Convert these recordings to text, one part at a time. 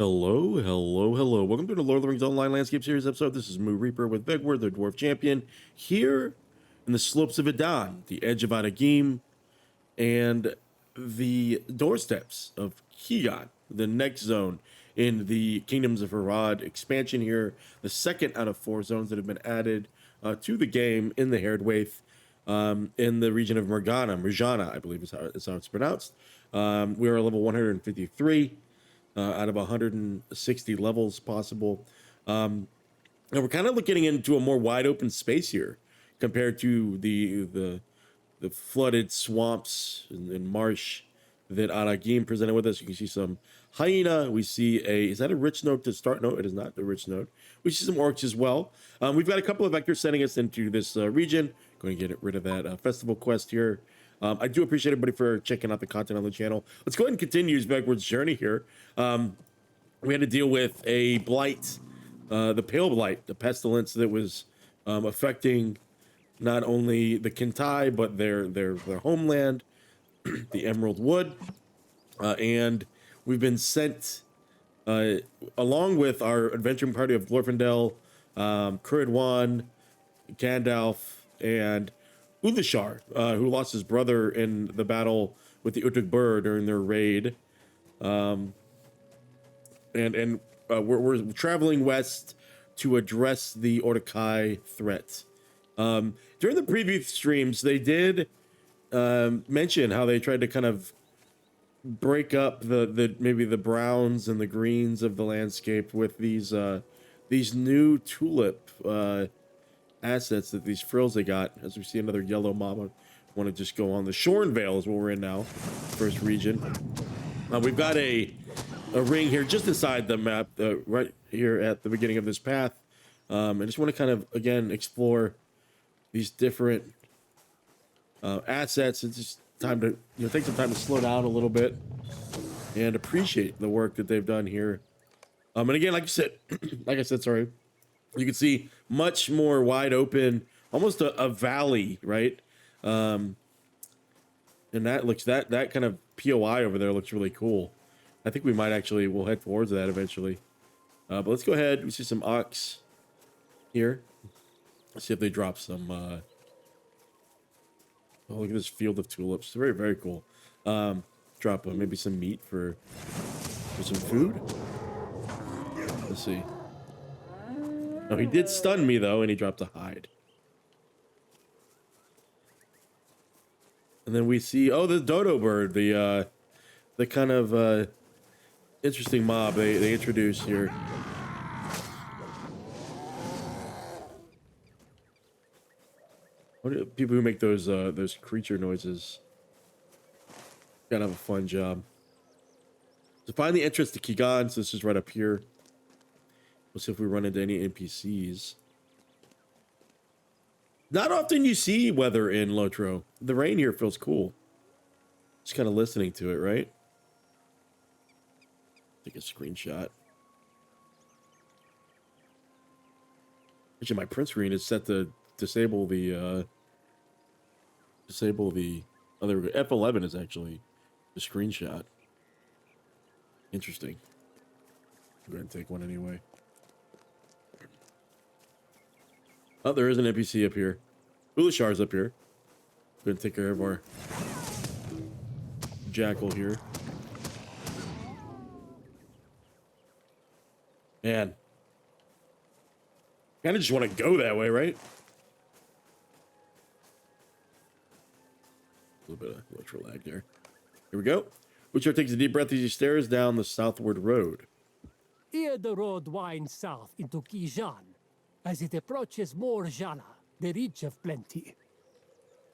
Hello, hello, hello. Welcome to the Lord of the Rings Online Landscape Series episode. This is Mûr Reaper with Vegward, the Dwarf Champion, here in the slopes of Adan, the edge of Adagim, and the doorsteps of Kighân, the next zone in the Kingdoms of Harad expansion here, the second out of 4 zones that have been added to the game in the Herdwaith, in the region of Mûr Ghala, I believe is how it's pronounced. We are level 153. Out of 160 levels possible. And we're kind of getting into a more wide open space here compared to the flooded swamps and marsh that Adagim presented with us. You can see some hyena. We see is that a rich note to start? No, it is not the rich note. We see some orcs as well. We've got a couple of vectors sending us into this region. Going to get rid of that festival quest here. I do appreciate everybody for checking out the content on the channel. Let's go ahead and continue Vegward's journey here. We had to deal with a blight, the Pale Blight, the pestilence that was affecting not only the Kintai, but their homeland, the Emerald Wood. And we've been sent, along with our adventuring party of Glorfindel, Kighân, Gandalf, and Uthashar, who lost his brother in the battle with the Uruk-bur during their raid. We're traveling west to address the Ordâkhai threat. During the previous streams, they did mention how they tried to kind of break up the maybe the browns and the greens of the landscape with these new tulip assets, that these frills they got. As we see another yellow mob, I want to just go on. The Shorn Vale is where we're in now, first region. We've got a ring here just inside the map, right here at the beginning of this path. I just want to kind of again explore these different assets. It's just time to take some time to slow down a little bit and appreciate the work that they've done here. And again, like I said, sorry. You can see much more wide open, almost a valley, right? And that looks that kind of POI over there looks really cool. I think we might we'll head towards that eventually. But let's go ahead. We see some ox here. Let's see if they drop some. Oh, look at this field of tulips. It's very, very cool. Drop maybe some meat for some food. Let's see. No, he did stun me though, and he dropped a hide. And then we see, the dodo bird, the kind of interesting mob they introduced here. What are people who make those creature noises? Gotta have a fun job. So find the entrance to Kighân. So this is right up here. We'll see if we run into any NPCs. Not often you see weather in LOTRO. The rain here feels cool. Just kind of listening to it, right? Take a screenshot. Actually, my print screen is set to disable the other. F11 is actually the screenshot. Interesting. Go ahead and take one anyway. Oh, there is an NPC up here. Uthashar's up here. We're gonna take care of our jackal here. Man. Kinda just want to go that way, right? A little bit of electro lag there. Here we go. Uthashar takes a deep breath as he stares down the southward road. Here the road winds south into Kighân. As it approaches Mûr Ghala, the Reach of Plenty.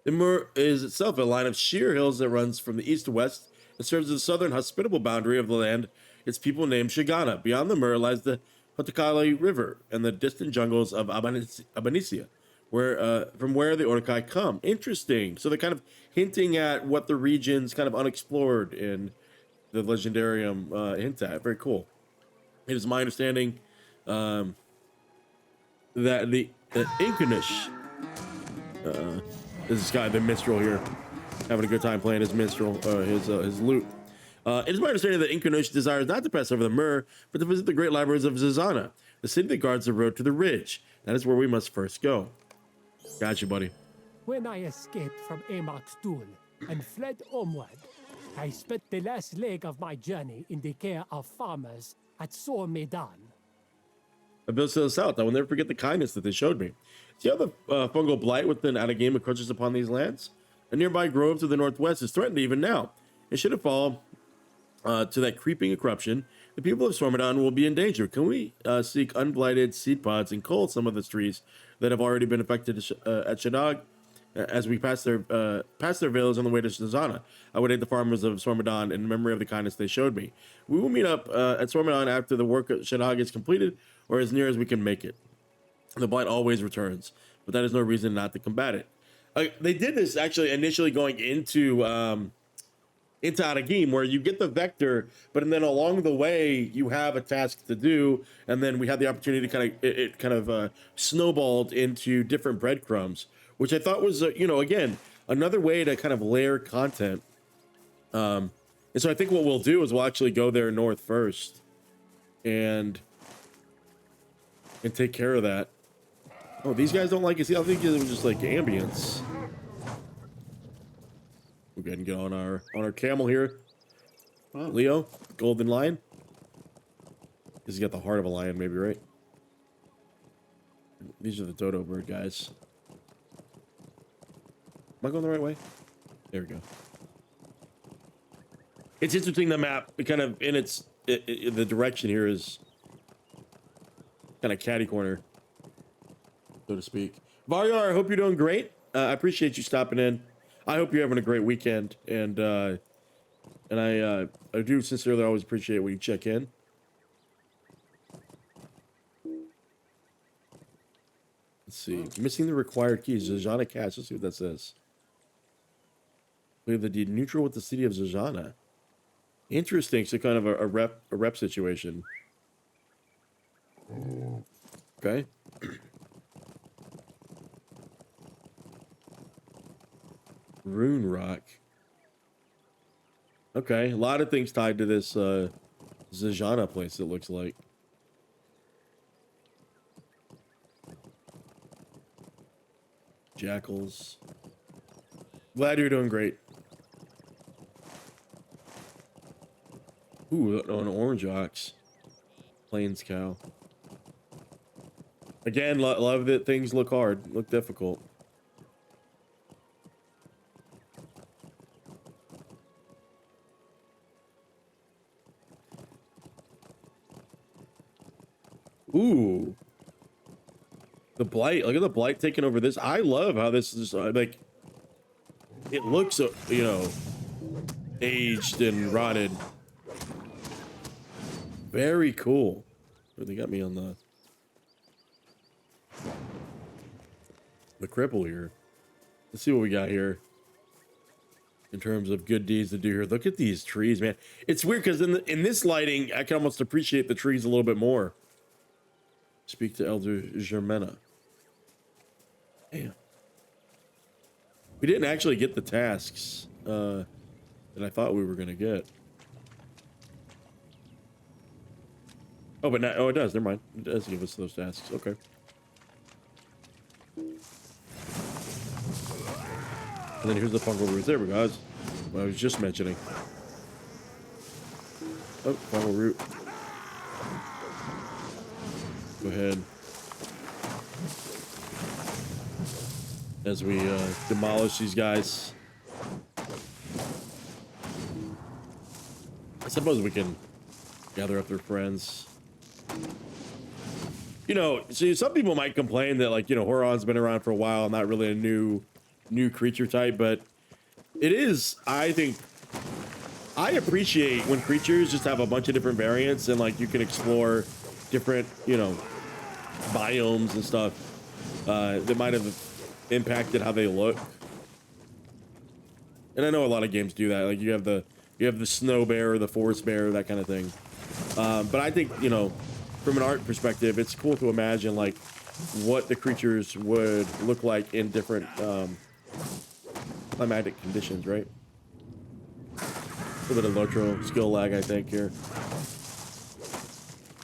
The Mûr is itself a line of sheer hills that runs from the east to west and serves as the southern hospitable boundary of the land its people named Zajâna. Beyond the Mûr lies the Ordâkhai River and the distant jungles of Abanisia, from where the Ordâkhai come. Interesting. So they're kind of hinting at what the region's kind of unexplored in the Legendarium hint at. Very cool. It is my understanding that the Ingar-garâsh, this guy, the minstrel here, having a good time playing his minstrel, his lute. It is my understanding that Ingar-garâsh desires not to pass over the Mûr, but to visit the great libraries of Zajâna, the city that guards the road to the ridge. That is where we must first go. Got you, buddy. When I escaped from Amok's duel and fled homeward, I spent the last leg of my journey in the care of farmers at Sormedân. I built to the south. I will never forget the kindness that they showed me. See how the fungal blight within Out-of-Game encroaches upon these lands? A nearby grove to the northwest is threatened even now. And should it fall to that creeping corruption, the people of Sormedân will be in danger. Can we seek unblighted seed pods and cull some of the trees that have already been affected at Chatâk as we pass their vales on the way to Zajâna? I would aid the farmers of Sormedân in memory of the kindness they showed me. We will meet up at Sormedân after the work at Chatâk is completed, or as near as we can make it. The blight always returns, but that is no reason not to combat it. They did this actually initially going into Out-of-Game, where you get the vector, but then along the way you have a task to do, and then we had the opportunity to kind of snowballed into different breadcrumbs, which I thought was again another way to kind of layer content. And so I think what we'll do is we'll actually go there north first, and take care of that. Oh, these guys don't like it. See, I think it was just like ambience. We'll go ahead and get on our camel here. Leo, golden lion. He's got the heart of a lion, maybe, right? These are the dodo bird guys. Am I going the right way? There we go. It's interesting, the map, kind of in the direction here is kind of catty corner, so to speak. Varyar, I hope you're doing great. I appreciate you stopping in. I hope you're having a great weekend, and I do sincerely always appreciate when you check in. Let's see. Missing the required keys. Zajâna cache. Let's see what that says. We have the deed neutral with the city of Zajâna. Interesting. So kind of a rep situation. Okay. Rune rock. Okay, a lot of things tied to this Zajâna place, it looks like. Jackals. Glad you're doing great. Ooh, an orange ox. Plains cow. Again, love that things look hard, look difficult. Ooh. The blight. Look at the blight taking over this. I love how this is like, it looks, aged and rotted. Very cool. Oh, they got me on the cripple here. Let's see what we got here in terms of good deeds to do here. Look at these trees, man. It's weird because in this lighting, I can almost appreciate the trees a little bit more. Speak to Elder Germana. Damn. We didn't actually get the tasks that I thought we were going to get. Oh, but now, oh, it does. Never mind. It does give us those tasks. Okay. And then here's the fungal root. There we go. What I was just mentioning. Oh, fungal root. Go ahead. As we demolish these guys. I suppose we can gather up their friends. So some people might complain that, like, Horon's been around for a while, not really a new creature type, but it is, I think, I appreciate when creatures just have a bunch of different variants and, like, you can explore different, biomes and stuff that might have impacted how they look. And I know a lot of games do that. Like, you have the snow bear or the forest bear, that kind of thing. But I think, from an art perspective, it's cool to imagine, like, what the creatures would look like in different climatic conditions, right? A little bit of LOTRO skill lag, I think, here.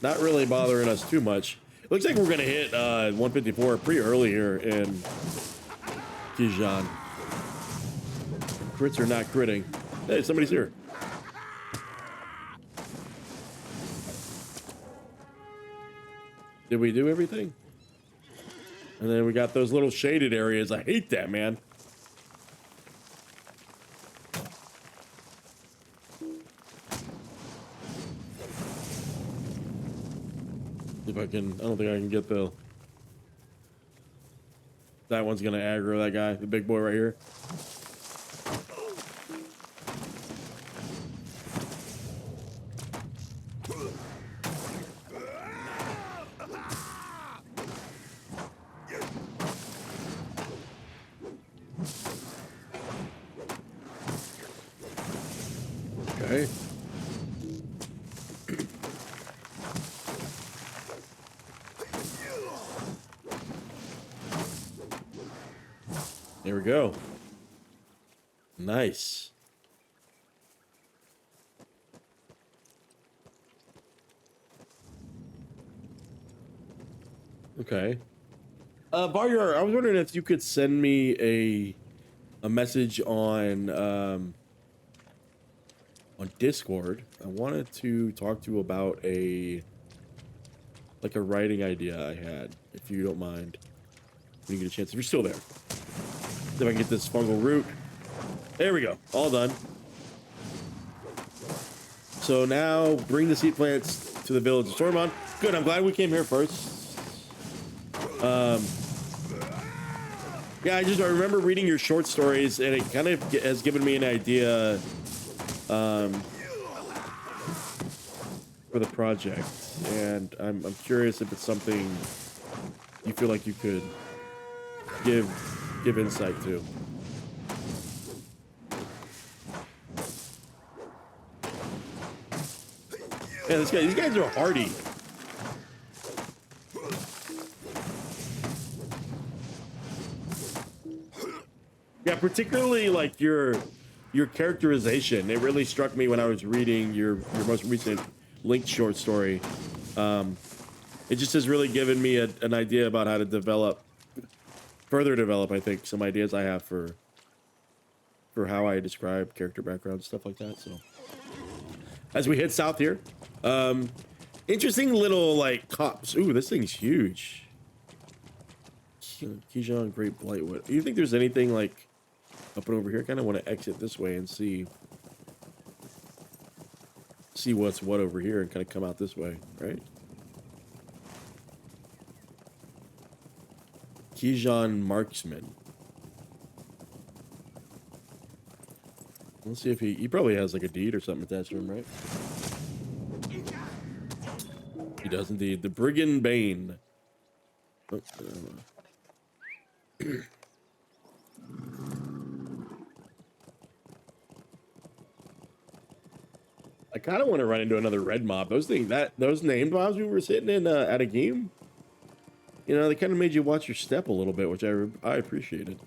Not really bothering us too much. Looks like we're going to hit 154 pretty early here in Kighân. Crits are not critting. Hey, somebody's here. Did we do everything? And then we got those little shaded areas. I hate that, man. If I can, I don't think I can get the... That one's gonna aggro that guy, the big boy right here. Okay. There we go. Nice. Okay. Barrier, I was wondering if you could send me a message on Discord. I wanted to talk to you about a writing idea I had, if you don't mind. When you get a chance, if you're still there. See if I can get this fungal root. There we go. All done. So now bring the seed plants to the village of Sormedân. Good. I'm glad we came here first. Yeah, I remember reading your short stories, and it kind of has given me an idea for the project. And I'm curious if it's something you feel like you could give insight to. Yeah, these guys are hardy. Yeah, particularly like your characterization. It really struck me when I was reading your most recent linked short story. It just has really given me an idea about how to further develop, I think, some ideas I have for how I describe character background, stuff like that. So as we head south here, interesting little like cops. Ooh, this thing's huge. Kighân Great Blightwood. Do you think there's anything like up and over here? I kind of want to exit this way and see what's what over here and kind of come out this way, right? Kighân Marksman. Let's see if he probably has like a deed or something attached to him, right? He does indeed. The Brigand Bane. Oh, I kind of want to run into another red mob. Those named mobs we were sitting in at a game, you know, they kind of made you watch your step a little bit, which I appreciated.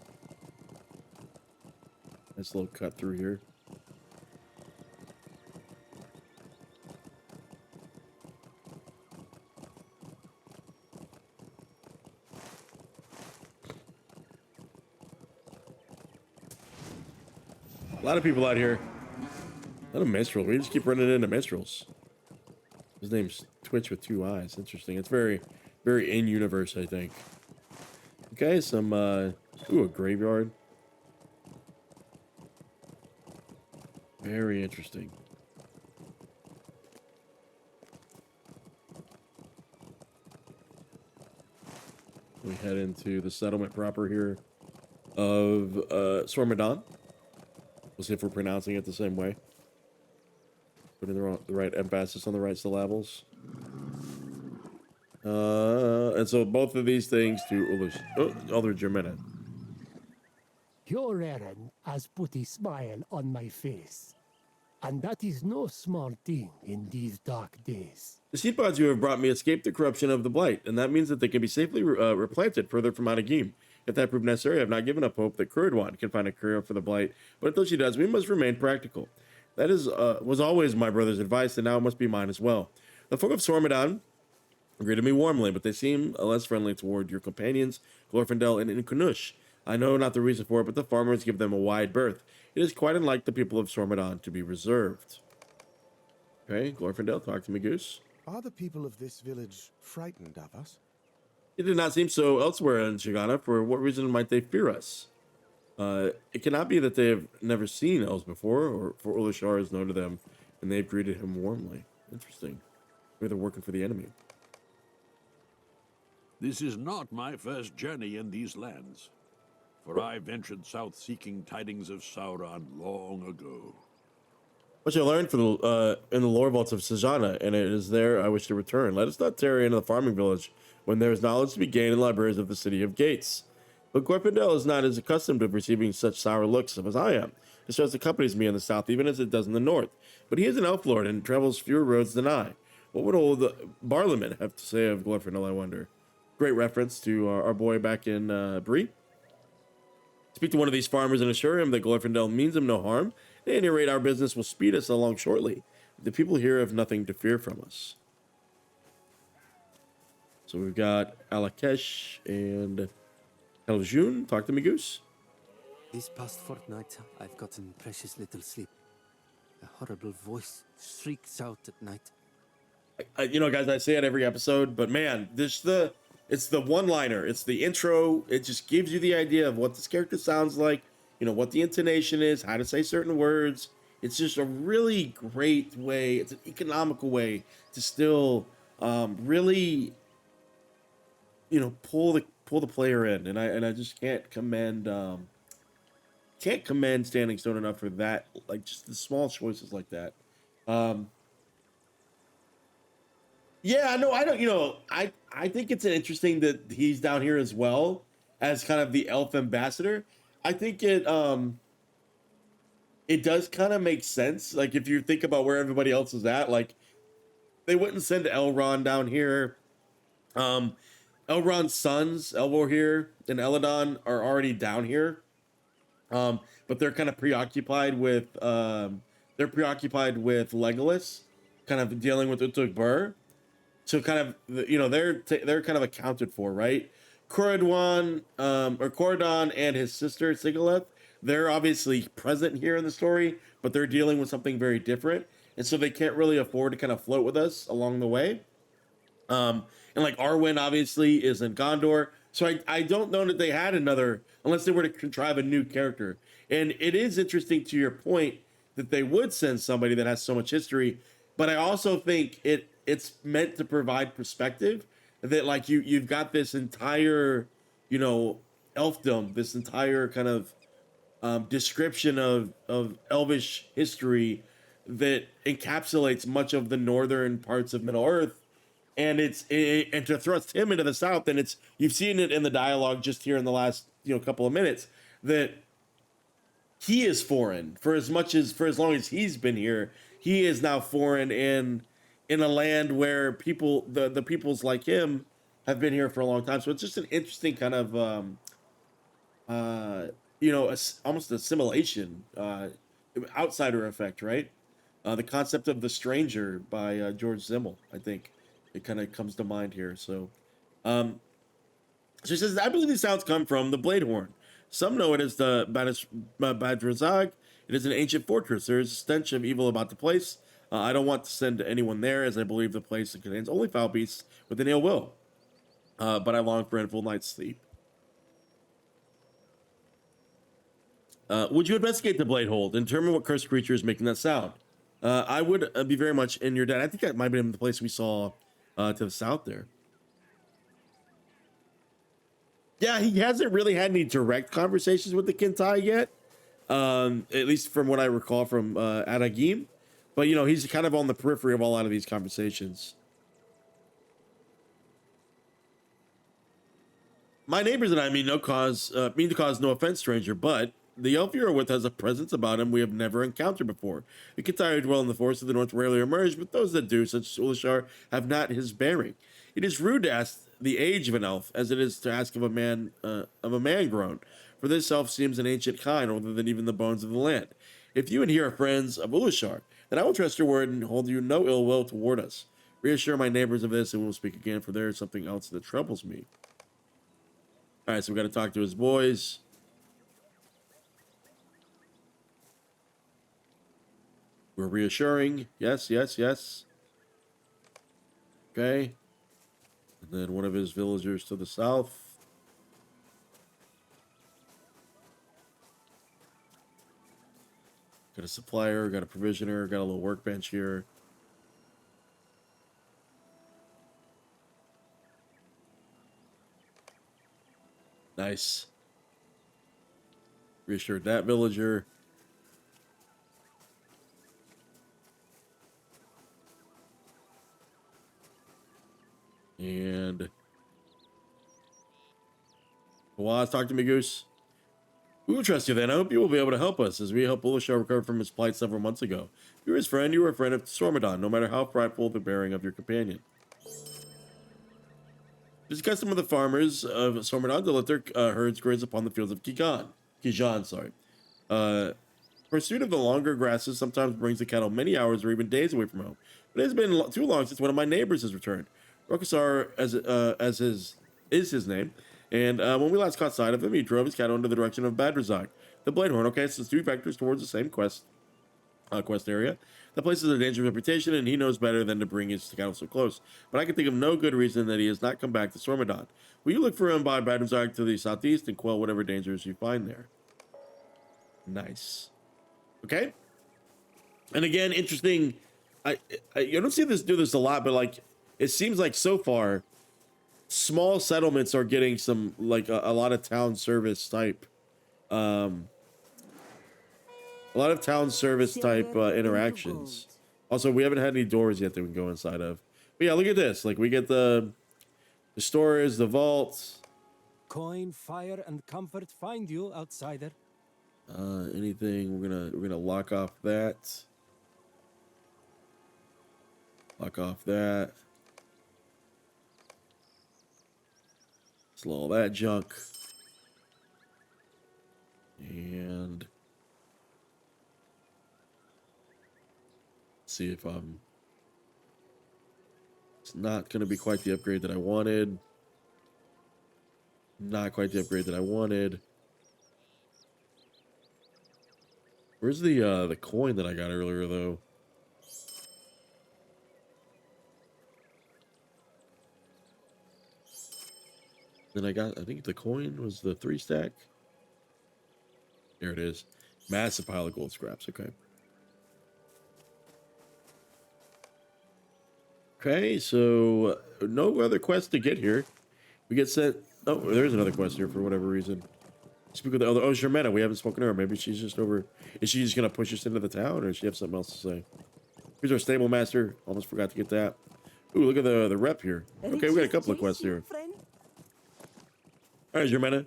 Nice little cut through here. A lot of people out here. Not a minstrel. We just keep running into minstrels. His name's Twitch with 2 eyes. Interesting. It's very, very in-universe, I think. Okay, some, ooh, a graveyard. Very interesting. We head into the settlement proper here of Sormedân. We'll see if we're pronouncing it the same way. Putting the right emphasis on the right syllables. And so both of these things to other Germana. Your errand has put a smile on my face. And that is no small thing in these dark days. The seed pods you have brought me escaped the corruption of the Blight, and that means that they can be safely replanted further from Anagim. If that proved necessary, I have not given up hope that Cruidwan can find a cure for the Blight, but until she does, we must remain practical. That is was always my brother's advice, and now it must be mine as well. The folk of Sormedân greeted me warmly, but they seem less friendly toward your companions, Glorfindel and Ingar-garâsh. I know not the reason for it, but the farmers give them a wide berth. It is quite unlike the people of Sormedân to be reserved. Okay, Glorfindel, talk to me, Goose. Are the people of this village frightened of us? It did not seem so elsewhere in Zajâna. For what reason might they fear us? It cannot be that they have never seen elves before, or for Ulashar is known to them, and they've greeted him warmly. Interesting. Maybe they're working for the enemy. This is not my first journey in these lands, for I ventured south seeking tidings of Sauron long ago. Much I learned from in the lore vaults of Zajâna, and it is there I wish to return. Let us not tarry into the farming village when there is knowledge to be gained in the libraries of the City of Gates. But Glorfindel is not as accustomed to receiving such sour looks as I am. His trust accompanies me in the south, even as it does in the north. But he is an elf lord and travels fewer roads than I. What would old Barliman have to say of Glorfindel, I wonder? Great reference to our boy back in Bree. Speak to one of these farmers and assure him that Glorfindel means him no harm. At any rate, our business will speed us along shortly. The people here have nothing to fear from us. So we've got Alakesh and Heljoon. Talk to me, Goose. This past fortnight, I've gotten precious little sleep. A horrible voice shrieks out at night. You know, guys, I say it every episode, but man, it's the one-liner. It's the intro. It just gives you the idea of what this character sounds like, you know, what the intonation is, how to say certain words. It's just a really great way. It's an economical way to still really, you know, pull the player in. And I just can't commend Standing Stone enough for that. Like, just the small choices like that. Yeah, no, I don't, you know, I think it's interesting that he's down here as well as kind of the elf ambassador. I think it does kind of make sense. Like, if you think about where everybody else is at, like, they wouldn't send Elrond down here. Elrond's sons, Elvorhir and Eladon, are already down here. But they're kind of preoccupied with Legolas, kind of dealing with Utuk-Bur. So kind of, you know, they're kind of accounted for, right? Corridon and his sister Sigileth, they're obviously present here in the story, but they're dealing with something very different, and so they can't really afford to kind of float with us along the way. And like Arwen obviously is in Gondor, so I don't know that they had another, unless they were to contrive a new character. And it is interesting to your point that they would send somebody that has so much history, but I also think it's meant to provide perspective that, like, you've got this entire, you know, elfdom, this entire kind of description of elvish history that encapsulates much of the northern parts of Middle Earth, and and to thrust him into the south, and you've seen it in the dialogue just here in the last, you know, couple of minutes, that he is foreign for as long as he's been here. He is now foreign in a land where the peoples like him have been here for a long time. So it's just an interesting kind of, you know, almost assimilation, outsider effect, right? The concept of the stranger by George Simmel, I think it kind of comes to mind here. So, so he says, I believe these sounds come from the Blade Horn. Some know it as the Bâdrasag. It is an ancient fortress. There is a stench of evil about the place. I don't want to send anyone there, as I believe the place contains only foul beasts with an ill will. But I long for a full night's sleep. Would you investigate the blade hold and determine what cursed creature is making that sound? I would be very much in your debt. I think that might have been the place we saw to the south there. Yeah, he hasn't really had any direct conversations with the Kintai yet. At least from what I recall from Adagim. But, you know, he's kind of on the periphery of a lot of these conversations. My neighbors and I mean to cause no offense, stranger, but the elf you're with has a presence about him we have never encountered before. The Kintai who dwell in the forest of the north rarely emerge, but those that do, such as Ulashar, have not his bearing. It is rude to ask the age of an elf, as it is to ask of a man grown. For this elf seems an ancient kind, older than even the bones of the land. If you and he are friends of Ulashar, then I will trust your word and hold you no ill will toward us. Reassure my neighbors of this, and we'll speak again, for there is something else that troubles me. All right, so we got to talk to his boys. We're reassuring. Yes, yes, yes. Okay. And then one of his villagers to the south. Got a supplier, got a provisioner, got a little workbench here. Nice. Reassured that villager. And Waz, talk to me, Goose. We will trust you then. I hope you will be able to help us as we help Ulashar recover from his plight several months ago. If you were his friend, you were a friend of Sormedân, no matter how prideful the bearing of your companion. It is the custom of the farmers of Sormedân to let their herds graze upon the fields of Kighân, sorry. Pursuit of the longer grasses sometimes brings the cattle many hours or even days away from home. But it has been too long since one of my neighbors has returned. Rokasar, is his name, and when we last caught sight of him, he drove his cattle into the direction of Bâdrasag. The Bladehorn, okay, so it's 2 vectors towards the same quest area. The place is a dangerous reputation, and he knows better than to bring his cattle so close. But I can think of no good reason that he has not come back to Sormedân. Will you look for him by Bâdrasag to the southeast and quell whatever dangers you find there? Nice. Okay. And again, interesting. I don't see this do this a lot, but like it seems like so far, small settlements are getting some like a lot of town service type. A lot of town service type interactions. Also, we haven't had any doors yet that we can go inside of. But yeah, look at this. Like we get the storage, the vault. Coin, fire, and comfort find you, outsider. Anything? We're gonna lock off that. Lock off that. Slow all that junk. And see if it's not going to be quite the upgrade that I wanted. Not quite the upgrade that I wanted. Where's the coin that I got earlier though? Then I think the coin was the 3 stack. There it is. Massive pile of gold scraps. Okay. Okay, so no other quest to get here. We get sent. Oh, there's another quest here for whatever reason. Speak with the other. Oh, Zajâna. We haven't spoken to her. Maybe she's just over. Is she just gonna push us into the town, or does she have something else to say? Here's our stable master. Almost forgot to get that. Ooh, look at the rep here. Okay, we got a couple of quests here. All right, Zajâna.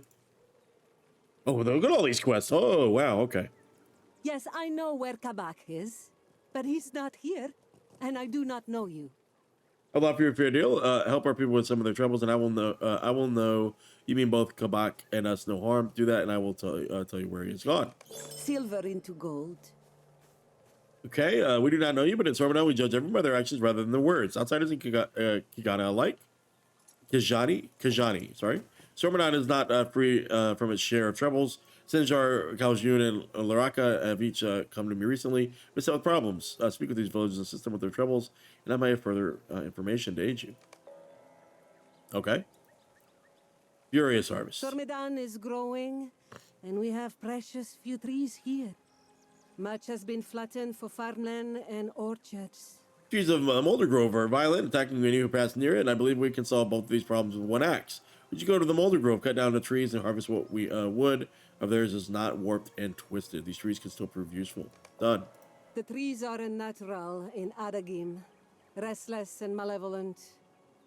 Oh, look at all these quests. Oh, wow. Okay. Yes, I know where Kabak is, but he's not here, and I do not know you. I'll offer you a fair deal. Help our people with some of their troubles, and I will know. I will know. You mean both Kabak and us no harm. Do that, and I will tell you where he is gone. Silver into gold. Okay. We do not know you, but in Sormedân we judge everyone by their actions rather than their words. Outsiders in Kighani alike. Kighani. Sorry. Sormedân is not free from its share of troubles. Sinjar, Kaljun, and Laraka have each come to me recently, but still with problems. Speak with these villagers and assist them with their troubles, and I may have further information to aid you. Okay. Furious harvest. Sormedân is growing, and we have precious few trees here. Much has been flattened for farmland and orchards. Trees of Mûr Grove are violent, attacking any who pass near it, and I believe we can solve both of these problems with one axe. Would you go to the Mûr Grove, cut down the trees, and harvest what we wood of theirs is not warped and twisted. These trees can still prove useful. Done. The trees are unnatural in Adagim, restless and malevolent,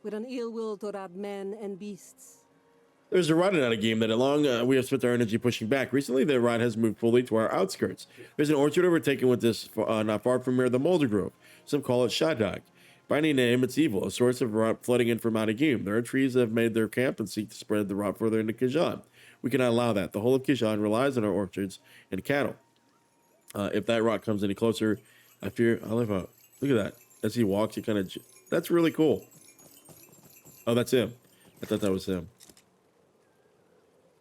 with an ill will toward men and beasts. There's a rod in a game that long we have spent our energy pushing back. Recently, the rod has moved fully to our outskirts. There's an orchard overtaken with this not far from here, the Mûr Grove. Some call it Chatâk. By any name, it's evil, a source of rot flooding in from Adagim. There are trees that have made their camp and seek to spread the rot further into Kighân. We cannot allow that. The whole of Kighân relies on our orchards and cattle. If that rock comes any closer, I fear. I love how. Look at that. As he walks, he kind of. That's really cool. Oh, that's him. I thought that was him.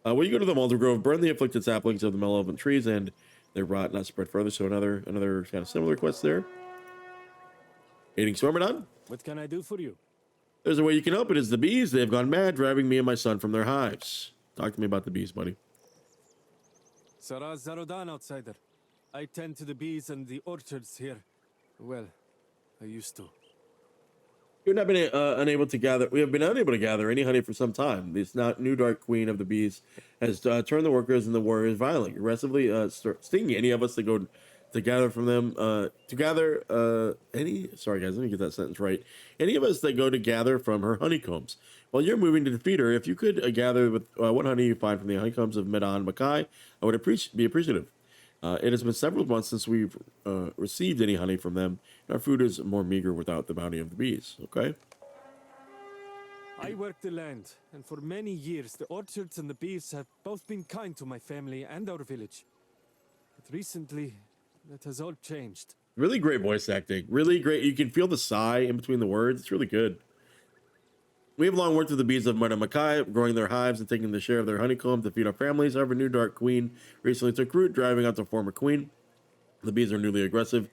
When you go to the Mulder Grove, burn the afflicted saplings of the malevolent trees and their rot not spread further. So another kind of similar quest there. Aiding Sormedân. What can I do for you? There's a way you can help it. It's the bees. They have gone mad, driving me and my son from their hives. Talk to me about the bees, buddy. Sarah Zarodan, outsider. I tend to the bees and the orchards here. Well, I used to. We've not been unable to gather. We have been unable to gather any honey for some time. This new dark queen of the bees has turned the workers and the warriors violent, aggressively stinging any of us that go to gather from them. Sorry guys, let me get that sentence right. Any of us that go to gather from her honeycombs. While you're moving to defeat her, if you could gather with what honey you find from the honeycombs of Medan Makai, I would be appreciative. It has been several months since we've received any honey from them, and our food is more meager without the bounty of the bees, okay? I work the land, and for many years the orchards and the bees have both been kind to my family and our village. But recently, that has all changed. Really great voice acting. Really great. You can feel the sigh in between the words. It's really good. We have long worked with the bees of Medan Makai, growing their hives and taking the share of their honeycomb to feed our families. However, new dark queen recently took root, driving out the former queen. The bees are newly aggressive,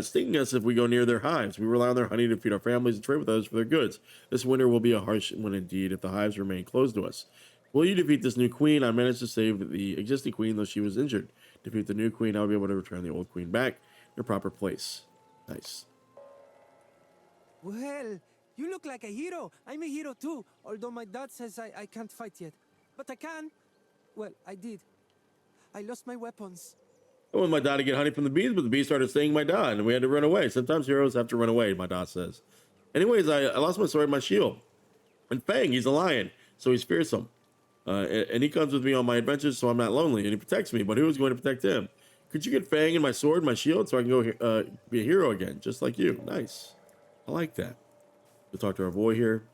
stinging us if we go near their hives. We rely on their honey to feed our families and trade with others for their goods. This winter will be a harsh one indeed if the hives remain closed to us. Will you defeat this new queen? I managed to save the existing queen, though she was injured. Defeat the new queen, I'll be able to return the old queen back in her proper place. Nice. Well, you look like a hero. I'm a hero too, although my dad says I can't fight yet. But I can. Well, I did. I lost my weapons. I wanted my dad to get honey from the bees, but the bees started stinging my dad, and we had to run away. Sometimes heroes have to run away, my dad says. Anyways, I lost my sword and my shield. And Fang, he's a lion, so he's fearsome. And he comes with me on my adventures, so I'm not lonely, and he protects me, but who is going to protect him? Could you get Fang and my sword and my shield so I can go be a hero again, just like you? Nice. I like that. We'll talk to our boy here.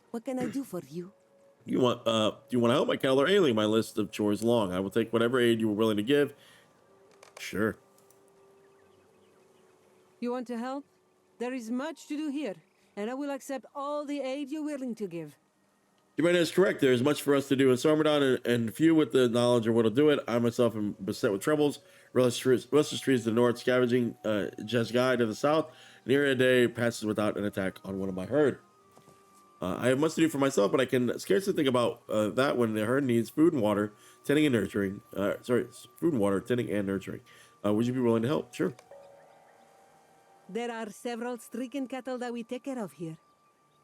What can I do for you? Do you want to help my cattle or ailing? My list of chores long. I will take whatever aid you were willing to give. Sure. You want to help? There is much to do here, and I will accept all the aid you're willing to give. Your man is correct. There is much for us to do in Sormedân, and few with the knowledge of what to do it. I myself am beset with troubles. Restless trees to the north, scavenging Jesgai to the south. Near a day passes without an attack on one of my herd. I have much to do for myself, but I can scarcely think about that when the herd needs food and water, tending and nurturing. Food and water, tending and nurturing. Would you be willing to help? Sure. There are several stricken cattle that we take care of here.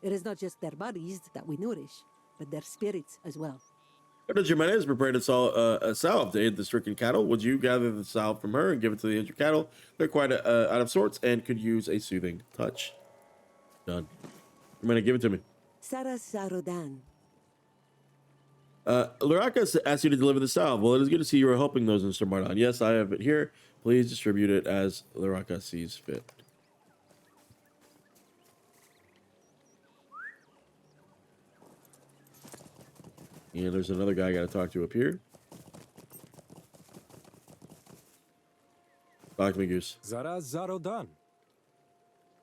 It is not just their bodies that we nourish, but their spirits as well. Dr. Jimenez is prepared to sell a salve to aid the stricken cattle. Would you gather the salve from her and give it to the injured cattle? They're quite out of sorts and could use a soothing touch. Done. I'm going to give it to me. Sarah Zarodan. Loraka asked you to deliver the salve. Well, it is good to see you are helping those in Sormedân. Yes, I have it here. Please distribute it as Loraka sees fit. And there's another guy I got to talk to up here. Talk to me, Goose. Zara Zarodan.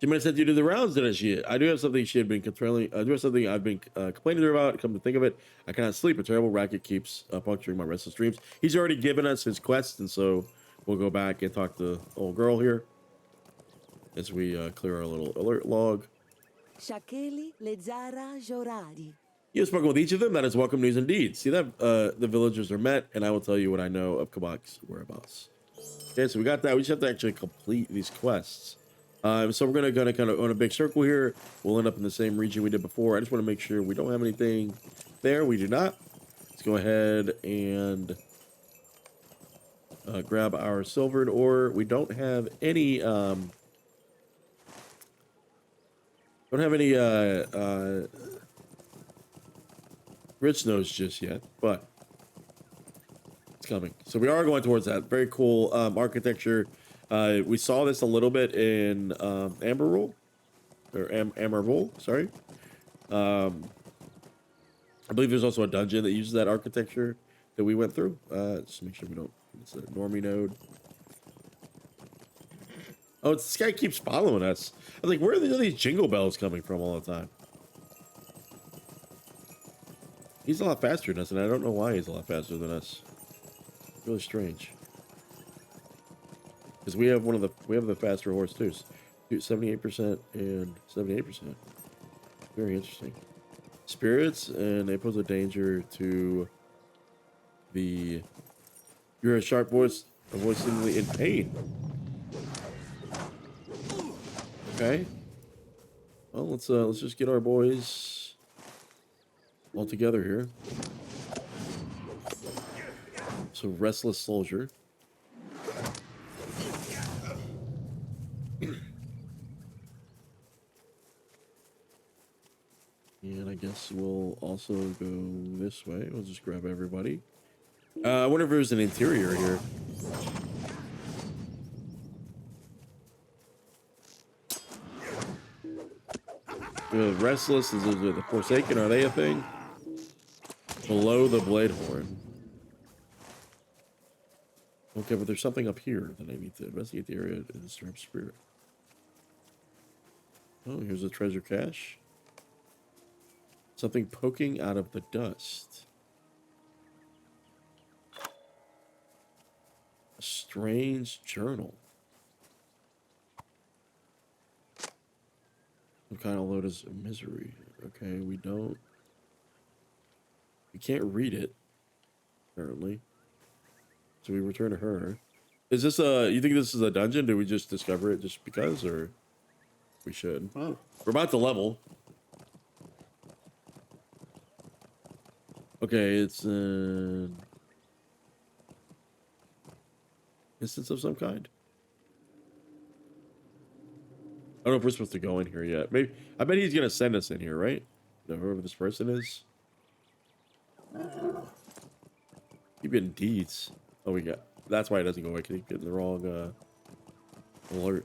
She might have sent you to the rounds, didn't she? I do have something she had been complaining. I do have something I've been complaining to her about. Come to think of it, I cannot sleep. A terrible racket keeps puncturing my restless dreams. He's already given us his quest, and so we'll go back and talk to the old girl here as we clear our little alert log. Shakeli Lezara Joradi. You have spoken with each of them. That is welcome news indeed. See that the villagers are met, and I will tell you what I know of Kabak's whereabouts. Okay, so we got that. We just have to actually complete these quests. So we're gonna kind of own a big circle here. We'll end up in the same region we did before. I just want to make sure we don't have anything there. We do not. Let's go ahead and grab our silvered ore. We don't have any. Don't have any rich nose just yet, but it's coming. So we are going towards that. Very cool architecture. We saw this a little bit in Amberwool, or Amberwool, sorry. I believe there's also a dungeon that uses that architecture that we went through. Just make sure we don't It's a normie node. Oh, this guy keeps following us. I was like, where are these jingle bells coming from all the time? He's a lot faster than us, and I don't know why he's a lot faster than us. Really strange. Because we have the faster horse too. 78% and 78%. Very interesting. Spirits, and they pose a danger to the. You're a sharp voice, seemingly in pain. Okay. Well, let's just get our boys all together here. So restless soldier. And I guess we'll also go this way. We'll just grab everybody. I wonder if there's an interior here. The restless, is the Forsaken, are they a thing? Below the blade horn. Okay, but there's something up here that I need to investigate the area and disturb spirit. Oh, here's a treasure cache. Something poking out of the dust. A strange journal. Some kind of lotus of misery. Okay, we can't read it, apparently. So we return to her. Is this you think this is a dungeon? Did we just discover it just because, or we should? Oh. We're about to level. Okay, it's an instance of some kind. I don't know if we're supposed to go in here yet. Maybe. I bet he's gonna send us in here, right? Whoever this person is. Keep getting deeds. Oh, we got. That's why it doesn't go away. Keep getting the wrong alert.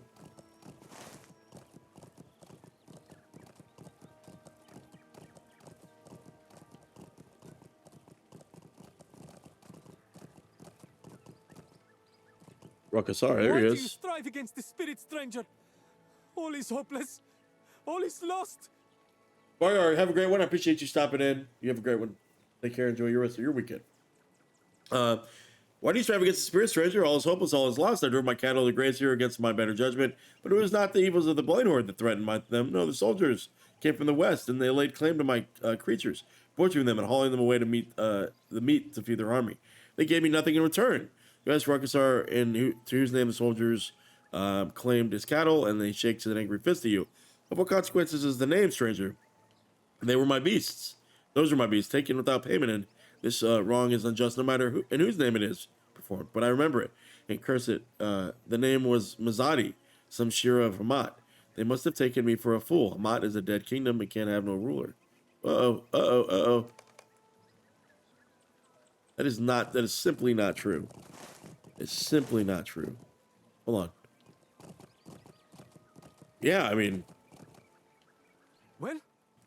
Rakasar, there he Why is. do you strive against the spirit, stranger? All is hopeless. All is lost. Bargar, have a great one. I appreciate you stopping in. You have a great one. Take care. Enjoy your rest of your weekend. Why do you strive against the spirit, stranger? All is hopeless, all is lost. I drove my cattle to graze here against my better judgment, but it was not the evils of the Blade Horde that threatened them. No, the soldiers came from the west, and they laid claim to my creatures, butchering them and hauling them away to meet the meat to feed their army. They gave me nothing in return. You ask Rakasar, to whose name the soldiers claimed his cattle, and they shakes an angry fist at you. Of what consequences is the name, stranger? They were my beasts. Those are my beasts, taken without payment, and this wrong is unjust no matter who and whose name it is performed. But I remember it and curse it. The name was Mizâdi, some Sheru of Hamat. They must have taken me for a fool. Hamat is a dead kingdom and can't have no ruler. Uh-oh. That is simply not true. It's simply not true. Hold on. Yeah, I mean... Well,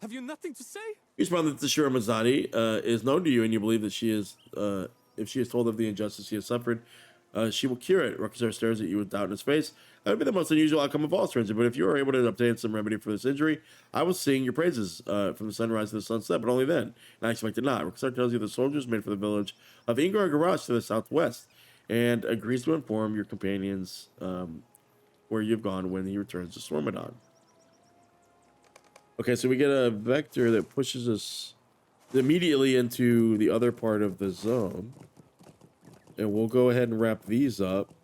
have you nothing to say? You respond that the Sheru Mizâdi is known to you, and you believe that she is, if she is told of the injustice she has suffered, she will cure it. Rakasar stares at you with doubt in his face. That would be the most unusual outcome of all, stranger, but if you are able to obtain some remedy for this injury, I will sing your praises from the sunrise to the sunset, but only then. And I expect it not. Rakasar tells you the soldiers made for the village of Ingar-garâsh to the southwest, and agrees to inform your companions where you've gone when he returns to Sormedân. Okay, so we get a vector that pushes us immediately into the other part of the zone. And we'll go ahead and wrap these up.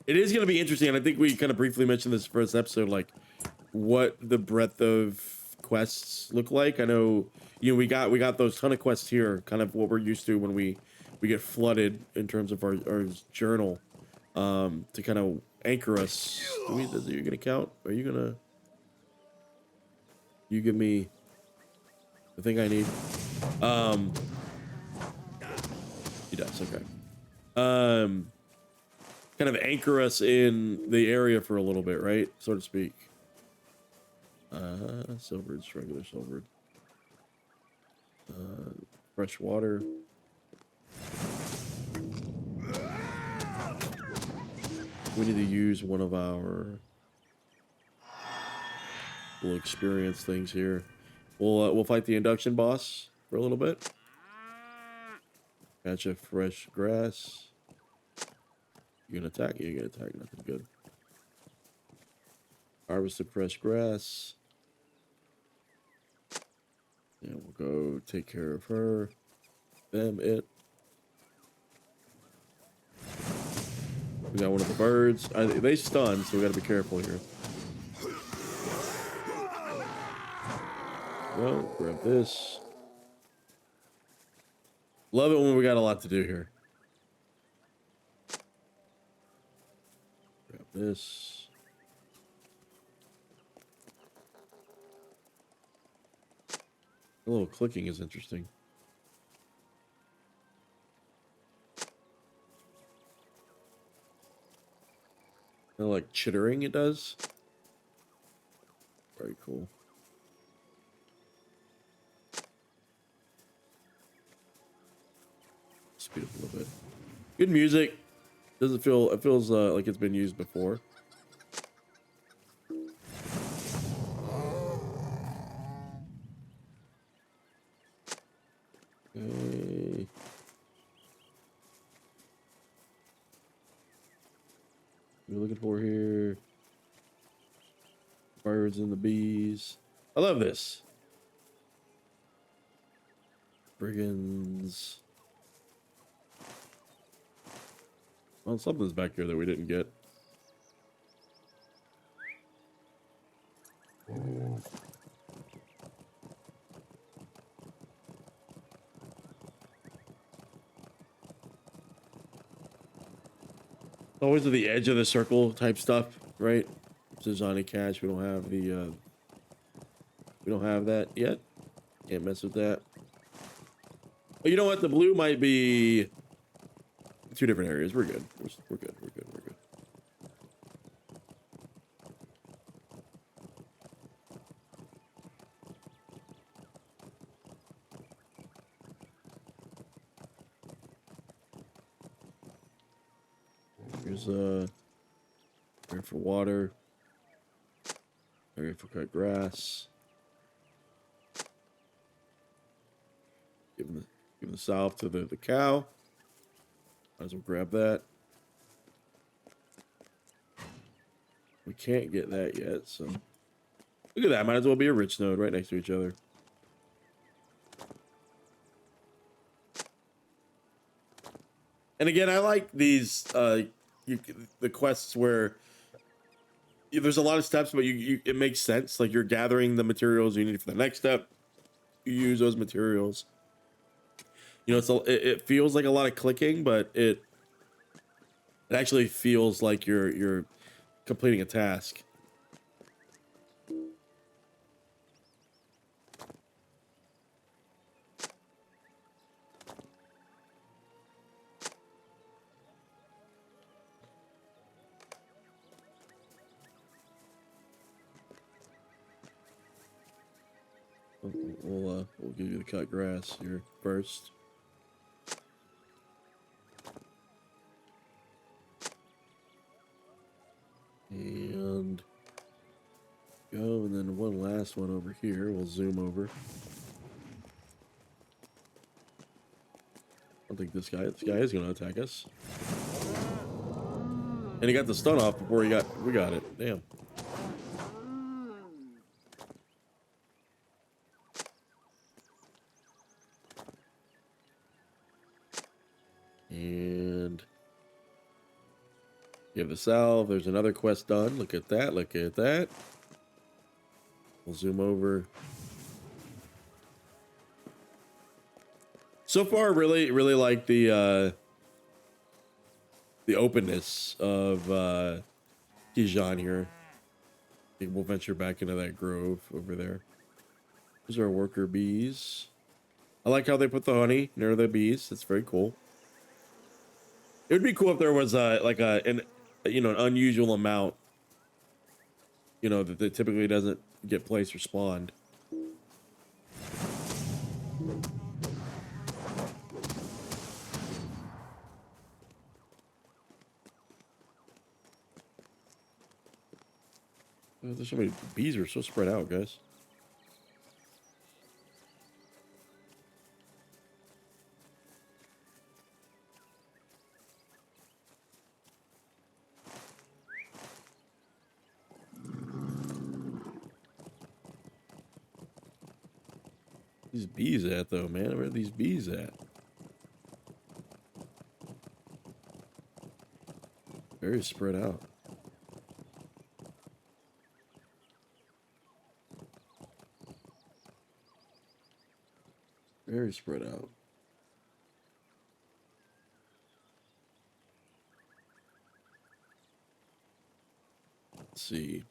It is going to be interesting, and I think we kind of briefly mentioned this first episode, like what the breadth of quests look like. I know, we got those ton of quests here, kind of what we're used to when we get flooded in terms of our journal. To kind of anchor us. Are you gonna count? Are you gonna? You give me the thing I need. He does. Okay. Kind of anchor us in the area for a little bit, right? So to speak. Silvered, regular silvered. Fresh water. We need to use one of our little experience things here. We'll fight the induction boss for a little bit. Catch a fresh grass. You gonna attack? You gonna attack? Nothing good. Harvest the fresh grass. And we'll go take care of her. Them, it. We got one of the birds. They stun, so we gotta be careful here. Well, grab this. Love it when we got a lot to do here. Grab this. A little clicking is interesting. Kind of like chittering it does. Very cool. Speed up a little bit. Good music. Doesn't feel, it feels like it's been used before. Okay. What are we looking for here? Birds and the bees. I love this. Brigands. Well, something's back here that we didn't get. Always at the edge of the circle type stuff, right? Zajâna catch. We don't have the. We don't have that yet. Can't mess with that. But you know what? The blue might be two different areas. We're good. We're good. We're good. We're good. Here's area for water. Area for cut grass. Give the salve to the cow. Might as well grab that. We can't get that yet, so look at that. Might as well be a rich node right next to each other. And again, I like these the quests where there's a lot of steps, but it makes sense. Like you're gathering the materials you need for the next step. You use those materials. You know, it feels like a lot of clicking, but it actually feels like you're completing a task. We'll give you the cut grass here first. And go, and then one last one over here. We'll zoom over. I don't think this guy is going to attack us. And he got the stun off before we got it. Damn. And you have the salve. There's another quest done. Look at that. Look at that. We'll zoom over. So far, really like the openness of Kighân here. I think we'll venture back into that grove over there. Those are our worker bees. I like how they put the honey near the bees. It's very cool. It would be cool if there was an unusual amount, that typically doesn't get placed or spawned. There's so many bees are so spread out, guys. These bees at though, man? Where are these bees at? Very spread out. Very spread out. Let's see.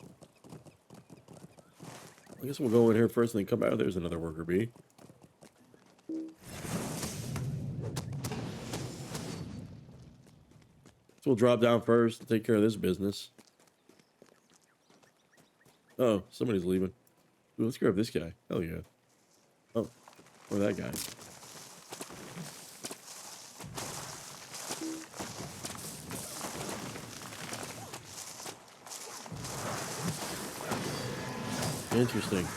I guess we'll go in here first and then come out. There's another worker bee. So we'll drop down first and take care of this business. Oh, somebody's leaving. Ooh, let's grab this guy. Hell yeah. Oh, or that guy. Interesting.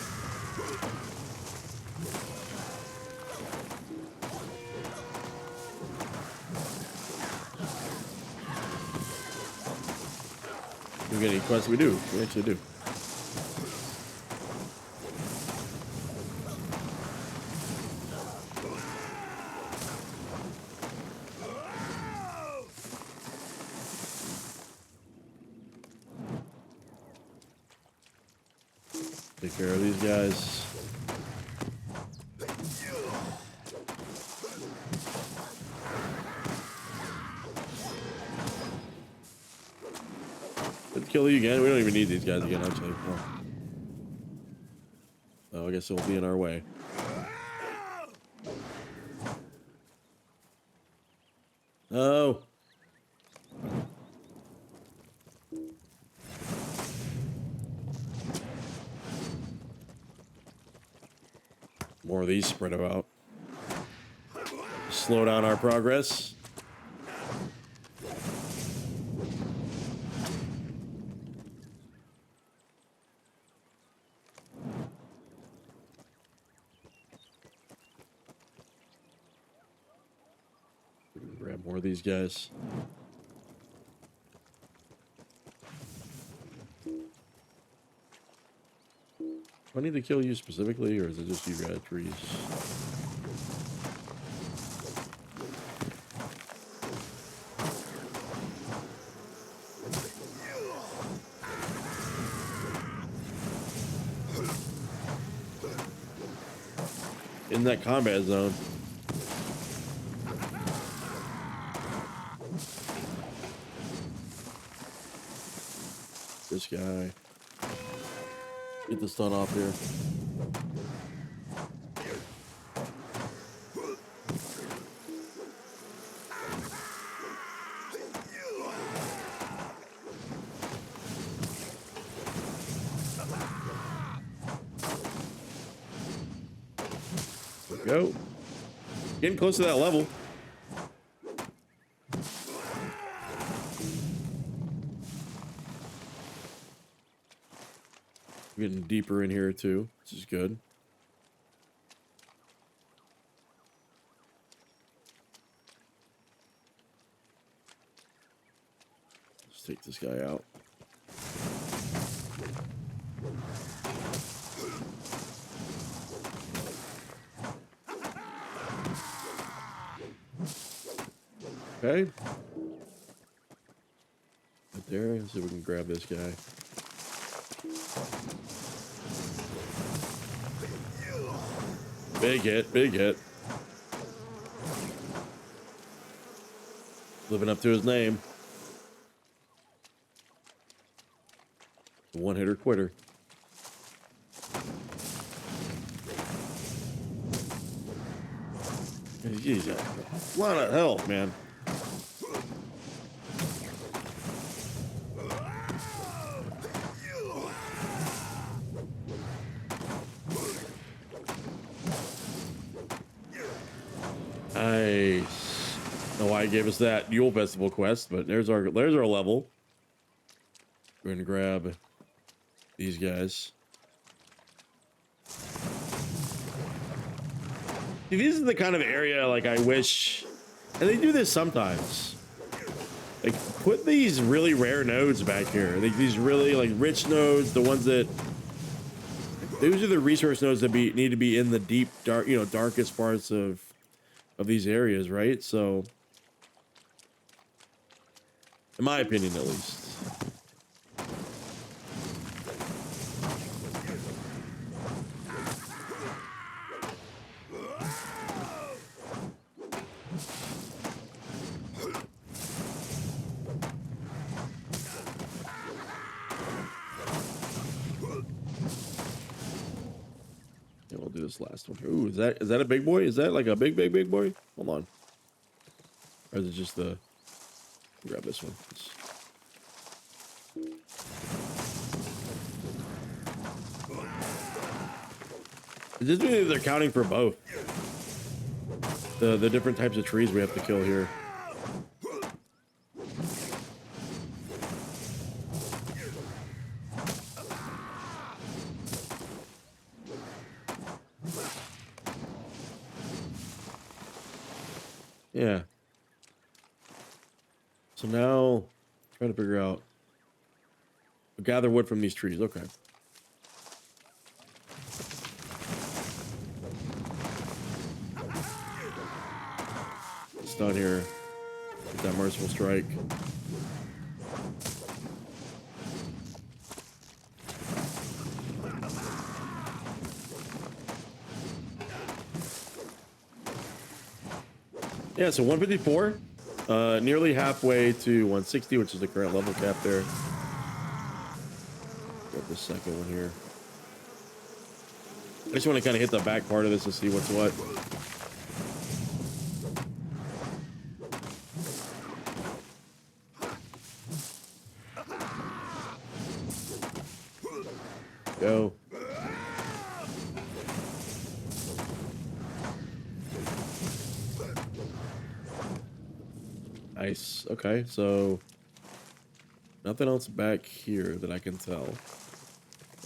Do we get any quests? We do. We actually do. Take care of these guys. Let's kill you again. We don't even need these guys again, actually. Oh, I guess it'll be in our way. Oh. More of these spread out. Slow down our progress. Grab more of these guys. Do I need to kill you specifically, or is it just you guys trees? In that combat zone. This guy. Get the stun off here. There we go. Getting close to that level. Getting deeper in here too, which is good. Let's take this guy out. Okay. Right there. Let's see if we can grab this guy. Big hit, big hit. Living up to his name. One-hitter quitter. Jeez, a lot of health, man. Nice. Know why he gave us that Yule Festival quest, but there's our level. We're gonna grab these guys. See, this is the kind of area like I wish, and they do this sometimes. Like put these really rare nodes back here. Like these really like rich nodes, the ones that those are the resource nodes that need to be in the deep dark, you know, darkest parts of these areas, right? So, in my opinion, at least. Do this last one. Ooh, is that a big boy? Is that like a big boy? Hold on. Or is it just the grab this one? Is this mean they're counting for both? The different types of trees we have to kill here. Yeah. So now, trying to figure out. Gather wood from these trees. Okay. Stun here. Get that merciful strike. Yeah, so 154, nearly halfway to 160, which is the current level cap there. Got the second one here. I just want to kind of hit the back part of this to see what's what. Go. Nice. Okay, so nothing else back here that I can tell.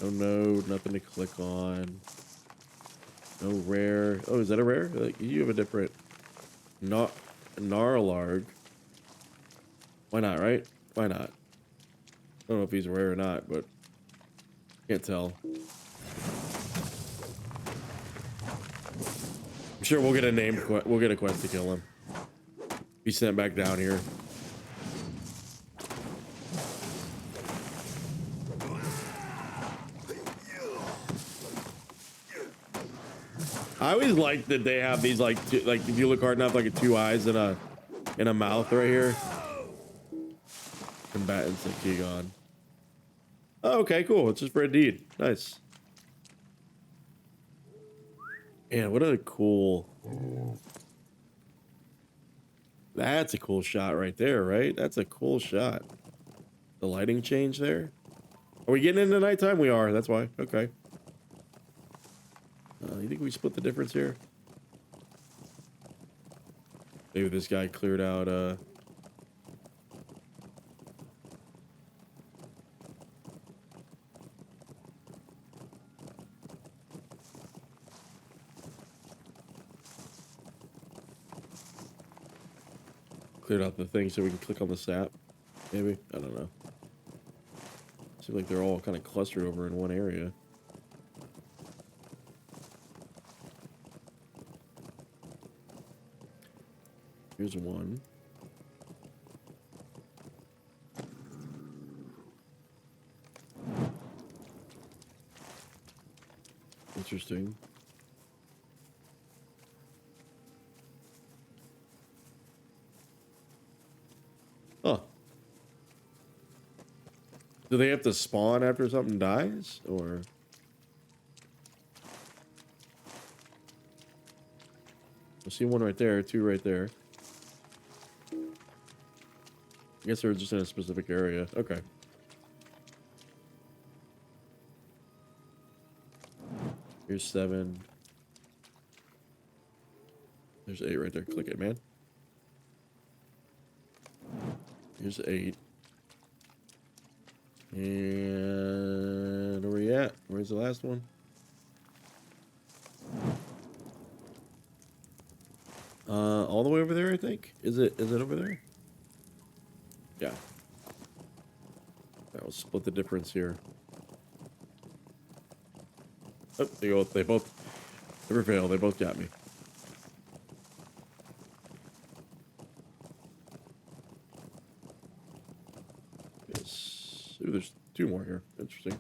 No node, nothing to click on. No rare. Oh, is that a rare? Like, you have a different Gnarlarg. Why not, right? Why not? I don't know if he's rare or not, but can't tell. I'm sure we'll get a name. We'll get a quest to kill him. Be sent back down here. I always like that they have these like if you look hard enough, like two eyes and a mouth right here. Combatants of Kighân. Oh, okay, cool. It's just for a deed. Nice. Man, what a cool. That's a cool shot right there, right? That's a cool shot. The lighting change there. Are we getting into nighttime? We are. That's why. Okay. You think we split the difference here? Maybe this guy cleared out. Cleared out the thing so we can click on the sap. Maybe. I don't know. Seems like they're all kind of clustered over in one area. Here's one. Interesting. Huh. Do they have to spawn after something dies, or? I see one right there, two right there. I guess they're just in a specific area. Okay. Here's 7. There's 8 right there. Click it, man. Here's 8. And where are we at? Where's the last one? All the way over there, I think. Is it over there? Yeah. That will split the difference here. Oh, they both never fail. They both got me. Yes. Ooh, there's 2 more here. Interesting.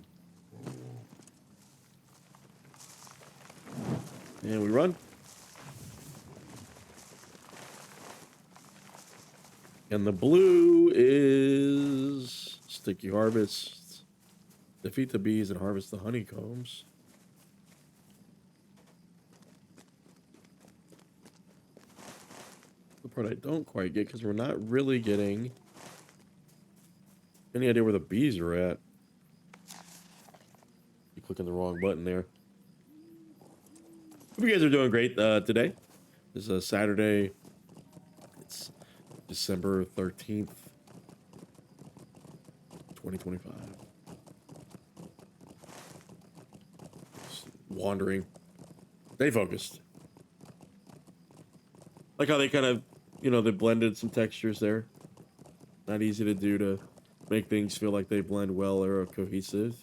And we run. And the blue is sticky harvest. Defeat the bees and harvest the honeycombs. The part I don't quite get because we're not really getting any idea where the bees are at. You're clicking the wrong button there. Hope you guys are doing great today. This is a Saturday. It's December 13th, 2025. Just wandering. Stay focused. Like how they kind of, you know, they blended some textures there. Not easy to do to make things feel like they blend well or are cohesive.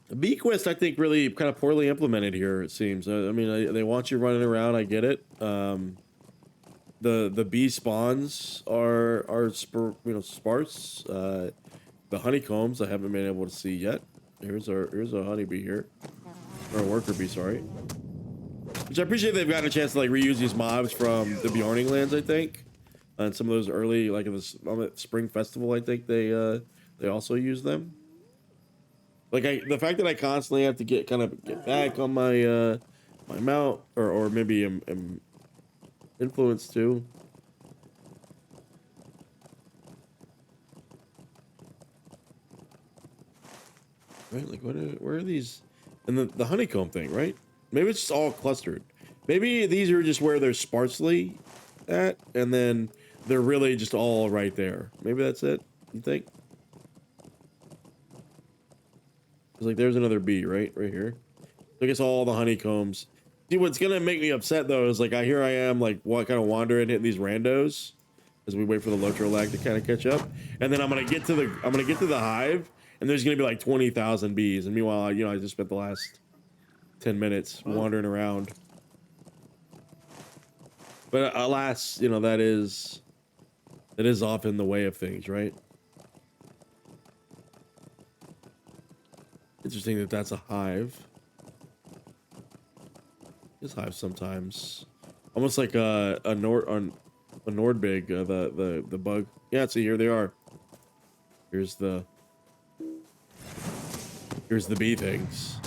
The bee quest, I think, really kind of poorly implemented here, it seems. I mean, they want you running around, I get it. The bee spawns are sparse. The honeycombs I haven't been able to see yet. Here's a honeybee here. Or a worker bee, sorry. Which I appreciate they've gotten a chance to like reuse these mobs from the Bjorning lands, I think. And some of those early, like on the spring festival, I think they also use them. Like the fact that I constantly have to get back on my my mount or maybe am influenced too. Right, like where are these? And the honeycomb thing, right? Maybe it's just all clustered. Maybe these are just where they're sparsely at, and then they're really just all right there. Maybe that's it. You think? It's like there's another bee right here. I guess all the honeycombs. See, what's gonna make me upset though is like I am like kind of wandering, hitting these randos as we wait for the LOTRO lag to kind of catch up, and then I'm gonna get to the hive, and there's gonna be like 20,000 bees, and meanwhile, I just spent the last 10 minutes wandering around. But alas, that is often the way of things, right? Interesting that that's a hive. This hive sometimes, almost like a Nordbig, the bug. Yeah, see, here they are. Here's the bee things.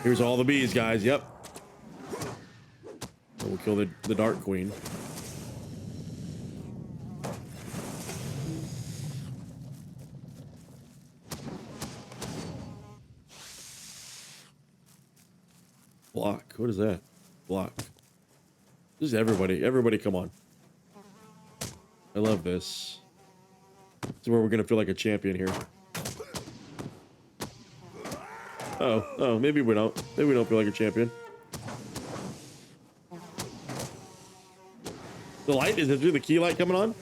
Here's all the bees, guys. Yep. And we'll kill the Dark Queen. Block. What is that? Block. This is everybody. Everybody, come on. I love this. This is where we're gonna feel like a champion here. Oh, maybe we don't. Maybe we don't feel like a champion. The light, is it through the key light coming on?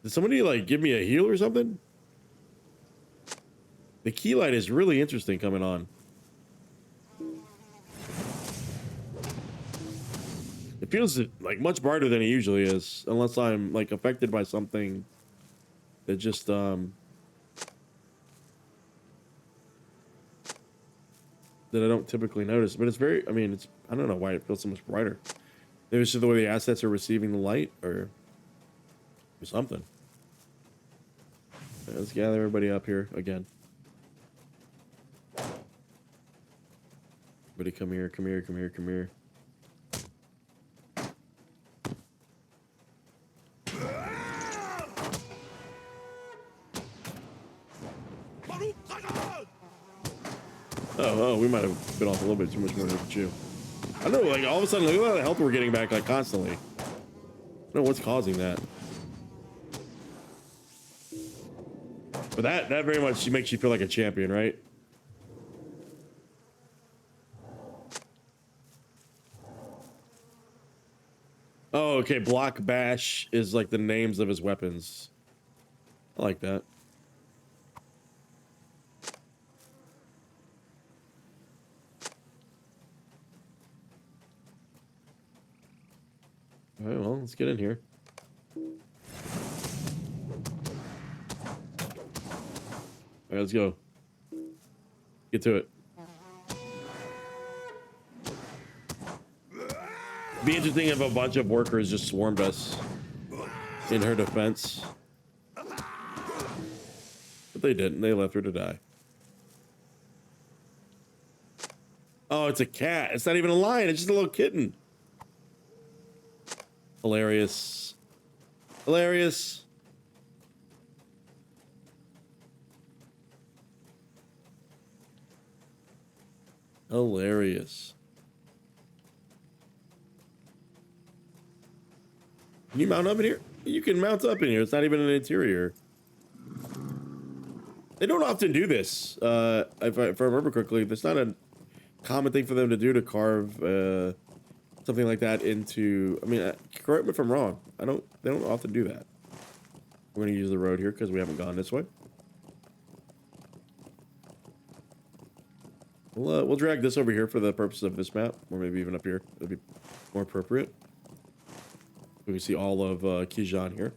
Did somebody like give me a heal or something? The key light is really interesting coming on. It feels like much brighter than it usually is, unless I'm like affected by something that just that I don't typically notice. But it's very, I mean, I don't know why it feels so much brighter. Maybe it's just the way the assets are receiving the light or something. Okay, let's gather everybody up here again. Everybody come here, come here, come here, come here. Oh, we might have been off a little bit too much more than you. I don't know, like all of a sudden, look at the health we're getting back like constantly. I don't know what's causing that. But that very much makes you feel like a champion, right? Oh, okay. Block bash is like the names of his weapons. I like that. All right, well, let's get in here. All right, let's go. Get to it. Be interesting if a bunch of workers just swarmed us in her defense. But they didn't. They left her to die. Oh, it's a cat. It's not even a lion. It's just a little kitten. Hilarious. Hilarious. Hilarious. Can you mount up in here? You can mount up in here. It's not even an interior. They don't often do this. If I remember correctly, that's not a common thing for them to do, to carve something like that into. I mean, correct me if I'm wrong. They don't often do that. We're gonna use the road here because we haven't gone this way. We'll drag this over here for the purpose of this map, or maybe even up here. That'd be more appropriate. We can see all of Kighân here.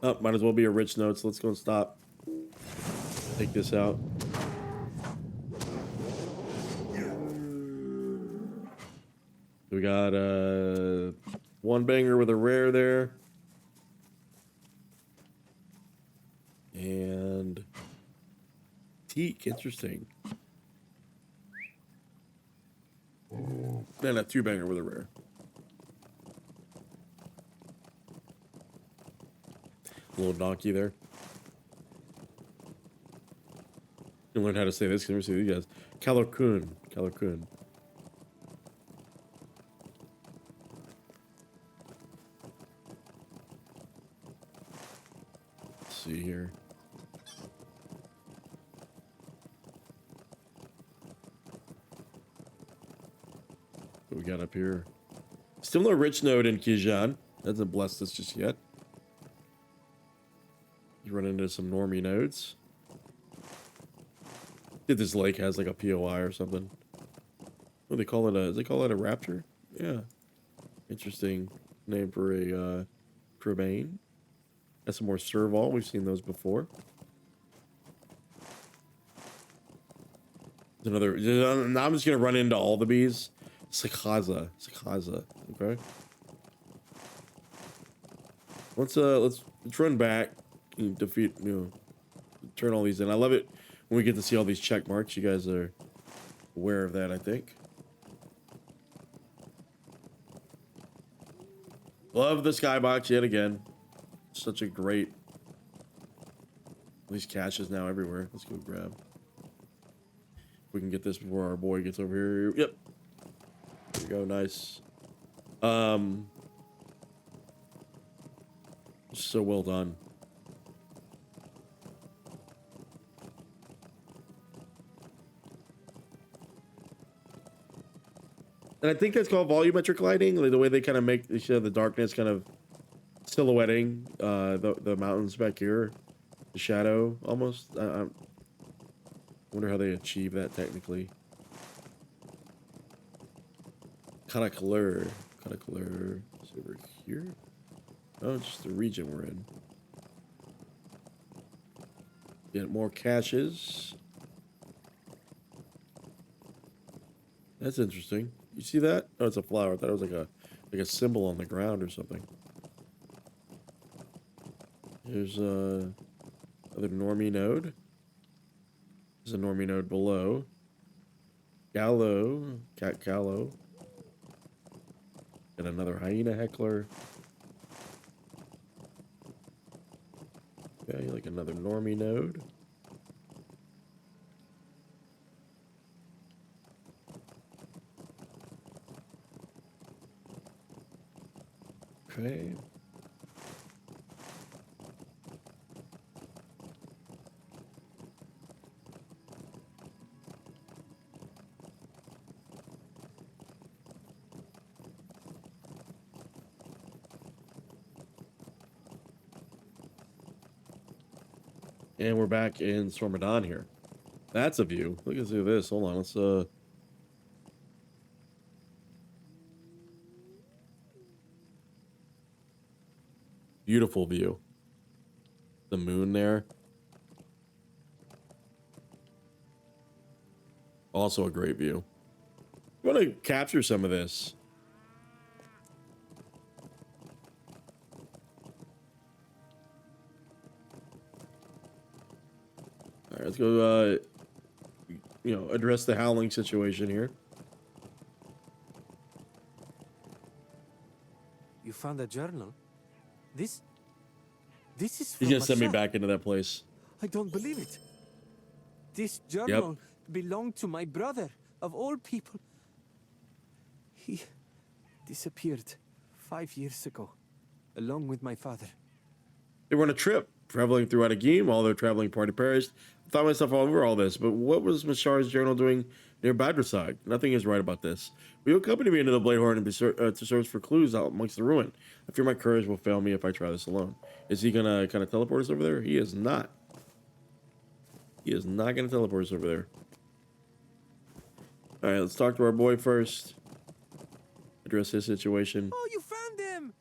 Oh, might as well be a rich node, so let's go and stop. Take this out. We got one banger with a rare there. And teak, interesting. And a two banger with a rare. A little donkey there. You learn how to say this. Can we see these guys? Calokun. Calokun. Let's see here. What we got up here? Still no rich node in Kighân. Hasn't blessed us just yet. You run into some normie nodes. Did this lake has like a POI or something? What do they call it? They call it a raptor? Yeah. Interesting name for a cremain. That's some more serval. We've seen those before. There's another. Now I'm just gonna run into all the bees. Saga. Okay. Let's run back and defeat. Turn all these in. I love it when we get to see all these check marks. You guys are aware of that, I think. Love the skybox yet again. Such a great. These caches now everywhere. Let's go grab. If we can get this before our boy gets over here. Yep. There we go. Nice. So well done. And I think that's called volumetric lighting, like the way they kind of make the darkness kind of silhouetting the mountains back here, the shadow almost. I wonder how they achieve that technically. Color. Is it over here? Oh, it's just the region we're in. Get more caches. That's interesting. You see that? Oh, it's a flower. I thought it was like a symbol on the ground or something. There's another normie node. There's a normie node below. Cat Gallo. And another hyena heckler. another normie node. Okay. And we're back in Sormedân here. That's a view. Look at this. Hold on. Let's beautiful view. The moon there. Also a great view. I want to capture some of this. All right, let's go, address the howling situation here. You found a journal? This is He's from gonna send me Bâdrasag. back into that place. I don't believe it. This journal belonged to my brother, of all people. He disappeared 5 years ago, along with my father. They were on a trip, traveling throughout a game. All their traveling party perished. I thought myself all over all this, but what was Mashar's journal doing near Bâdrasag? Nothing is right about this. Will you accompany me into the Bladehorn and to search for clues out amongst the ruin? I fear my courage will fail me if I try this alone. Is he gonna kind of teleport us over there? He is not. He is not gonna teleport us over there. All right, let's talk to our boy first. Address his situation. Oh, you found him!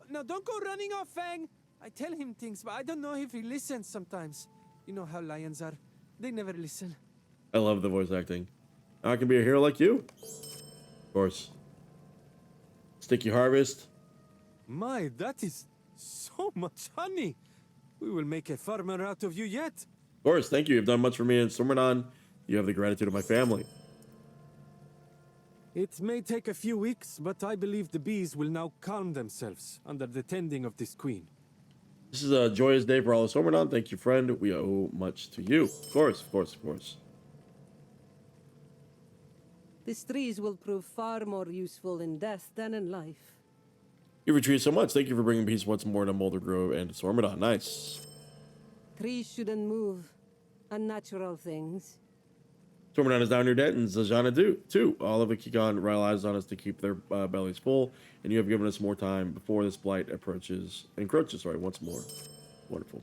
Now don't go running off, Fang. I tell him things, but I don't know if he listens sometimes. You know how lions are. They never listen. I love the voice acting. I can be a hero like you. Of course. Sticky harvest. My, that is so much honey. We will make a farmer out of you yet. Of course, thank you. You've done much for me in Sormedân. You have the gratitude of my family. It may take a few weeks, but I believe the bees will now calm themselves under the tending of this queen. This is a joyous day for all of Sormedân. Thank you, friend. We owe much to you. Of course, of course, of course. These trees will prove far more useful in death than in life. You've retreated so much. Thank you for bringing peace once more to Mulder Grove and to Sormedân. Nice. Trees shouldn't move. Unnatural things. Sormedân is down your debt, and Zajâna do too. All of the Kighân relies on us to keep their bellies full, and you have given us more time before this blight encroaches once more. Wonderful.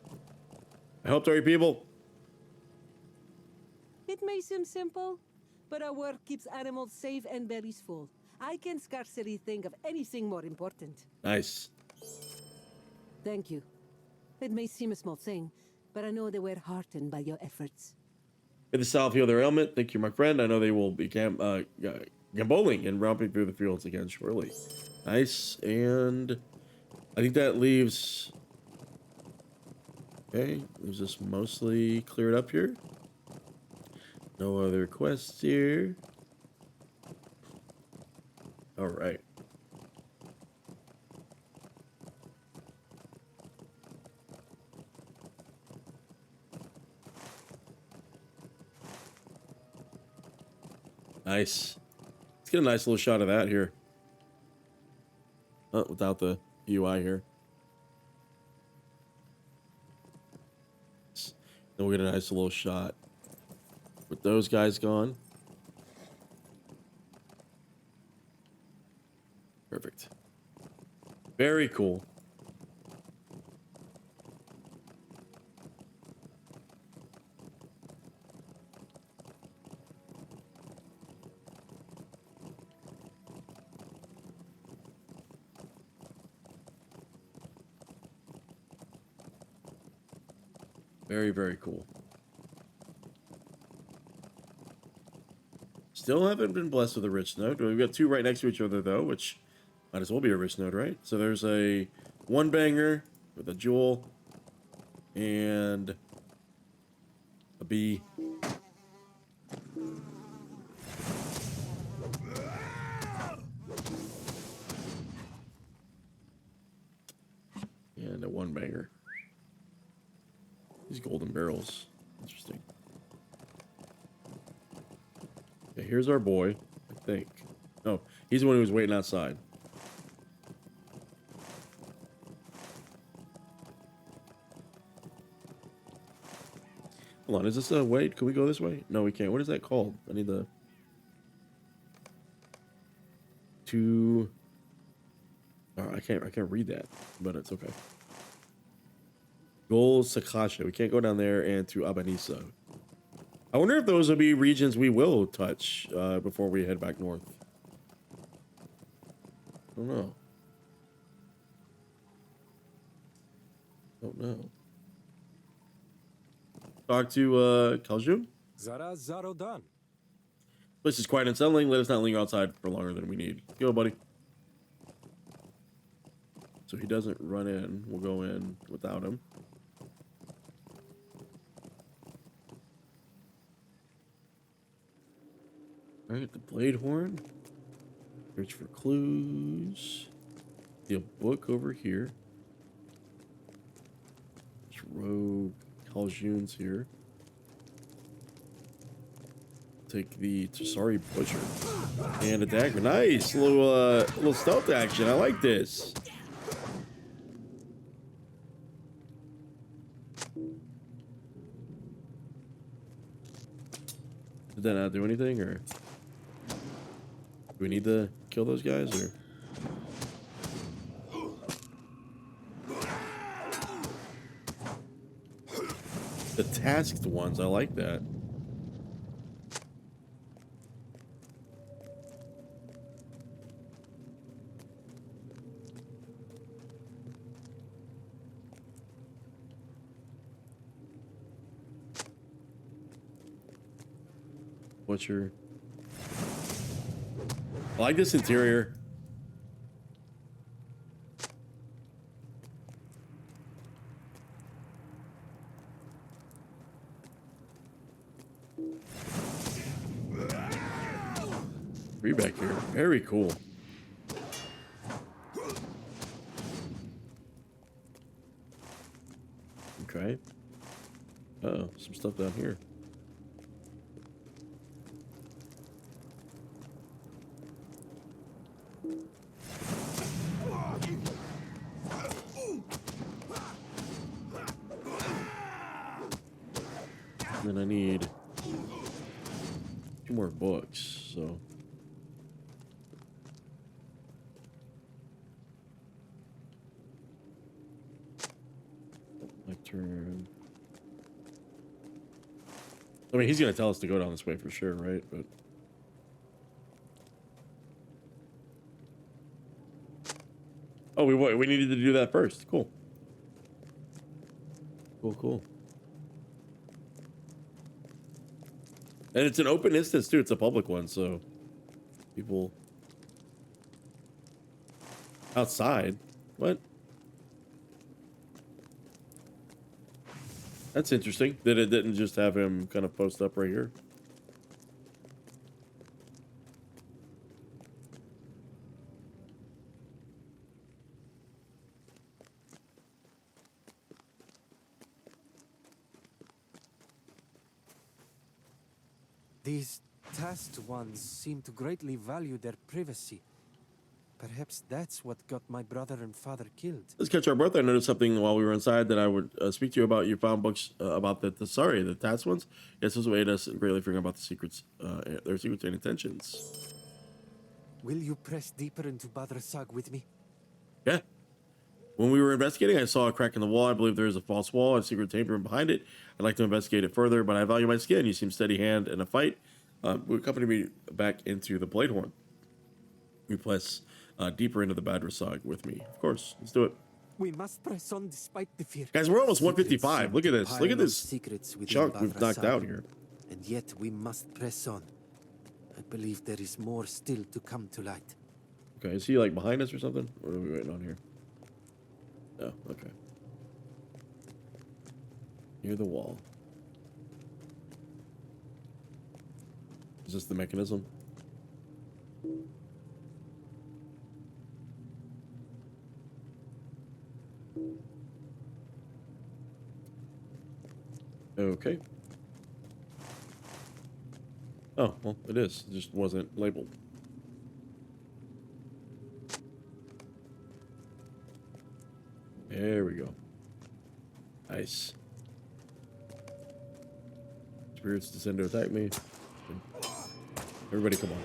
I helped all you people. It may seem simple, but our work keeps animals safe and bellies full. I can scarcely think of anything more important. Nice. Thank you. It may seem a small thing, but I know they were heartened by your efforts. May the salve heal their ailment. Thank you, my friend. I know they will be gamboling and romping through the fields again shortly. Nice. And I think that leaves... Okay, leaves us mostly cleared up here. No other quests here. All right. Nice. Let's get a nice little shot of that here. Oh, without the UI here. Then we'll get a nice little shot with those guys gone. Perfect. Very cool. Very, very cool. Still haven't been blessed with a rich node. We've got two right next to each other, though, which might as well be a rich node, right? So there's a one banger with a jewel and a bee. And a one banger. These golden barrels. Interesting. Okay, here's our boy, I think. Oh, he's the one who was waiting outside. Hold on, is this a way? Can we go this way? No, we can't. What is that called? I need the... Oh, I can't read that, but it's okay. Gol Sakasha. We can't go down there and to Abanisa. I wonder if those will be regions we will touch before we head back north. I don't know. Don't know. Talk to Kaljun. Zara Zarodan. Place is quiet and settling. Let us not linger outside for longer than we need. Go, buddy. So he doesn't run in. We'll go in without him. All right, the blade horn. Search for clues. The book over here. There's rogue Kaljun's here. Take the Tsari Butcher. And a dagger. Nice! Little stealth action. I like this. Did that not do anything, or do we need to kill those guys, or? The tasked ones, I like that. Butcher. I like this interior. Back here. Very cool. Okay. Uh-oh, some stuff down here. And then I need 2 more books, so... Turn. I mean, he's gonna tell us to go down this way for sure, right? But oh, we needed to do that first. Cool. Cool. And it's an open instance too. It's a public one, so people outside. What? That's interesting that it didn't just have him kind of post up right here. These tasked ones seem to greatly value their privacy. Perhaps that's what got my brother and father killed. Let's catch our breath. I noticed something while we were inside that I would speak to you about. You found books about the task ones. Yes, this will aid us in greatly figuring about the secrets, their secrets and intentions. Will you press deeper into Bâdrasag with me? Yeah. When we were investigating, I saw a crack in the wall. I believe there is a false wall, a secret chamber behind it. I'd like to investigate it further, but I value my skin. You seem steady hand in a fight. Will accompany me back into the blade horn. We press deeper into the Bâdrasag with me. Of course. Let's do it. We must press on despite the fear. Guys, we're almost 155. Look at this. Look at this secrets chunk we've knocked out here. And yet we must press on. I believe there is more still to come to light. Okay, is he like behind us or something? What are we waiting on here? Oh, okay. Near the wall. Is this the mechanism? Okay. Oh, well, it is. It just wasn't labeled. There we go. Nice. Spirits descend to attack me. Everybody come on.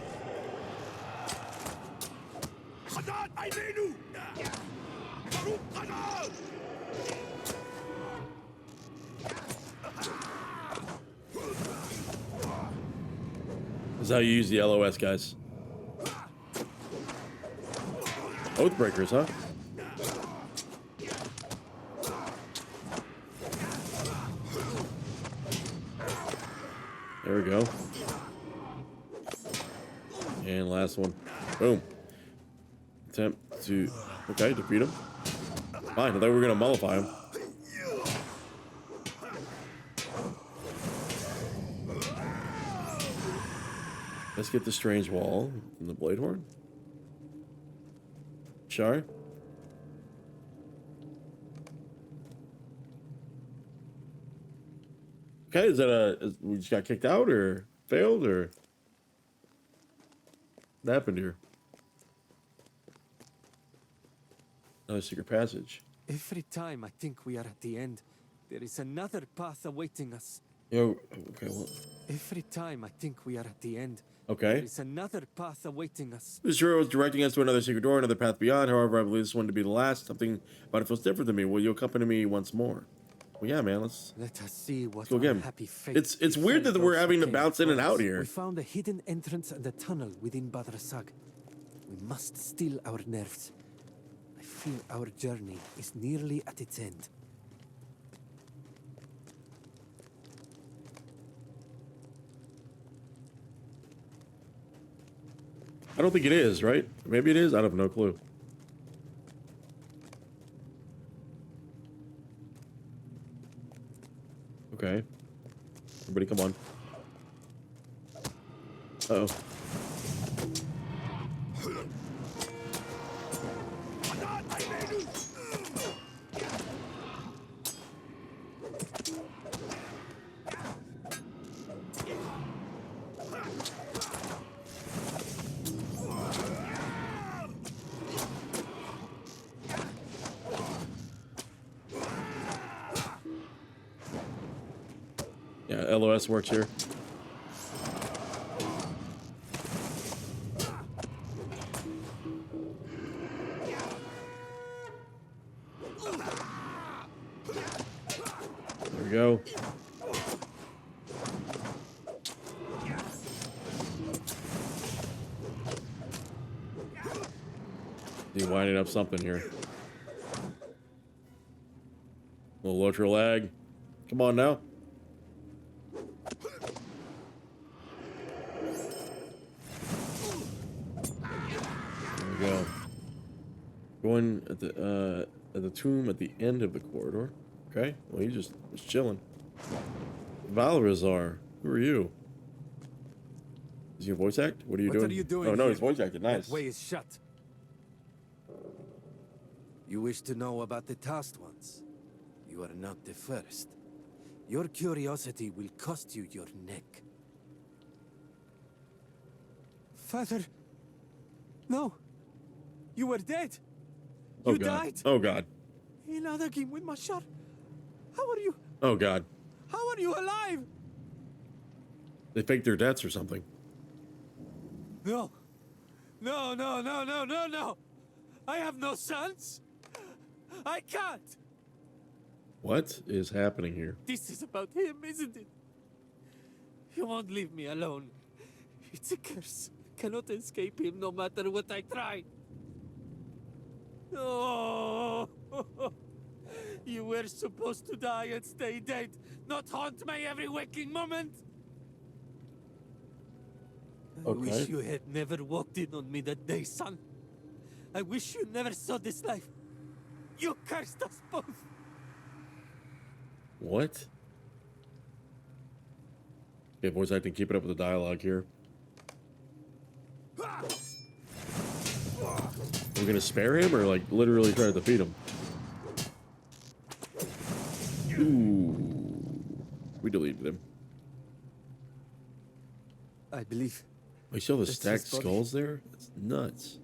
This is how you use the LOS, guys. Oathbreakers, huh? There we go. And last one. Boom. Attempt to... Okay, defeat him. Fine, I thought we were going to mollify him. Let's get the strange wall from the blade horn. Shar. Okay, is that we just got kicked out or failed or what happened here? Another secret passage. Every time I think we are at the end, there is another path awaiting us. Yo, okay, well. Every time I think we are at the end, Okay. there is another path awaiting us. This hero is directing us to another secret door, another path beyond. However, I believe this one to be the last. Something about it feels different to me. Will you accompany me once more? Well, yeah, man. Let us see what go again. Happy fate It's weird that we're having to bounce in and out here. We found a hidden entrance and a tunnel within Bâdrasag. We must still our nerves. I feel our journey is nearly at its end. I don't think it is, right? Maybe it is. I have no clue. Okay. Everybody come on. Uh-oh. Yeah, LOS works here. There we go. You winding up something here. A little LOTRO lag. Come on now. Go. Going at the tomb at the end of the corridor. Okay. Well, he just was chilling. Bâdrasag, who are you? Is he a voice act? What are you doing? What are you doing? Oh no, here? he's voice acted. Nice. That way is shut. You wish to know about the tasked ones? You are not the first. Your curiosity will cost you your neck. Father, no. You were dead. You died. Oh god. In Adakim with Mashar. How are you? Oh god. How are you alive? They faked their deaths or something. No. No, no, no, no, no, no. I have no sons. I can't. What is happening here? This is about him, isn't it? He won't leave me alone. It's a curse. I cannot escape him no matter what I try. Oh, you were supposed to die and stay dead, not haunt my every waking moment. I wish you had never walked in on me that day, son. I wish you never saw this life. You cursed us both. What? Okay, voice acting, keep it up with the dialogue here. We're gonna spare him or like literally try to defeat him? Ooh. We deleted him. I believe. Oh, you see all the It's stacked his body. skulls there? It's nuts.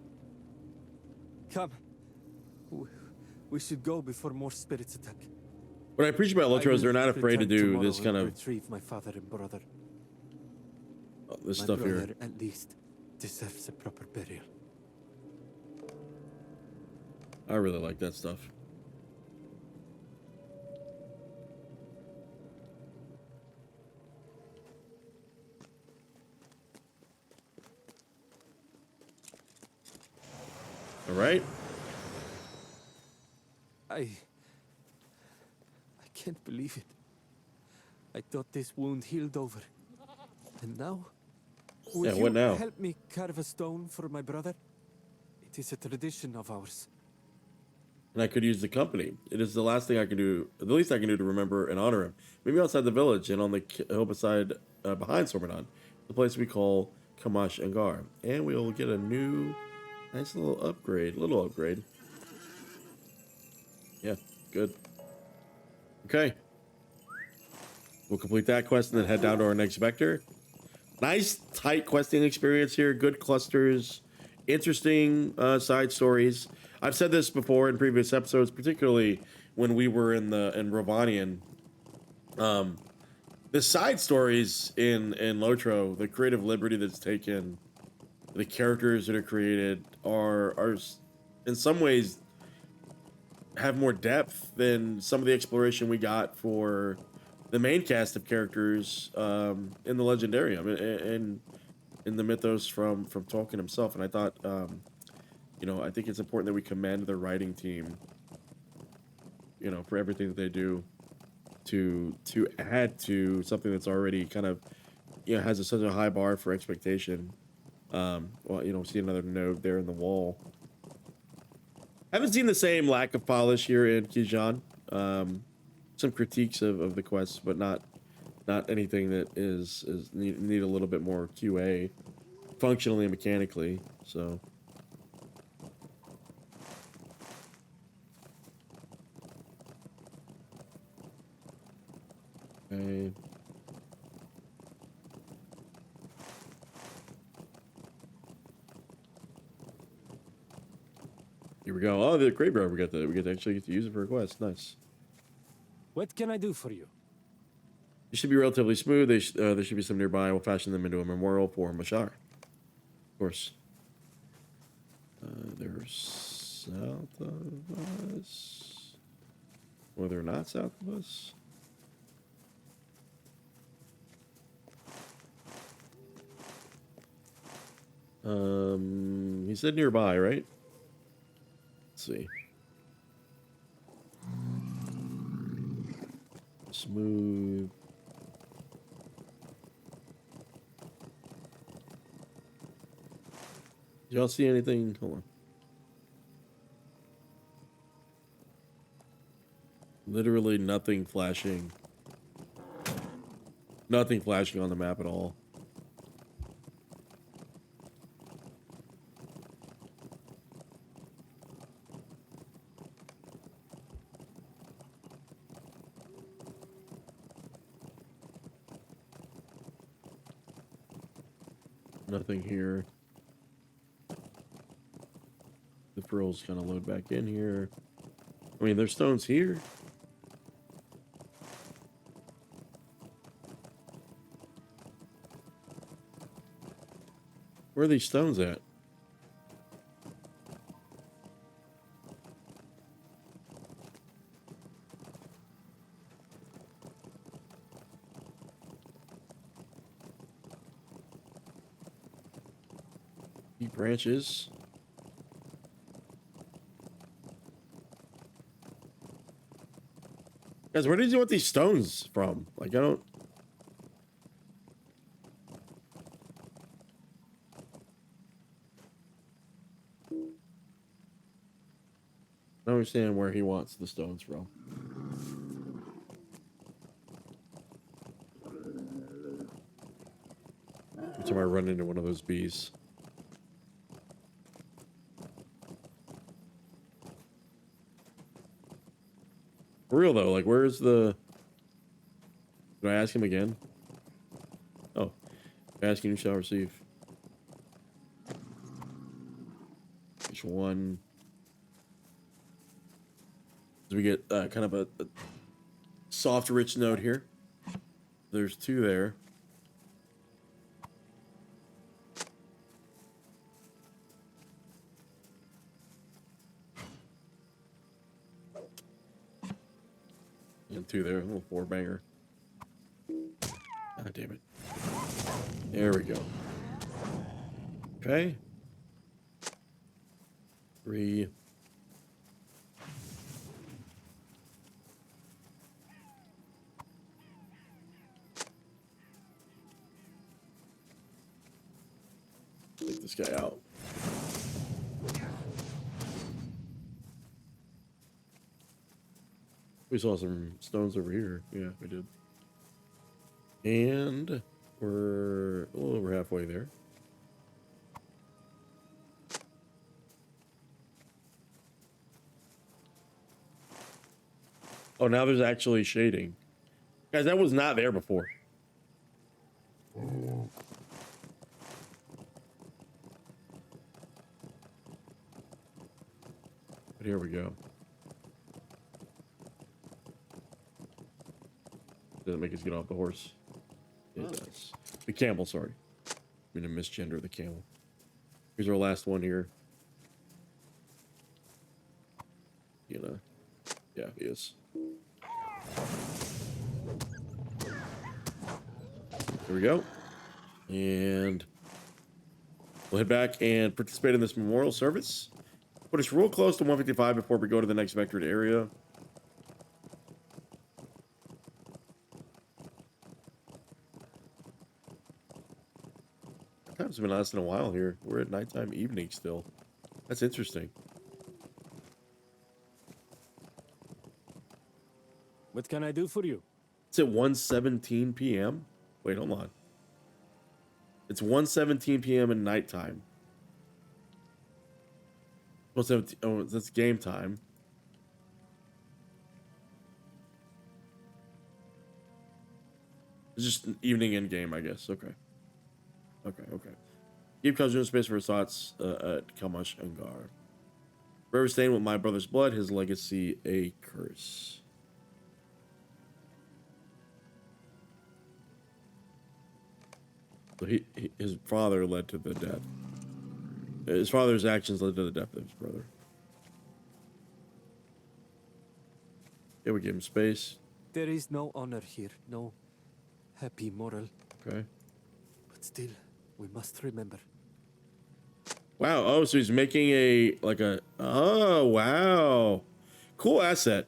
Come. We should go before more spirits attack. What I appreciate about LOTRO is they're not afraid to do this kind of retrieve my father and brother. this My stuff brother, here. at least, deserves a proper burial. I really like that stuff. All right. I can't believe it. I thought this wound healed over. And now? Will Yeah, you what now? help me carve a stone for my brother? It is a tradition of ours. And I could use the company. It is the last thing I can do, the least I can do to remember and honor him. Maybe outside the village and on the hill beside, behind Sormedân, the place we call Kamash Angar. And we will get a new, nice little upgrade. Yeah, good. Okay. We'll complete that quest and then head down to our next vector. Nice, tight questing experience here. Good clusters. Interesting side stories. I've said this before in previous episodes, particularly when we were in Rovanian. The side stories in LOTRO, the creative liberty that's taken, the characters that are created are in some ways have more depth than some of the exploration we got for the main cast of characters in the Legendarium and in the mythos from Tolkien himself. And I thought, you know, I think it's important that we commend the writing team, you know, for everything that they do to add to something that's already kind of, you know, has such a high bar for expectation. Well, you know, see another node there in the wall. Haven't seen the same lack of polish here in Kighân. Some critiques of the quests, but not anything that is need a little bit more QA, functionally and mechanically. So. Okay. Here we go. Oh, the graveyard. We get to actually get to use it for a quest. Nice. What can I do for you? It should be relatively smooth. There should be some nearby. We'll fashion them into a memorial for Mashar. Of course. They're south of us. Or they're not south of us. He said nearby, right? Let's see. Smooth. Y'all see anything? Hold on. Literally nothing flashing. Nothing flashing on the map at all. Nothing here. The pearls kind of load back in here. I mean, there's stones here. Where are these stones at? Branches. Guys, where did you want these stones from? Like, I don't understand where he wants the stones from. Every time I run into one of those bees. For real though, like where's the... Do I ask him again? Oh, asking you shall receive. Which one? So we get kind of a soft, rich note here. There's 2 there. And 2 there, a little 4-banger. God damn it. There we go. Okay. 3. Take this guy out. We saw some stones over here. Yeah, we did. And we're a little over halfway there. Oh, now there's actually shading. Guys, that was not there before. But here we go. Doesn't make us get off the horse. It does. The camel, sorry. I'm gonna misgender the camel. Here's our last one here. You know. Yeah, he is. There we go. And we'll head back and participate in this memorial service. Put us real close to 155 before we go to the next vectored area. Time's been lasting a while here. We're at nighttime evening still. That's interesting. What can I do for you? It's at 1:17 p.m. Wait, hold on. It's 1:17 p.m. in nighttime. 1:17. Oh, that's game time. It's just an evening in game, I guess. Okay. Okay. Keep Kighân space for his thoughts at Kamash Angar. Forever stained with my brother's blood, his legacy a curse. So his father led to the death. His father's actions led to the death of his brother. Yeah, we give him space. There is no honor here, no happy moral. Okay. But still, we must remember. Wow. Oh, so he's making oh, wow. Cool asset.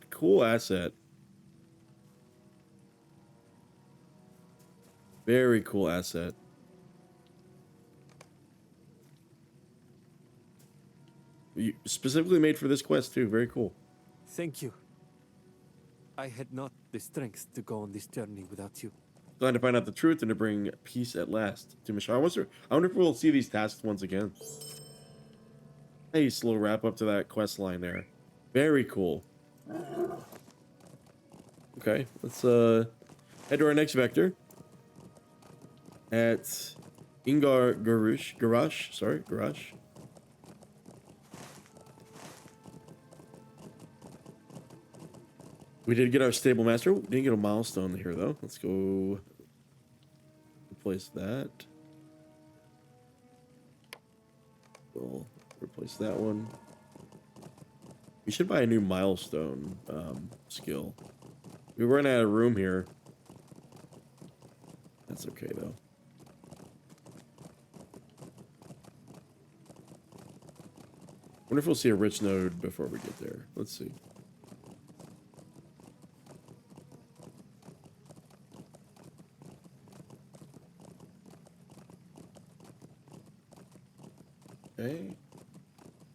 Very cool asset. You specifically made for this quest too. Very cool. Thank you. I had not the strength to go on this journey without you. Glad to find out the truth and to bring peace at last to Mishar. I wonder if we'll see these tasks once again. Nice little wrap up to that quest line there. Very cool. Okay, let's head to our next vector at Ingar-garâsh. We did get our stable master. We didn't get a milestone here though. Let's go replace that. We'll replace that one. We should buy a new milestone skill. We run out of room here. That's okay though. Wonder if we'll see a rich node before we get there. Let's see. Okay.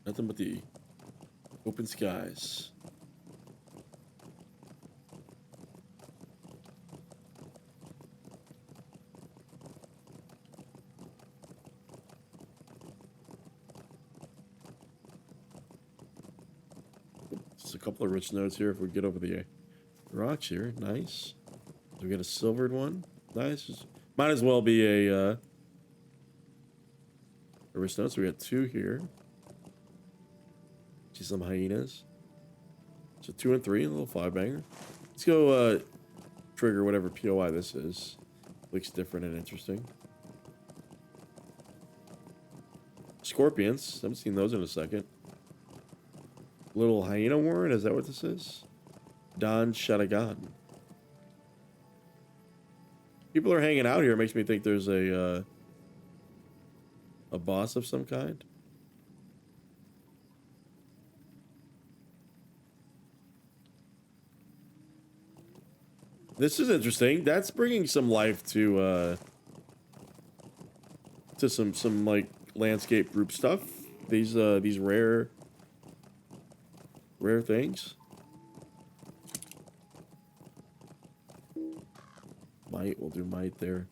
Nothing but the open skies. Just a couple of rich nodes here if we get over the rocks here. Nice. Do we get a silvered one? Nice. Might as well be a stone. So we got 2 here. See some hyenas. So 2 and 3, a little 5-banger. Let's go trigger whatever POI this is. Looks different and interesting. Scorpions. Haven't seen those in a second. Little hyena warren. Is that what this is? An Sheru. People are hanging out here. It makes me think there's a boss of some kind. This is interesting. That's bringing some life to some like landscape group stuff. These rare things. Might, we'll do might there.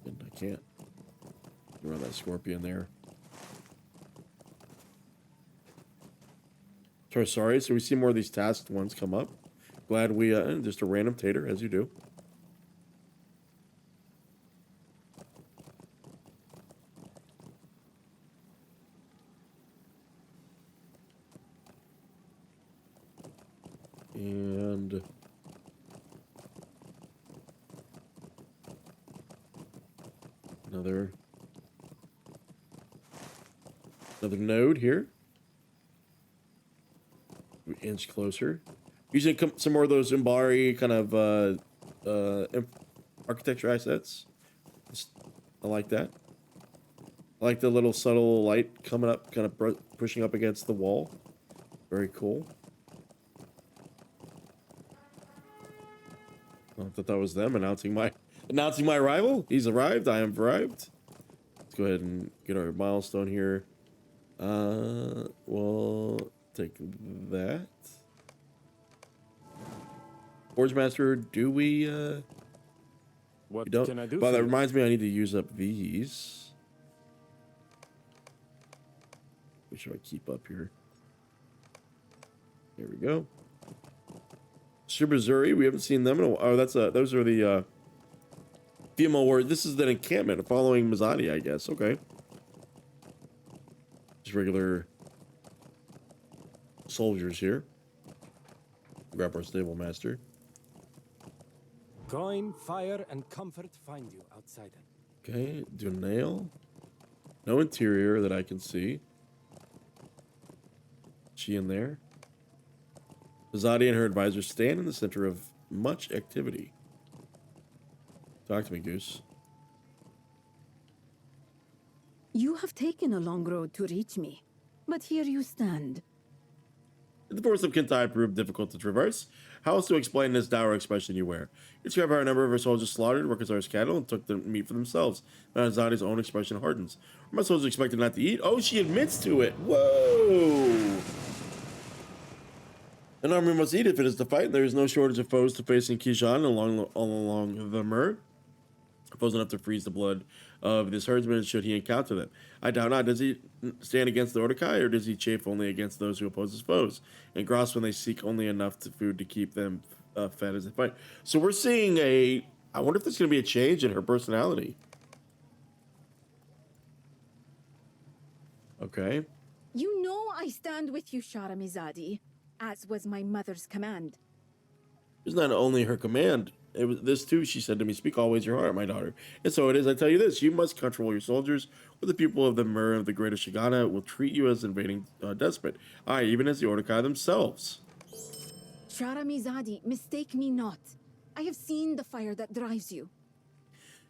And I can't run that scorpion there. Sorry, so we see more of these tasked ones come up. Glad we just a random tater, as you do. And another node here. We inch closer. Using some more of those Umbari kind of architecture assets. I like that. I like the little subtle light coming up, kind of pushing up against the wall. Very cool. I thought that was them announcing my arrival. He's arrived. I am arrived. Let's go ahead and get our milestone here. We'll take that. Forge Master, do we What don't? can I do? Well, for that you? reminds me I need to use up these. What should I keep up here? Here we go. Mizâdi, we haven't seen them in a while. Oh, those are the female warriors. This is the encampment following Mizâdi, I guess. Okay. Just regular soldiers here. Grab our stable master. Coin, fire, and comfort find you, outsider. Okay, do a nail. No interior that I can see. She in there. Mizâdi and her advisors stand in the center of much activity. Talk to me, Goose. You have taken a long road to reach me, but here you stand. The forest of Kintai proved difficult to traverse. How else to explain this dour expression you wear? You describe how a number of our soldiers slaughtered Workazar's cattle and took the meat for themselves. Now Mizâdi's own expression hardens. Are my soldiers expected not to eat? Oh, she admits to it. Whoa! An army must eat if it is to fight. There is no shortage of foes to face in Kighân along the Mûr. Foes enough to freeze the blood of this herdsman should he encounter them. I doubt not. Does he stand against the Ordâkhai, or does he chafe only against those who oppose his foes, and grasp when they seek only enough food to keep them fed as they fight? So we're seeing I wonder if there's going to be a change in her personality. Okay. You know I stand with you, Shara Mizâdi, as was my mother's command. It's not only her command. It was this too, she said to me, speak always your heart, my daughter. And so it is, I tell you this, you must control your soldiers, or the people of the Mûr of the greater Zajâna will treat you as invading despot. Aye, even as the Ordâkhai themselves. Shara Mizâdi, mistake me not. I have seen the fire that drives you.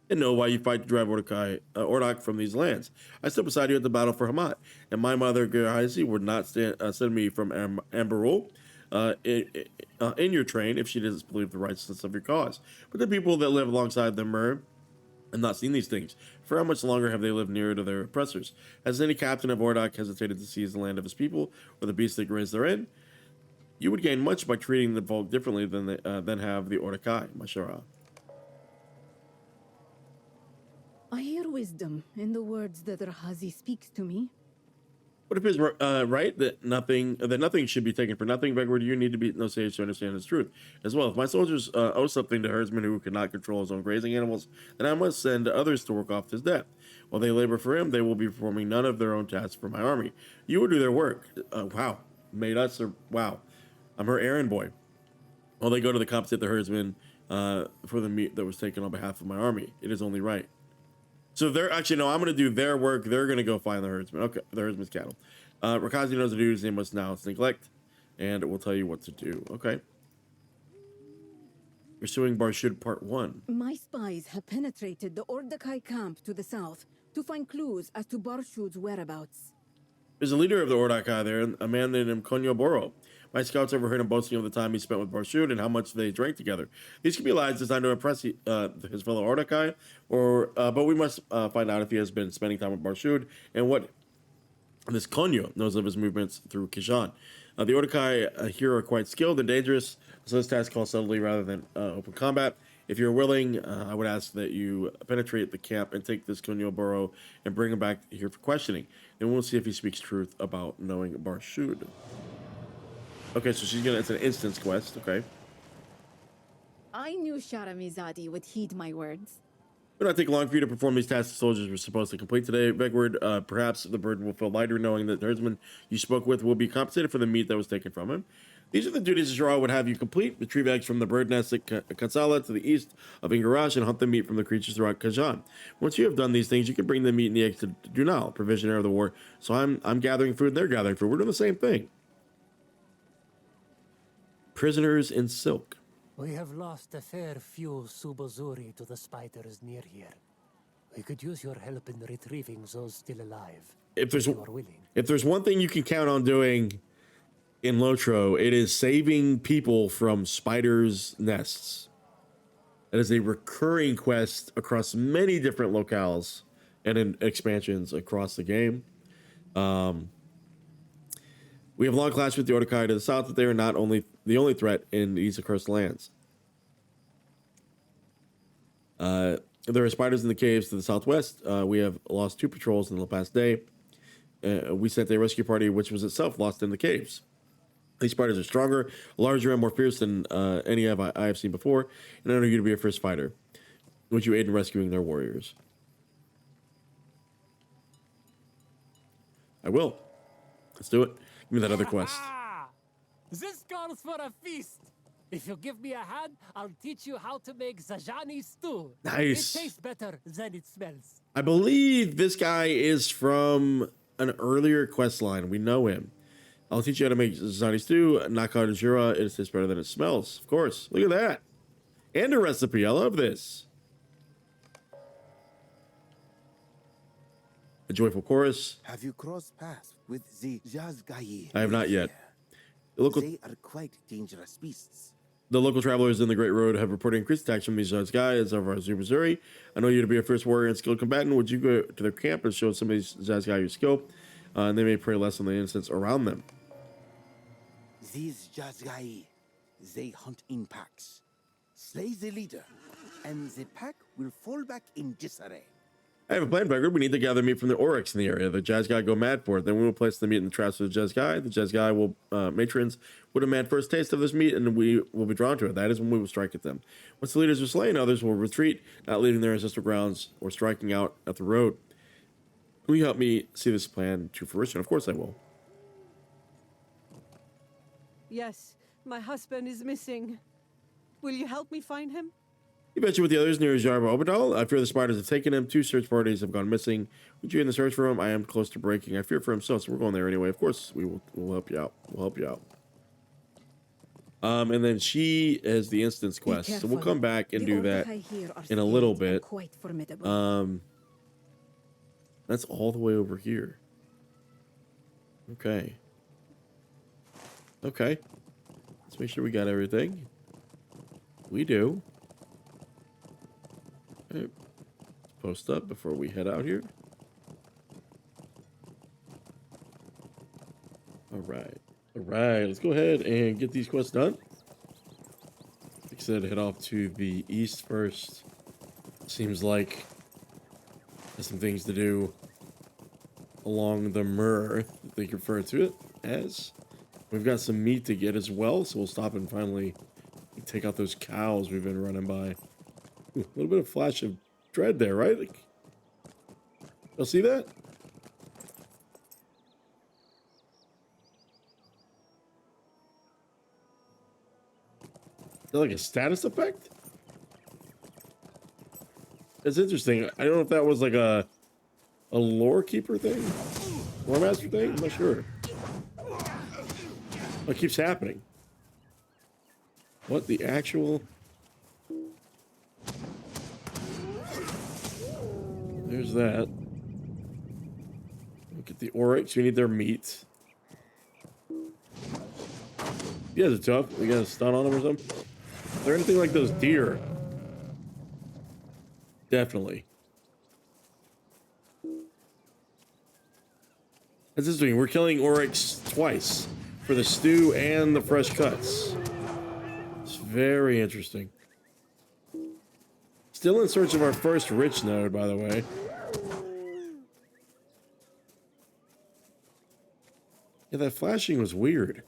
And know why you fight to drive Ordâk from these lands. I stood beside you at the battle for Hamat, and my mother Gerhazi would not send me from Amberol in your train if she doesn't believe the righteousness of your cause. But the people that live alongside the Mûr have not seen these things. For how much longer have they lived nearer to their oppressors? Has any captain of Ordâk hesitated to seize the land of his people, or the beasts that graze therein? You would gain much by treating the folk differently than have the Ordâkhai, Mashara. I hear wisdom in the words that Rahazi speaks to me. What if it's right that nothing should be taken for nothing? Vegward, you need to be no sage to understand its truth as well. If my soldiers owe something to herdsmen who cannot control his own grazing animals, then I must send others to work off his debt. While they labor for him, they will be performing none of their own tasks for my army. You will do their work. Wow, made us wow. I'm her errand boy. While they go to the compensate the herdsmen for the meat that was taken on behalf of my army. It is only right. So they're actually, no, I'm going to do their work. They're going to go find the herdsman. Okay, the herdsman's cattle. Rakazi knows the duties they must now neglect, and it will tell you what to do. Okay. Pursuing Barshud Part 1. My spies have penetrated the Ordâkhai camp to the south to find clues as to Barshud's whereabouts. There's a leader of the Ordâkhai there, a man named Konyo Boro. My scouts overheard him boasting of the time he spent with Barshud and how much they drank together. These could be lies designed to impress his fellow Ordâkhai, but we must find out if he has been spending time with Barshud and what this Konyo knows of his movements through Kighân. The Ordâkhai here are quite skilled and dangerous, so this task calls subtly rather than open combat. If you're willing, I would ask that you penetrate the camp and take this Konyo Boro and bring him back here for questioning. And we'll see if he speaks truth about knowing Barshud. Okay, so it's an instance quest, okay. I knew Mizâdi would heed my words. It will not take long for you to perform these tasks the soldiers were supposed to complete today. Vegward, perhaps the burden will feel lighter knowing that the herdsman you spoke with will be compensated for the meat that was taken from him. These are the duties Zajâna would have you complete. Retrieve eggs from the bird nest at Kansala to the east of Ingar-garâsh and hunt the meat from the creatures throughout Kighân. Once you have done these things, you can bring the meat and the eggs to Dunal, provisioner of the war. So I'm gathering food and they're gathering food. We're doing the same thing. Prisoners in silk. We have lost a fair few Subozuri to the spiders near here. We could use your help in retrieving those still alive. If you are willing. there's one thing you can count on doing in LOTRO, it is saving people from spiders' nests. That is a recurring quest across many different locales and in expansions across the game. We have long clashed with the Ordâkhai to the south, but they are not the only threat in these accursed lands. There are spiders in the caves to the southwest. We have lost 2 patrols in the past day. We sent a rescue party, which was itself lost in the caves. These spiders are stronger, larger, and more fierce than any I have seen before, and I know you to be a first fighter. Would you aid in rescuing their warriors? I will. Let's do it. Give me that other quest. This calls for a feast. If you give me a hand, I'll teach you how to make Zajâni stew. Nice. It tastes better than it smells. I believe this guy is from an earlier quest line. We know him. I'll teach you how to make Zajâni stew. Naka Jura. It tastes better than it smells. Of course. Look at that. And a recipe. I love this. A joyful chorus. Have you crossed paths with the Jazgai? I have not yet. They are quite dangerous beasts. The local travelers in the Great Road have reported increased attacks from these Jazgai as of our Missouri. I know you to be a first warrior and skilled combatant. Would you go to their camp and show some of these Jazgai your skill? And they may prey less on the innocents around them. These Jazgai, they hunt in packs. Slay the leader, and the pack will fall back in disarray. I have a plan, Vegward. We need to gather meat from the Oryx in the area. The Jazgai go mad for it. Then we will place the meat in the traps of the Jazgai. The Jazgai will, matrons will demand first taste of this meat, and we will be drawn to it. That is when we will strike at them. Once the leaders are slain, others will retreat, not leaving their ancestral grounds or striking out at the road. Will you help me see this plan to fruition? Of course I will. Yes, my husband is missing. Will you help me find him? You venture with the others near Jarba Obadal. I fear the spiders have taken him. 2 search parties have gone missing. Would you in the search for him? I am close to breaking. I fear for himself, so we're going there anyway. Of course, we'll help you out. We'll help you out. And then she has the instance quest, so we'll come back and do that in a little bit. Quite formidable. That's all the way over here. Okay. Okay. Let's make sure we got everything. We do. Okay. Let's post up before we head out here. Alright. Alright, let's go ahead and get these quests done. Like I said, head off to the east first. Seems like there's some things to do along the Mûr, they refer to it as. We've got some meat to get as well, so we'll stop and finally take out those cows we've been running by. Ooh, a little bit of flash of dread there, right? Like, y'all see that? Is that like a status effect? It's interesting. I don't know if that was like a lore keeper thing? Lore master thing? I'm not sure. What keeps happening? What the actual... There's that. Look at the oryx. We need their meat. You guys are tough. We got a stun on them or something? Is there anything like those deer? Definitely. That's interesting. We're killing oryx twice. For the stew and the fresh cuts. It's very interesting. Still in search of our first rich node, by the way. Yeah, that flashing was weird.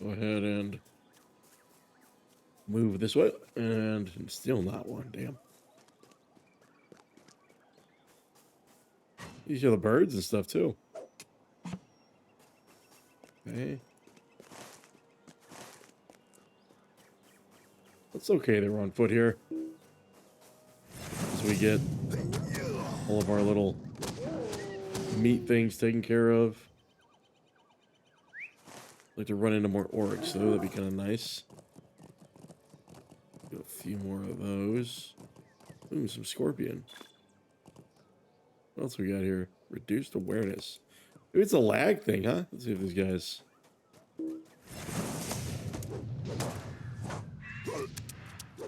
Go ahead and move this way, and still not one. Damn. These are the birds and stuff too. Okay. It's okay that we're on foot here. As we get all of our little meat things taken care of. I'd like to run into more oryx, though. That'd be kind of nice. Do a few more of those. Ooh, some scorpion. What else we got here? Reduced awareness. Maybe it's a lag thing, huh? Let's see if these guys...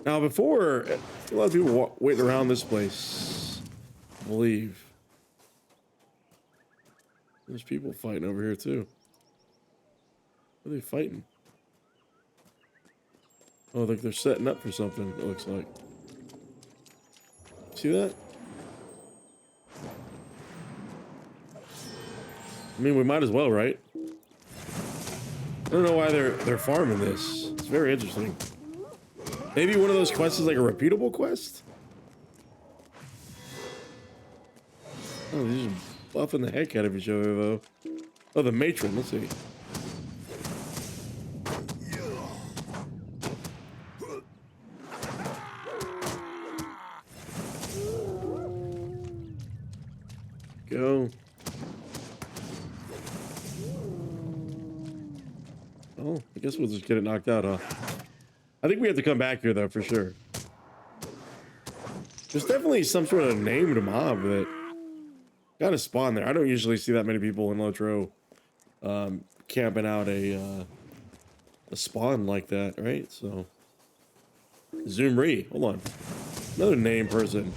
Now, before, a lot of people waiting around this place, I believe. There's people fighting over here, too. What are they fighting? Oh, like they're setting up for something, it looks like. See that? I mean, we might as well, right? I don't know why they're farming this. It's very interesting. Maybe one of those quests is like a repeatable quest? Oh, they're just buffing the heck out of each other, though. Oh, the matron. Let's see. Go. Oh, I guess we'll just get it knocked out, huh? I think we have to come back here, though, for sure. There's definitely some sort of named mob that got to spawn there. I don't usually see that many people in LOTRO camping out a spawn like that, right? So, Zoomri, hold on. Another name person.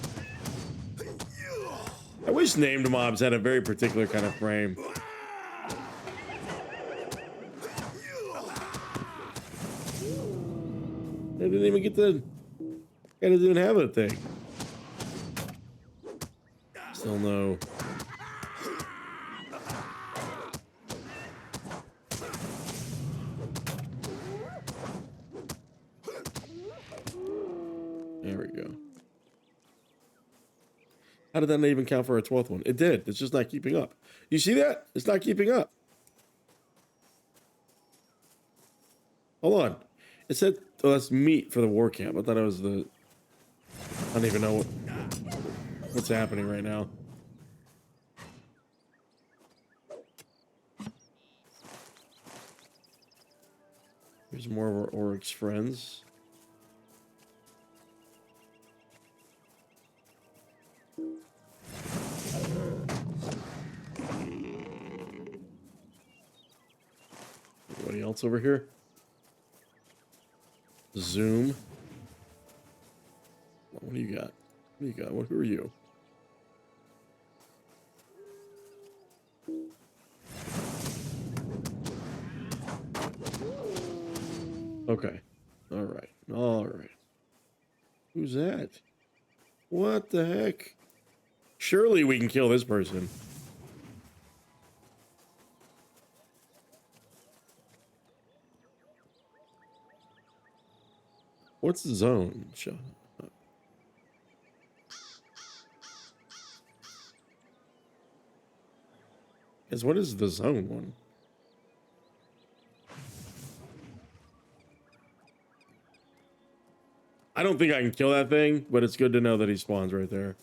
I wish named mobs had a very particular kind of frame. I didn't even get the... I didn't even have a thing. Still no. There we go. How did that not even count for a 12th one? It did. It's just not keeping up. You see that? It's not keeping up. Hold on. It said, oh, that's meat for the war camp. I thought it was the... I don't even know what's happening right now. Here's more of our oryx friends. Anybody else over here? Zoom. What do you got? What do you got? Who are you? Okay. All right. All right. Who's that? What the heck? Surely we can kill this person. What's the zone? Shut up. Guess what is the zone one? I don't think I can kill that thing, but it's good to know that he spawns right there.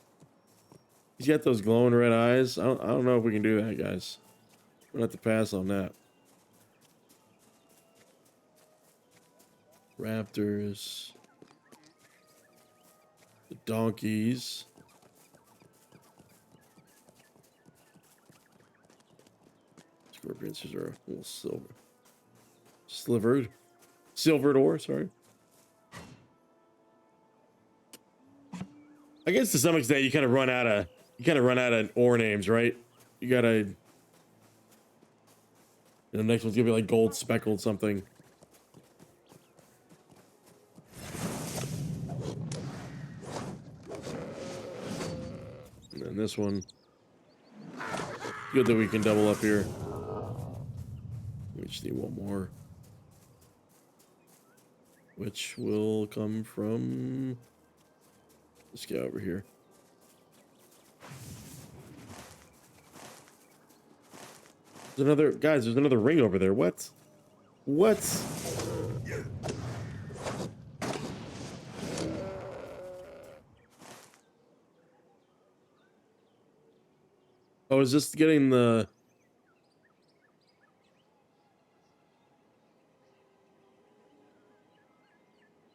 He's got those glowing red eyes. I don't know if we can do that, guys. We're gonna have to pass on that. Raptors. The donkeys. Scorpions are a little silvered ore, sorry. I guess to some extent you kind of run out of ore names, right? You gotta, and the next one's gonna be like gold speckled something. And then this one, good that we can double up here. We just need one more, which will come from this guy over here. There's another, guys, there's another ring over there. What? What? Oh, is this getting the...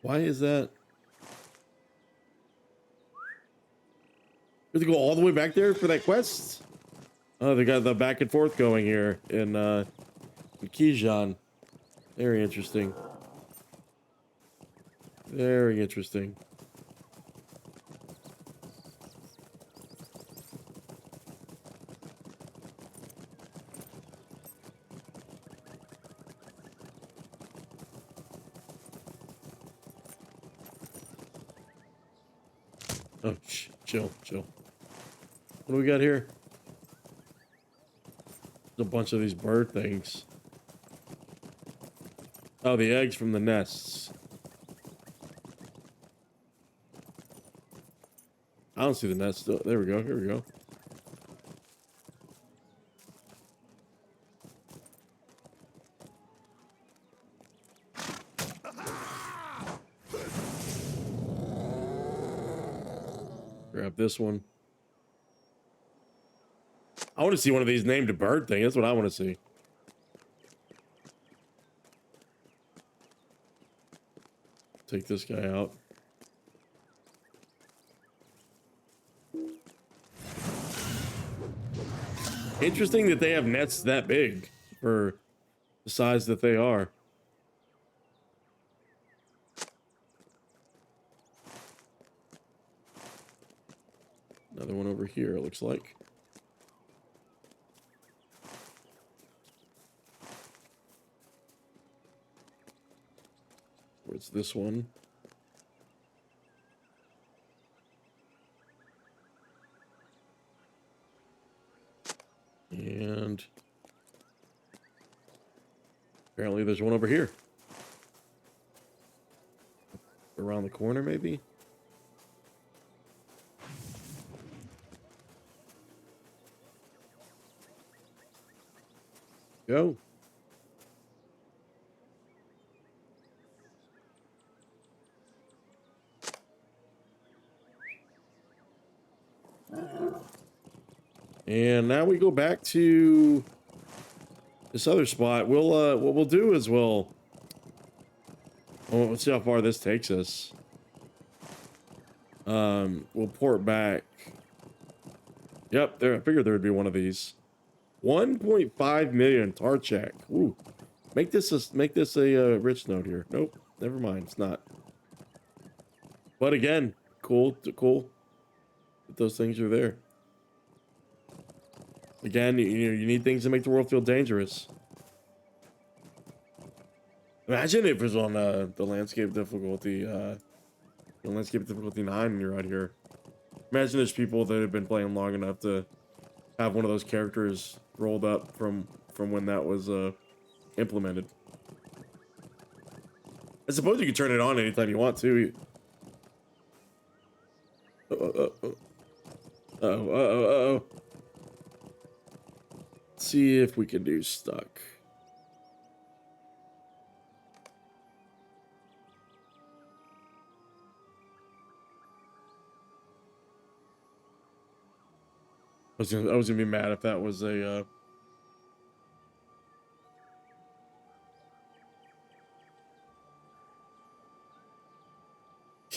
Why is that? We have to go all the way back there for that quest? Oh, they got the back and forth going here in Kighân. Very interesting. Very interesting. Oh, chill. What do we got here? There's a bunch of these bird things. Oh, the eggs from the nests. I don't see the nest still. There we go. Here we go. Grab this one. I want to see one of these named a bird thing. That's what I want to see. Take this guy out. Interesting that they have nets that big for the size that they are. Another one over here, it looks like. Where's this one? And apparently there's one over here. Around the corner, maybe? Go. And now we go back to this other spot. We'll what we'll do is we'll let's see how far this takes us. We'll port back. Yep, there. I figured there would be one of these. 1.5 million Tarchak. Ooh, make this a rich note here. Nope, never mind. It's not. But again, cool that those things are there. Again, you need things to make the world feel dangerous. Imagine if it was on the landscape difficulty, the landscape difficulty 9 and you're out here. Imagine there's people that have been playing long enough to have one of those characters rolled up from when that was implemented. I suppose you can turn it on anytime you want to. Uh-oh. Let's see if we can do stuck. I was gonna be mad if that was a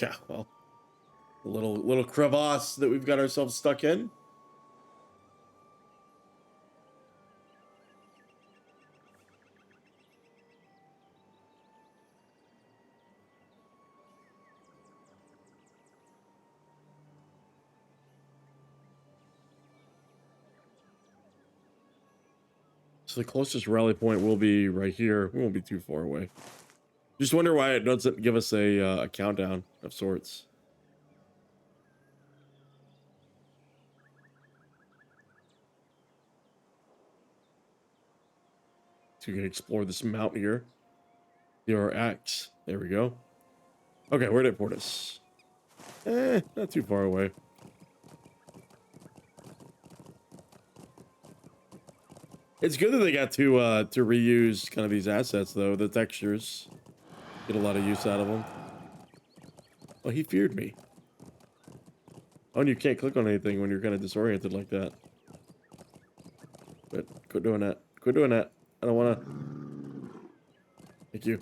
yeah, well, a little crevasse that we've got ourselves stuck in. So the closest rally point will be right here. We won't be too far away. Just wonder why it doesn't give us a countdown of sorts. So we can explore this mountain here. There are X. There we go. Okay, where did it port us? Not too far away. It's good that they got to reuse kind of these assets, though. The textures. Get a lot of use out of them. Oh, he feared me. Oh, and you can't click on anything when you're kind of disoriented like that. But quit doing that. Quit doing that. I don't want to. Thank you.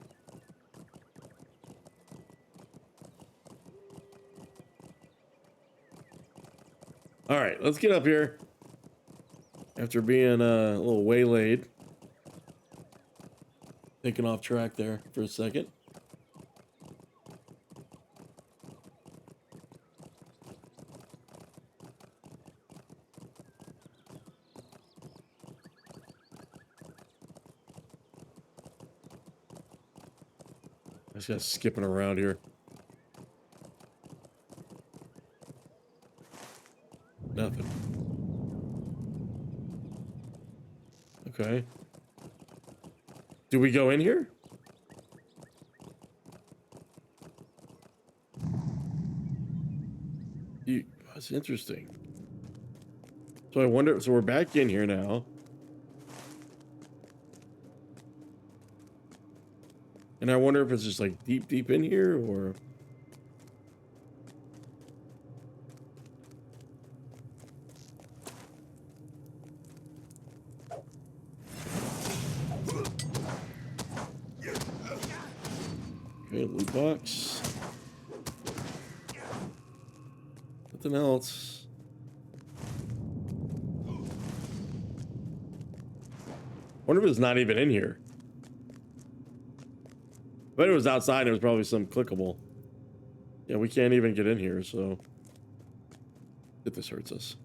All right, let's get up here. After being a little waylaid. Thinking off track there for a second. I just got skipping around here. Nothing. Okay. Do we go in here? That's interesting. So I wonder, so we're back in here now. And I wonder if it's just like deep in here or... Okay, loot box. Nothing else. Wonder if it's not even in here. But it was outside, it was probably some clickable. Yeah, we can't even get in here, so... If this hurts us.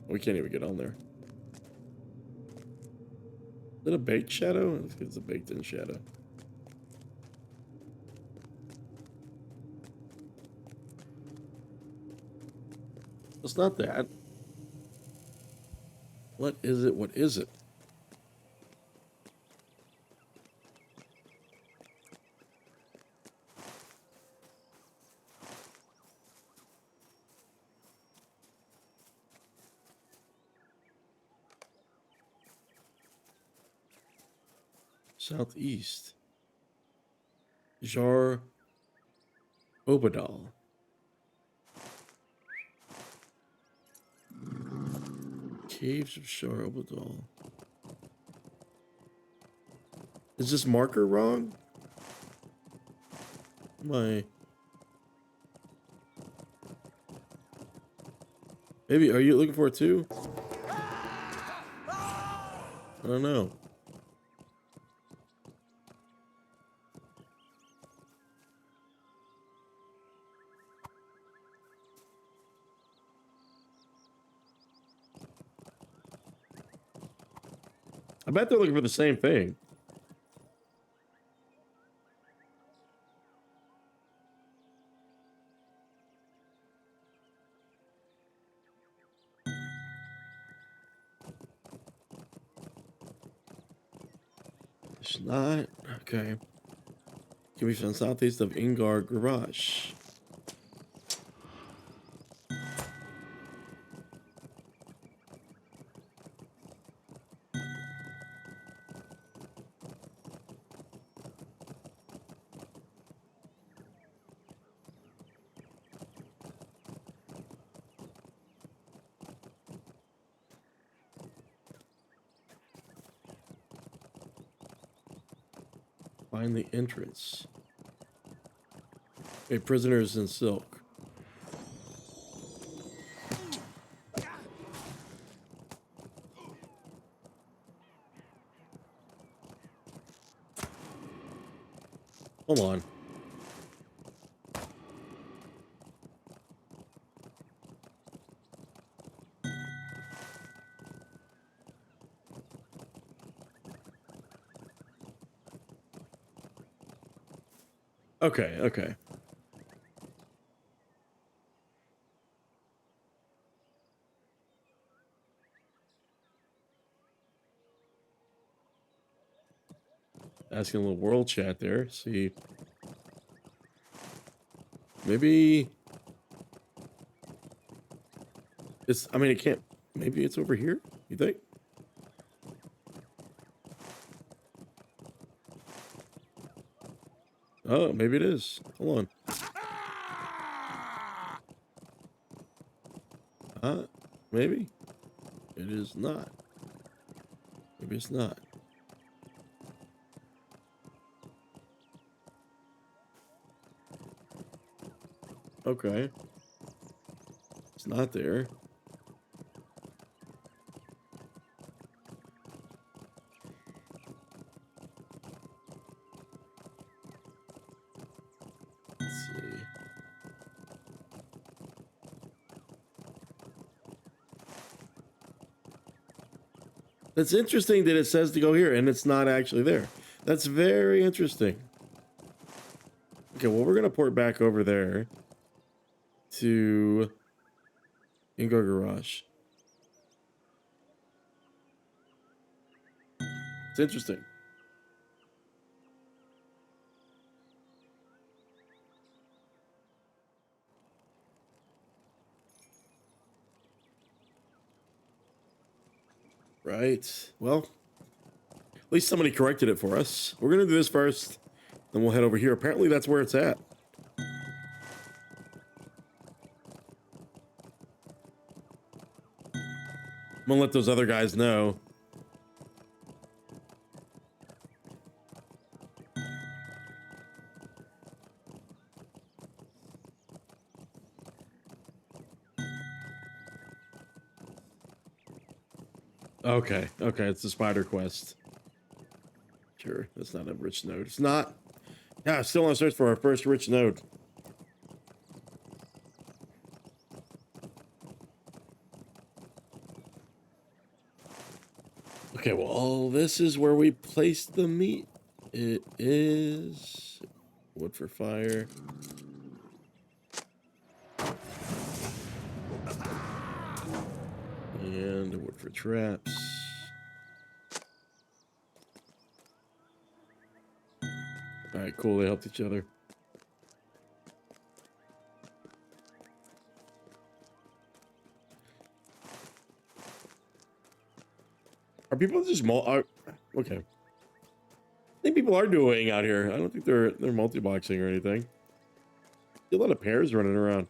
We can't even get on there. Is it a baked shadow? It's a baked-in shadow. It's not that. What is it? What is it? Southeast. Jar Obadal. Caves of Shar Obadal. Is this marker wrong? Maybe, are you looking for it too? I don't know. I bet they're looking for the same thing. It's not. Okay. Can be found southeast of Ingar-garâsh. Find the entrance. Okay, prisoners in silk. Hold on. Okay, okay. Asking a little world chat there. See. Maybe it's, I mean, it can't, maybe it's over here, you think? Oh, maybe it is. Hold on. Maybe. It is not. Maybe it's not. Okay. It's not there. Let's see. That's interesting that it says to go here and it's not actually there. That's very interesting. Okay, well, we're going to port back over there to Ingar-garâsh. It's interesting. Right. Well, at least somebody corrected it for us. We're going to do this first, then we'll head over here. Apparently that's where it's at. I'm going to let those other guys know. Okay, okay, it's the spider quest. Sure, that's not a rich node. It's not. Yeah, still on search for our first rich node. Okay, well, this is where we placed the meat. It is wood for fire. And wood for traps. All right, cool. They helped each other. Are people just okay? I think people are duoing out here. I don't think they're multi-boxing or anything. See a lot of pairs running around.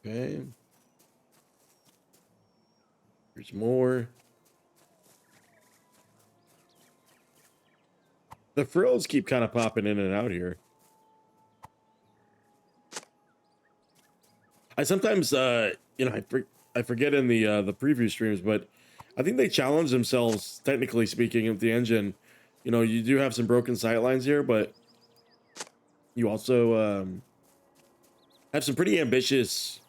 Okay. There's more. The frills keep kind of popping in and out here. I sometimes, I forget in the preview streams, but I think they challenge themselves, technically speaking, with the engine. You know, you do have some broken sightlines here, but you also have some pretty ambitious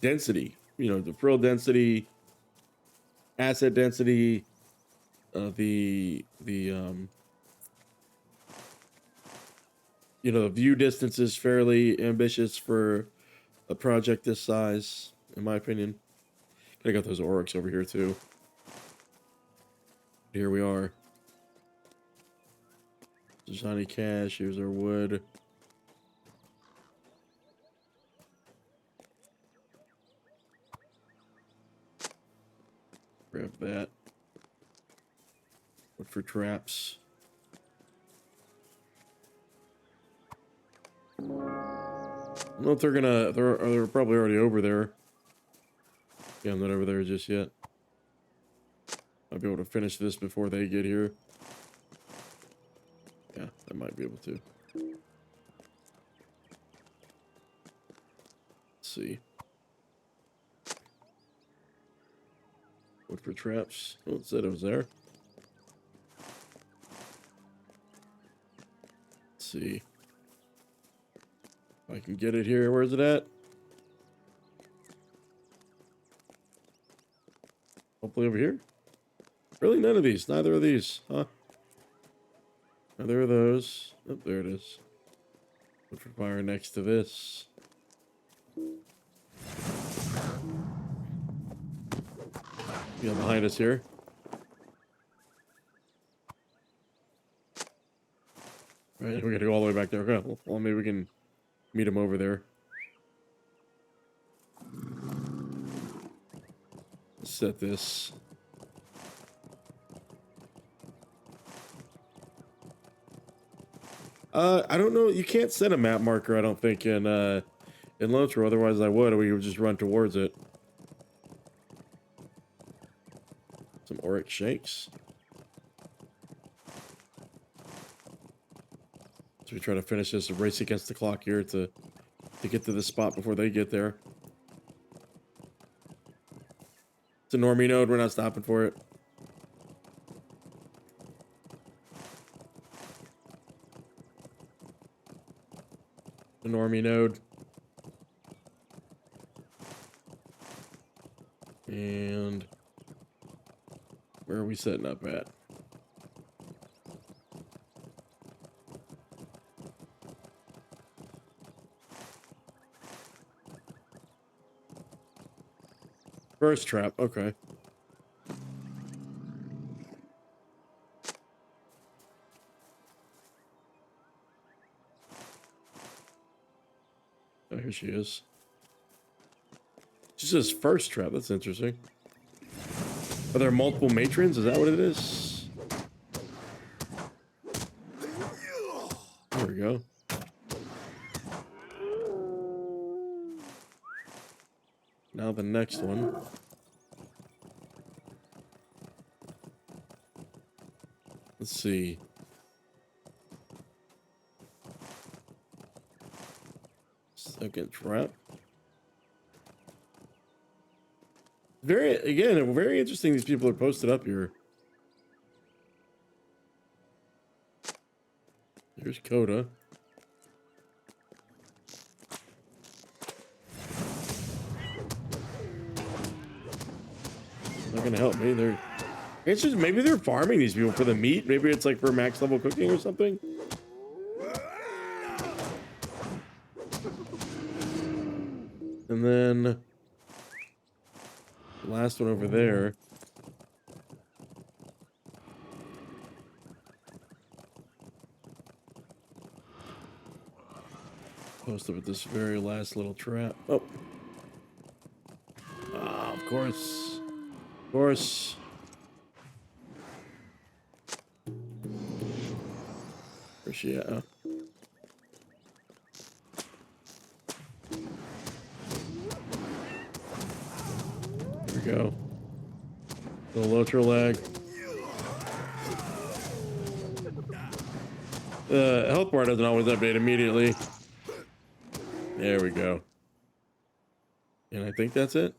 density. You know, the frill density, asset density, the you know, the view distance is fairly ambitious for a project this size, in my opinion. I got those orcs over here too. Here we are. Johnny Cash, here's our wood. Grab that. Look for traps. I don't know if they're gonna, they're probably already over there. Yeah, I'm not over there just yet. I'll be able to finish this before they get here. Yeah, I might be able to. Let's see. Look for traps. Oh, it said it was there. Let's see. If I can get it here. Where's it at? Hopefully over here. Really? None of these. Neither of these. Huh? Neither of those. Oh, there it is. Look for fire next to this. Yeah, behind us here. All right, we gotta go all the way back there. Okay, well, maybe we can meet him over there. Let's set this. I don't know. You can't set a map marker, I don't think, in LOTRO. Otherwise, I would. We would just run towards it. Some auric shakes. So we try to finish this race against the clock here to get to the spot before they get there. It's a normie node. We're not stopping for it. The normie node. And where are we setting up at? First trap, okay. Oh, here she is. She says first trap. That's interesting. Are there multiple matrons? Is that what it is? There we go. Now the next one. Let's see. Second trap. Very interesting. These people are posted up here. Here's Coda. Not gonna help me. It's just maybe they're farming these people for the meat. Maybe it's like for max level cooking or something. And then the last one over there. Posted with this very last little trap. Oh. Ah, of course. Of course. Where's she at? Oh. Here we go. Little LOTRO lag. The health bar doesn't always update immediately. There we go. And I think that's it.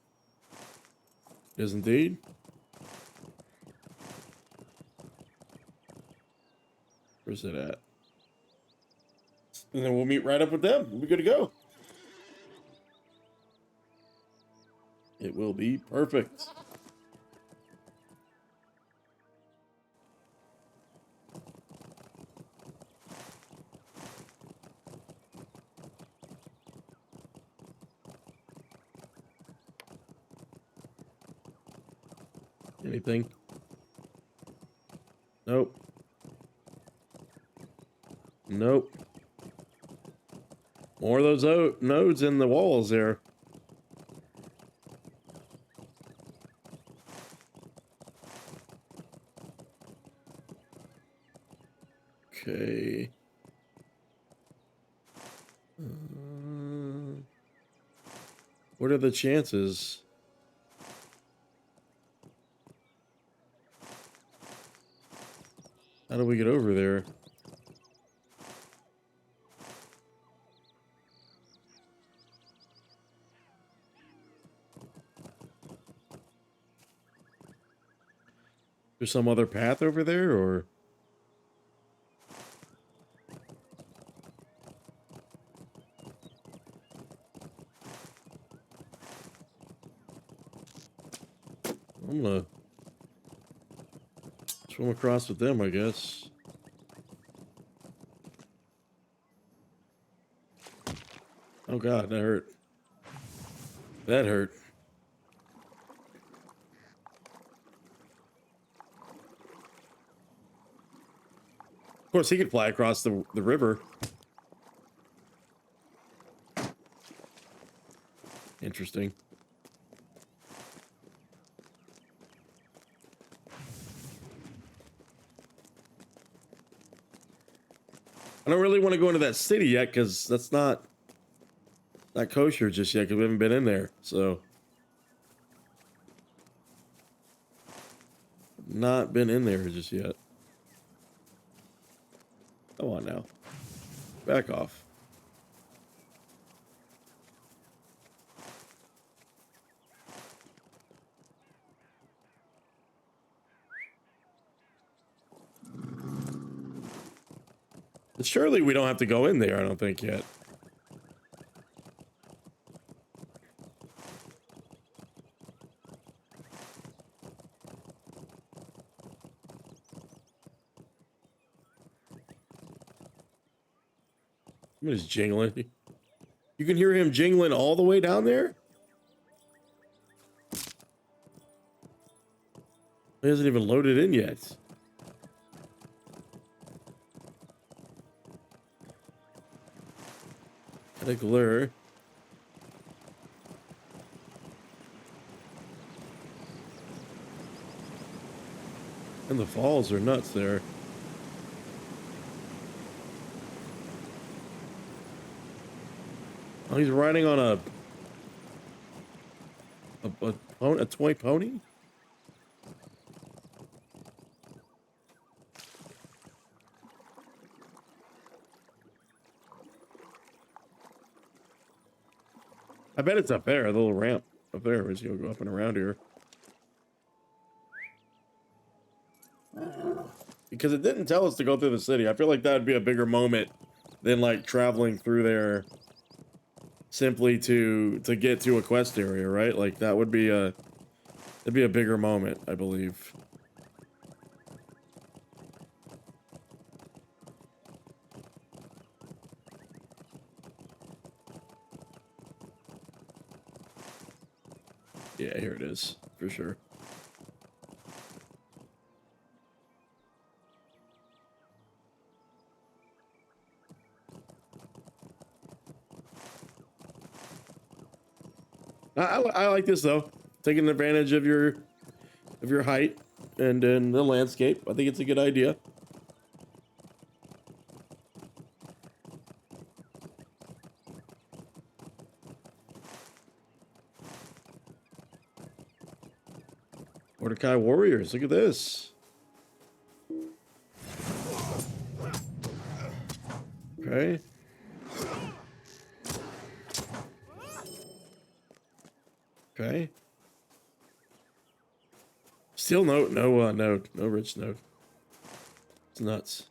It is indeed. Where's it at? And then we'll meet right up with them. We'll be good to go. It will be perfect. Anything? Nope. Nope. More of those nodes in the walls there. Okay. What are the chances? How do we get over there? There's some other path over there, or? I'm gonna swim across with them, I guess. Oh god, that hurt. That hurt. Of course, he could fly across the river. Interesting. I don't really want to go into that city yet because that's not kosher just yet because we haven't been in there. So, not been in there just yet. Come on now, back off. But surely we don't have to go in there, I don't think yet. Somebody's jingling. You can hear him jingling all the way down there? He hasn't even loaded in yet. A glare. And the falls are nuts there. Oh, he's riding on a toy pony? I bet it's up there, the little ramp up there as you go up and around here. Because it didn't tell us to go through the city. I feel like that would be a bigger moment than like traveling through there simply to get to a quest area, right? Like that would be that'd be a bigger moment, I believe. Yeah, here it is, for sure. I like this though, taking advantage of your height and the landscape. I think it's a good idea. Ordâkhai warriors, look at this. Okay. Okay. Still no rich node. It's nuts.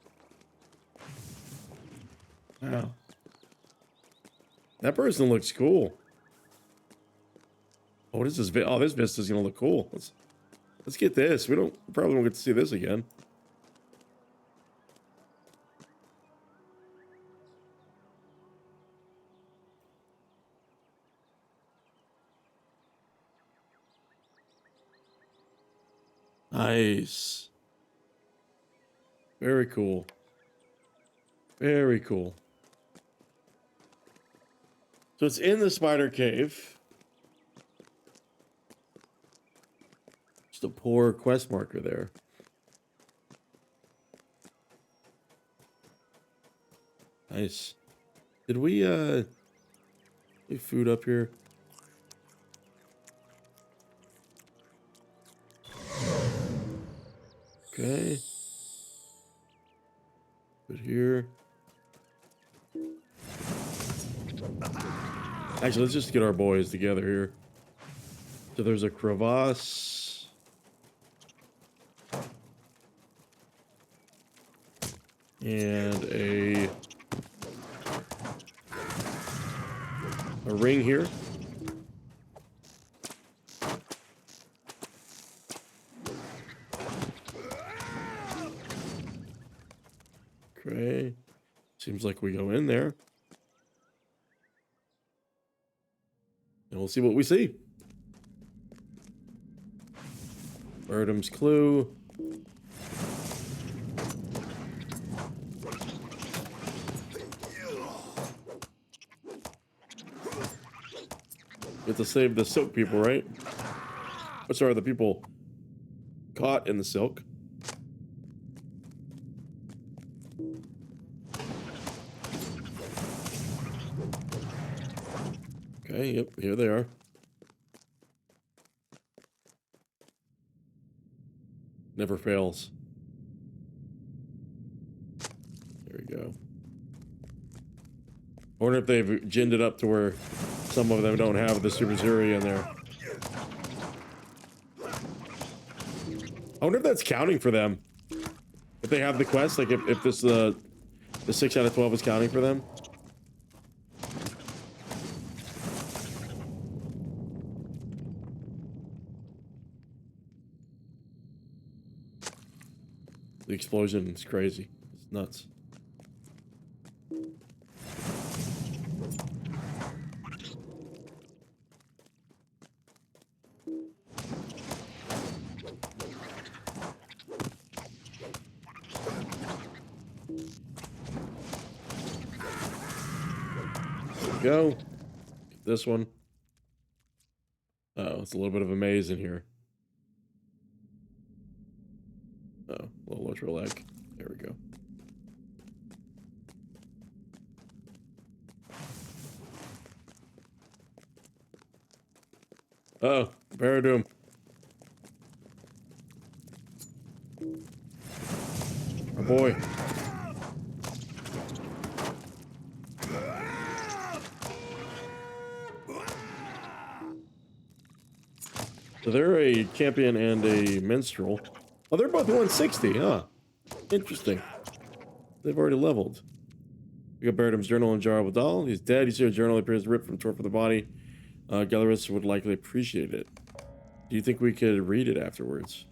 Wow. That person looks cool. Oh, what is this? Oh, this vista's gonna look cool. Let's get this. We probably won't get to see this again. Nice. Very cool. Very cool. So it's in the spider cave. Just a poor quest marker there. Nice. Did we leave food up here? Okay. Put here. Actually, let's just get our boys together here. So there's a crevasse. And a ring here. Okay. Seems like we go in there. And we'll see what we see. Birdham's clue. We have to save the silk people, right? Oh, sorry, the people caught in the silk. Okay, yep, here they are. Never fails. There we go. I wonder if they've ginned it up to where some of them don't have the Super Zuri in there. I wonder if that's counting for them. If they have the quest, like if this the 6 out of 12 is counting for them. The explosion is crazy. It's nuts. Go. Get this one. Oh, it's a little bit of a maze in here. Oh, little LOTRO lag. There we go. Oh, Paradoom. Oh boy. So they're a champion and a minstrel. Oh, they're both 160, huh? Interesting. They've already leveled. We got Baradom's journal and Jar of Adal. He's dead. He's here. Journal appears ripped from torn from the body. Gallerus would likely appreciate it. Do you think we could read it afterwards?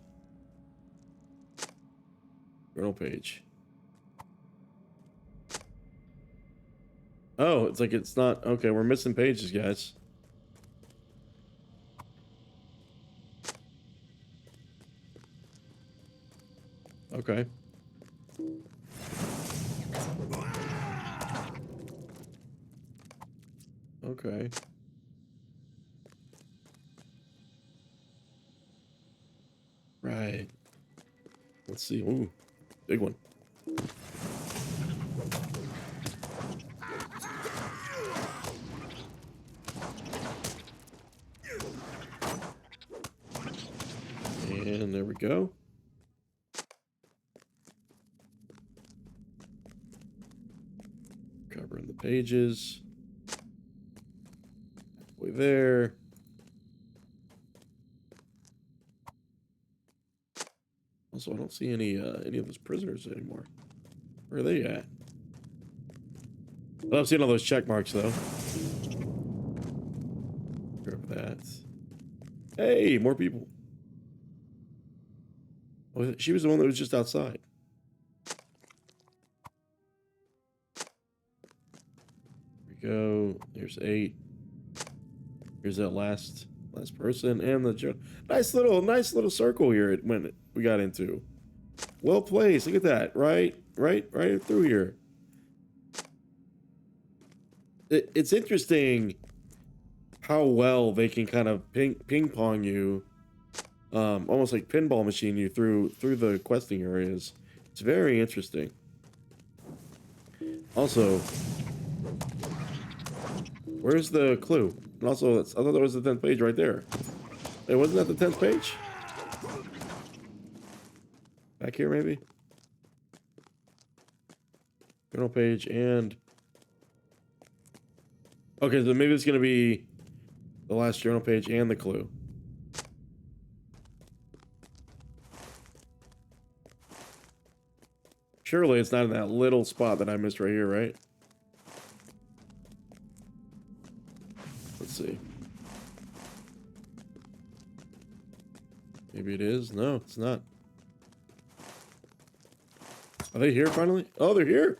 Journal page. Oh, it's like it's not... Okay, we're missing pages, guys. Okay. Okay. Right. Let's see. Ooh, big one. And there we go. Covering the pages. Halfway there. Also, I don't see any of those prisoners anymore. Where are they at? Well, I'm seeing all those check marks though. Grab that. Hey, more people. Oh, she was the one that was just outside. There we go. There's 8. Here's that last Last person and the nice little circle here we got into. Well placed. Look at that. Right through here. It's interesting how well they can kind of ping pong you, almost like pinball machine you through the questing areas. It's very interesting. Also, where's the clue? And also, I thought that was the 10th page right there. Hey, wasn't that the 10th page? Back here, maybe? Journal page and... Okay, so maybe it's going to be the last journal page and the clue. Surely it's not in that little spot that I missed right here, right? Let's see. Maybe it is. No, it's not. Are they here finally? Oh, they're here.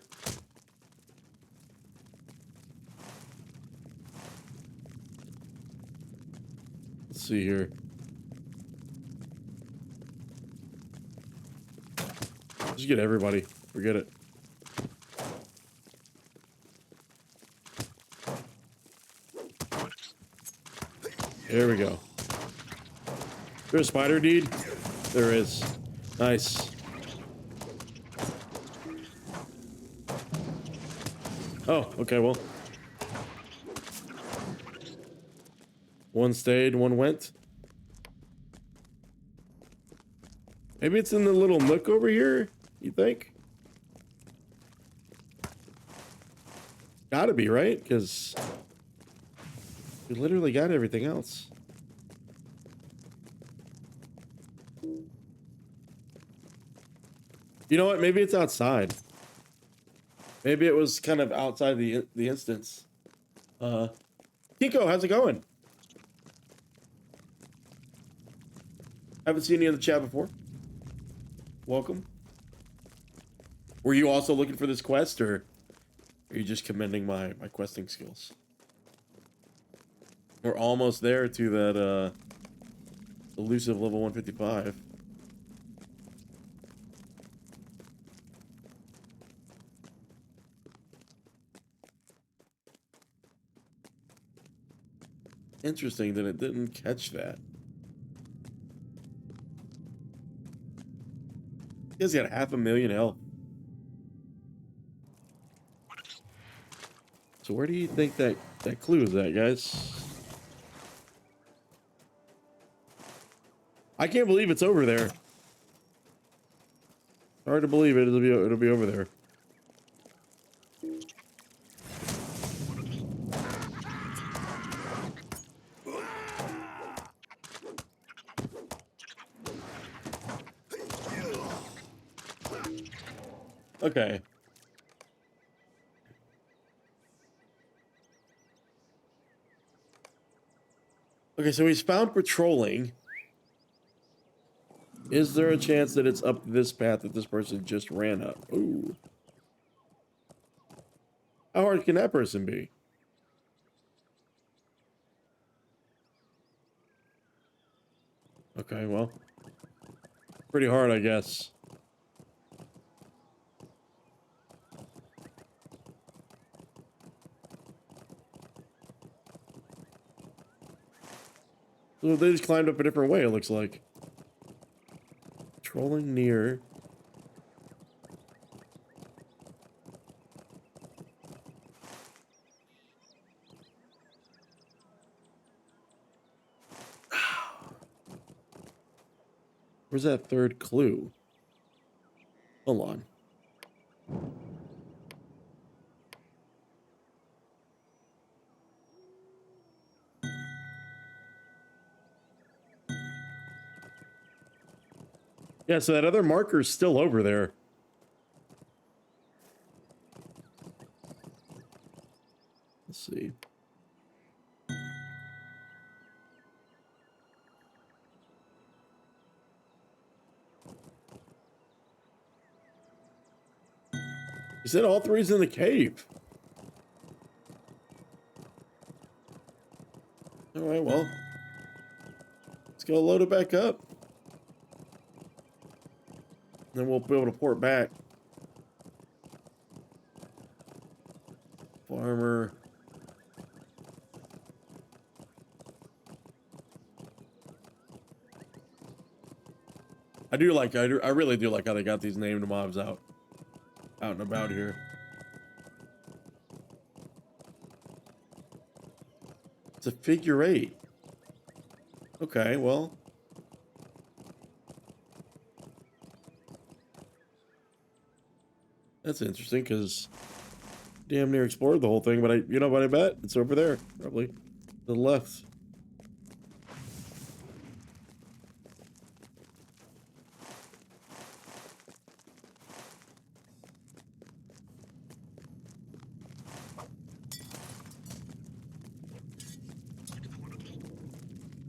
Let's see here. Just get everybody. Forget it. There we go. Is there a spider deed? There is. Nice. Oh, okay, well. One stayed, one went. Maybe it's in the little nook over here, you think? Gotta be, right? Because we literally got everything else. You know what? Maybe it's outside. Maybe it was kind of outside the instance. Kiko, how's it going? Haven't seen you in the chat before. Welcome. Were you also looking for this quest, or are you just commending my questing skills? We're almost there to that elusive level 155. Interesting that it didn't catch that. He's got 500,000 health. So where do you think that clue is at, guys? I can't believe it's over there. Hard to believe it. It'll be over there. Okay. Okay, so he's found patrolling. Is there a chance that it's up this path that this person just ran up? Ooh. How hard can that person be? Okay, well. Pretty hard, I guess. So they just climbed up a different way, it looks like. Trolling near. Where's that third clue? Hold on. Yeah, so that other marker's still over there. Let's see. He said all three's in the cave. All right, well. Let's go load it back up. Then we'll be able to port back. Farmer. I really do like how they got these named mobs out and about here. It's a figure 8. Okay, well. That's interesting because damn near explored the whole thing, but I bet it's over there, probably to the left.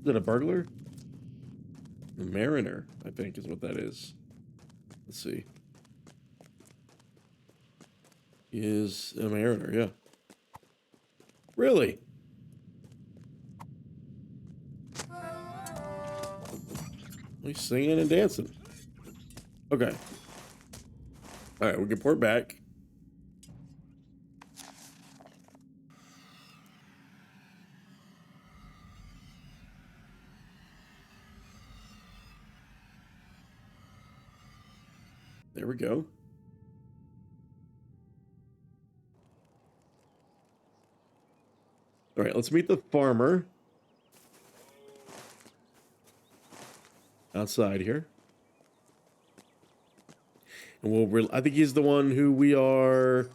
Is it a burglar? A mariner, I think is what that is. Let's see. He is a mariner, yeah. Really? He's singing and dancing. Okay. All right, we can port back. There we go. All right, let's meet the farmer outside here. And I think he's the one who we are...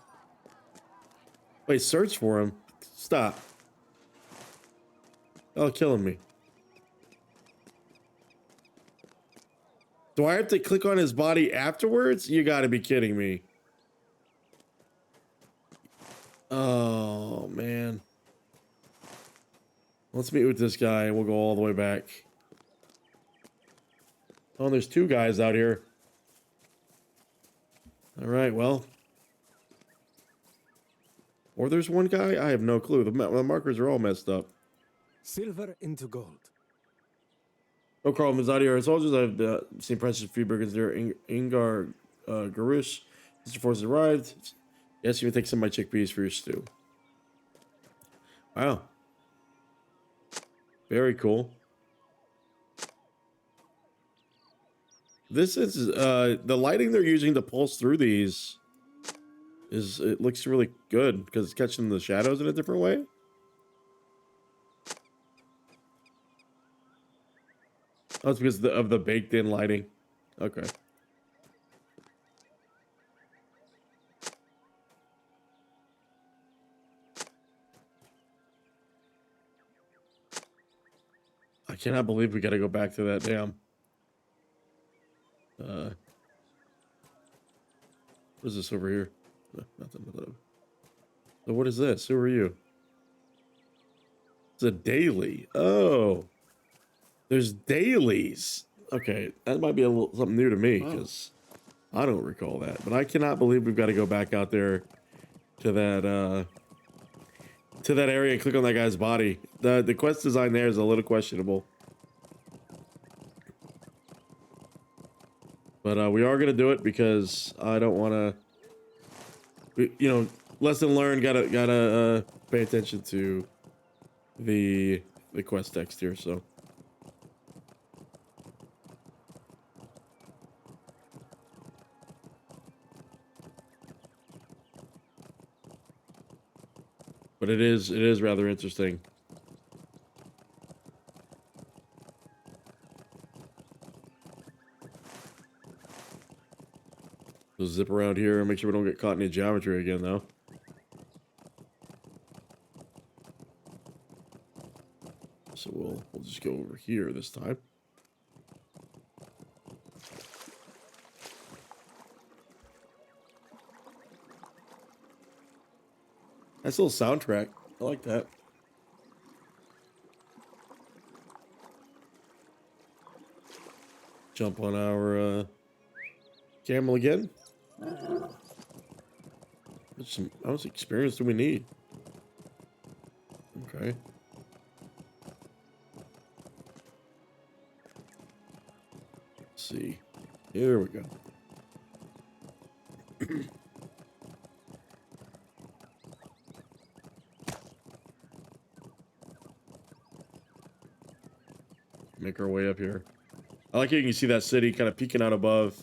Wait, search for him. Stop. Oh, killing me. Do I have to click on his body afterwards? You gotta be kidding me. Oh, man. Let's meet with this guy and we'll go all the way back. Oh, there's 2 guys out here. All right, well. Or there's 1 guy? I have no clue. The markers are all messed up. Silver into gold. Oh, Carl, Mizâdi, our soldiers. I've seen precious few brigands there. Ingar-garâsh. Mr. Force arrived. Yes, you can take some of my chickpeas for your stew. Wow. Very cool. This is the lighting they're using to pulse through these it looks really good because it's catching the shadows in a different way. Oh, it's because of the baked in lighting. Okay. I cannot believe we got to go back to that damn. What is this over here? Nothing. So what is this? Who are you? It's a daily. Oh, there's dailies. Okay, that might be a little something new to me because I don't recall that. But I cannot believe we've got to go back out there to that area and click on that guy's body. The quest design there is a little questionable. But we are gonna do it because I don't want to. You know, lesson learned. Gotta pay attention to the quest text here. So. But it is rather interesting. We'll zip around here and make sure we don't get caught in any geometry again, though. So we'll just go over here this time. Nice little soundtrack. I like that. Jump on our camel again. How much experience do we need? Okay. see. Here we go. Make our way up here. I like how you can see that city kind of peeking out above,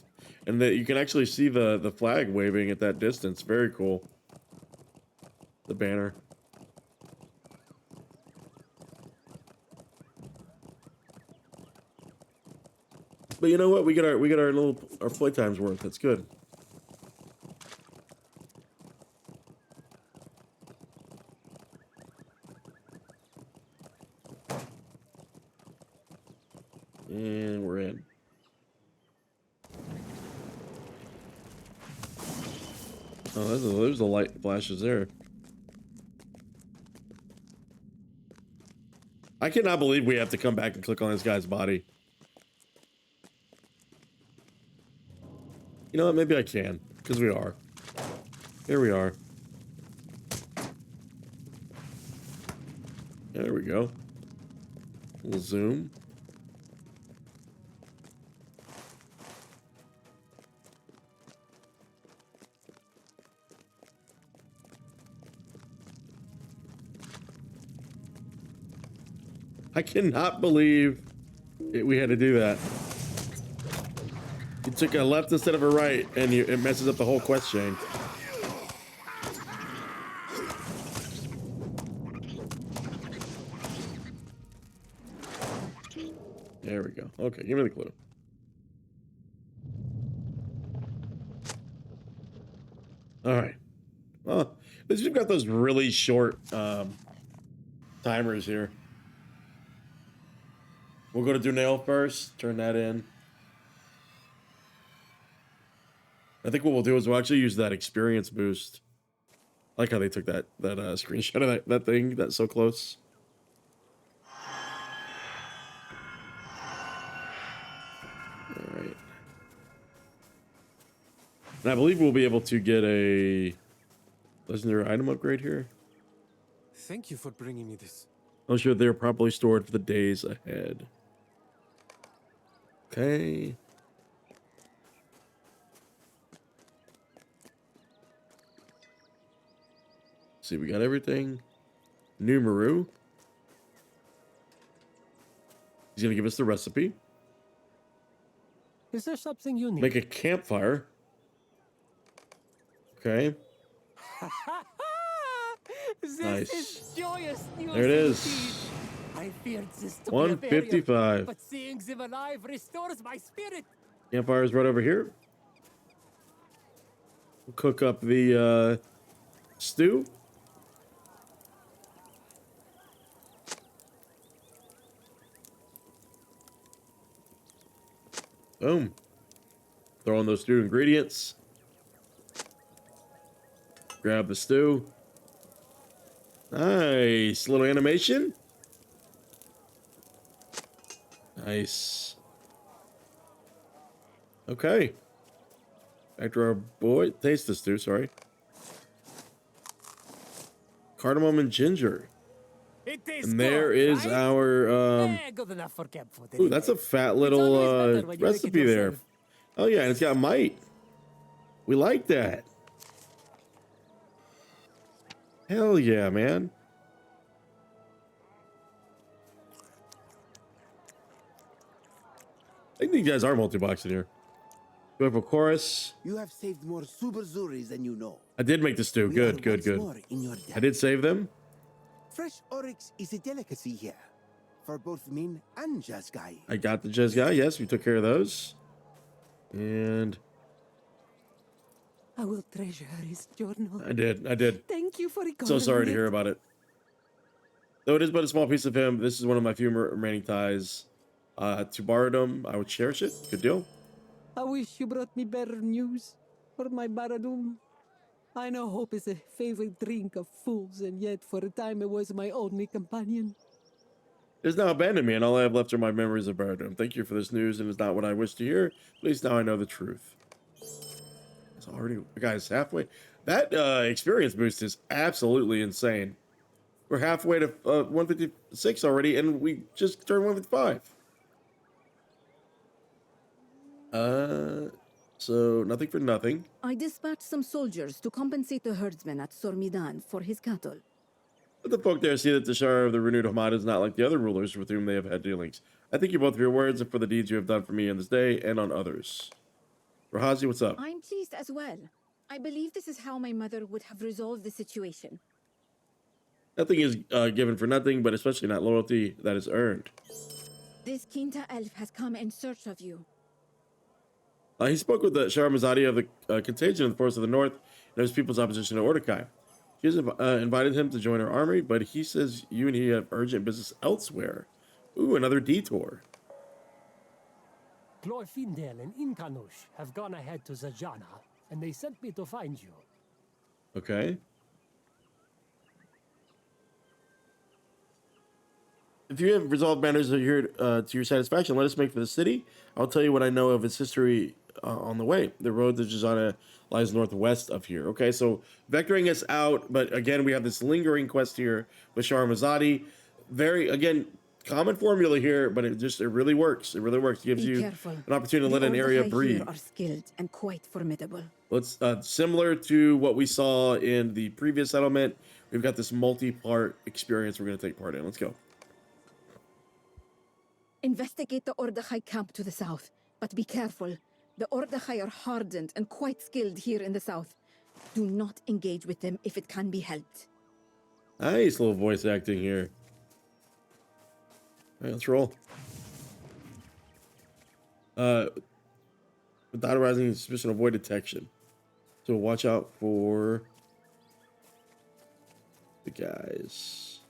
and that you can actually see the flag waving at that distance. Very cool. The banner. But you know what? We get our our playtime's worth. That's good. And we're in. Oh, there's the light flashes there. I cannot believe we have to come back and click on this guy's body. You know what? Maybe I can, because we are. Here we are. There we go. We'll zoom. I cannot believe we had to do that. You took a left instead of a right, and it messes up the whole quest chain. There we go. Okay, give me the clue. All right. Well, at least we've got those really short timers here. We'll go to Dunail first. Turn that in. I think what we'll do is we'll actually use that experience boost. I like how they took that screenshot of that thing that's so close. All right. And I believe we'll be able to get a legendary item upgrade here. Thank you for bringing me this. I'm sure they're properly stored for the days ahead. Okay. See, we got everything. New Meru. He's gonna give us the recipe. Is there something you need? Make a campfire. Okay. This Nice. is joyous news. There it is. indeed. I feared this to be a 155. barrier, but seeing them alive restores my spirit. Campfire's right over here. We'll cook up the stew. Boom. Throw in those stew ingredients. Grab the stew. Nice. Little animation. Nice. Okay. Back to our boy. Taste the stew, sorry. Cardamom and ginger. It tastes And there good, is right? our Good enough for camp food. ooh, that's a fat little always better when you make it recipe there. yourself. Oh yeah, and it's got might. We like that. Hell yeah, man. I think these guys are multi-boxing here. Joyful chorus. You have saved more super zuris than you know. I did make the stew. We Good, are good, once good. more in your I debt. did save them. Fresh oryx is a delicacy here, for both Min and Jazgai. I got the Jez guy. Yes, we took care of those. And I will treasure his journal. I did. Thank you for recalling So sorry to it. hear about it. Though it is but a small piece of him, this is one of my few remaining ties. To Bardom, I would cherish it. Good deal. I wish you brought me better news for my Baradum. I know hope is a favorite drink of fools, and yet for a time it was my only companion. It has now abandoned me, and all I have left are my memories of Bardom. Thank you for this news, and it's not what I wish to hear. At least now I know the truth. It's already, guys, halfway. That experience boost is absolutely insane. We're halfway to 156 already, and we just turned 155. So nothing for nothing. I dispatched some soldiers to compensate the herdsman at Sormedân for his cattle. Let the folk there see that the Shire of the renewed Hamad is not like the other rulers with whom they have had dealings. I thank you both for your words and for the deeds you have done for me on this day and on others. Rahazi, what's up? I'm pleased as well. I believe this is how my mother would have resolved the situation. Nothing is given for nothing, but especially not loyalty that is earned. This Quinta elf has come in search of you. He spoke with the Shire Mizâdi of the contagion in the forest of the north and his people's opposition to Ordâkhai. She has invited him to join her army, but he says you and he have urgent business elsewhere. Ooh, another detour. Glorfindel and Ingar-garâsh have gone ahead to Zajâna, and they sent me to find you. Okay. If you have resolved matters here to your satisfaction, let us make for the city. I'll tell you what I know of its history on the way. The road to Zajâna lies northwest of here. Okay, so vectoring us out, but again, we have this lingering quest here with Shire Mizâdi. Very, again, common formula here, but it really works. It really works. It gives Be you careful. an opportunity to let an area Ordâkhai breathe. here are skilled and quite formidable. Let's similar to what we saw in the previous settlement. We've got this multi-part experience we're going to take part in. Let's go. Investigate the Ordâkhai camp to the south, but be careful. The Ordâkhai are hardened and quite skilled here in the south. Do not engage with them if it can be helped. Nice little voice acting here. All right, let's roll. Without arousing suspicion, avoid detection. So watch out for the guys.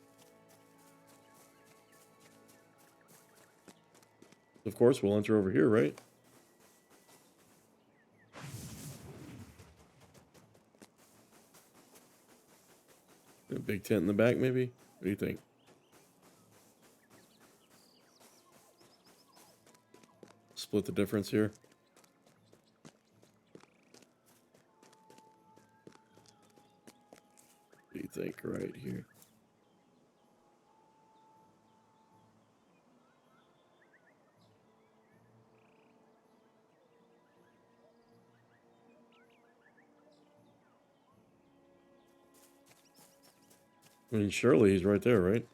Of course, we'll enter over here, right? A big tent in the back, maybe? What do you think? Split the difference here. What do you think right here? I mean, surely he's right there, right?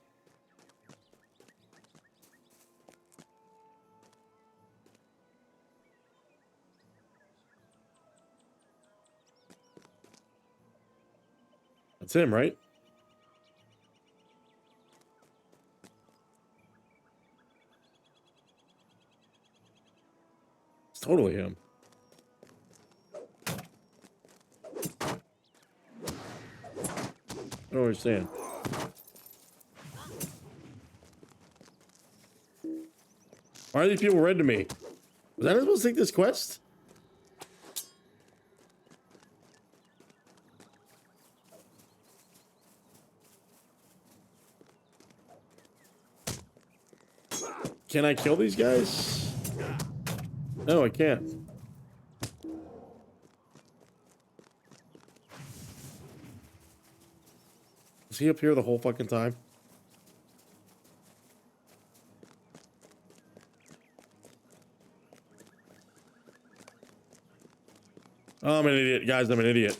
That's him, right? It's totally him. I don't understand. Why are these people red to me? Was I not supposed to take this quest? Can I kill these guys? No, I can't. Is he up here the whole fucking time? Oh, I'm an idiot. Guys, I'm an idiot.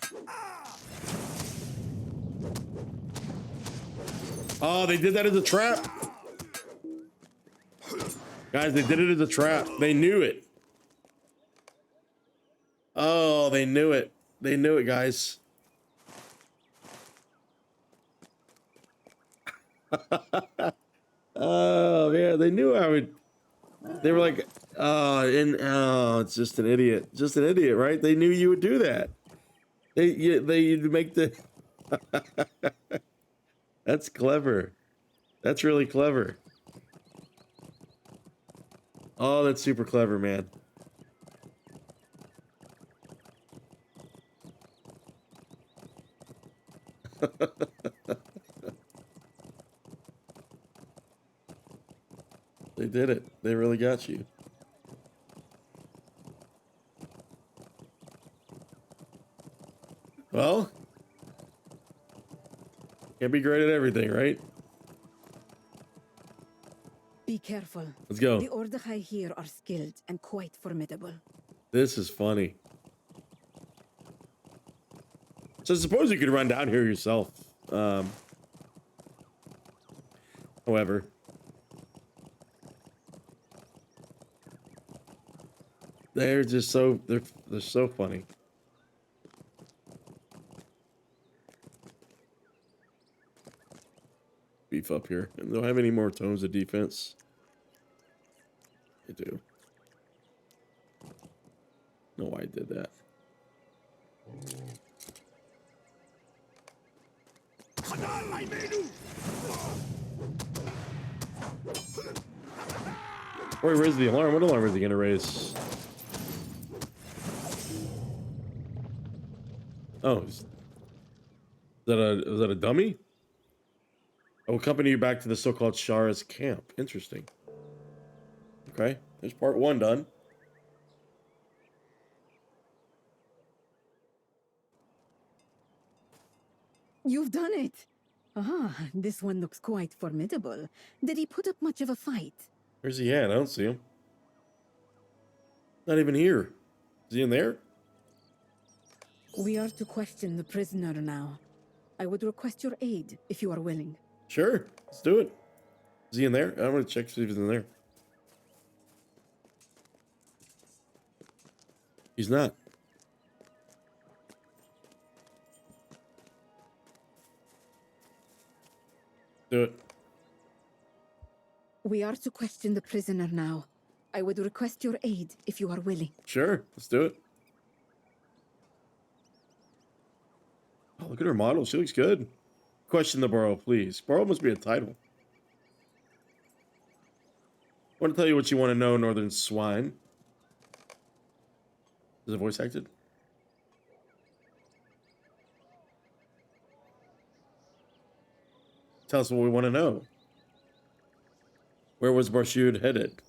Oh, they did that as a trap. Guys, they did it as a trap. They knew it. Oh, they knew it. They knew it, guys. Oh, yeah, they knew I would. They were like, it's just an idiot. Just an idiot, right? They knew you would do that. They'd make the... That's clever. That's really clever. Oh, that's super clever, man. They did it. They really got you. Well, can't be great at everything, right? Be careful. Let's go. The Ordâkhai here are skilled and quite formidable. This is funny. So I suppose you could run down here yourself. However, they're just so they're so funny. Beef up here. And do I have any more tomes of defense? I do. No, I did that. Wait, where's the alarm? What alarm is he gonna raise? Oh, is that a dummy? I will accompany you back to the so-called Shara's camp. Interesting. Okay, there's part 1 done. You've done it! Ah, this one looks quite formidable. Did he put up much of a fight? Where's he at? I don't see him. Not even here. Is he in there? We are to question the prisoner now. I would request your aid, if you are willing. Sure, let's do it. Is he in there? I'm gonna check to see if he's in there. He's not. Do it. We are to question the prisoner now. I would request your aid, if you are willing. Sure, let's do it. Oh, look at her model. She looks good. Question the borough, please. Borough must be a title. I want to tell you what you want to know, Northern Swine. Is it voice acted? Tell us what we want to know. Where was Barshud headed?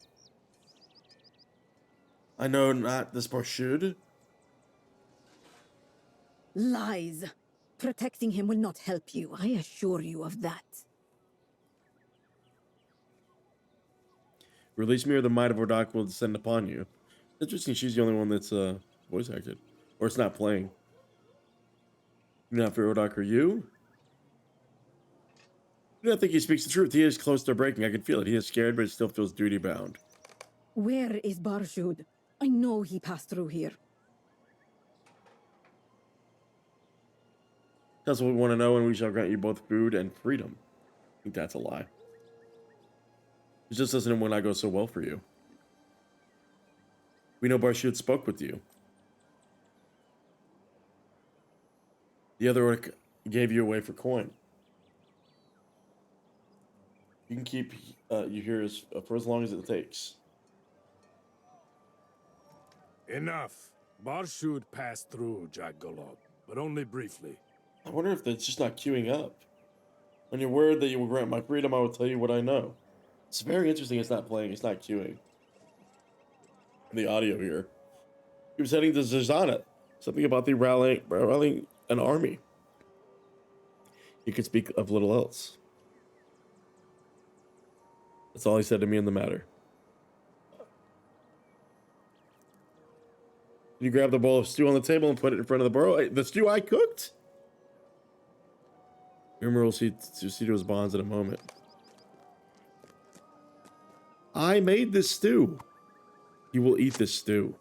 I know not this Barshud. Lies. Protecting him will not help you. I assure you of that. Release me or the might of Ordâkhai will descend upon you. Interesting, she's the only one that's voice acted. Or it's not playing. Do not fear Ordâkhai, or you? I do not think he speaks the truth. He is close to breaking. I can feel it. He is scared, but he still feels duty bound. Where is Barshud? I know he passed through here. That's what we want to know, and we shall grant you both food and freedom. I think that's a lie. It just doesn't when I go so well for you. We know Barshud spoke with you. The other orc gave you away for coin. You can keep you here for as long as it takes. Enough. Barshud passed through Jagolog, but only briefly. I wonder if that's just not queuing up. On your word that you will grant my freedom, I will tell you what I know. It's very interesting it's not playing, it's not queuing. The audio here. He was heading to Zajâna. Something about the rallying an army. He could speak of little else. That's all he said to me in the matter. You grab the bowl of stew on the table and put it in front of the burrow. The stew I cooked? Remember, we'll see to his bonds in a moment. I made this stew. You will eat this stew.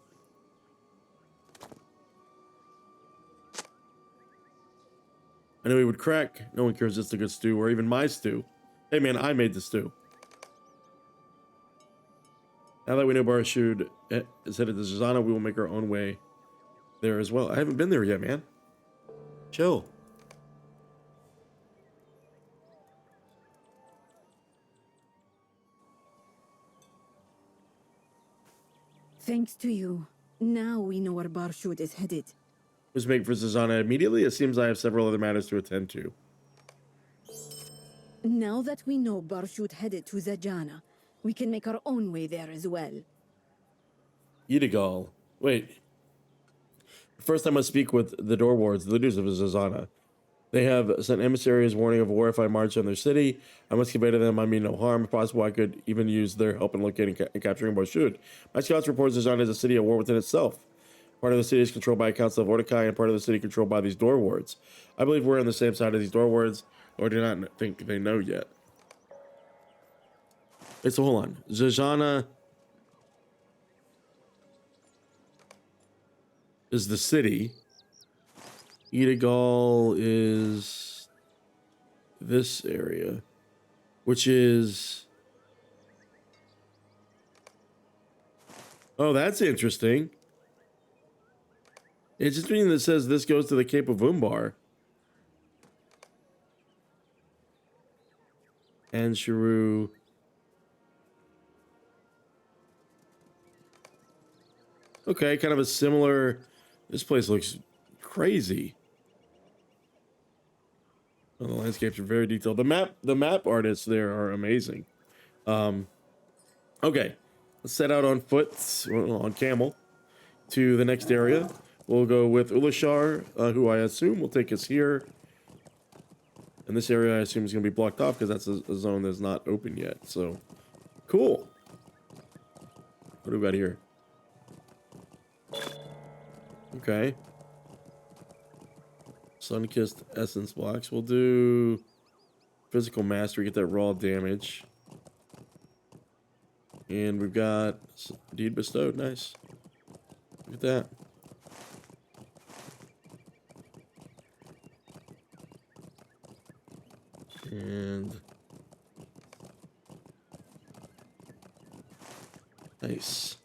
I knew he would crack. No one cares it's a good stew, or even my stew. Hey man, I made the stew. Now that we know Barshud is headed to Zajâna, we will make our own way there as well. I haven't been there yet, man. Chill. Thanks to you. Now we know where Barshud is headed. Let's make for Zajâna immediately. It seems I have several other matters to attend to. Now that we know Barshud headed to Zajâna, we can make our own way there as well. Yidigal. Wait. First, I must speak with the Doorwards, the leaders of Zajâna. They have sent emissaries warning of war if I march on their city. I must convey to them I mean no harm. If possible, I could even use their help in locating and capturing Barshud. My scouts report Zajâna is a city at war within itself. Part of the city is controlled by a council of Ordâkhai, and part of the city controlled by these Doorwards. I believe we're on the same side of these Doorwards, or do not think they know yet. Wait, so hold on. Zajâna is the city. Idigal is this area, which is... Oh, that's interesting. It's interesting that it says this goes to the Cape of Umbar. An Sheru. Okay, kind of a similar... This place looks crazy. Oh, the landscapes are very detailed. The map artists there are amazing. Okay, let's set out on foot, well, on camel, to the next area. We'll go with Ulashar, who I assume will take us here. And this area I assume is going to be blocked off because that's a zone that's not open yet. So, cool. What do we got here? Okay. Sun-kissed essence blocks. We'll do physical mastery, get that raw damage. And we've got deed bestowed. Nice. Look at that. And nice.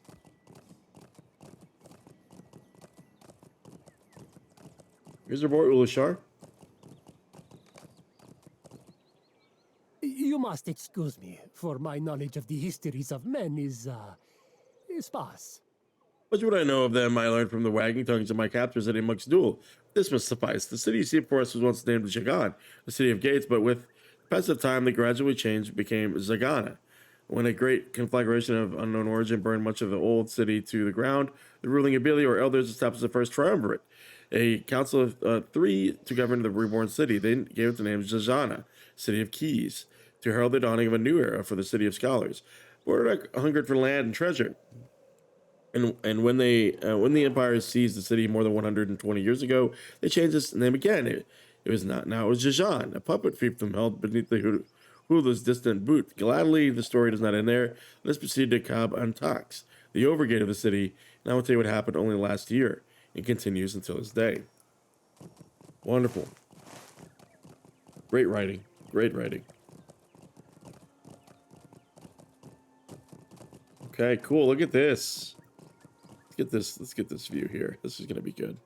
Here's our boy Ulashar. You must excuse me, for my knowledge of the histories of men is sparse. Much what I know of them, I learned from the wagging tongues of my captors at a monk's duel. This must suffice. The city you see before us was once named Kighân, the city of gates, but with the passage of time, they gradually changed, became Zajâna. When a great conflagration of unknown origin burned much of the old city to the ground, the ruling ability or elders established the first triumvirate, a council of 3 to govern the reborn city. They gave it the name Zajâna, city of keys, to herald the dawning of a new era for the city of scholars. Ordâkhai hungered for land and treasure. And when the Empire seized the city more than 120 years ago, they changed its name again. It was not now. It was Zajâna, a puppet fiefdom held beneath the Hula's distant boot. Gladly, the story does not end there. Let's proceed to Cab Antax, the overgate of the city. And I will tell you what happened only last year. It continues until this day. Wonderful. Great writing. Great writing. Okay, cool. Look at this. Let's get this view here. This is going to be good.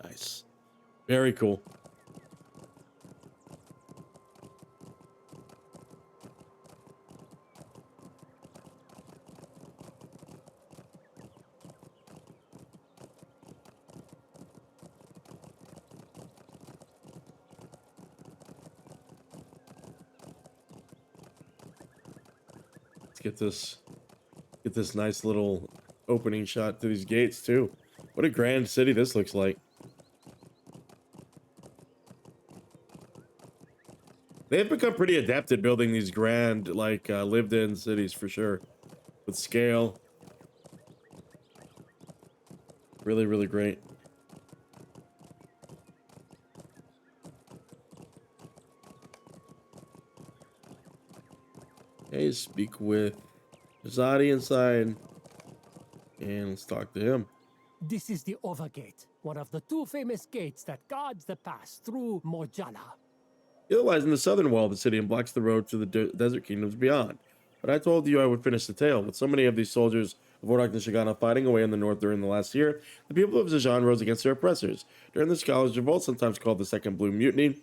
Nice. Very cool. Let's get this nice little opening shot to these gates too. What a grand city this looks like. They've become pretty adept at building these grand, like, lived-in cities for sure. With scale. Really, really great. Okay, speak with Mizâdi inside. And let's talk to him. This is the Overgate, one of the 2 famous gates that guards the pass through Mûr Ghala. It lies in the southern wall of the city and blocks the road to the desert kingdoms beyond. But I told you I would finish the tale. With so many of these soldiers of Ordâkhai and Zajâna fighting away in the north during the last year, the people of Zajâna rose against their oppressors. During the Scholars' Revolt, sometimes called the Second Blue Mutiny,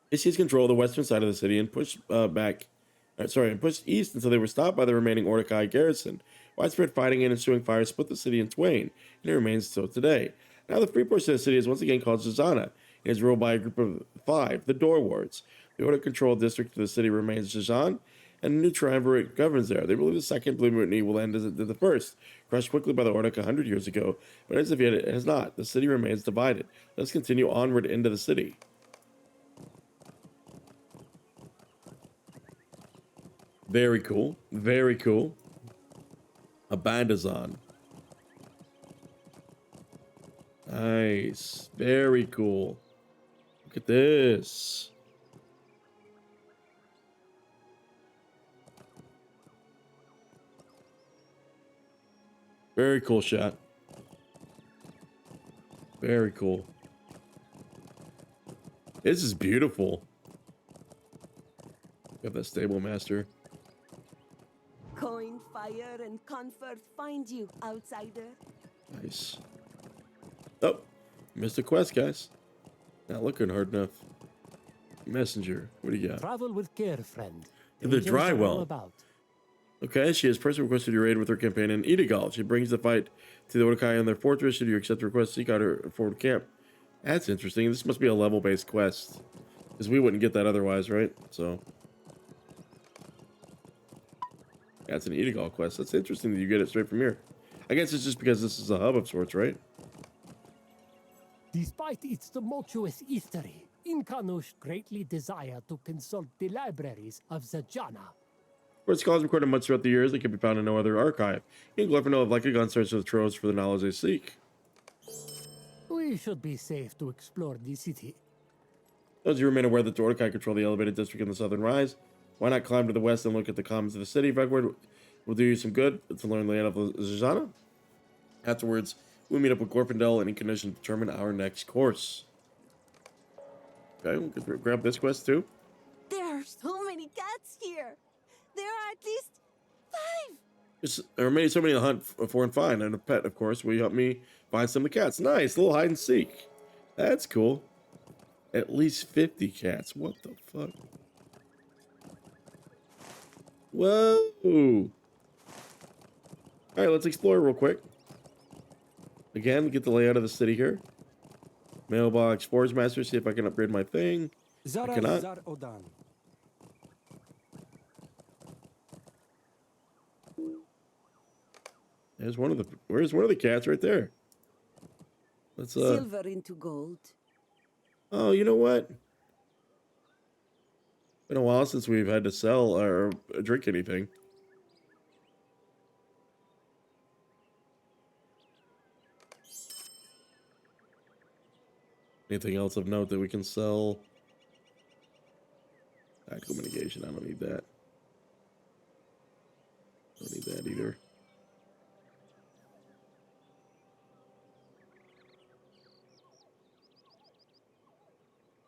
they seized control of the western side of the city and pushed pushed east until they were stopped by the remaining Ordâkhai garrison. Widespread fighting and ensuing fire split the city in twain, and it remains so today. Now the free portion of the city is once again called Zajâna, and is ruled by a group of 5, the Doorwards. The Ordâkhai-controlled district of the city remains Zajâna, and a new triumvirate governs there. They believe the Second Blue Mutiny will end as it did the first, crushed quickly by the Ordâkhai 100 years ago, but as of yet it has not. The city remains divided. Let's continue onward into the city. Very cool. Very cool. A Bâdrasag. Nice. Very cool. Look at this. Very cool shot. Very cool. This is beautiful. Got that stable master. Coin, fire, and comfort find you, outsider. Nice. Oh, missed a quest, guys. Not looking hard enough. Messenger. What do you got? Travel with care, friend. To the Dangers are all Drywell. about. Okay, she has personally requested your aid with her companion, Idigal. She brings the fight to the Ordâkhai in their fortress. Should you accept the request, seek out her forward camp. That's interesting. This must be a level-based quest. Because we wouldn't get that otherwise, right? So... that's an Idigal quest. That's interesting that you get it straight from here. I guess it's just because this is a hub of sorts, right? Despite its tumultuous history, Ingar-garâsh greatly desire to consult the libraries of Zajâna. Where scholars recorded much throughout the years, they can be found in no other archive. In Glorfindel have likely gone search for the troves for the knowledge they seek. We should be safe to explore the city. Those of you remain aware that the Ordâkhai control the elevated district in the southern rise. Why not climb to the west and look at the commons of the city? Vegward will do you some good to learn the layout of Zajâna. Afterwards, we'll meet up with Glorfindel and in condition to determine our next course. Okay, we'll grab this quest too. There are so many cats here. There are at least 5. There remains so many to hunt for and find, and a pet, of course. Will you help me find some of the cats? Nice, little hide and seek. That's cool. At least 50 cats. What the fuck? Whoa. All right, let's explore real quick. Again, get the layout of the city here. Mailbox, Forest Master, see if I can upgrade my thing. I cannot. There's one of the. Where's one of the cats right there? Let's Silver into gold. Oh, you know what? Been a while since we've had to sell or drink anything. Anything else of note that we can sell? Tactical mitigation. I don't need that. Don't need that either.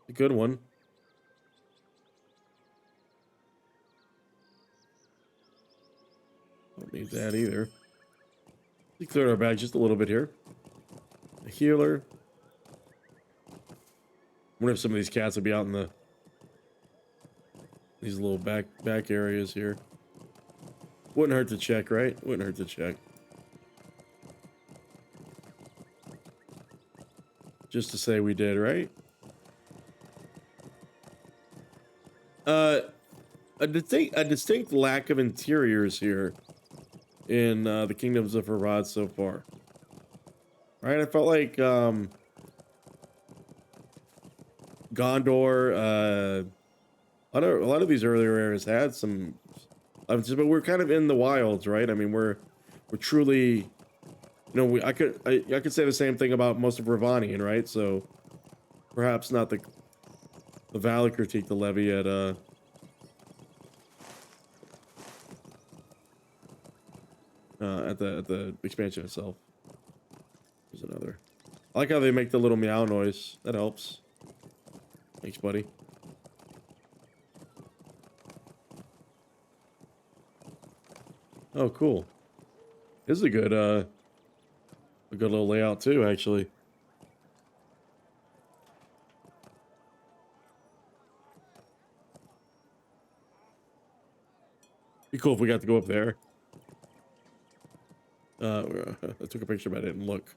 A good one. Don't need that either. We cleared our bag just a little bit here. A healer. Wonder if some of these cats will be out in these little back areas here. Wouldn't hurt to check, right? Wouldn't hurt to check. Just to say we did, right? A distinct lack of interiors here in the Kingdoms of Harad so far. Right, I felt like Gondor, a lot of these earlier areas had some, but we're kind of in the wilds, right? I mean, we're truly, you know, I could say the same thing about most of Ravanian, right? So perhaps not the valid critique to levy at the expansion itself. There's another. I like how they make the little meow noise. That helps. Thanks, buddy. Oh, cool. This is a good little layout too, actually. Be cool if we got to go up there. I took a picture, but I didn't look.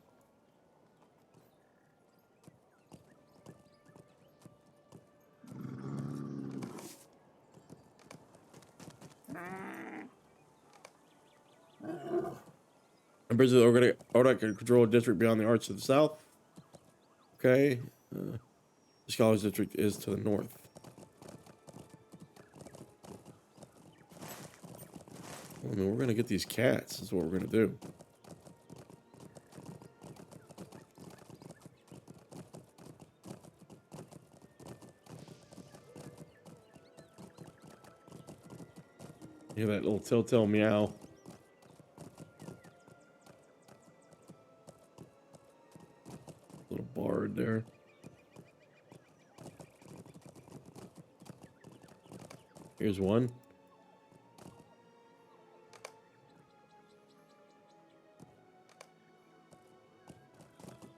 Members of the Ordâkhai control a district beyond the arch to the south. Okay. The Scholars District is to the north. I mean, we're gonna get these cats. That's what we're gonna do. Hear that little telltale meow. Little bard there. Here's one.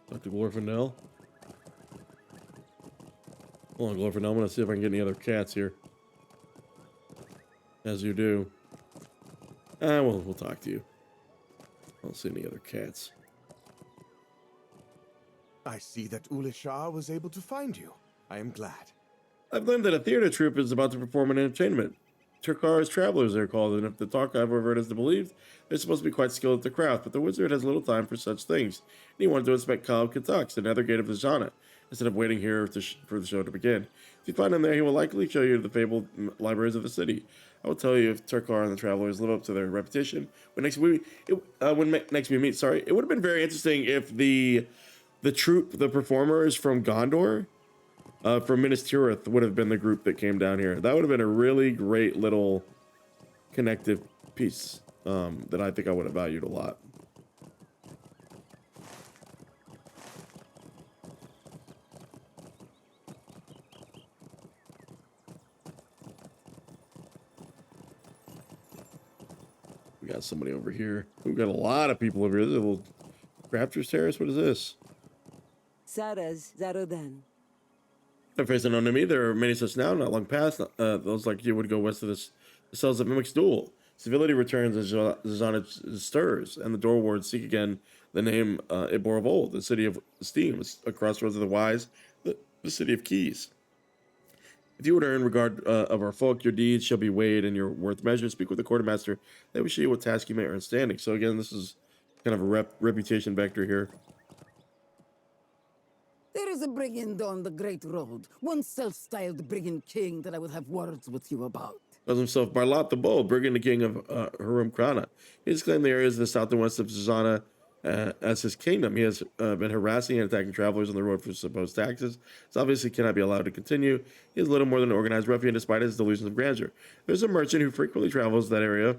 Dr. Glorfindel. Hold on, Glorfindel. I'm gonna see if I can get any other cats here. As you do. We'll talk to you. I don't see any other cats. I see that Ulishar was able to find you. I am glad. I've learned that a theater troupe is about to perform an entertainment. Turkar's travelers, they're called, and if the talk I've overheard is to believe, they're supposed to be quite skilled at the craft, but the wizard has little time for such things. And he wanted to inspect Kyle Katuk's, the nether gate of Zajâna, instead of waiting here for the show to begin. If you find him there, he will likely show you the fabled libraries of the city. I will tell you if Turkar and the travelers live up to their reputation. When next we meet, sorry, it would have been very interesting if the troupe, the performers from Gondor, from Minas Tirith, would have been the group that came down here. That would have been a really great little connective piece that I think I would have valued a lot. We got somebody over here. We've got a lot of people over here. This is a little Raptor's Terrace. What is this? Sarah's Zarodan. They're facing unknown to me. There are many such now, not long past. Those like you would go west of the cells of Mimic's Duel. Civility returns as Zajâna stirs, and the Doorwards seek again the name it bore of old, the city of esteem, a crossroads of the wise, the city of keys. If you would earn regard of our folk, your deeds shall be weighed and your worth measured. Speak with the quartermaster, that we show you what task you may earn standing. So again, this is kind of a reputation vector here. There is a brigand on the Great Road, one self-styled brigand king that I would have words with you about. Calls himself Barlat the Bold, brigand the king of Hurumkrana. He has claimed the areas of the south and west of Zajâna as his kingdom. He has been harassing and attacking travelers on the road for supposed taxes. This obviously cannot be allowed to continue. He is little more than an organized ruffian despite his delusions of grandeur. There's a merchant who frequently travels that area,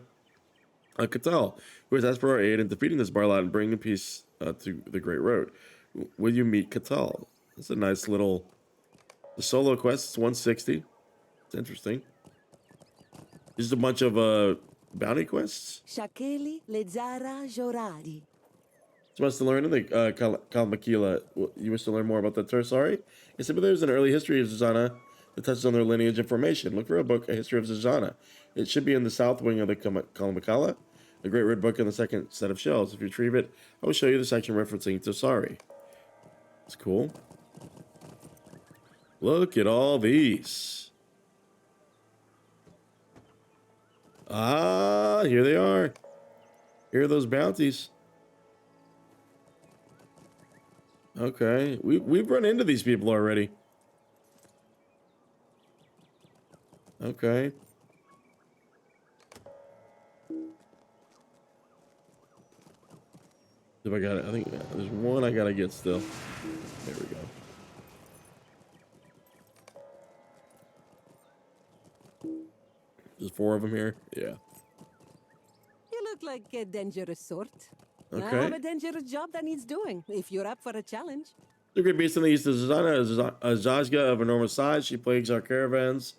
Catal, who has asked for our aid in defeating this Barlat and bringing peace to the Great Road. Will you meet Catal? It's a nice little solo quest. It's 160. It's interesting. Just a bunch of bounty quests. Shakeli Lezara Joradi. So much to learn in the Kalmakila. You wish to learn more about the Tursari? Yes, but there's an early history of Zajâna that touches on their lineage and formation. Look for a book, A History of Zajâna. It should be in the south wing of the Kalmakala, a great red book in the second set of shelves. If you retrieve it, I will show you the section referencing Tursari. It's cool. Look at all these. Ah, here they are. Here are those bounties. Okay, we've run into these people already. Okay. If I got it, I think there's one I gotta get still. There we go. There's 4 of them here. Yeah. You look like a dangerous sort. Okay. I have a dangerous job that needs doing, if you're up for a challenge. The great beast in the east of Zajâna is a Zajga of enormous size. She plagues our caravans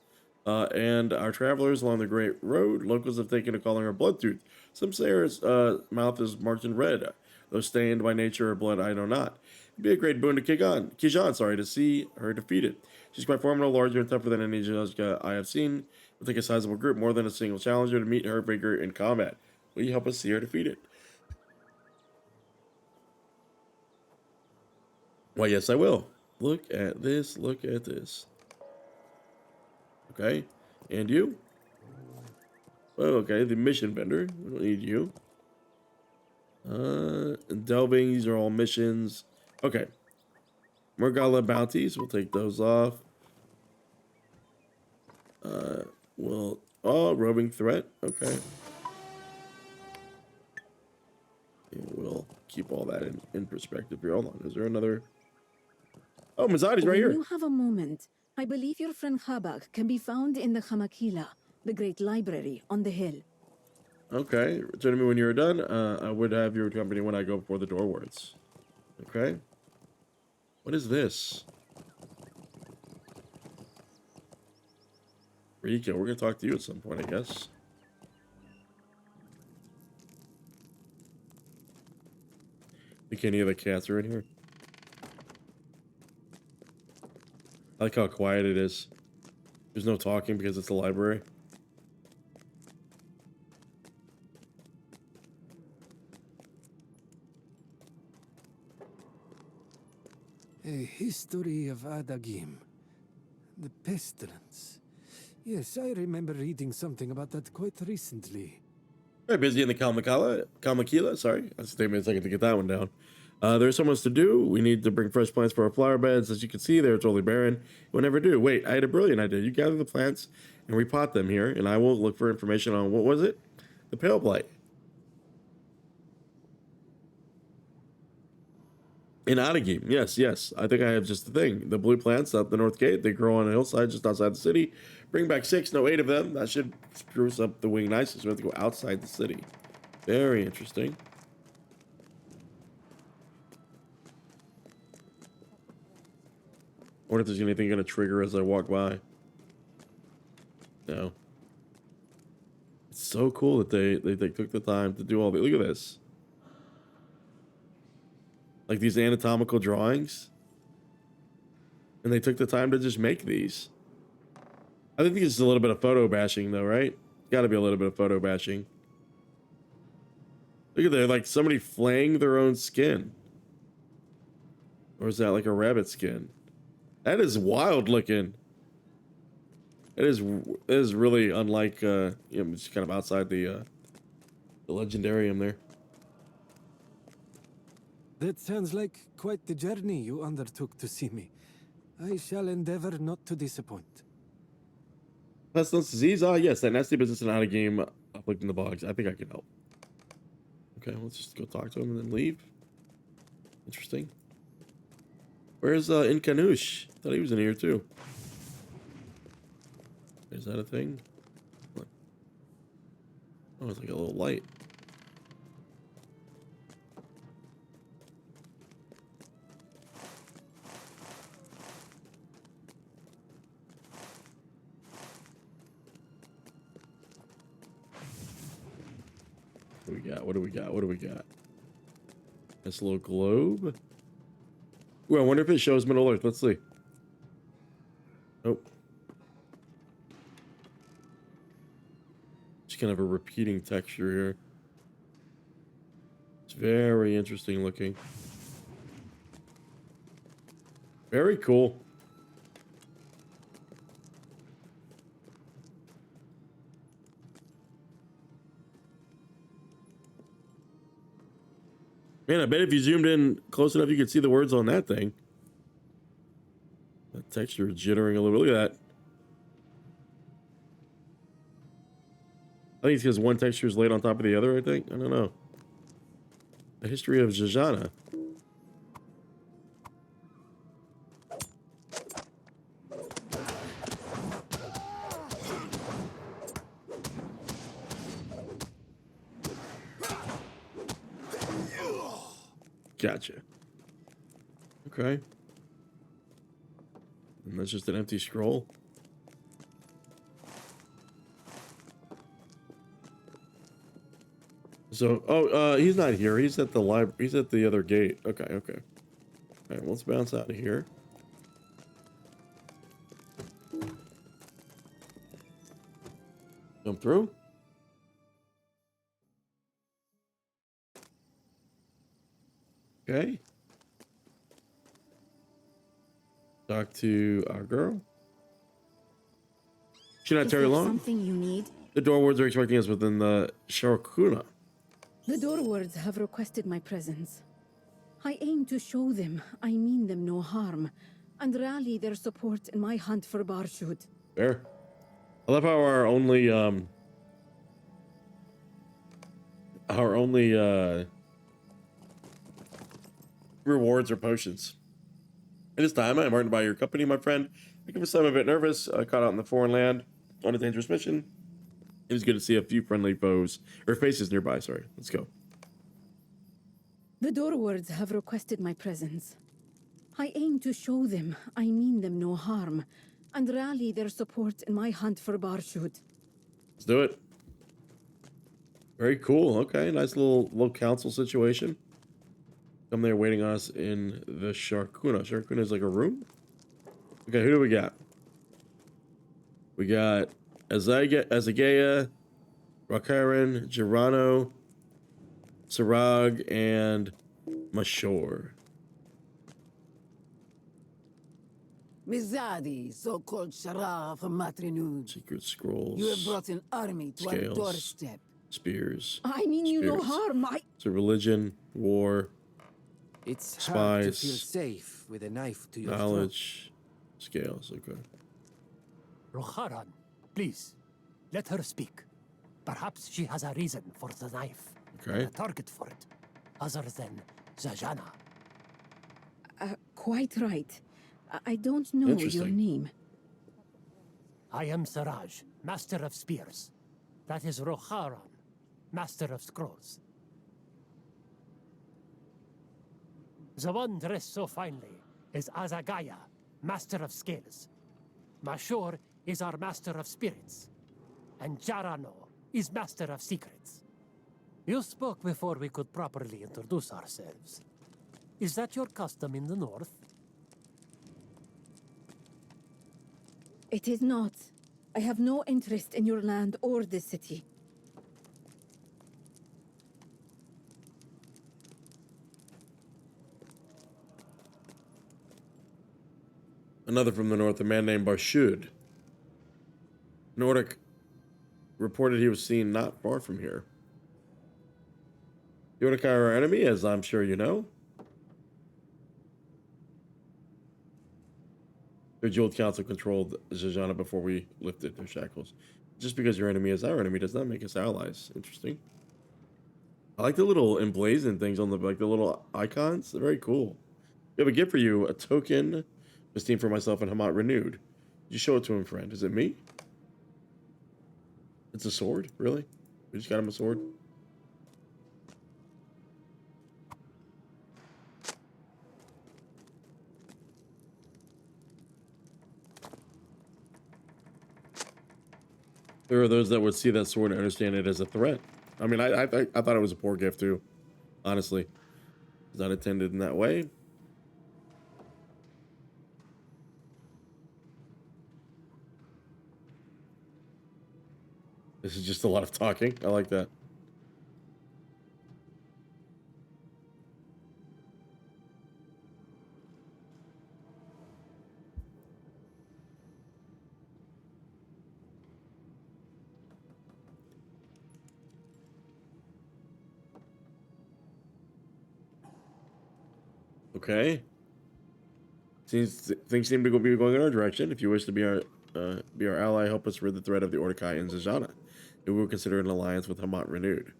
and our travelers along the Great Road. Locals have taken to calling her Bloodtooth. Some say her mouth is marked in red. Though stained by nature or blood, I know not. It'd be a great boon to Kighân, to see her defeated. She's quite formidable, larger and tougher than any Zajga I have seen. It'll take a sizable group, more than a single challenger, to meet her vigor in combat. Will you help us see her defeated? Why, yes, I will. Look at this. Look at this. Okay. And you? Oh, okay. The mission vendor. We don't need you. Delving. These are all missions. Okay. Mûr Ghala bounties. We'll take those off. Oh, roving threat. Okay. we'll keep all that in perspective here. Hold on. Is there another? Oh, Mizâdi's right When here. you have a moment, I believe your friend Chatâk can be found in the Khamakila, the great library on the hill. Okay. Return to me when you're done. I would have your company when I go before the Doorwards. Okay. What is this? Rico, we're gonna talk to you at some point, I guess. Think any of the cats are in here? I like how quiet it is. There's no talking because it's a library. A history of Adagim. The pestilence. Yes, I remember reading something about that quite recently. Very busy in the Kamakila, sorry. That's taking me a second to get that one down. There's so much to do. We need to bring fresh plants for our flower beds. As you can see, they're totally barren. We'll never do. Wait, I had a brilliant idea. You gather the plants and repot them here, and I will look for information on, what was it? The Pale Blight. In Adagim, yes. I think I have just the thing. The blue plants up the north gate. They grow on a hillside just outside the city. Bring back 6, no 8 of them. That should spruce up the wing nicely. So we have to go outside the city. Very interesting. I wonder if there's anything going to trigger as I walk by. No. It's so cool that they took the time to do all that. Look at this. Like these anatomical drawings. And they took the time to just make these. I think this is a little bit of photo bashing though, right? Gotta be a little bit of photo bashing. Look at that, like somebody flaying their own skin. Or is that like a rabbit skin? That is wild looking. It is really unlike, it's kind of outside the legendarium there. That sounds like quite the journey you undertook to see me. I shall endeavor not to disappoint. Pestilence disease? Ah, yes, that nasty business in Adagim afflicting the bogs. I think I can help. Okay, let's just go talk to him and then leave. Interesting. Where's Ingar-garâsh? Thought he was in here too. Is that a thing? What? Oh, it's like a little light. What do we got? What do we got? What do we got? This little globe. Ooh, I wonder if it shows Middle Earth. Let's see. Nope. Just kind of a repeating texture here. It's very interesting looking. Very cool. Man, I bet if you zoomed in close enough, you could see the words on that thing. That texture is jittering a little bit. Look at that. I think it's because one texture is laid on top of the other, I think. I don't know. The history of Zajâna. Gotcha. Okay. And that's just an empty scroll. So, he's not here. He's at the library. He's at the other gate. Okay, okay. All right, let's bounce out of here. Jump through. Okay. Talk to our girl. Should not tarry long. Something you need? The Doorwards are expecting us within the Sharakuna. The Doorwards have requested my presence. I aim to show them I mean them no harm, and rally their support in my hunt for Barshut. Fair. I love how our only rewards or potions. It is time. I am heartened by your company, my friend. I confess I'm a bit nervous. Caught out in the foreign land on a dangerous mission. It was good to see a few friendly foes or faces nearby. Sorry, let's go. The Doorwards have requested my presence. I aim to show them I mean them no harm, and rally their support in my hunt for Barshut. Let's do it. Very cool. Okay, nice little council situation. Come there waiting on us in the Sharkuna. Sharkuna is like a room? Okay, who do we got? We got Azagea, Rakaran, Girano, Sarag, and Mashor. Mizâdi, so-called Sharaf of Matrinud. Secret scrolls. You have brought an army to our Scales. doorstep. Spears. I mean you no Spirits. harm, So religion, war, It's Spies. hard to feel safe with a knife to your throat. knowledge, scales. Okay. Rocharan, please, let her speak. Perhaps she has a reason for the knife. Okay. A target for it, other than Zajâna. Quite right. I don't know your Interesting. name. I am Siraj, Master of Spears. That is Rocharan, Master of Scrolls. The one dressed so finely is Azagaya, Master of Scales. Mashor is our Master of Spirits. And Jarano is Master of Secrets. You spoke before we could properly introduce ourselves. Is that your custom in the north? It is not. I have no interest in your land or the city. Another from the north, a man named Barshud. Nordic reported he was seen not far from here. The Ordâkhai are our enemy, as I'm sure you know. Their jeweled council controlled Zajâna before we lifted their shackles. Just because your enemy is our enemy does not make us allies. Interesting. I like the little emblazoned things on the little icons. They're very cool. We have a gift for you, a token of esteem for myself and Hamat renewed. You show it to him, friend. Is it me? It's a sword? Really? We just got him a sword? There are those that would see that sword and understand it as a threat. I mean, I thought it was a poor gift too, honestly. It's not intended in that way. This is just a lot of talking. I like that. Okay. Things seem to be going in our direction. If you wish to be our ally, help us rid the threat of the Ordâkhai and Zajâna. We will consider an alliance with Hamat renewed.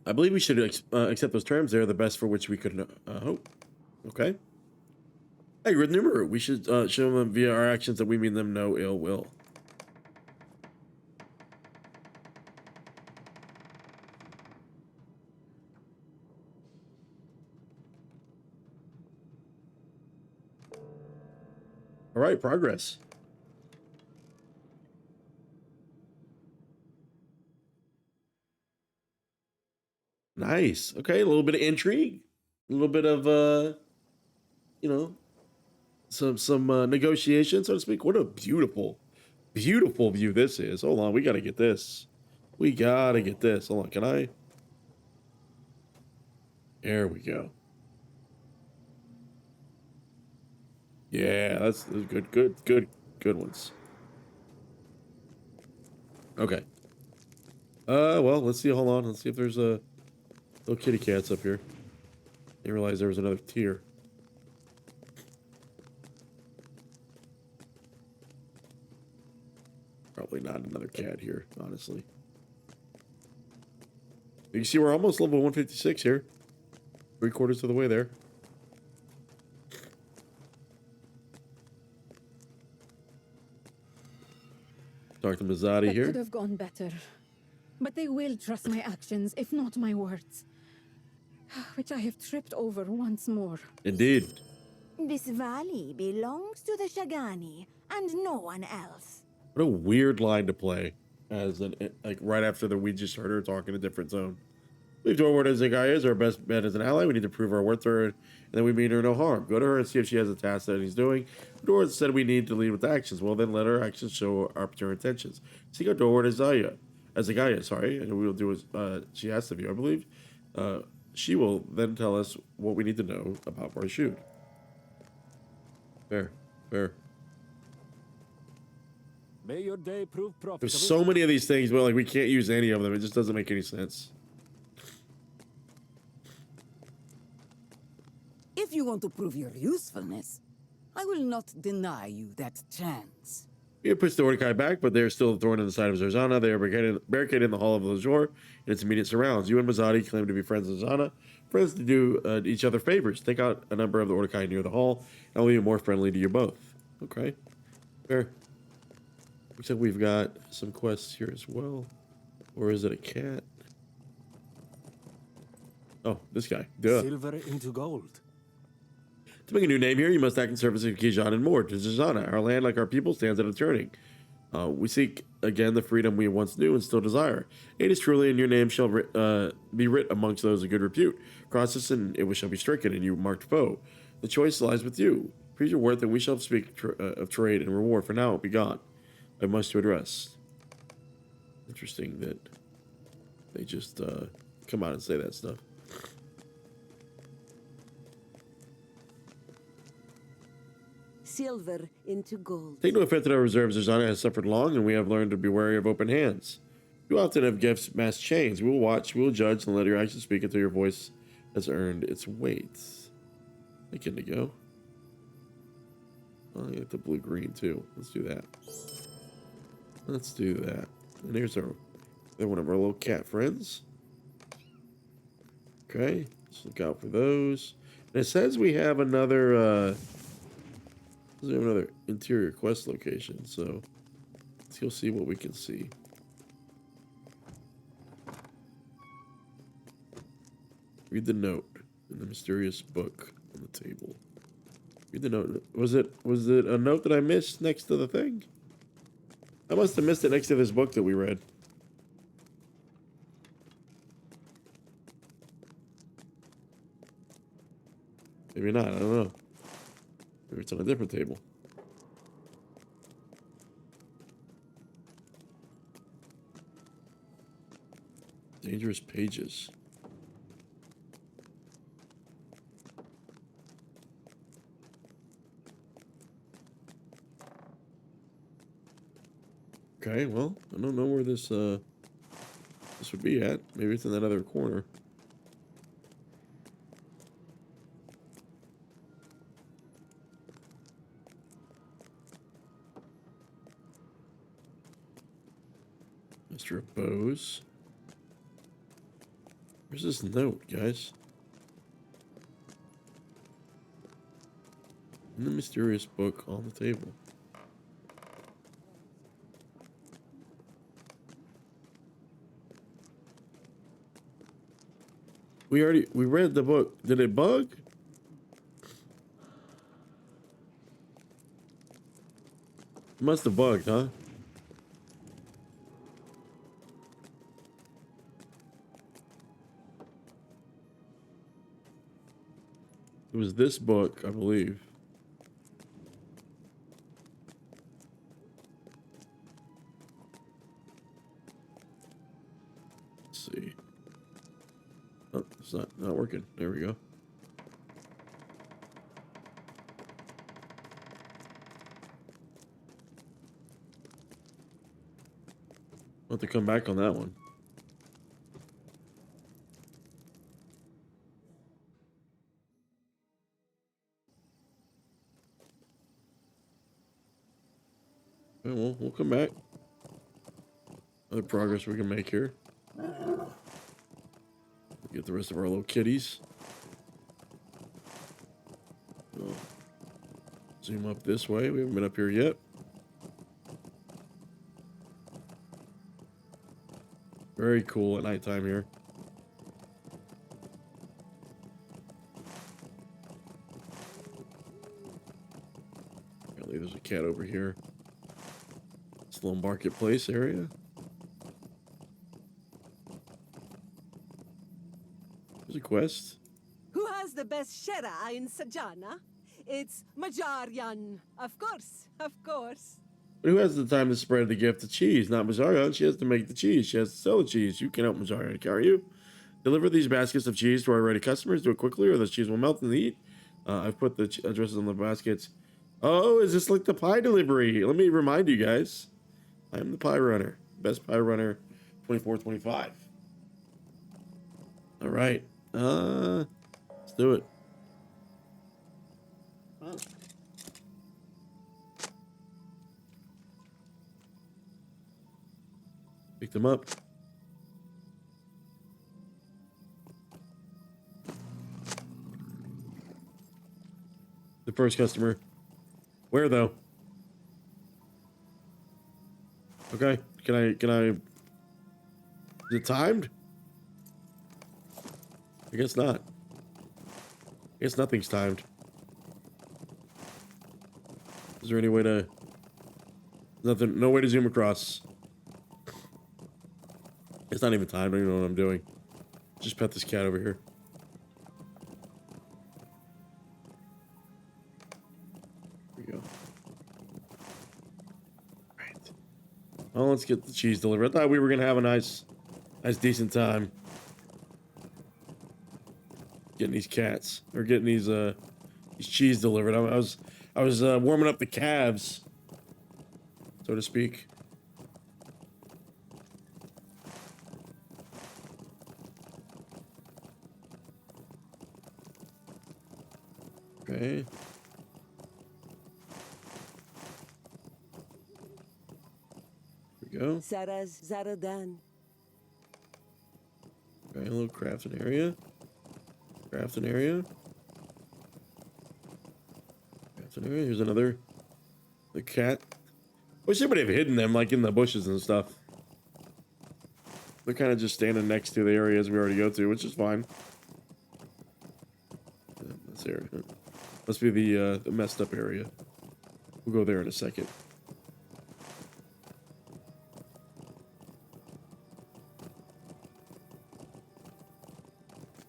I believe we should accept those terms. They are the best for which we could hope. Okay. Hey, Ridnumeru, we should show them via our actions that we mean them no ill will. All right, progress. Nice. Okay, a little bit of intrigue, a little bit of you know, some negotiation, so to speak. What a beautiful view this is. Hold on, we gotta get this. We gotta get this. Hold on, can I? There we go. Yeah, that's good ones. Okay. Well, let's see. Hold on. Let's see if there's a little kitty cats up here. Didn't realize there was another tier. not another cat here, honestly. You can see we're almost level 156 here. 3/4 of the way there. Talk to Mizâdi That here. could have gone better. But they will trust my actions, if not my words. Which I have tripped over once more. Indeed. This valley belongs to the Shagani and no one else. What a weird line to play. As an, like right after we just heard her talk in a different zone. Leave Doorward as Zajâna is our best bet as an ally. We need to prove our worth to her, and then we mean her no harm. Go to her and see if she has a task that he's doing. Doorward said we need to lead with actions. Well, then let her actions show our pure intentions. Seek out Doorward as Zajâna, sorry, and we will do as she asked of you, I believe. She will then tell us what we need to know about Barshood. Fair. May your day prove profitable. There's so many of these things, but like we can't use any of them. It just doesn't make any sense. If you want to prove your usefulness, I will not deny you that chance. We have pushed the Ordâkhai back, but they're still a thorn in the side of Zajâna. They are barricaded in the Hall of Lajor and its immediate surrounds. You and Mizâdi claim to be friends of Zajâna, friends to do each other favors. Take out a number of the Ordâkhai near the hall, and I'll be more friendly to you both. Okay, fair. Looks like we've got some quests here as well. Or is it a cat? Oh, this guy. Duh. Silver into gold. To make a new name here, you must act in service of Kighân and Mûr to Zajâna. Our land, like our people, stands at a turning. We seek again the freedom we once knew and still desire. It is truly, and your name shall be writ amongst those of good repute. Cross us, and it shall be stricken, and you marked foe. The choice lies with you. Prove your worth, and we shall speak of trade and reward. For now, be gone. I have much to address. Interesting that they just come out and say that stuff. Silver into gold. Take no offense that our reserves. Zajâna has suffered long, and we have learned to be wary of open hands. You often have gifts mass chains. We will watch, we will judge, and let your actions speak until your voice has earned its weight. Like Indigo. Oh, you have the blue-green too. Let's do that. Let's do that. And here's one of our little cat friends. Okay, let's look out for those. And it says we have another interior quest location, so let's go see what we can see. Read the note in the mysterious book on the table. Read the note. Was it a note that I missed next to the thing? I must have missed it next to this book that we read. Maybe not, I don't know. Maybe it's on a different table. Dangerous pages. Okay, well, I don't know where this would be at. Maybe it's in that other corner. Mr. Bows. Where's this note, guys? In the mysterious book on the table. We read the book. Did it bug? It must have bugged, huh? It was this book, I believe. Let's see. Oh, it's not working. There we go. I'll have to come back on that one. Well, we'll come back. Other progress we can make here. Get the rest of our little kitties. So, zoom up this way. We haven't been up here yet. Very cool at nighttime here. Apparently there's a cat over here. This little marketplace area. There's a quest. Who has the best shera in Zajâna? It's Majarian. Of course, of course. But who has the time to spread the gift of cheese? Not Mizâdi. She has to make the cheese. She has to sell the cheese. You can help Mizâdi, can't you? Deliver these baskets of cheese to our ready customers. Do it quickly or the cheese will melt in the heat. I've put the addresses on the baskets. Oh, is this like the pie delivery? Let me remind you guys. I am the pie runner. Best pie runner 24-25. All right. Let's do it. Pick them up. The first customer. Where though? Okay. Can I is it timed? I guess not. I guess nothing's timed. Is there any way to nothing, no way to zoom across? It's not even timed. I don't even know what I'm doing. Just pet this cat over here. There we go. Right. Well, let's get the cheese delivered. I thought we were gonna have a nice decent time getting these cats or getting these cheese delivered. I was warming up the calves, so to speak. Okay. Here we go. Sarah's Zaradan. Okay, a little crafting area. Crafting area. Crafting area. Here's another. The cat. Wish they would have hidden them like in the bushes and stuff. They're kind of just standing next to the areas we already go to, which is fine. Yeah, that's here. Must be the messed up area. We'll go there in a second.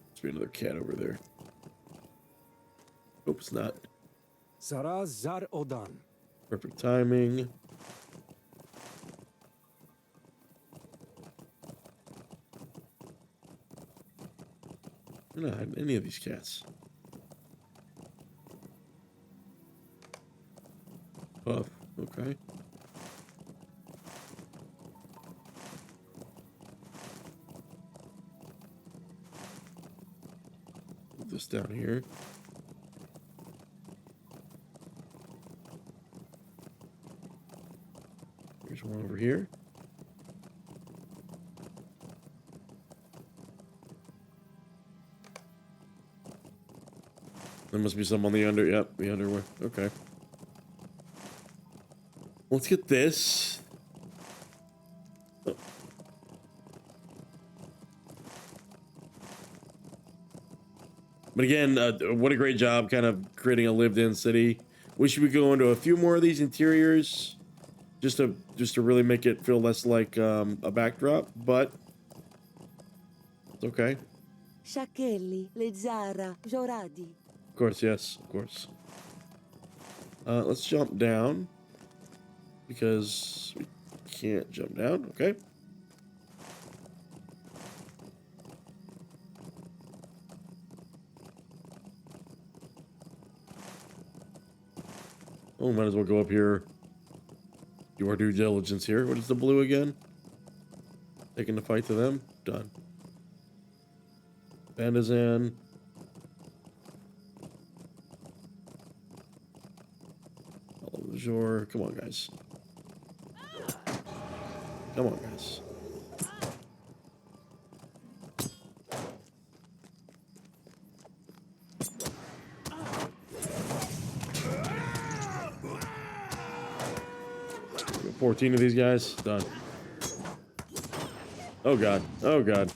Must be another cat over there. Hope it's not. Zara Zar Odan. Perfect timing. I'm not hiding any of these cats. Puff, okay. Put this down here. There's one over here. There must be some on the under. Yep, the underwear. Okay. Let's get this. Oh. But again, what a great job kind of creating a lived-in city. Wish we could go into a few more of these interiors just to really make it feel less like a backdrop, but it's okay. Shakelli, Lezara, Joradi. Of course, yes, of course. Let's jump down because we can't jump down. Okay. Oh, might as well go up here. Do our due diligence here. What is the blue again? Taking the fight to them. Done. Bâdrasag. Come on, guys. Come on, guys. Got 14 of these guys. Done. Oh god. Oh god.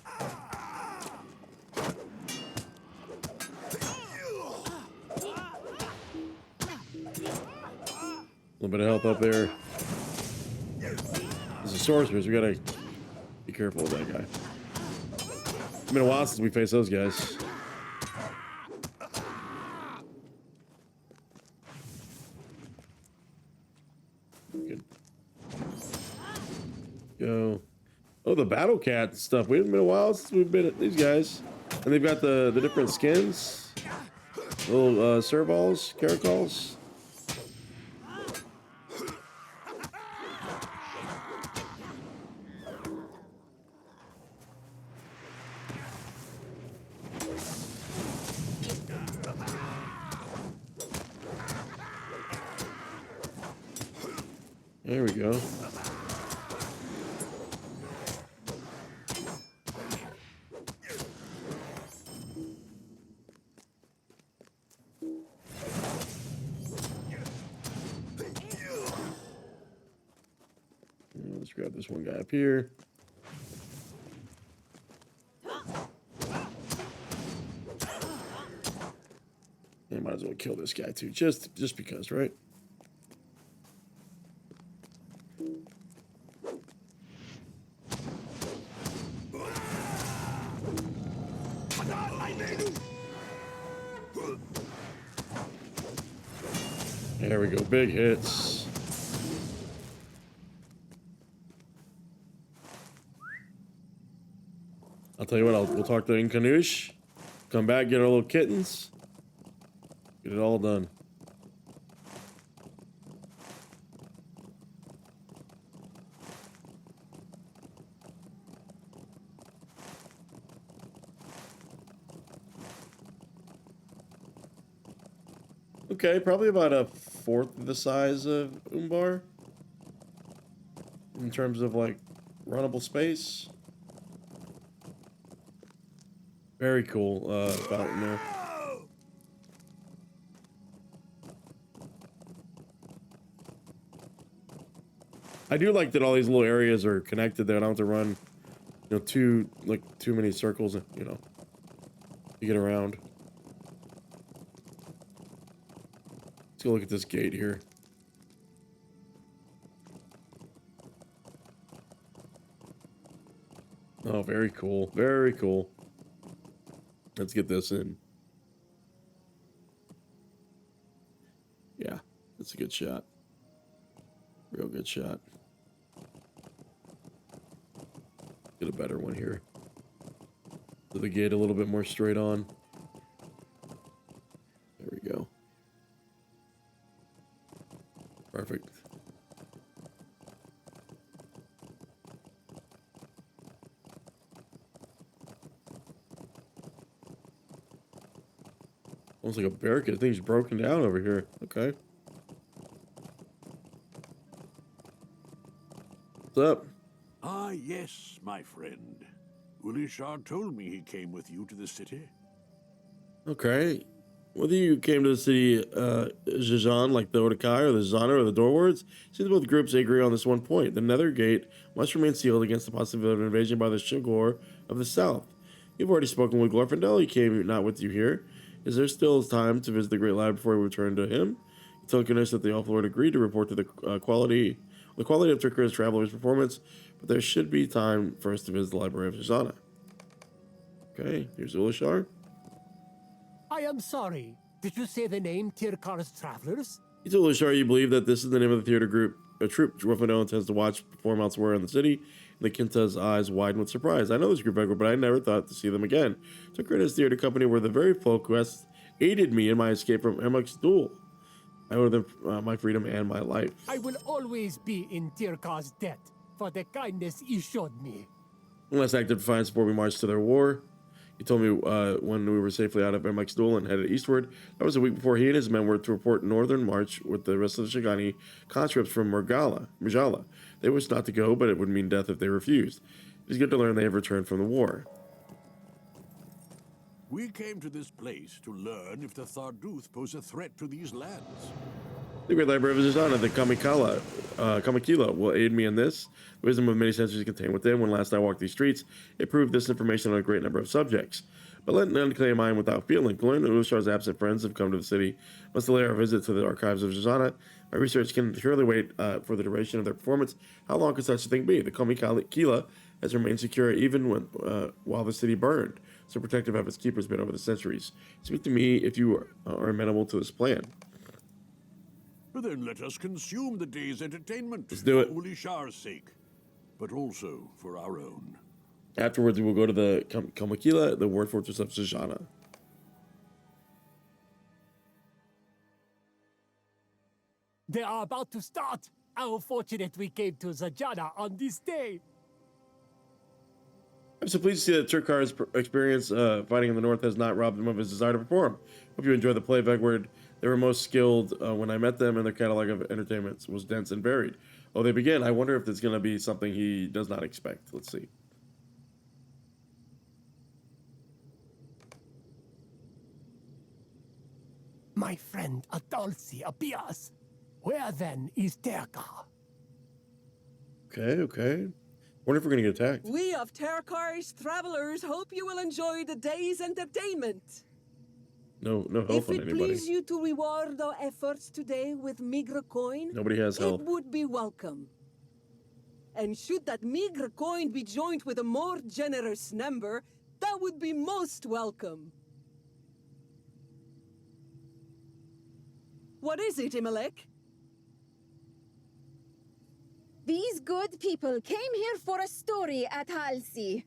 A little bit of health up there. This is sorcerers. We gotta be careful with that guy. It's been a while since we faced those guys. Good. Go. Oh, the battle cat stuff. We haven't been a while since we've been at these guys. And they've got the different skins. Little servals, caracols. There we go. Let's grab this one guy up here. And might as well kill this guy too, just because, right? There we go, big hits. I'll tell you what, we'll talk to Ingar-garâsh, come back, get our little kittens, get it all done. Okay, probably about a fourth of the size of Umbar in terms of like runnable space. Very cool fountain there. I do like that all these little areas are connected there. I don't have to run, you know, too many circles, you know, to get around. Let's go look at this gate here. Oh, very cool. Very cool. Let's get this in. Yeah, that's a good shot. Real good shot. Get a better one here. So the gate a little bit more straight on. There we go. Perfect. Almost like a barricade. Thing's broken down over here. Okay. What's up? Ah, yes, my friend. Ulishar told me he came with you to the city. Okay. Whether you came to the city Zajâna, like the Ordâkhai or the Zajâna or the Doorwards, seems both groups agree on this one point. The Nether Gate must remain sealed against the possibility of an invasion by the Shogor of the South. You've already spoken with Glorfindel. He came not with you here. Is there still time to visit the Great Lab before we return to him? You told Kighân that the Elf Lord agreed to report to the quality of Trickers' Traveler's performance, but there should be time for us to visit the Library of Zajâna. Okay, here's Ulishar. I am sorry. Did you say the name Tirkar's Travelers? You told Ulishar you believe that this is the name of the theater group, a troupe Glorfindel intends to watch perform elsewhere in the city. And the Kinta's eyes widen with surprise. I know this group, Vegward, but I never thought to see them again. Tirkar's theater company were the very folk who has aided me in my escape from Emek's duel. I owe them my freedom and my life. I will always be in Tirkar's debt for the kindness he showed me. Unless active defiance before we marched to their war. He told me when we were safely out of Emek's duel and headed eastward. That was a week before he and his men were to report northern march with the rest of the Kighani conscripts from Mûr Ghala. They wished not to go, but it would mean death if they refused. It It's good to learn they have returned from the war. We came to this place to learn if the Thardúth pose a threat to these lands. The Great Library of Zajâna, the Kamikila, will aid me in this. The wisdom of many centuries contained within. When last I walked these streets, it proved this information on a great number of subjects. But let none claim mine without feeling. To learn that Ushar's absent friends have come to the city, must delay our visit to the archives of Zajâna. My research can surely wait for the duration of their performance. How long could such a thing be? The Kamikila has remained secure even while the city burned. So protective have its keepers been over the centuries. Speak to me if you are amenable to this plan. But then let us consume the day's entertainment. Let's do it. For Ulishar's sake, but also for our own. Afterwards, we will go to the Kamikila, the ward fortress of Zajâna. They are about to start. How fortunate we came to Zajâna on this day. I'm so pleased to see that Turkar's experience fighting in the north has not robbed him of his desire to perform. Hope you enjoy the play, Vegward. They were most skilled when I met them, and their catalog of entertainments was dense and varied. Oh, they begin. I wonder if there's going to be something he does not expect. Let's see. My friend Adolsi appears. Where then is Terka? Okay. Wonder if we're going to get attacked. We of Terkar's travelers hope you will enjoy the day's entertainment. No help If on it anybody. please you to reward our efforts today with meager coin, Nobody has help. it would be welcome. And should that meager coin be joined with a more generous number, that would be most welcome. What is it, Imalek? These good people came here for a story at Halsey.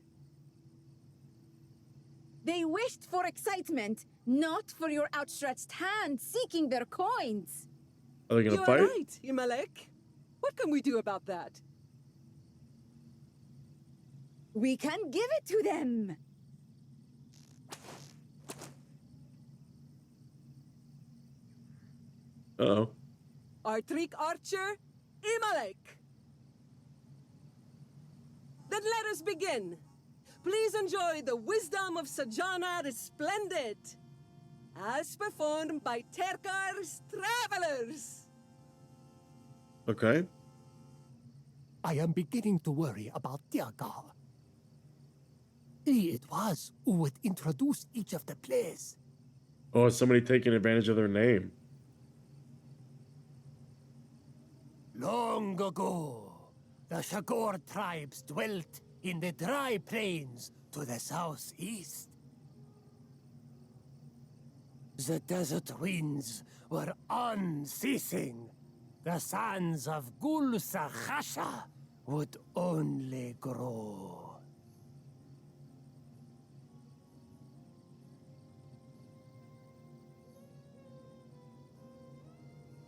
They wished for excitement, not for your outstretched hand seeking their coins. Are they going You to are fight? right, Imalek. What can we do about that? We can give it to them. Uh-oh. Our trick archer, Imalek. Then let us begin. Please enjoy the wisdom of Zajâna Resplendent, as performed by Terkar's travelers. Okay. I am beginning to worry about Terka. He it was who would introduce each of the plays. Oh, is somebody taking advantage of their name? Long ago, the Shagor tribes dwelt in the dry plains to the southeast. The desert winds were unceasing. The sands of Gulsachasha would only grow.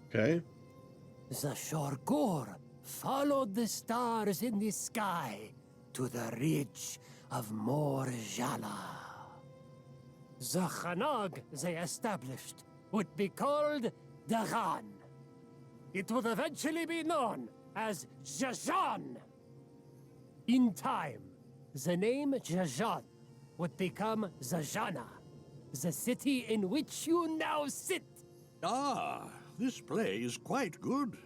Okay. The Shorgor followed the stars in the sky to the ridge of Mûr Ghala. The Khanag they established would be called Dagan. It would eventually be known as Jajan. In time, the name Jajan would become Zajâna, the city in which you now sit. Ah, this play is quite good.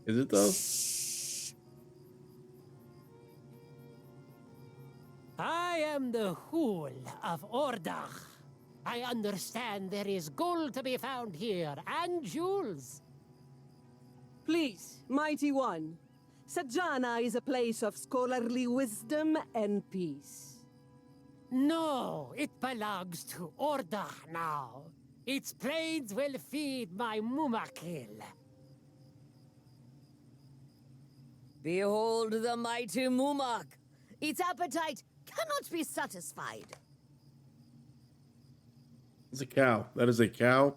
Is it though? I am the Hool of Ordâkhai. I understand there is gold to be found here, and jewels. Please, mighty one, Zajâna is a place of scholarly wisdom and peace. No, it belongs to Ordâkhai now. Its plains will feed my Mumakil. Behold the mighty Mumak. Its appetite cannot be satisfied. It's a cow. That is a cow.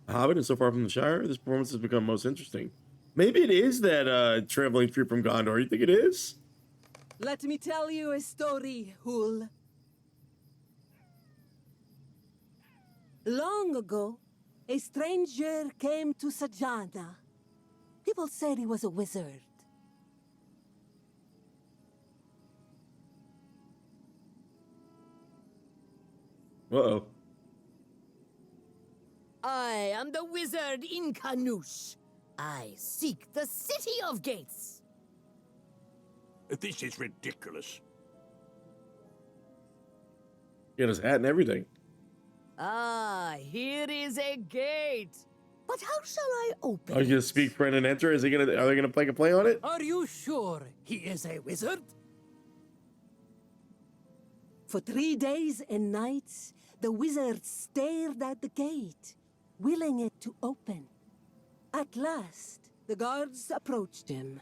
A hobbit is so far from the Shire. This performance has become most interesting. Maybe it is that traveling troop from Gondor. You think it is? Let me tell you a story, Hool. Long ago, a stranger came to Zajâna. People said he was a wizard. Uh-oh. I am the wizard Ingar-garâsh. I seek the City of Gates. This is ridiculous. He had his hat and everything. Ah, here is a gate. But how shall I open Oh, you gonna speak, friend, and enter? Are they gonna play a play on it? Are you sure he is a wizard? For 3 days and nights, the wizard stared at the gate, willing it to open. At last, the guards approached him.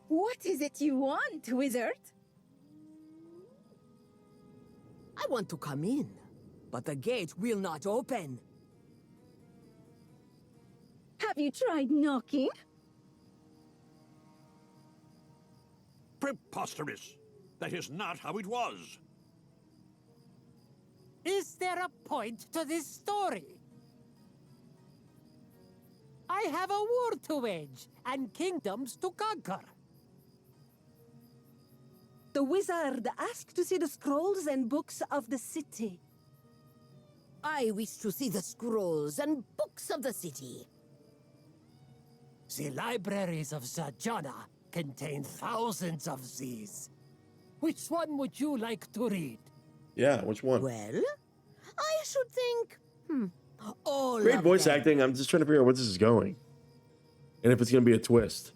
What is it you want, wizard? I want to come in, but the gate will not open. Have you tried knocking? Preposterous! That is not how it was. Is there a point to this story? I have a war to wage and kingdoms to conquer. The wizard asked to see the scrolls and books of the city. I wish to see the scrolls and books of the city. The libraries of Zajâna contain thousands of these. Which one would you like to read? Yeah, which one? Well, I should think, all Great of voice them. acting. I'm just trying to figure out where this is going. And if it's gonna be a twist.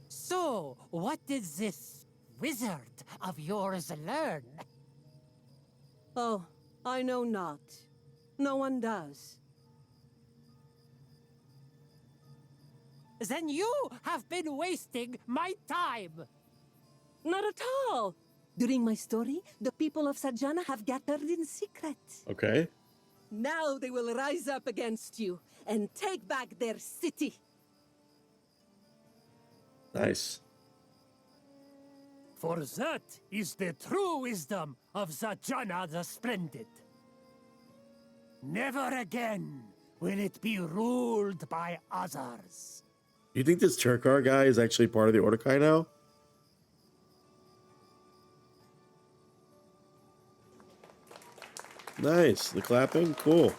So, what did this wizard of yours learn? Oh, I know not. No one does. Then you have been wasting my time. Not at all. During my story, the people of Zajâna have gathered in secret. Okay. Now they will rise up against you and take back their city. Nice. For that is the true wisdom of Zajâna the Splendid. Never again will it be ruled by others. You think this Turkar guy is actually part of the Ordâkhai now? Nice. The clapping. Cool.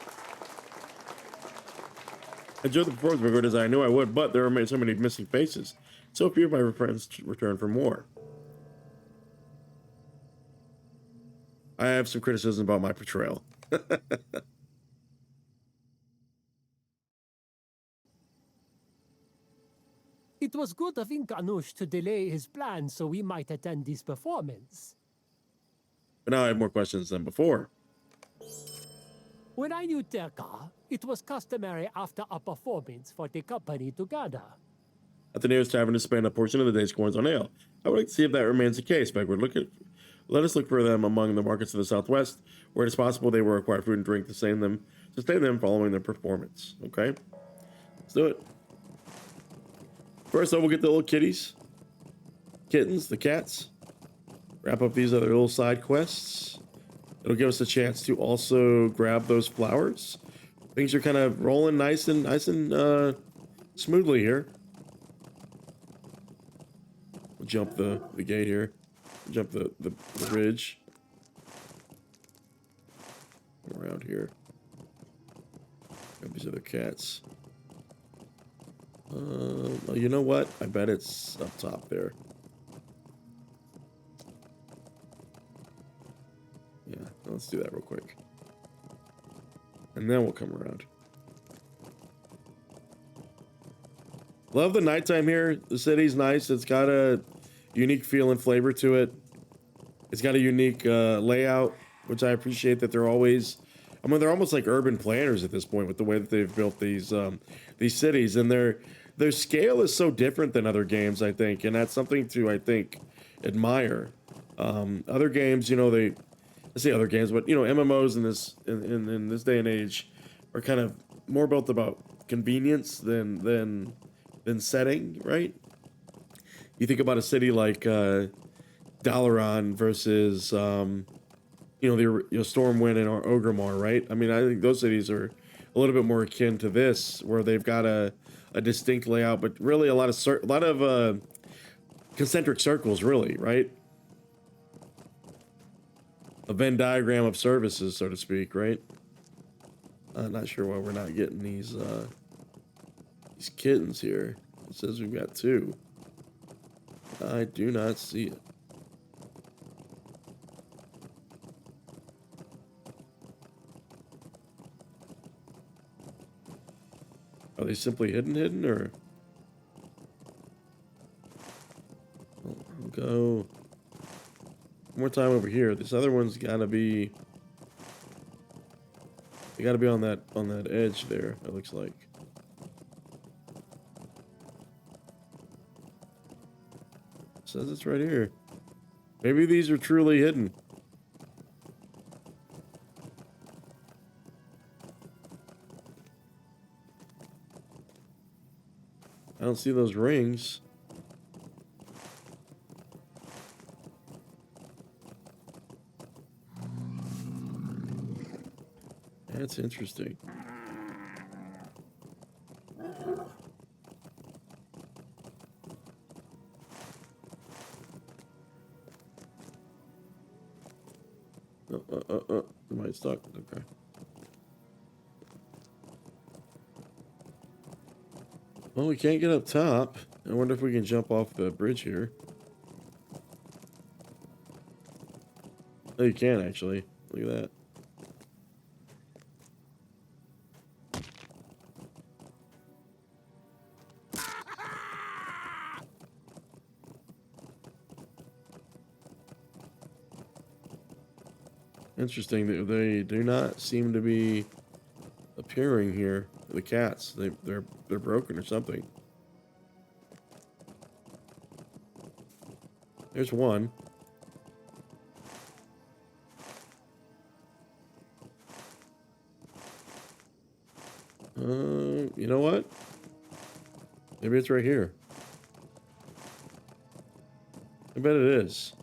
I enjoyed the performance of Vegward as I knew I would, but there remain so many missing faces. So few of my friends return from war. I have some criticism about my portrayal. It was good of Ingar-garâsh to delay his plan so we might attend this performance. But now I have more questions than before. When I knew Terka, it was customary after a performance for the company to gather. At the nearest tavern to spend a portion of the day's coins on ale. I would like to see if that remains the case. Vegward, let us look for them among the markets of the southwest, where it is possible they will require food and drink to sustain them following their performance. Okay? Let's do it. First, though, we'll get the little kittens, the cats. Wrap up these other little side quests. It'll give us a chance to also grab those flowers. Things are kind of rolling nice and smoothly here. We'll jump the gate here. Jump the bridge. Around here. Grab these other cats. Well, you know what? I bet it's up top there. Yeah, let's do that real quick. And then we'll come around. Love the nighttime here. The city's nice. It's got a unique feel and flavor to it. It's got a unique layout, which I appreciate that they're always... I mean, they're almost like urban planners at this point with the way that they've built these cities. And their scale is so different than other games, I think. And that's something to, I think, admire. Other games, you know, I say other games, but, you know, MMOs in this day and age are kind of more built about convenience than setting, right? You think about a city like Dalaran versus, Stormwind and Orgrimmar, right? I mean, I think those cities are a little bit more akin to this, where they've got a distinct layout, but really a lot of concentric circles, really, right? A Venn diagram of services, so to speak, right? I'm not sure why we're not getting these kittens here. It says we've got 2. I do not see it. Are they simply hidden, or? I'll go one more time over here. This other one's gotta be. They gotta be on that edge there. It looks like. It says it's right here. Maybe these are truly hidden. I don't see those rings. That's interesting. Am I stuck? Okay. Well, we can't get up top. I wonder if we can jump off the bridge here. Oh, you can actually. Look at that. Interesting that they do not seem to be appearing here. The cats, they're broken or something. There's one. You know what? Maybe it's right here. I bet it is.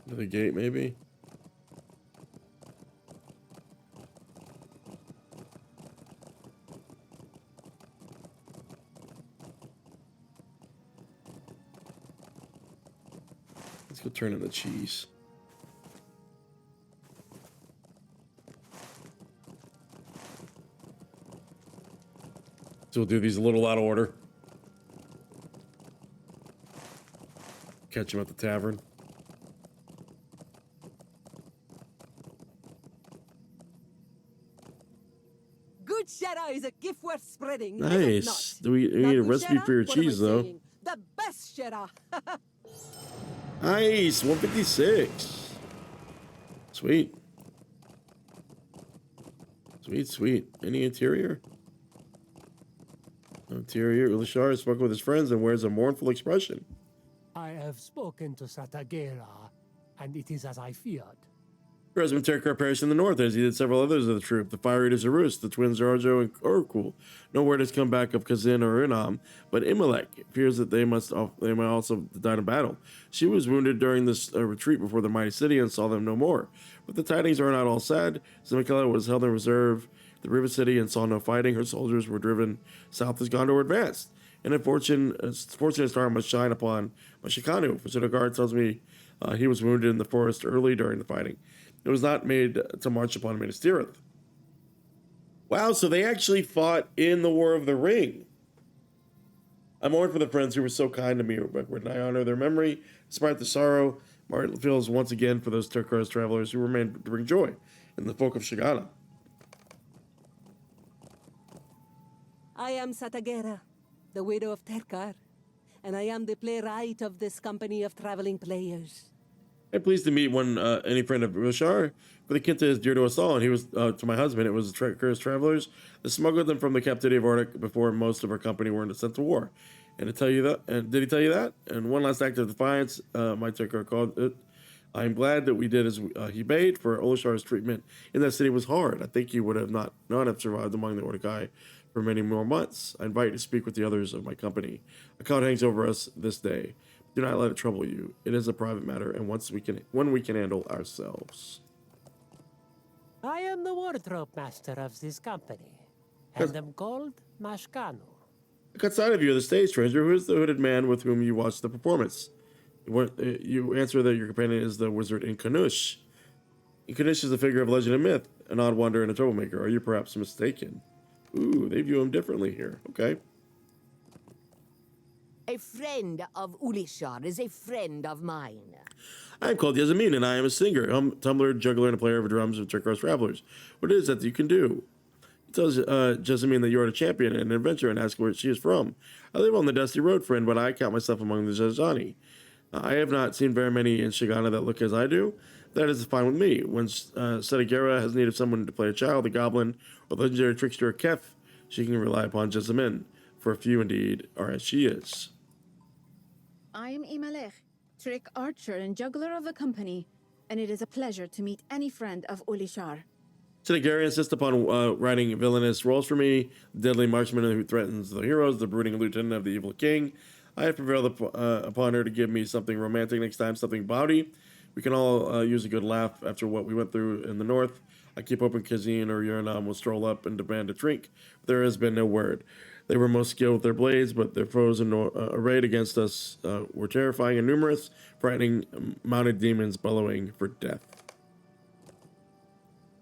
The gate, maybe. Let's go turn in the cheese. So we'll do these a little out of order. Catch him at the tavern. Good Shera is a gift worth spreading. Nice. Do we need a recipe for your cheese, though? The best Shera. Nice. 156. Sweet. Sweet, sweet. Any interior? No interior. Ulashar has spoken with his friends and wears a mournful expression. I have spoken to Satagera, and it is as I feared. Resmund Terkar perished in the north, as he did several others of the troop. The fire eaters Arus, the twins Arjo and Orkul. No word has come back of Kighân or Inam, but Imelek fears that they might also die in battle. She was wounded during this retreat before the mighty city and saw them no more. But the tidings are not all sad. Zemikala was held in reserve the river city and saw no fighting. Her soldiers were driven south as Gondor advanced. And a fortunate star must shine upon Mashikanu. Fissures tells me he was wounded in the forest early during the fighting. It was not made to march upon Minas Tirith. Wow, so they actually fought in the War of the Ring. I mourn for the friends who were so kind to me, Vegward, and I honor their memory. Despite the sorrow, my heart feels once again for those Terkar travelers who remain to bring joy in the folk of Zajâna. I am Satagera, the widow of Terkar, and I am the playwright of this company of traveling players. I'm pleased to meet any friend of Rishar, for the Kinta is dear to us all, and he was, to my husband, it was the cursed travelers that smuggled them from the captivity of Ordâkhai before most of our company were sent to war. And to tell you that, and did he tell you that? And one last act of defiance, my Terkar called it. I am glad that we did as he bade, for Olashar's treatment in that city was hard. I think he would have not have survived among the Ordâkhai for many more months. I invite you to speak with the others of my company. A cloud hangs over us this day. Do not let it trouble you. It is a private matter, and when we can handle ourselves. I am the wardrobe master of this company, and am called Mashkanu. I caught sight of you on the stage, stranger. Who is the hooded man with whom you watched the performance? You answer that your companion is the wizard Ingar-garâsh. Ingar-garâsh is a figure of legend and myth, an odd wanderer and a troublemaker. Are you perhaps mistaken? Ooh, they view him differently here. Okay. A friend of Ulishar is a friend of mine. I am called Yasmin, and I am a singer, tumbler, juggler, and a player of drums of Turkos Travelers. What is that you can do? He tells Jasmine that you are a champion and an adventurer and asks where she is from. I live on the dusty road, friend, but I count myself among the Zajâni. I have not seen very many in Zajâna that look as I do. That is fine with me. When Saga has need of someone to play a child, a goblin, or the legendary trickster Kef, she can rely upon Jasmine, for few indeed are as she is. I am Imalech, trick archer and juggler of the company, and it is a pleasure to meet any friend of Ulishar. Senegari insists upon writing villainous roles for me, the deadly marksman who threatens the heroes, the brooding lieutenant of the evil king. I have prevailed upon her to give me something romantic next time, something bawdy. We can all use a good laugh after what we went through in the north. I keep hoping Kighân or Yurnam will stroll up and demand a drink. There has been no word. They were most skilled with their blades, but their foes arrayed against us were terrifying and numerous, frightening mounted demons bellowing for death.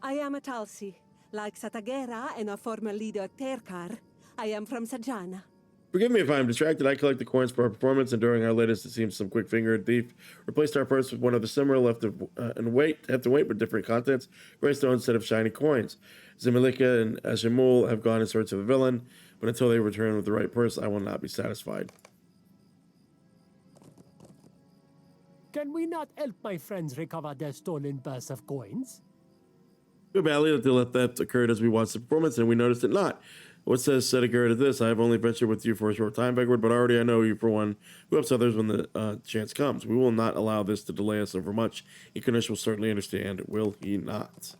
I am a Talsi. Like Satagera and our former leader Terkar, I am from Zajâna. Forgive me if I am distracted. I collect the coins for our performance, and during our latest, it seems some quick-fingered thief replaced our purse with one of the similar have to wait with different contents, gray stones instead of shiny coins. Zemilika and Ashimul have gone in search of the villain, but until they return with the right purse, I will not be satisfied. Can we not help my friends recover their stolen purse of coins? Feel badly that the theft occurred as we watched the performance, and we noticed it not. What says Chatâk to this? I have only ventured with you for a short time, Vegward, but already I know you for one who helps others when the chance comes. We will not allow this to delay us over much. Ingar-garâsh will certainly understand, will he not?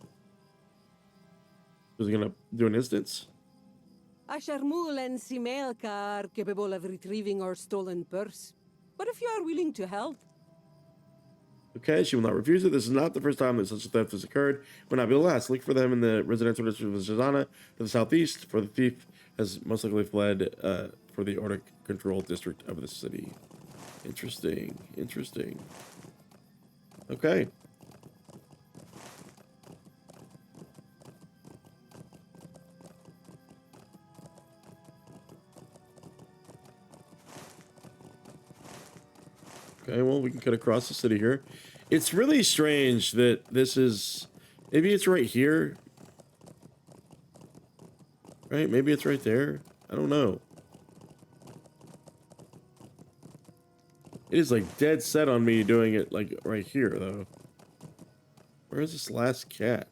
Was he going to do an instance? Asharmul and Simelka are capable of retrieving our stolen purse. But if you are willing to help, okay, she will not refuse it. This is not the first time that such a theft has occurred. It will not be the last. Look for them in the residential district of Zajâna to the southeast, for the thief has most likely fled for the Ordâkhai controlled district of the city. Interesting. Interesting. Okay. Okay, well, we can cut across the city here. It's really strange that this is... Maybe it's right here. Right? Maybe it's right there. I don't know. It is, like, dead set on me doing it, like, right here, though. Where is this last cat?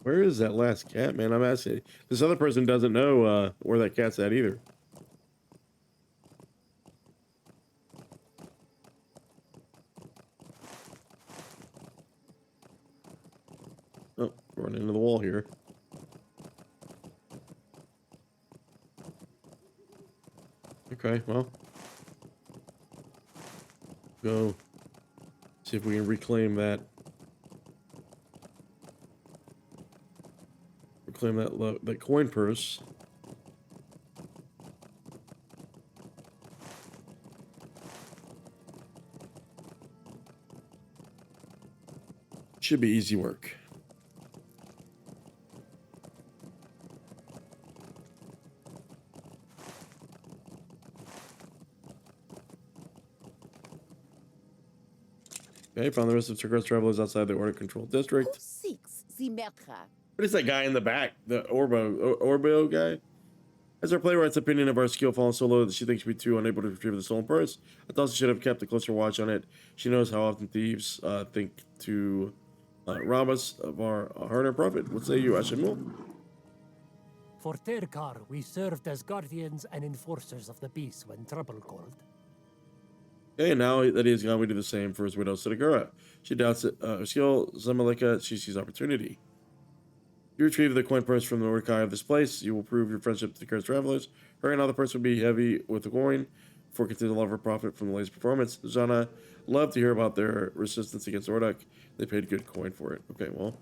Where is that last cat, man? I'm asking. This other person doesn't know where that cat's at either. Oh, running into the wall here. Okay, well. Go see if we can reclaim that. Reclaim that coin purse. Should be easy work. Okay, found the rest of Turkos travelers outside the Ordâkhai controlled district. Who seeks the Metra? What is that guy in the back? The Orbo guy? As our playwright's opinion of our skill fallen so low that she thinks we'd too unable to retrieve the stolen purse, I thought she should have kept a closer watch on it. She knows how often thieves think to rob us of our hard-earned profit. What say you, Ashimul? For Terkar, we served as guardians and enforcers of the peace when trouble called. Okay, now that he is gone, we do the same for his widow, Sidagura. She doubts it. Her skill, Zamalika, she sees opportunity. You retrieve the coin purse from the Ordâkhai of this place. You will prove your friendship to the cursed travelers. Her and other purse will be heavy with the coin for continued love or profit from the latest performance. Zajâna loved to hear about their resistance against Ordâkhai. They paid good coin for it. Okay, well.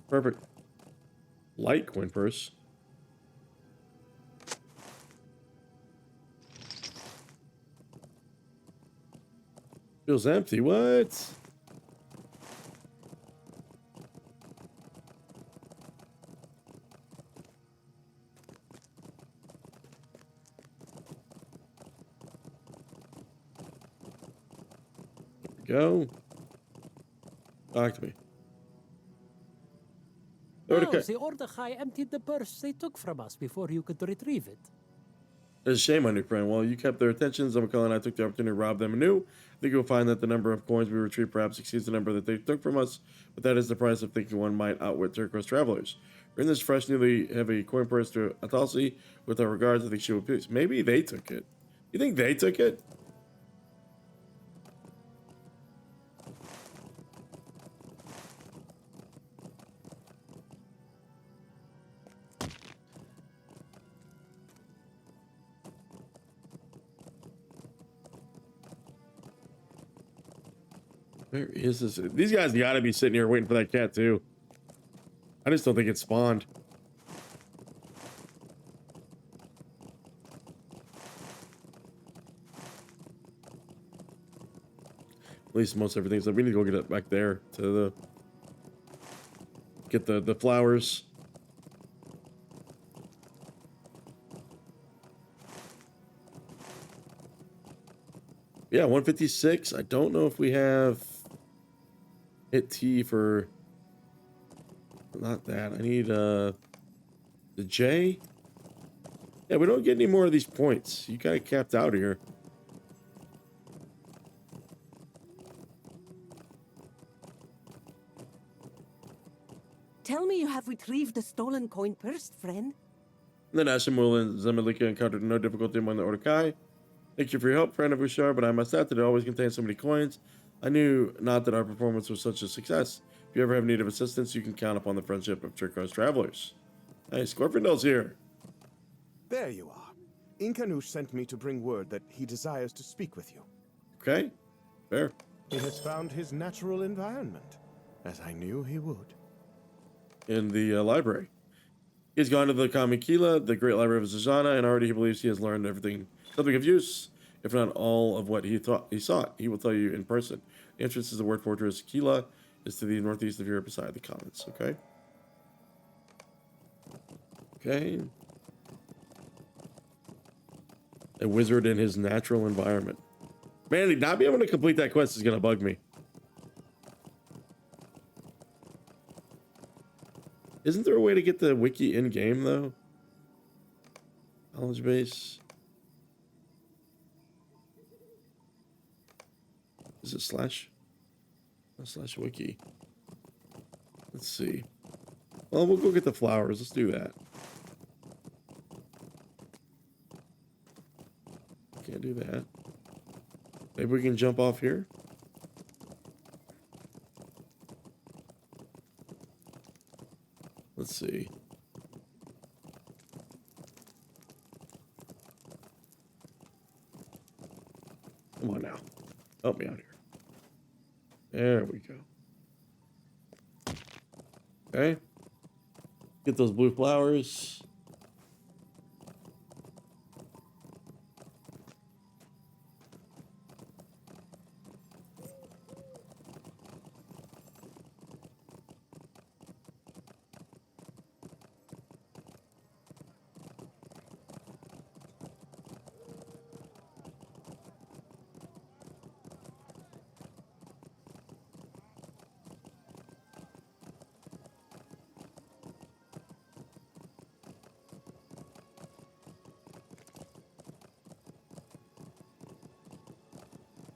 Perfect. Light coin purse. Feels empty. What? There we go. Talk to me. No, the Ordâkhai emptied the purse they took from us before you could retrieve it. It's a shame on your friend. Well, you kept their attention. Zamakal and I took the opportunity to rob them anew. I think you'll find that the number of coins we retrieve perhaps exceeds the number that they took from us, but that is the price of thinking one might outwit turquoise travelers. Bring this fresh, newly heavy coin purse to Atalsi. With our regards, I think she will please. Maybe they took it. You think they took it? Where is this? These guys gotta be sitting here waiting for that cat too. I just don't think it spawned. At least most everything's up. We need to go get it back there to the get the flowers. Yeah, 156. I don't know if we have hit T for not that. I need the J. Yeah, we don't get any more of these points. You kind of capped out here. Tell me you have retrieved the stolen coin purse, friend. And then Ashimul and Zamalika encountered no difficulty among the Ordâkhai. Thank you for your help, friend of Ushar, but I must add that it always contains so many coins. I knew not that our performance was such a success. If you ever have need of assistance, you can count upon the friendship of turquoise travelers. Nice, Glorfindel's here. There you are. Inkanoush sent me to bring word that he desires to speak with you. Okay, fair. He has found his natural environment, as I knew he would. In the library. He's gone to the Kamikila, the great library of Zajâna, and already he believes he has learned something of use, if not all of what he thought he sought. He will tell you in person. The entrance to the word fortress Kila is to the northeast of here beside the commons, okay? Okay. A wizard in his natural environment. Man, not being able to complete that quest is gonna bug me. Isn't there a way to get the wiki in-game, though? Knowledge base. Is it slash? No, slash wiki. Let's see. Well, we'll go get the flowers. Let's do that. Can't do that. Maybe we can jump off here. Let's see. Come on now. Help me out here. There we go. Okay. Get those blue flowers.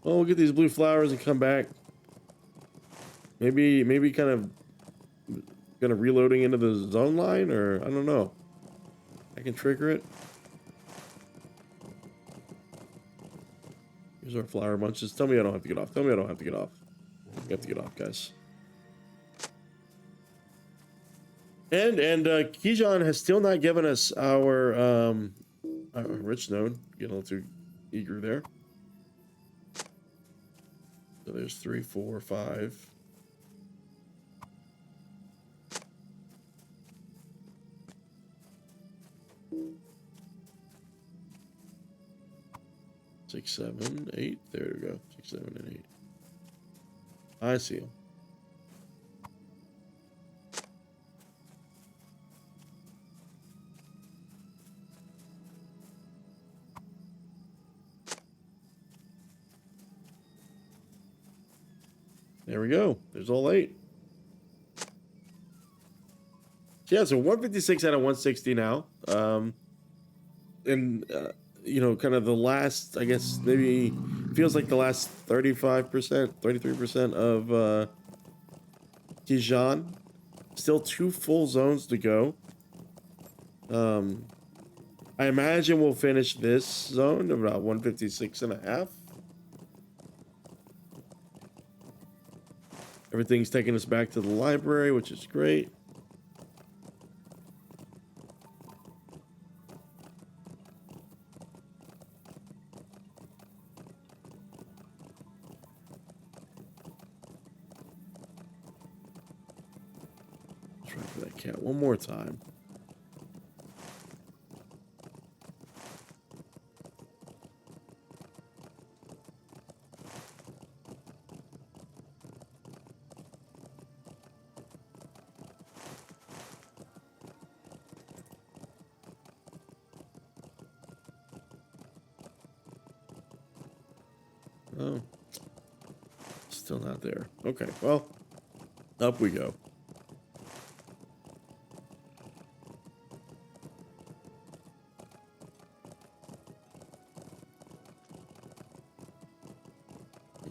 Well, we'll get these blue flowers and come back. Maybe kind of reloading into the zone line, or I don't know. I can trigger it. Here's our flower bunches. Tell me I don't have to get off. Tell me I don't have to get off. You have to get off, guys. And Kighân has still not given us our rich node. Getting a little too eager there. So there's 3, 4, 5. Six, 7, 8. There we go. 6, 7, and 8. I see them. There we go. There's all 8. Yeah, so 156 out of 160 now. You know, kind of the last, I guess, maybe feels like the last 35%, 33% of Kighân. Still 2 full zones to go. I imagine we'll finish this zone about 156 and a half. Everything's taking us back to the library, which is great. Try for that cat one more time. Oh, still not there. Okay, well, up we go.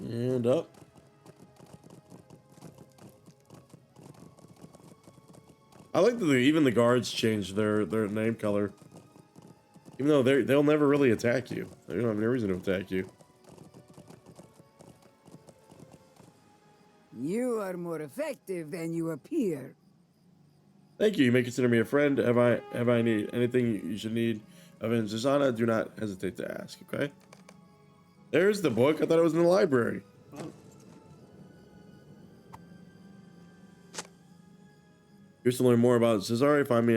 And up. I like that even the guards changed their name color. Even though they'll never really attack you. They don't have any reason to attack you. You are more effective than you appear. Thank you. You may consider me a friend. Have I need anything you should need of in Zajâna? Do not hesitate to ask. Okay. There's the book. I thought it was in the library. Here's to learn more about Cesare. Find me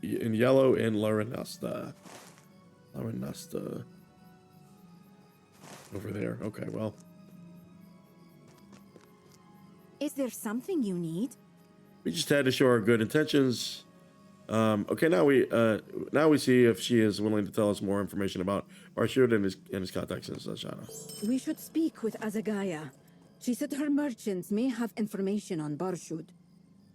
in yellow in Larinasta. Larinasta. Over there. Okay. Well. Is there something you need? We just had to show our good intentions. Okay, now we see if she is willing to tell us more information about Arshud and his contacts in Zajâna. We should speak with Azagaya. She said her merchants may have information on Barshud.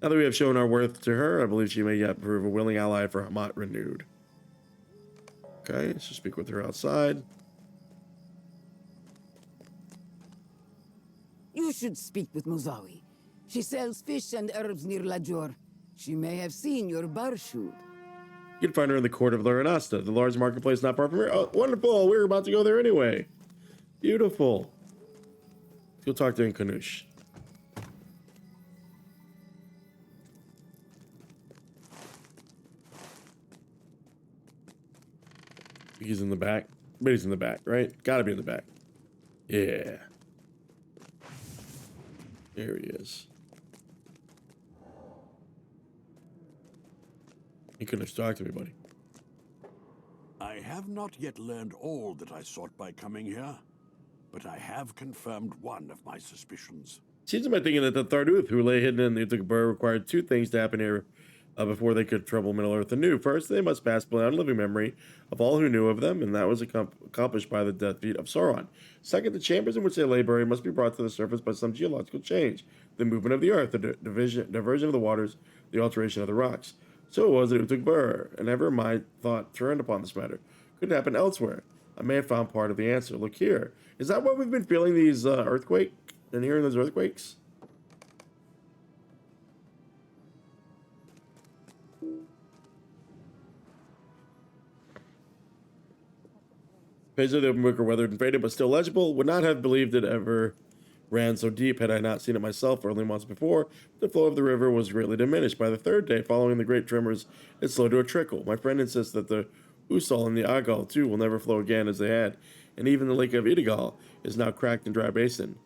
Now that we have shown our worth to her, I believe she may yet prove a willing ally for Hamat renewed. Okay, so speak with her outside. You should speak with Mûzâdi. She sells fish and herbs near Lajor. She may have seen your Barshud. You can find her in the court of Larinasta, the large marketplace not far from here. Oh, wonderful! We were about to go there anyway. Beautiful. Let's go talk to Inkanush. He's in the back. But he's in the back, right? Gotta be in the back. Yeah. There he is. You couldn't have talked to me, buddy. I have not yet learned all that I sought by coming here, but I have confirmed one of my suspicions. Seems to be thinking that the Thardúth, who lay hidden in the Urtuk-Bur, required 2 things to happen here before they could trouble Middle-earth anew. First, they must pass beyond living memory of all who knew of them, and that was accomplished by the defeat of Sauron. Second, the chambers in which they lay buried must be brought to the surface by some geological change, the movement of the earth, the diversion of the waters, the alteration of the rocks. So it was that Urtuk-Bur, and ever my thought turned upon this matter. Couldn't happen elsewhere. I may have found part of the answer. Look here. Is that why we've been feeling these earthquake and hearing those earthquakes? Pages of the open book are weathered and faded, but still legible. Would not have believed it ever ran so deep had I not seen it myself early months before. The flow of the river was greatly diminished. By the third day following the great tremors, it slowed to a trickle. My friend insists that the Usal and the Agal, too, will never flow again as they had, and even the lake of Idigal is now cracked and dry basin.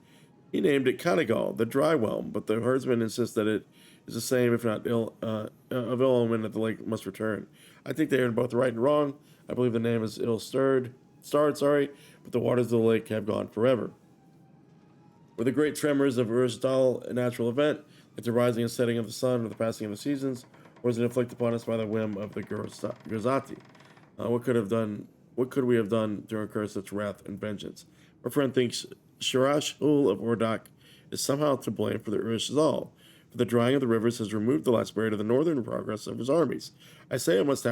He named it Canagal, the dry whelm, but the herdsman insists that it is the same, if not of ill omen, that the lake must return. I think they are both right and wrong. I believe the name is starred, but the waters of the lake have gone forever. Were the great tremors of Urzdal a natural event, like the rising and setting of the sun or the passing of the seasons, or was it inflicted upon us by the whim of the Gurzati? What could we have done to incur such wrath and vengeance? My friend thinks Shirash Ul of Ordâkhai is somehow to blame for the Urzdal, for the drying of the rivers has removed the last barrier to the northern progress of his armies. I say it must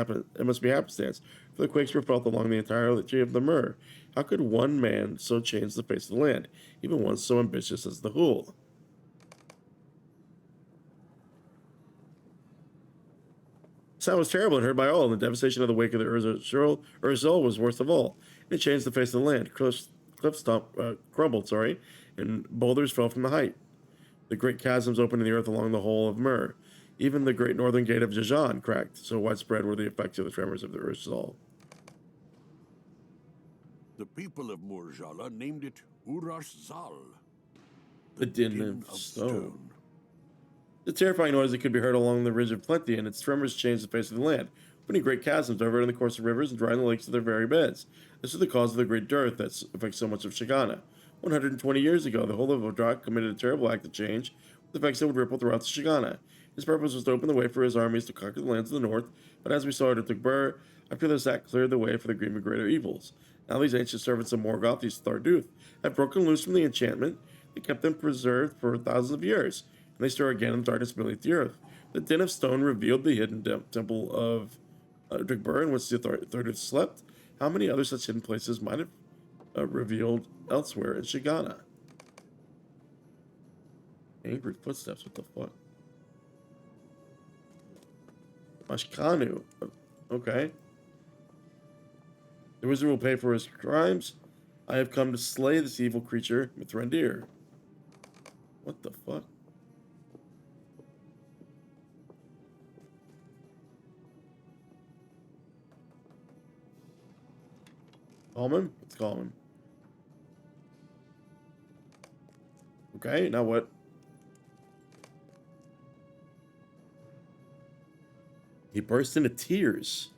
be happenstance, for the quakes were felt along the entirety of the Mûr. How could one man so change the face of the land, even one so ambitious as the Hul? Sound was terrible and heard by all, and the devastation of the wake of the Urzdal was worst of all. It changed the face of the land. Cliffs crumbled, and boulders fell from the height. The great chasms opened in the earth along the whole of Mûr. Even the great northern gate of Zajâna cracked, so widespread were the effects of the tremors of the Urzdal. The people of Mûr Ghala named it Urash-Zal, the din of stone. The terrifying noise that could be heard along the ridge of plenty, and its tremors changed the face of the land, opening great chasms over in the course of rivers and drying the lakes to their very beds. This is the cause of the great dearth that affects so much of Zajâna. 120 years ago, the whole of Ordâkhai committed a terrible act of change, with effects that would ripple throughout Zajâna. His purpose was to open the way for his armies to conquer the lands of the north, but as we saw at Bâdrasag, after this act cleared the way for the grim and greater evils. Now these ancient servants of Mûr Ghala, these Thardúth, have broken loose from the enchantment that kept them preserved for thousands of years, and they stir again in darkness beneath the earth. The din of stone revealed the hidden temple of Bâdrasag, in which the Thardúth slept. How many other such hidden places might have revealed elsewhere in Zajâna? Angry footsteps, what the fuck? Mashkanu. Okay. The wizard will pay for his crimes. I have come to slay this evil creature, Mithrandir. What the fuck? Call him? Let's call him. Okay, now what? He burst into tears.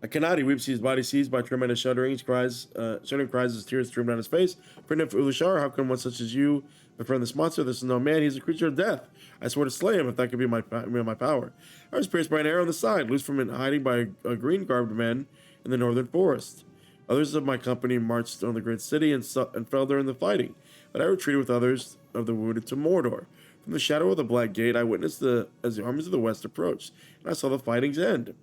A Kanadi weeps, his body seized by tremendous shuddering cries as tears stream down his face. Friend of Ulashar, how can one such as you befriend this monster? This is no man, he's a creature of death. I swear to slay him if that could be my power. I was pierced by an arrow in the side, loose from it, hiding by a green-garbed man in the northern forest. Others of my company marched on the great city and fell during the fighting, but I retreated with others of the wounded to Mordor. From the shadow of the Black Gate, I witnessed as the armies of the west approached, and I saw the fighting's end.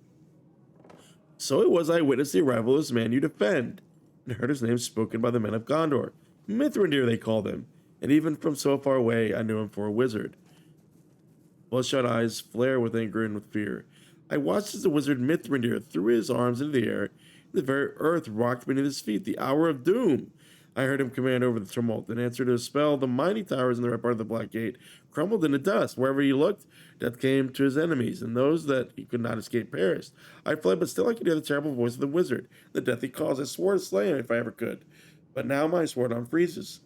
So it was I witnessed the arrival of this man you defend, and heard his name spoken by the men of Gondor. Mithrandir they called him, and even from so far away I knew him for a wizard. Bloodshot eyes flare with anger and with fear. I watched as the wizard Mithrandir threw his arms into the air, and the very earth rocked beneath his feet, the hour of doom. I heard him command over the tumult. In answer to his spell, the mighty towers in the right part of the Black Gate crumbled into dust. Wherever he looked, death came to his enemies, and those that he could not escape perished. I fled, but still I could hear the terrible voice of the wizard, the death he caused. I swore to slay him if I ever could, but now my sword unfreezes,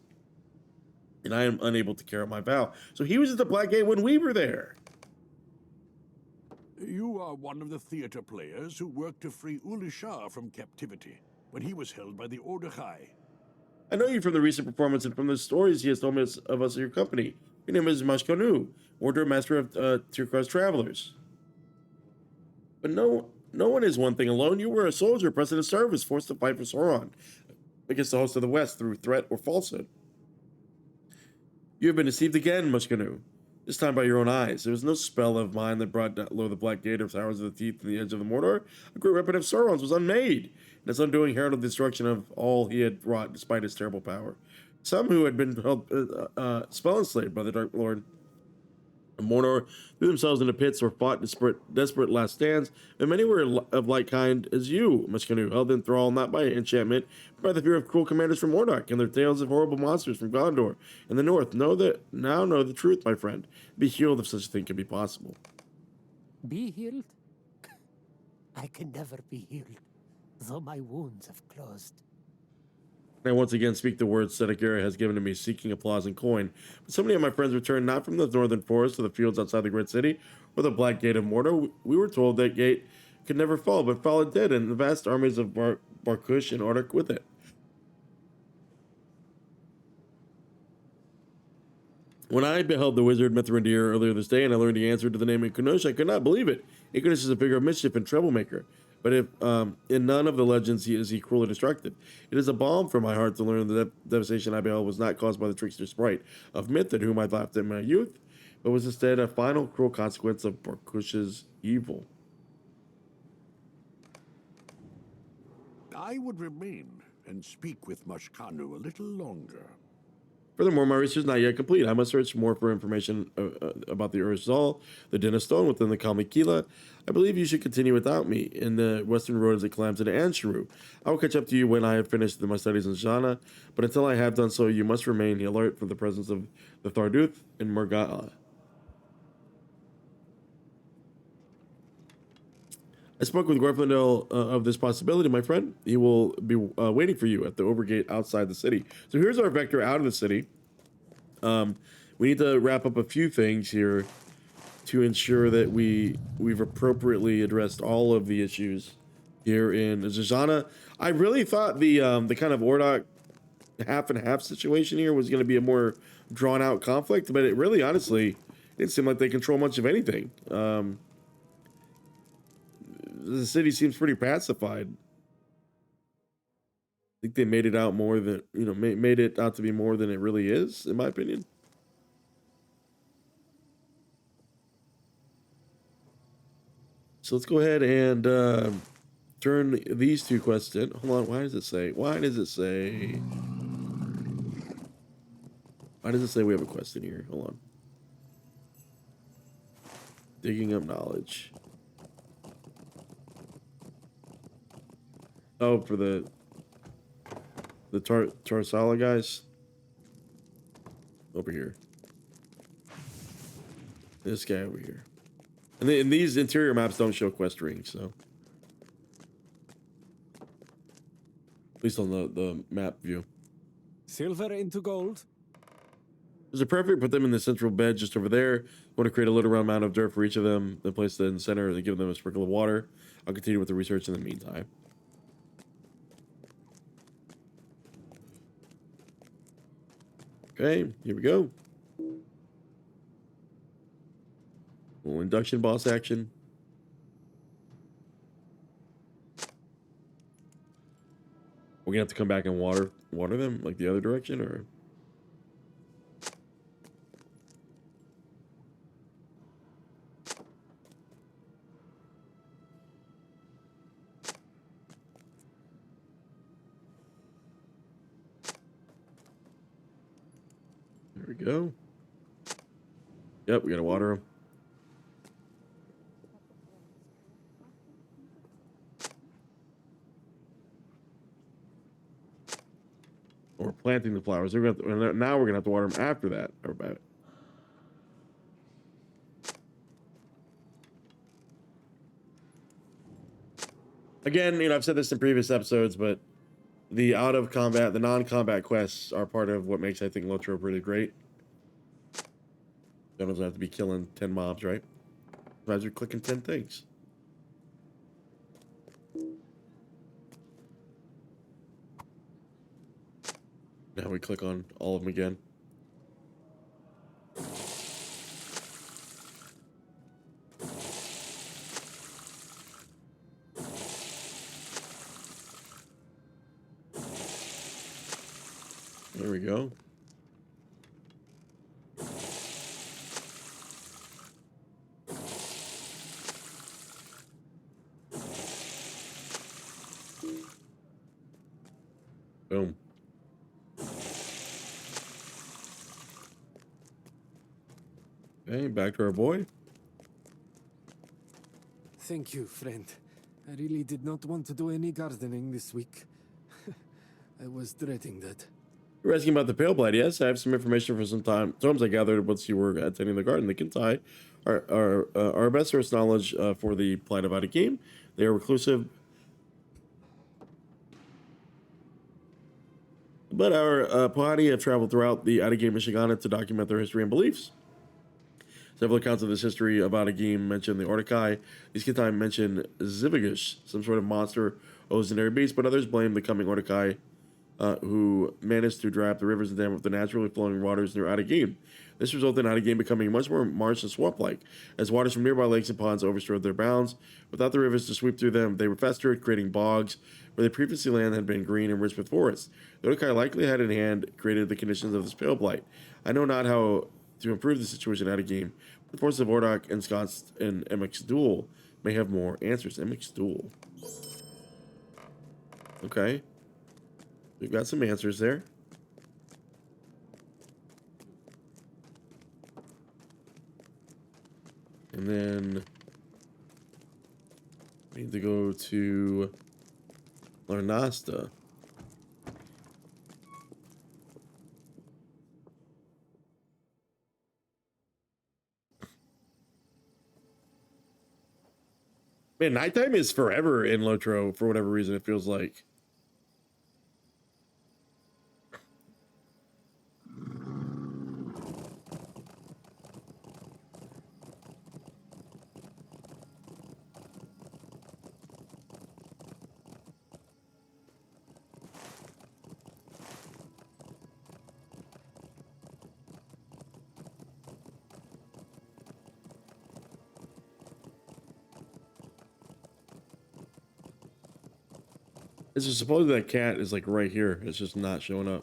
and I am unable to carry out my vow. So he was at the Black Gate when we were there. You are one of the theater players who worked to free Ulishar from captivity when he was held by the Ordâkhai. I know you from the recent performance and from the stories he has told me of us in your company. Your name is Mashkanu, Order Master of Tirkar's Travelers. But no one is one thing alone. You were a soldier, present in service, forced to fight for Sauron against the host of the West through threat or falsehood. You have been deceived again, Mashkanu. This time by your own eyes. There was no spell of mine that brought down low the black gate of towers of the teeth and the edge of the Mordor. A great weapon of Sauron's was unmade, and its undoing heralded the destruction of all he had wrought despite his terrible power. Some who had been held spell enslaved by the Dark Lord of Mordor threw themselves into pits or fought desperate last stands, and many were of like kind as you, Mushkanu, held in thrall not by enchantment, but by the fear of cruel commanders from Mordor and their tales of horrible monsters from Gondor in the north. Know the truth, my friend. Be healed if such a thing can be possible. Be healed? I can never be healed, though my wounds have closed. I once again speak the words Sedekara has given to me, seeking applause and coin. But so many of my friends returned not from the northern forest or the fields outside the great city, or the black gate of Mordor. We were told that gate could never fall, but fell it did, and the vast armies of Barkush and Ordâkhai with it. When I beheld the wizard Mithrandir earlier this day, and I learned the answer to the name Incarnosh, I could not believe it. Incarnosh is a figure of mischief and troublemaker. But if in none of the legends is he cruel or destructive. It is a balm for my heart to learn that the devastation I beheld was not caused by the trickster sprite of myth at whom I laughed in my youth, but was instead a final cruel consequence of Barkush's evil. I would remain and speak with Mushkanu a little longer. Furthermore, my research is not yet complete. I must search more for information about the Urzal, the Den of Stone within the Kalmykila. I believe you should continue without me in the western roads that climb to the An Sheru. I will catch up to you when I have finished my studies in Zajâna, but until I have done so, you must remain alert for the presence of the Thardúth and Mûr Ghala. I spoke with Glorfindel of this possibility, my friend. He will be waiting for you at the overgate outside the city. So here's our vector out of the city. We need to wrap up a few things here to ensure that we've appropriately addressed all of the issues here in Zajâna. I really thought the kind of Ordâkhai half and half situation here was going to be a more drawn out conflict, but it really honestly didn't seem like they control much of anything. The city seems pretty pacified. I think they made it out more than, made it out to be more than it really is, in my opinion. So let's go ahead and turn these two quests in. Hold on, why does it say we have a quest in here? Hold on. Digging up knowledge. Oh, for the Tarsala guys? Over here. This guy over here. And these interior maps don't show quest rings, so. At least on the map view. Silver into gold. Is it perfect? Put them in the central bed just over there. You want to create a little round amount of dirt for each of them, then place it in the center and give them a sprinkle of water. I'll continue with the research in the meantime. Okay, here we go. Little induction boss action. We're gonna have to come back and water them like the other direction, or? There we go. Yep, we gotta water them. Or planting the flowers. Now we're gonna have to water them after that. Again, I've said this in previous episodes, but the out-of-combat, the non-combat quests are part of what makes, I think, LOTRO pretty great. You don't have to be killing 10 mobs, right? Sometimes you're clicking 10 things. Now we click on all of them again. There we go. Boom. Okay, back to our boy. Thank you, friend. I really did not want to do any gardening this week. I was dreading that. You're asking about the Pale Blight. Yes, I have some information for some tomes I gathered once you were attending the garden. The Kintai are our best source knowledge for the plight of Adakim. They are reclusive, but our Pohani have traveled throughout the Adakim Michigana to document their history and beliefs. Several accounts of this history of Adakim mention the Ordâkhai. These Kintai mention Zivigish, some sort of monster or legendary beast, but others blame the coming Ordâkhai who managed to dry up the rivers and dam up the naturally flowing waters near Adakim. This resulted in Adakim becoming much more marsh and swamp-like, as waters from nearby lakes and ponds overstrode their bounds. Without the rivers to sweep through them, they were festered, creating bogs, where the previous land had been green and rich with forests. The Ordâkhai likely had in hand created the conditions of this Pale Blight. I know not how to improve the situation at Adakim. The forces of Ordâk ensconced in Emek's duel may have more answers. Emek's duel. Okay. We've got some answers there. And then we need to go to Larnasta. Man, nighttime is forever in LOTRO for whatever reason it feels like. It's just supposedly that cat is like right here. It's just not showing up.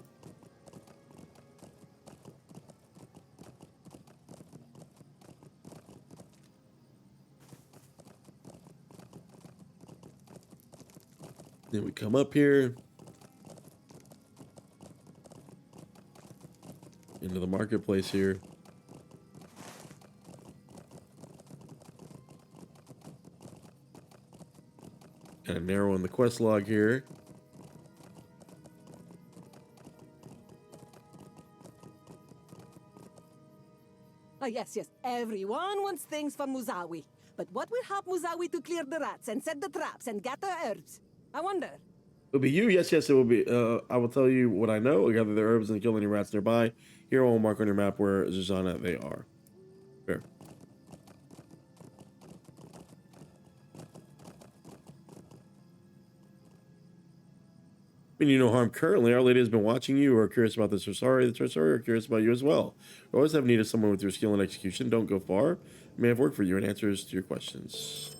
Then we come up here into the marketplace here. Kind of narrow in the quest log here. Ah, yes. Everyone wants things from Mûzâwi. But what will help Mûzâwi to clear the rats and set the traps and gather herbs? I wonder. It'll be you. Yes, it will be. I will tell you what I know. I gather the herbs and kill any rats nearby. Here, I will mark on your map where Zajâna they are. Fair. Mean you no harm currently. Our Lady has been watching you, or curious about the Tresori are curious about you as well. We always have need of someone with your skill and execution. Don't go far. I may have work for you and answers to your questions.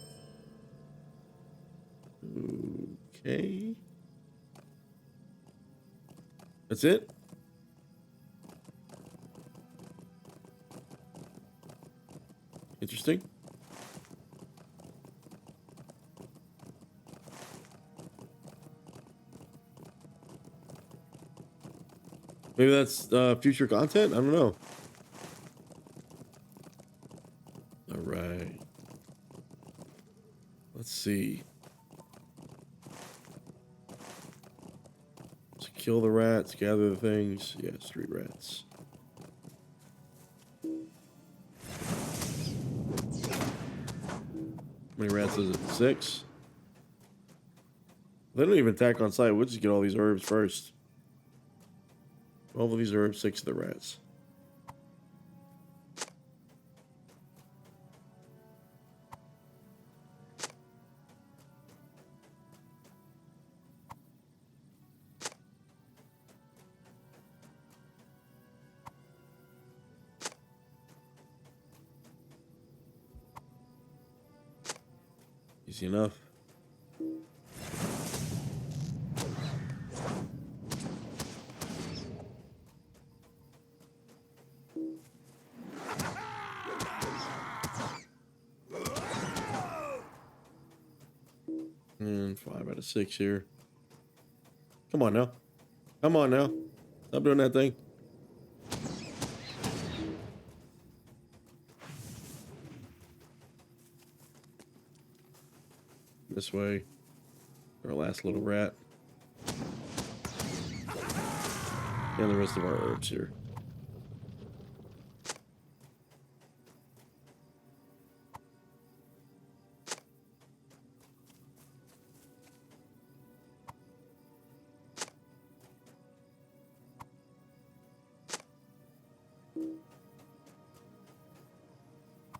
Okay. That's it? Interesting. Maybe that's future content? I don't know. All right. Let's see. So kill the rats, gather the things. Yes, 3 rats. How many rats is it? 6? They don't even attack on sight. We'll just get all these herbs first. 12 of these herbs, 6 of the rats. Easy enough. And 5 out of 6 here. Come on now. Come on now. Stop doing that thing. This way. Our last little rat. And the rest of our herbs here.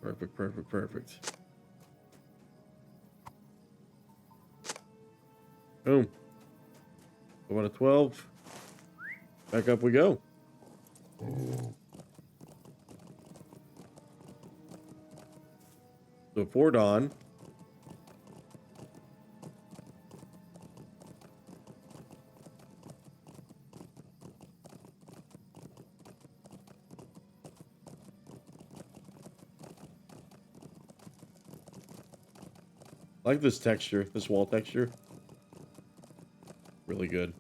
Perfect, perfect, perfect. Boom. Go on a 12. Back up we go. So for dawn. I like this texture, this wall texture. Really good.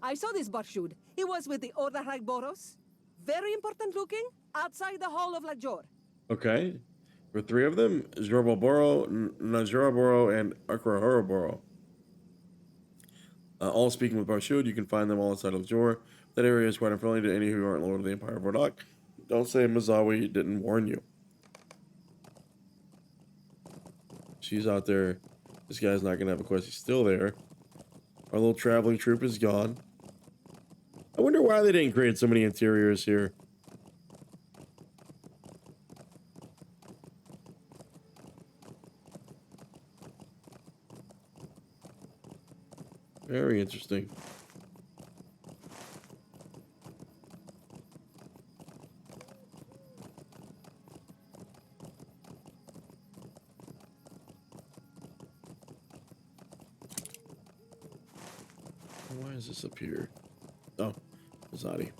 I saw this Barshud. He was with the Ordâkhai Boros. Very important looking, outside the Hall of Lajor. Okay. For 3 of them, Zoroboro, Najoroboro, and Akrahoroboro. All speaking with Barshud, you can find them all inside of Jor. That area is quite unfriendly to any who aren't Lord of the Empire of Ordâkhai. Don't say Mizâdi didn't warn you. She's out there. This guy's not going to have a quest. He's still there. Our little traveling troop is gone. I wonder why they didn't create so many interiors here. Very interesting. Why is this up here? Oh, Mizâdi.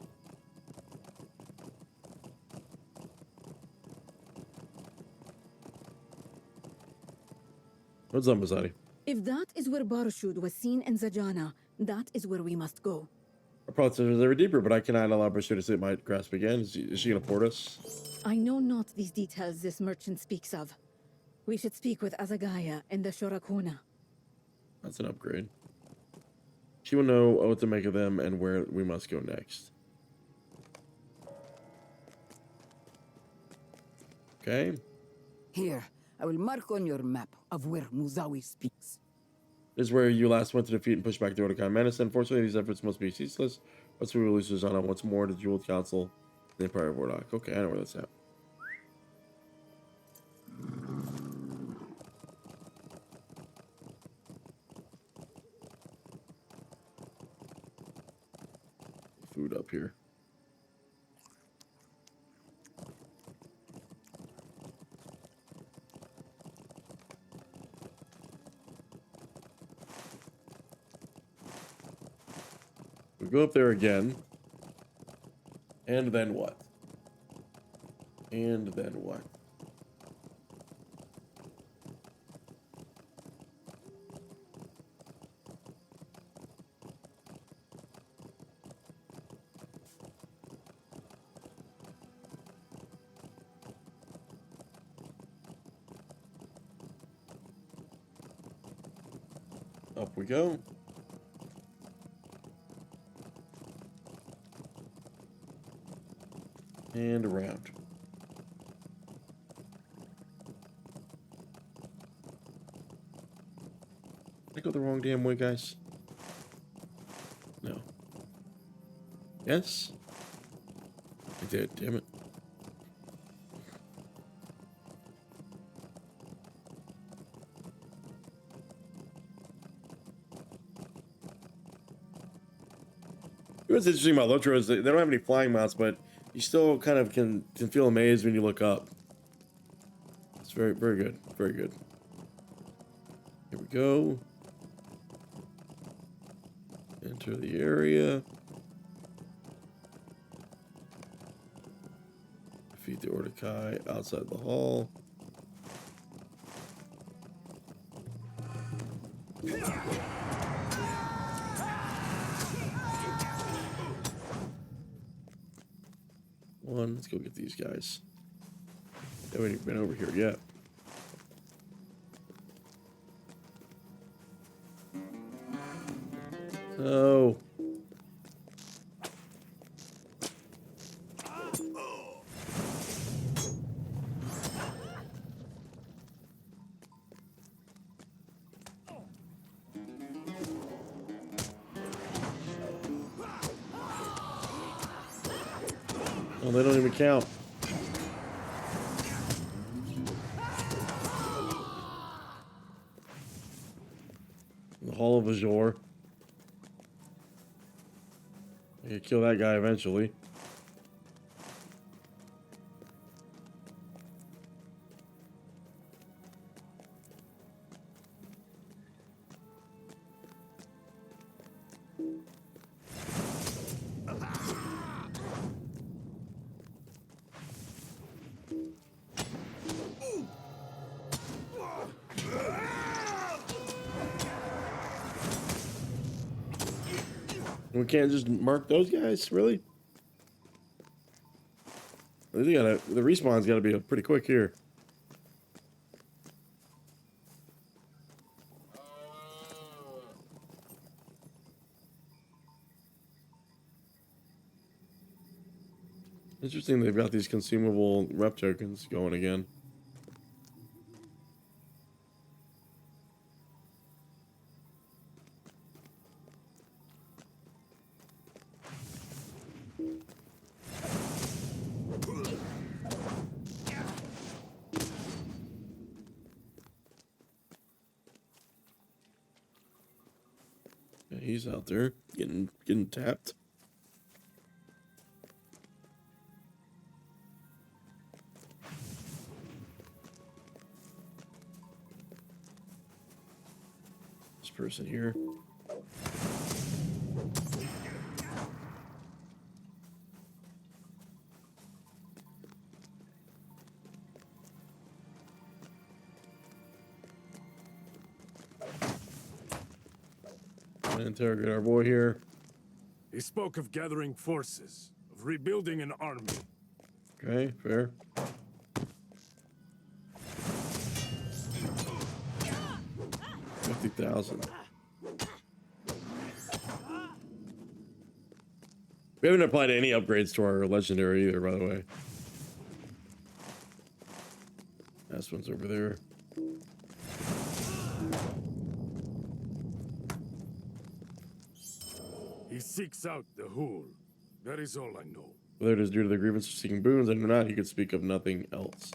What's up, Mizâdi? If that is where Barshud was seen in Zajâna, that is where we must go. Our process is ever deeper, but I cannot allow Barshud to slip my grasp again. Is she going to port us? I know not these details this merchant speaks of. We should speak with Azagaya in the Shorakona. That's an upgrade. She will know what to make of them and where we must go next. Okay. Here, I will mark on your map of where Mizâdi speaks. This is where you last went to defeat and push back the Ordâkhai menace. Unfortunately, these efforts must be ceaseless. Once we release Zajâna once more to the Jeweled Council, the Empire of Ordâkhai. Okay, I know where that's at. Food up here. We go up there again. And then what? And then what? Up we go. And around. Did I go the wrong damn way, guys? No. Yes? I did, damn it. What's interesting about LOTRO is they don't have any flying mounts, but you still kind of can feel amazed when you look up. It's very, very good. Very good. Here we go. Enter the area. Defeat the Ordâkhai outside the hall. Let's go get these guys. They haven't even been over here yet. Oh. Oh, they don't even count. The Hall of Azure. I can kill that guy eventually. We can't just mark those guys, really? The respawn's got to be pretty quick here. Interesting, they've got these consumable rep tokens going again. He's out there getting tapped. This person here. Interrogate our boy here. He spoke of gathering forces, of rebuilding an army. Okay, fair. $50,000. We haven't applied any upgrades to our legendary either, by the way. Last one's over there. He seeks out the whole. That is all I know. Whether it is due to the grievance of seeking boons or not, he could speak of nothing else.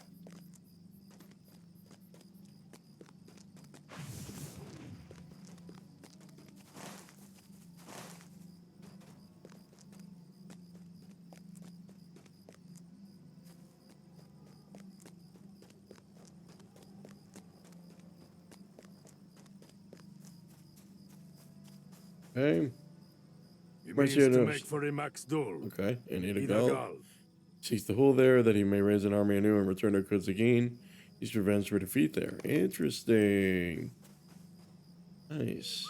Okay. He means to make for Imax-Dul. Okay, and here to go. Seeks the hole there that he may raise an army anew and return to Kudzagin. He's revenge for defeat there. Interesting. Nice.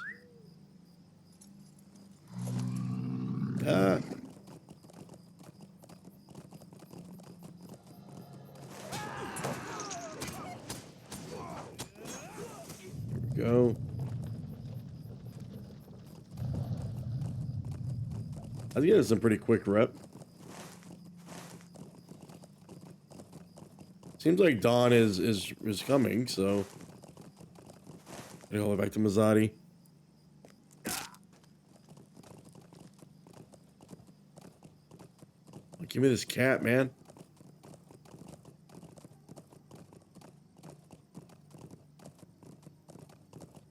Ah. Here we go. I think it's some pretty quick rep. Seems like dawn is coming, so all the way back to Mizâdi. Give me this cat, man.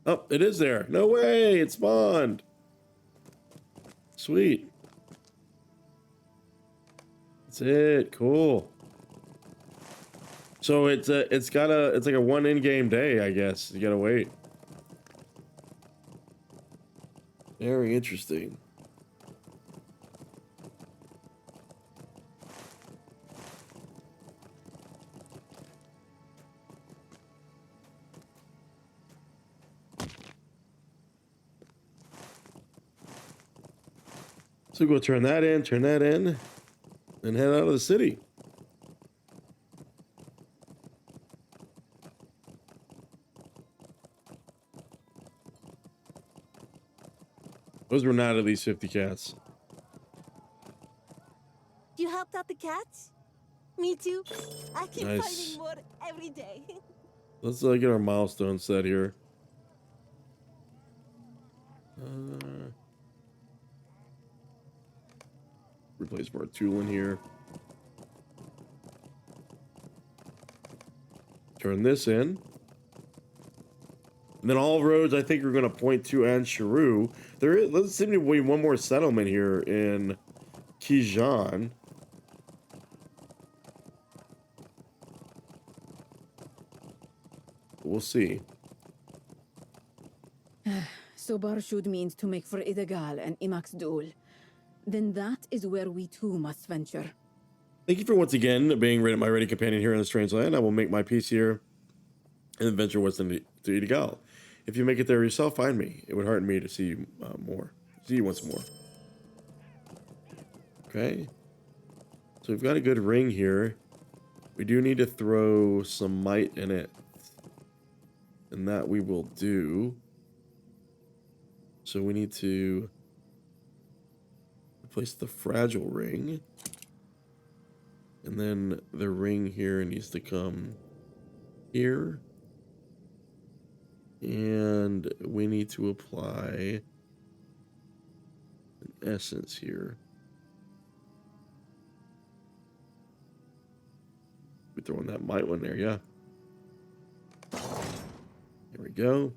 Oh, it is there. No way, it spawned. Sweet. That's it. Cool. So it's like a one in-game day, I guess. You gotta wait. Very interesting. So go turn that in, and head out of the city. Those were not at least 50 cats. You helped out the cats? Me too. I keep Nice. finding more every day. Let's get our milestone set here. Replace more tool in here. Turn this in. And then all roads, I think, are going to point to An Sheru. Let's seem to be one more settlement here in Kighân. We'll see. So Barshud means to make for Idagal and Imax-Dul. Then that is where we too must venture. Thank you for once again being my ready companion here in the strange land. I will make my peace here and then venture west into Idagal. If you make it there yourself, find me. It would hearten me to see you more. See you once more. Okay. So we've got a good ring here. We do need to throw some might in it. And that we will do. So we need to replace the fragile ring. And then the ring here needs to come here. And we need to apply an essence here. We're throwing that might one there, yeah. There we go.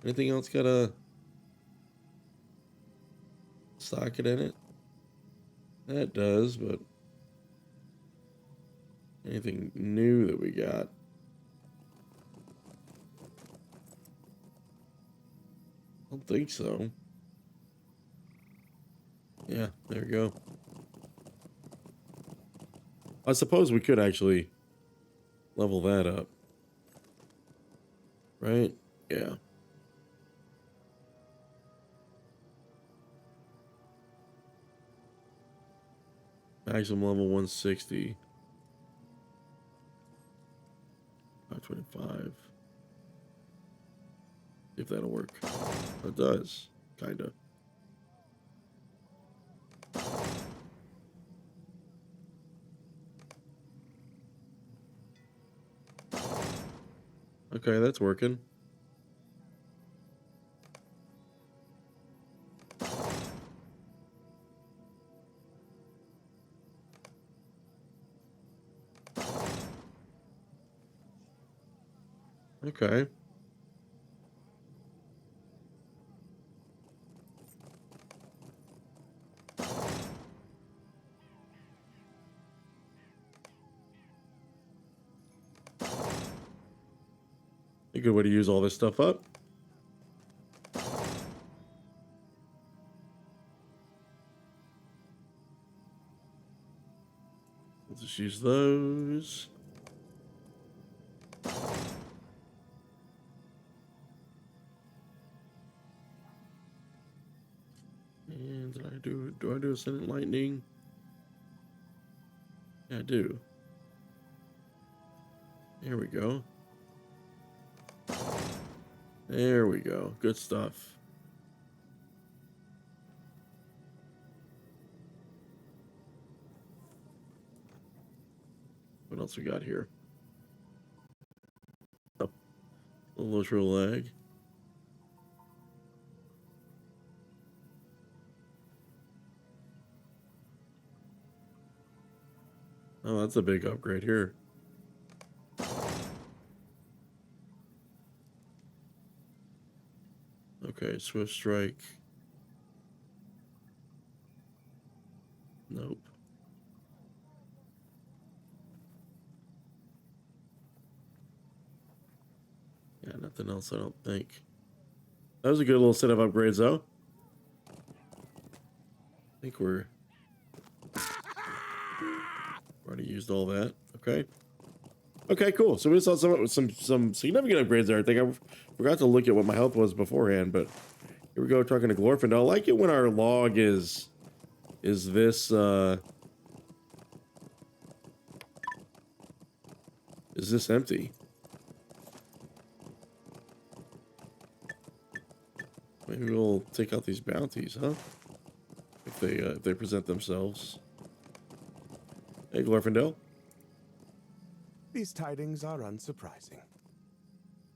Anything else got a socket in it? That does, but anything new that we got? I don't think so. Yeah, there we go. I suppose we could actually level that up. Right? Yeah. Maximum level 160. 525. If that'll work. It does. Kinda. Okay, that's working. Okay. A good way to use all this stuff up. Let's just use those. And do I do Ascendant Lightning? Yeah, I do. There we go. There we go. Good stuff. What else we got here? Oh, a LOTRO lag. Oh, that's a big upgrade here. Okay, Swift Strike. Nope. Yeah, nothing else, I don't think. That was a good little set of upgrades, though. I think we're already used all that. Okay. Okay, cool. So we saw some significant upgrades there. I think I forgot to look at what my health was beforehand, but here we go, talking to Glorfindel. I like it when our log is this empty? Maybe we'll take out these bounties, huh? If they present themselves. Hey, Glorfindel. These tidings are unsurprising.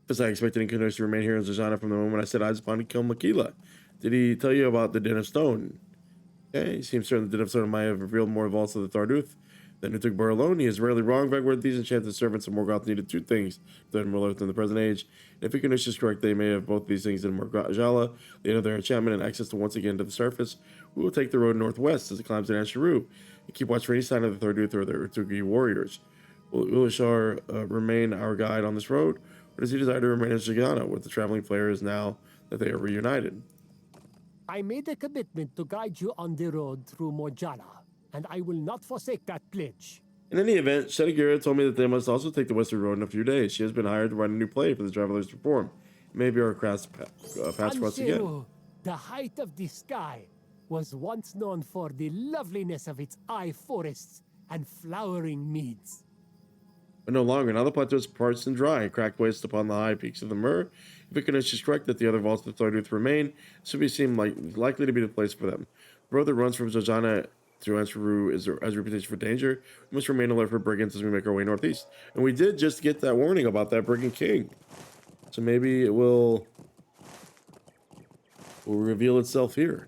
As I expected Ingar-garâsh to remain here in Zajâna from the moment I set eyes upon Mûr Ghala. Did he tell you about the Den of Stone? Okay, he seems certain the Den of Stone might have revealed more vaults of the Thardúth than who took Bar alone. He is rarely wrong. Vegward, these enchanted servants of Mûr Ghala needed two things that more earth in the present age. If Ingar-garâsh is correct, they may have both these things in Mûr Ghala, the end of their enchantment and access to once again to the surface. We will take the road northwest as it climbs to An Sheru and keep watch for any sign of the Thardúth or the Ordâkhai warriors. Will Ulashar remain our guide on this road, or does he desire to remain in Zajâna with the traveling players now that they are reunited? I made a commitment to guide you on the road through Mûr Ghala, and I will not forsake that pledge. In any event, Shadagura told me that they must also take the western road in a few days. She has been hired to write a new play for the travelers to perform. Maybe our paths cross An again. Sheru, the height of the sky, was once known for the loveliness of its high forests and flowering meads. But no longer. Now the plateau is parched and dry, cracked waste upon the high peaks of the Mûr. If Ingar-garâsh is correct that the other vaults of the Thardúth remain, this would seem likely to be the place for them. The road that runs from Zajâna to An Sheru has a reputation for danger. We must remain alert for brigands as we make our way northeast. And we did just get that warning about that brigand king. So maybe it will reveal itself here.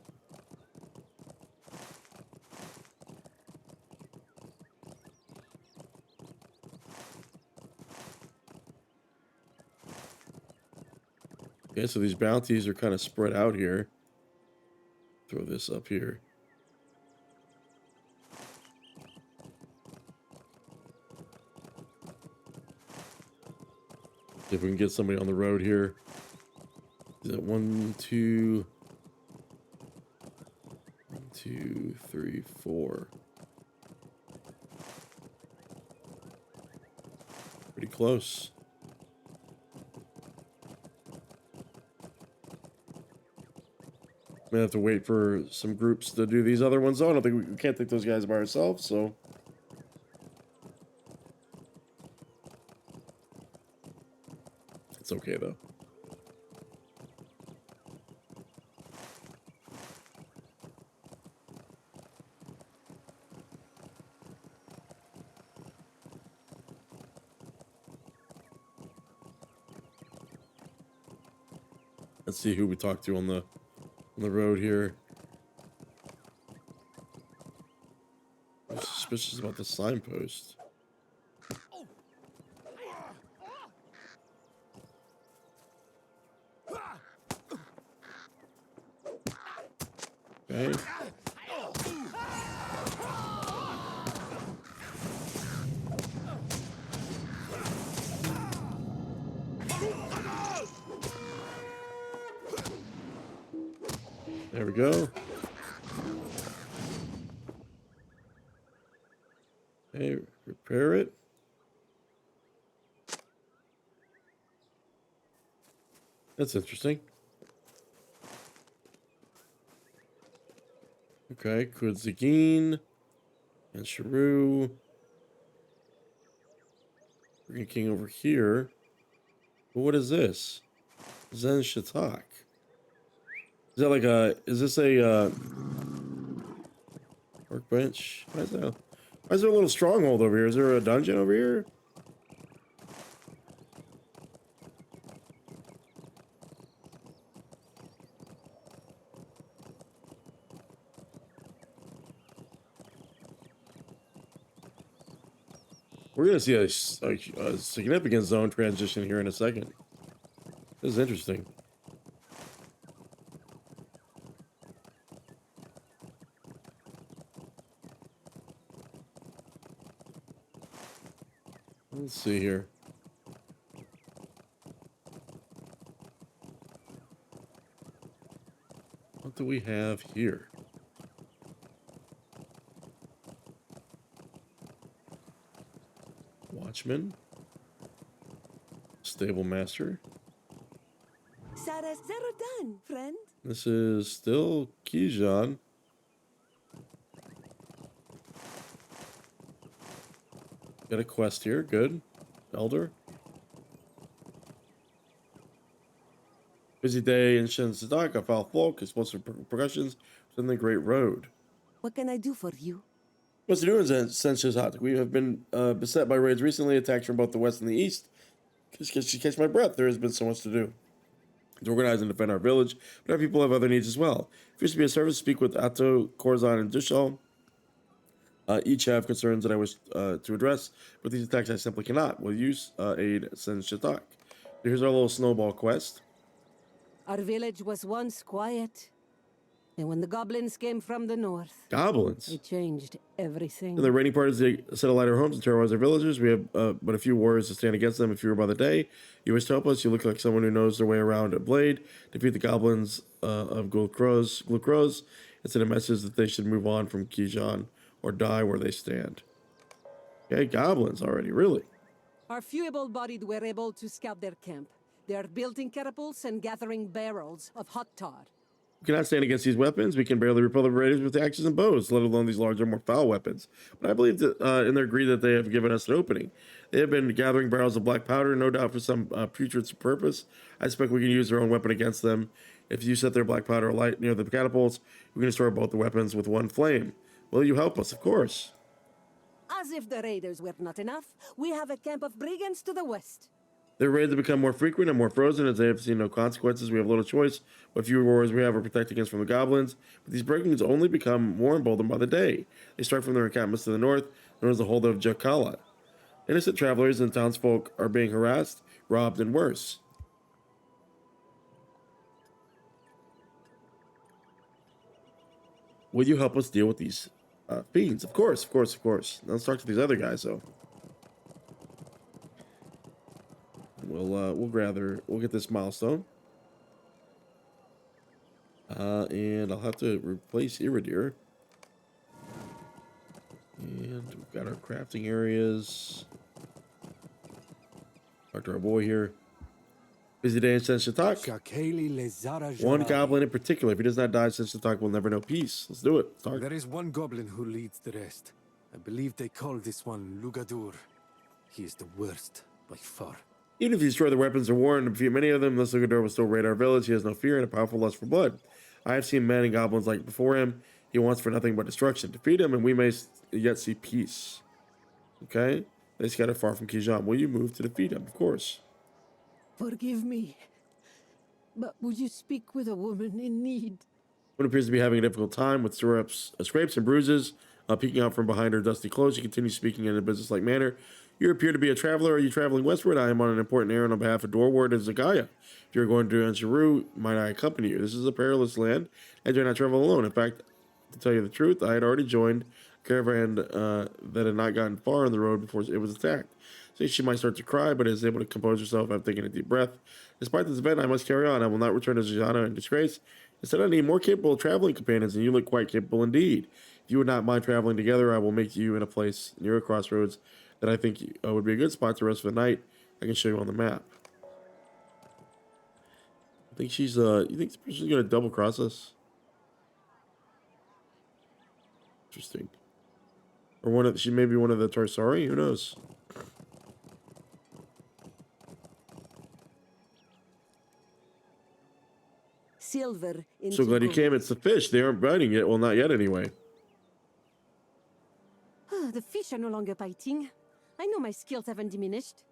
Okay, so these bounties are kind of spread out here. Throw this up here. See if we can get somebody on the road here. Is that 1, 2, 1, 2, 3, 4? Pretty close. We have to wait for some groups to do these other ones. I don't think we can't take those guys by ourselves, so. It's okay, though. Let's see who we talk to on the road here. I'm suspicious about the signpost. Okay. There we go. Okay, repair it. That's interesting. Okay, Kudzagin, An Sheru. Brigan King over here. But what is this? Sen Chatâk. Is that like a, is this a workbench? Why is there a little stronghold over here? Is there a dungeon over here? We're gonna see a significant zone transition here in a second. This is interesting. Let's see here. What do we have here? Watchman. Stable master. Sarah friend. This is still Kighân. Got a quest here. Good. Elder. Busy day in Sen Chatâk. A foul folk. Explosive percussions within the Great Road. What can I do for you? What's the doing in Sen Chatâk? We have been beset by raids recently, attacks from both the west and the east. Just catch my breath. There has been so much to do. To organize and defend our village, but our people have other needs as well. If you wish to be a service, speak with Atto, Corzon, and Dushal. Each have concerns that I wish to address, but these attacks I simply cannot. Will you aid Sen Chatâk? Here's our little snowball quest. Our village was once quiet, and when the goblins came from the north, Goblins? they changed everything. The raiding parties, they set alight our homes and terrorize our villagers. We have but a few warriors to stand against them, a few by the day. You wish to help us? You look like someone who knows their way around a blade. Defeat the goblins of Glorfindel and send a message that they should move on from Kighân or die where they stand. Okay, goblins already, really. Our few able-bodied were able to scout their camp. They are building catapults and gathering barrels of hot tar. We cannot stand against these weapons. We can barely repel the raiders with axes and bows, let alone these larger, more foul weapons. But I believe that in their greed that they have given us an opening. They have been gathering barrels of black powder, no doubt for some putrid purpose. I expect we can use their own weapon against them. If you set their black powder alight near the catapults, we can destroy both the weapons with one flame. Will you help us? Of course. As if the raiders were not enough, we have a camp of brigands to the west. Their raids have become more frequent and more frozen as they have seen no consequences. We have little choice. What few warriors we have are protecting us from the goblins. But these brigands only become more emboldened by the day. They strike from their encampments to the north, known as the Hold of Mûr Ghala. Innocent travelers and townsfolk are being harassed, robbed, and worse. Will you help us deal with these fiends? Of course, of course, of course. Now let's talk to these other guys, though. We'll get this milestone. And I'll have to replace Iridir. And we've got our crafting areas. Talk to our boy here. Busy day in Sen Chatâk. One goblin in particular. If he does not die, Sen Chatâk will never know peace. Let's do it. Talk. There is one goblin who leads the rest. I believe they call this one Lugadur. He is the worst by far. Even if you destroy the weapons of war and defeat many of them, this Lugadur will still raid our village. He has no fear and a powerful lust for blood. I have seen men and goblins like before him. He wants for nothing but destruction. Defeat him, and we may yet see peace. Okay? They scatter far from Kighân. Will you move to defeat him? Of course. Forgive me, but would you speak with a woman in need? One appears to be having a difficult time with scrapes and bruises. Peeking out from behind her dusty clothes, she continues speaking in a businesslike manner. You appear to be a traveler. Are you traveling westward? I am on an important errand on behalf of Doorwards and Zajâna. If you're going to An Sheru, might I accompany you? This is a perilous land, and do not travel alone. In fact, to tell you the truth, I had already joined a caravan that had not gotten far on the road before it was attacked. So she might start to cry, but is able to compose herself after taking a deep breath. Despite this event, I must carry on. I will not return to Zajâna in disgrace. Instead, I need more capable traveling companions, and you look quite capable indeed. If you would not mind traveling together, I will make you in a place near a crossroads that I think would be a good spot to rest for the night. I can show you on the map. I think she's, you think this person's going to double cross us? Interesting. Or she may be one of the Tarsari, who knows? Silver. So glad you came. It's the fish. They aren't biting yet. Well, not yet anyway. The fish are no longer biting. I know my skills haven't diminished.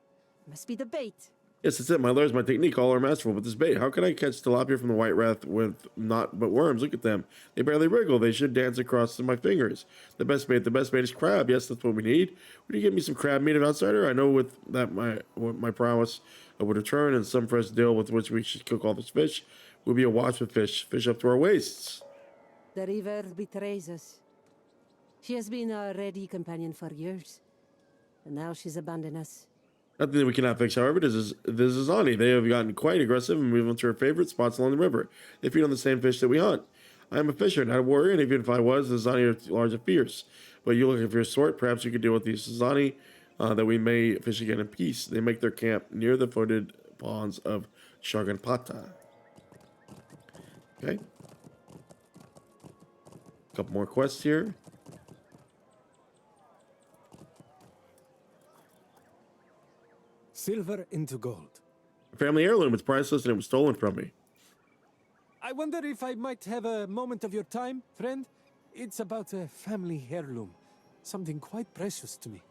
Must be the bait. Yes, that's it. My lure is my technique. All are masterful, but this bait. How can I catch tilapia from the white wrath with not but worms? Look at them. They barely wriggle. They should dance across to my fingers. The best bait is crab. Yes, that's what we need. Would you give me some crab meat of outsider? I know with that my prowess would return, and some fresh dill with which we should cook all this fish. We'll be awash with fish up to our waists. The river betrays us. She has been a ready companion for years, and now she's abandoned us. Nothing that we cannot fix, however. This is Zajâna. They have gotten quite aggressive and moved on to our favorite spots along the river. They feed on the same fish that we hunt. I am a fisher, not a warrior, and even if I was, the Zajâna are too large and fierce. But you look for your sort, perhaps you could deal with these Zajâna, that we may fish again in peace. They make their camp near the footed ponds of Sharganpata. Okay. A couple more quests here. Silver into gold. Family heirloom. It's priceless and it was stolen from me. I wonder if I might have a moment of your time, friend? It's about a family heirloom. Something quite precious to me.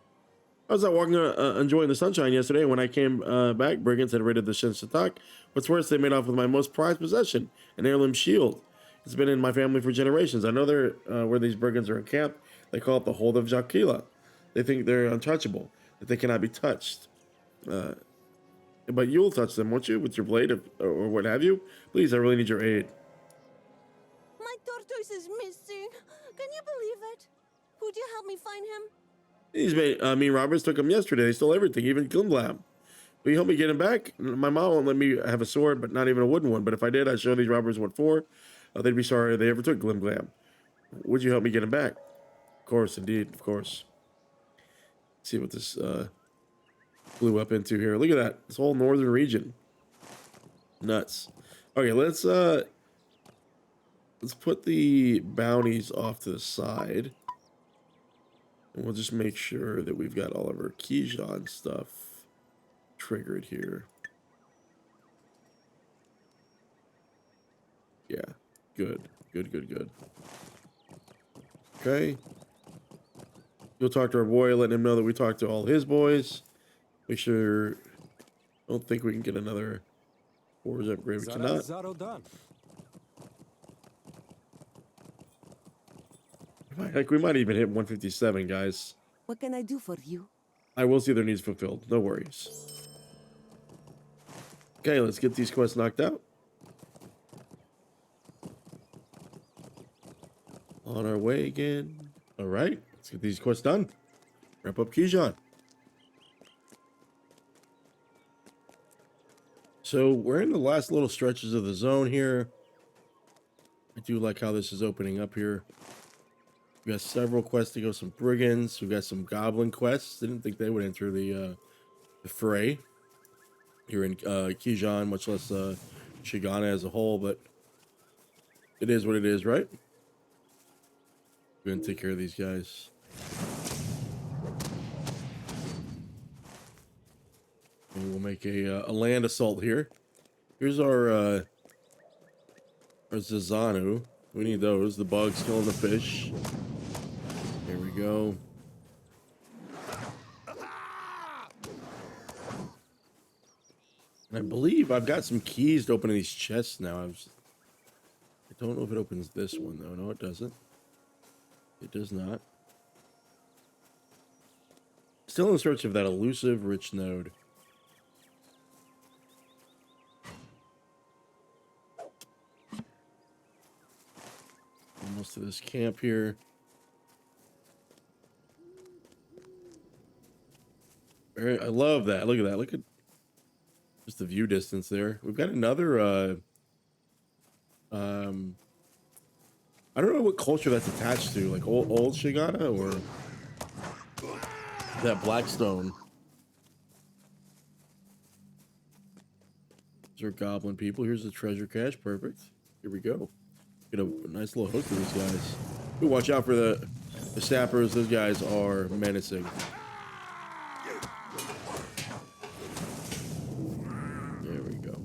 I was out walking, enjoying the sunshine yesterday. When I came back, brigands had raided the Sen Chatâk. What's worse, they made off with my most prized possession, an heirloom shield. It's been in my family for generations. I know they're where these brigands are encamped. They call it the Hold of Jakila. They think they're untouchable, that they cannot be touched. But you'll touch them, won't you, with your blade or what have you? Please, I really need your aid. My tortoise is missing. Can you believe it? Would you help me find him? These mean robbers took him yesterday. They stole everything, even Glamdring. Will you help me get him back? My mom won't let me have a sword, but not even a wooden one. But if I did, I'd show these robbers what for. They'd be sorry they ever took Glamdring. Would you help me get him back? Of course, indeed, of course. Let's see what this blew up into here. Look at that. This whole northern region. Nuts. Okay, let's put the bounties off to the side. And we'll just make sure that we've got all of our Kighân stuff triggered here. Yeah, good. Good. Okay. You'll talk to our boy, let him know that we talked to all his boys. Make sure. Don't think we can get another forge upgrade. We cannot. Like we might even hit 157, guys. What can I do for you? I will see their needs fulfilled. No worries. Okay, let's get these quests knocked out. On our way again. All right, let's get these quests done. Wrap up Kighân. So we're in the last little stretches of the zone here. I do like how this is opening up here. We got several quests to go. Some brigands. We got some goblin quests. Didn't think they would enter the fray here in Kighân, much less Zajâna as a whole. But it is what it is, right? We're gonna take care of these guys. And we'll make a land assault here. Here's our Zajâna. We need those. The bugs killing the fish. There we go. And I believe I've got some keys to open these chests now. I don't know if it opens this one though. No, it doesn't. It does not. Still in search of that elusive rich node. Almost to this camp here. I love that. Look at that. Look at just the view distance there. We've got another I don't know what culture that's attached to, like old Zajâna or that Blackstone. These are goblin people. Here's the treasure cache. Perfect. Here we go. Get a nice little hook of these guys. Ooh, watch out for the sappers. Those guys are menacing. There we go.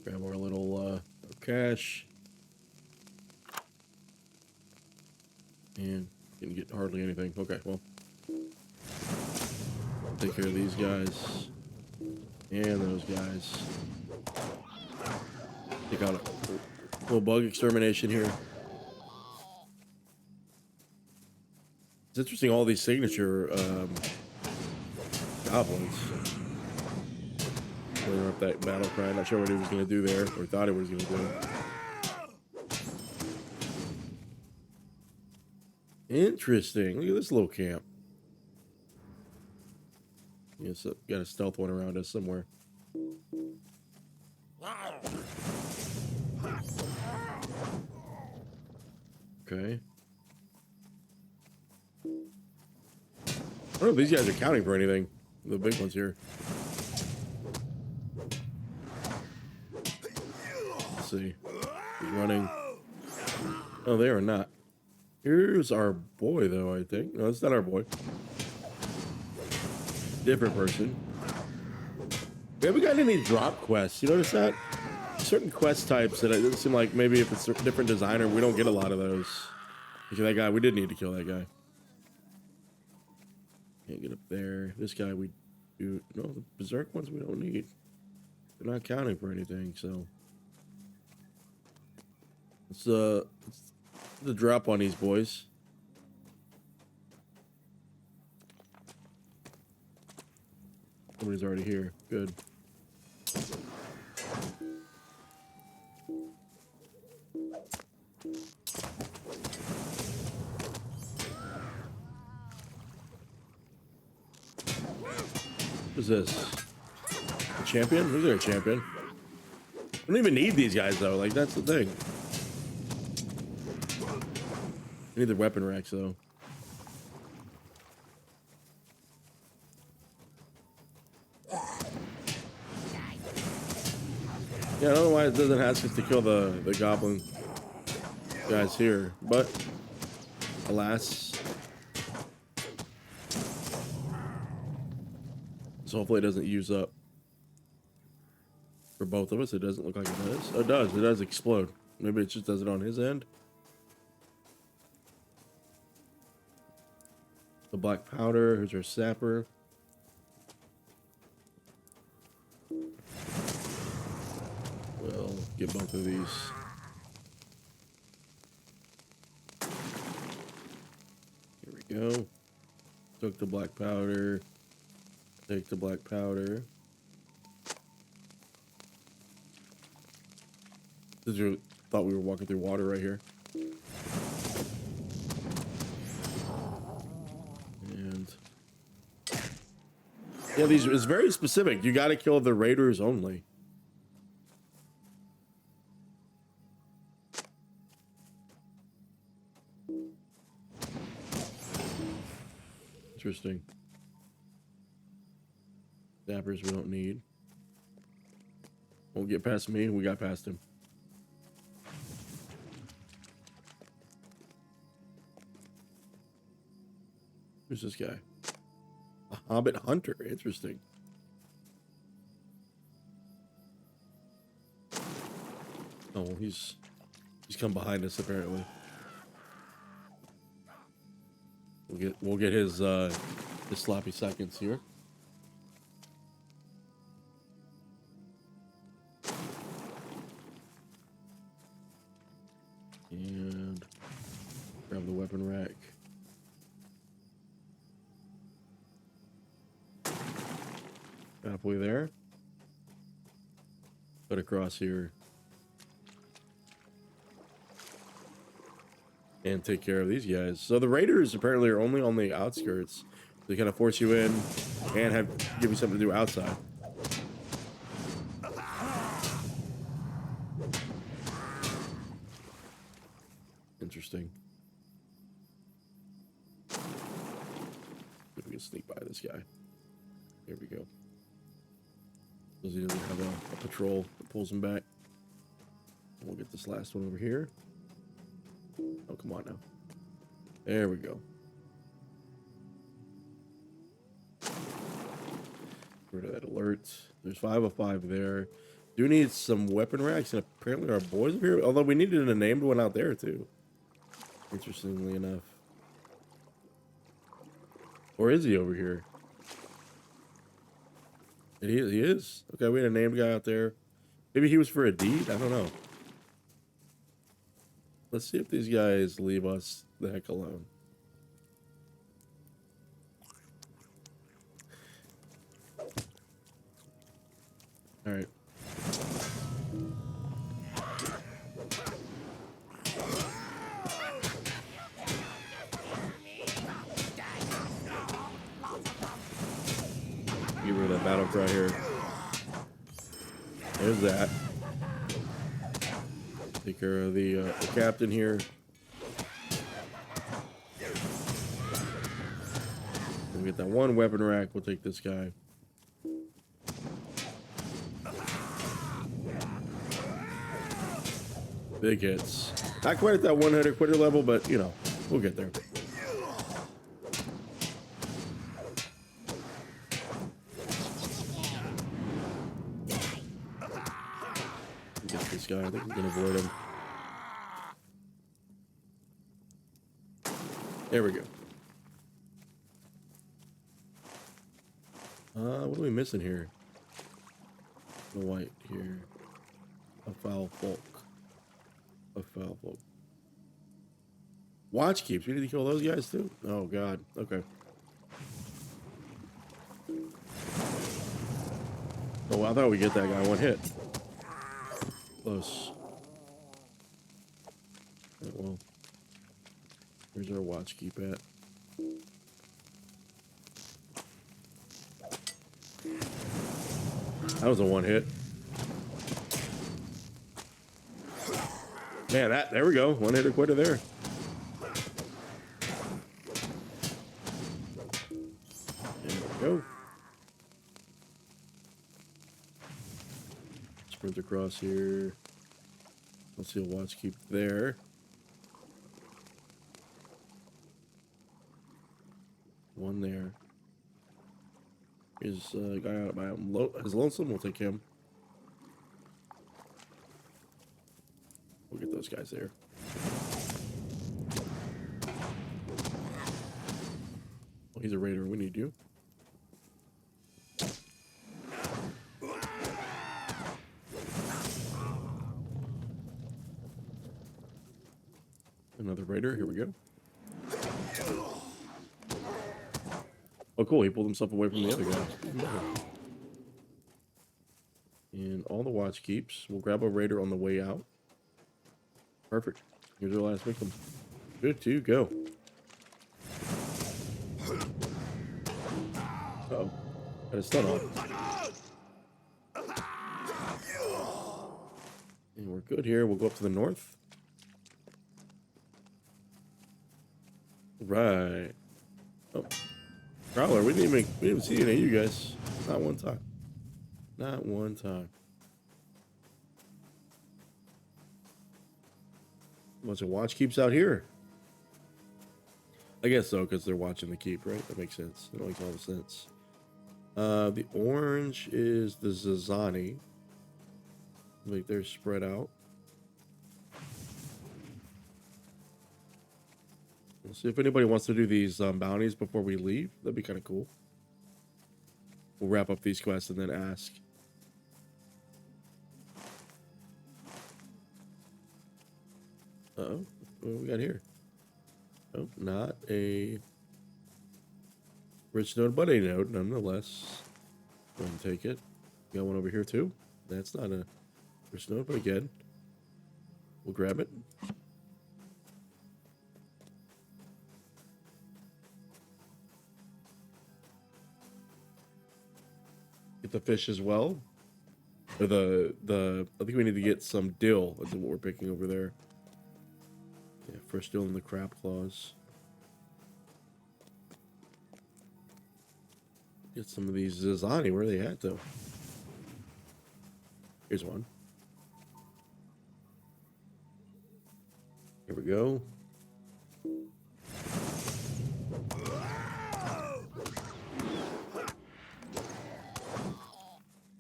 Grab our little cache. And didn't get hardly anything. Okay, well. Take care of these guys. And those guys. Take out a little bug extermination here. It's interesting, all these signature goblins. Pulling up that battle cry. Not sure what he was going to do there, or thought he was going to do. Interesting. Look at this little camp. Yes, got a stealth one around us somewhere. Okay. I don't know if these guys are counting for anything. The big ones here. Let's see. He's running. Oh, they are not. Here's our boy, though, I think. No, it's not our boy. Different person. We haven't got any drop quests. You notice that? Certain quest types that it doesn't seem like maybe if it's a different designer, we don't get a lot of those. Because that guy, we did need to kill that guy. Can't get up there. This guy we do. No, the berserk ones we don't need. They're not counting for anything, so. Let's the drop on these boys. Somebody's already here. Good. Who's this? A champion? Who's there, a champion? I don't even need these guys, though. Like, that's the thing. I need the weapon racks, though. Yeah, I don't know why it doesn't ask us to kill the goblin guys here, but alas. So hopefully it doesn't use up for both of us. It doesn't look like it does. Oh, it does. It does explode. Maybe it just does it on his end. The black powder. Here's our sapper. We'll get both of these. Here we go. Took the black powder. Take the black powder. Thought we were walking through water right here. And yeah, these is very specific. You got to kill the raiders only. Interesting. Zappers we don't need. Won't get past me. We got past him. Who's this guy? A hobbit hunter. Interesting. Oh, he's come behind us apparently. We'll get his sloppy seconds here. And grab the weapon rack. Halfway there. Put across here. And take care of these guys. So the raiders apparently are only on the outskirts. They kind of force you in and give you something to do outside. Interesting. If we can sneak by this guy. Here we go. Because he doesn't have a patrol that pulls him back. We'll get this last one over here. Oh, come on now. There we go. Get rid of that alert. There's 5 of 5 there. Do need some weapon racks, and apparently our boys are here. Although we needed a named one out there too. Interestingly enough. Or is he over here? He is. Okay, we had a named guy out there. Maybe he was for a deed? I don't know. Let's see if these guys leave us the heck alone. All right. Get rid of that battle cry here. There's that. Take care of the captain here. We'll get that one weapon rack. We'll take this guy. Big hits. Not quite at that one-hitter quitter level, but, you know, we'll get there. Get this guy. I think we can avoid him. There we go. What are we missing here? The white here. A foul folk. A foul folk. Watch keeps. We need to kill those guys too? Oh god. Okay. Oh, I thought we'd get that guy one hit. Close. Right, well. Where's our watch keep at? That was a one hit. Man, there we go. One hitter quitter there. There we go. Sprint across here. Let's see a watch keep there. One there. Is a guy out by his lonesome. We'll take him. We'll get those guys there. Well, he's a raider. We need you. Another raider. Here we go. Oh, cool. He pulled himself away from the other guy. And all the watch keeps. We'll grab a raider on the way out. Perfect. Here's our last victim. Good to go. Uh-oh. Got his stun off. And we're good here. We'll go up to the north. Right. Oh. Prowler, we didn't even see any of you guys. Not one time. Not one time. Bunch of watch keeps out here. I guess so, because they're watching the keep, right? That makes sense. It makes all the sense. The orange is the Zajâna. Like they're spread out. We'll see if anybody wants to do these bounties before we leave. That'd be kind of cool. We'll wrap up these quests and then ask. Uh-oh. What do we got here? Oh, not a rich node, but a node nonetheless. Go ahead and take it. Got one over here too. That's not a rich node, but again, we'll grab it. Get the fish as well. Or I think we need to get some dill. That's what we're picking over there. Yeah, first dill in the crab claws. Get some of these Zajâna. Where are they at though? Here's one. Here we go.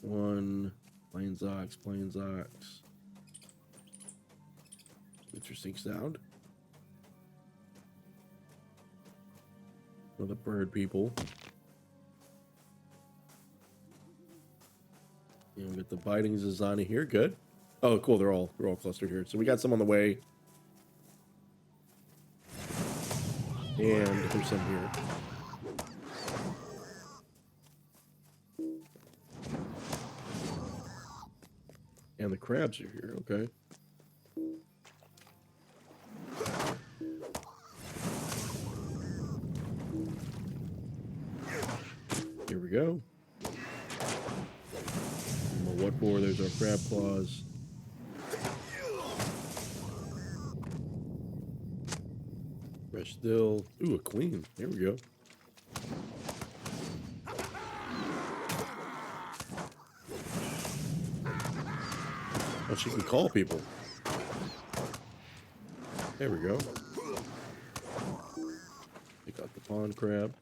One. Plains ox. Interesting sound. For the bird people. And we get the biting Zajâna here. Good. Oh, cool. They're all clustered here. So we got some on the way. And there's some here. And the crabs are here. Okay. Here we go. What for? There's our crab claws. Fresh dill. Ooh, a queen. Here we go. Oh, she can call people. There we go. Take out the pond crab.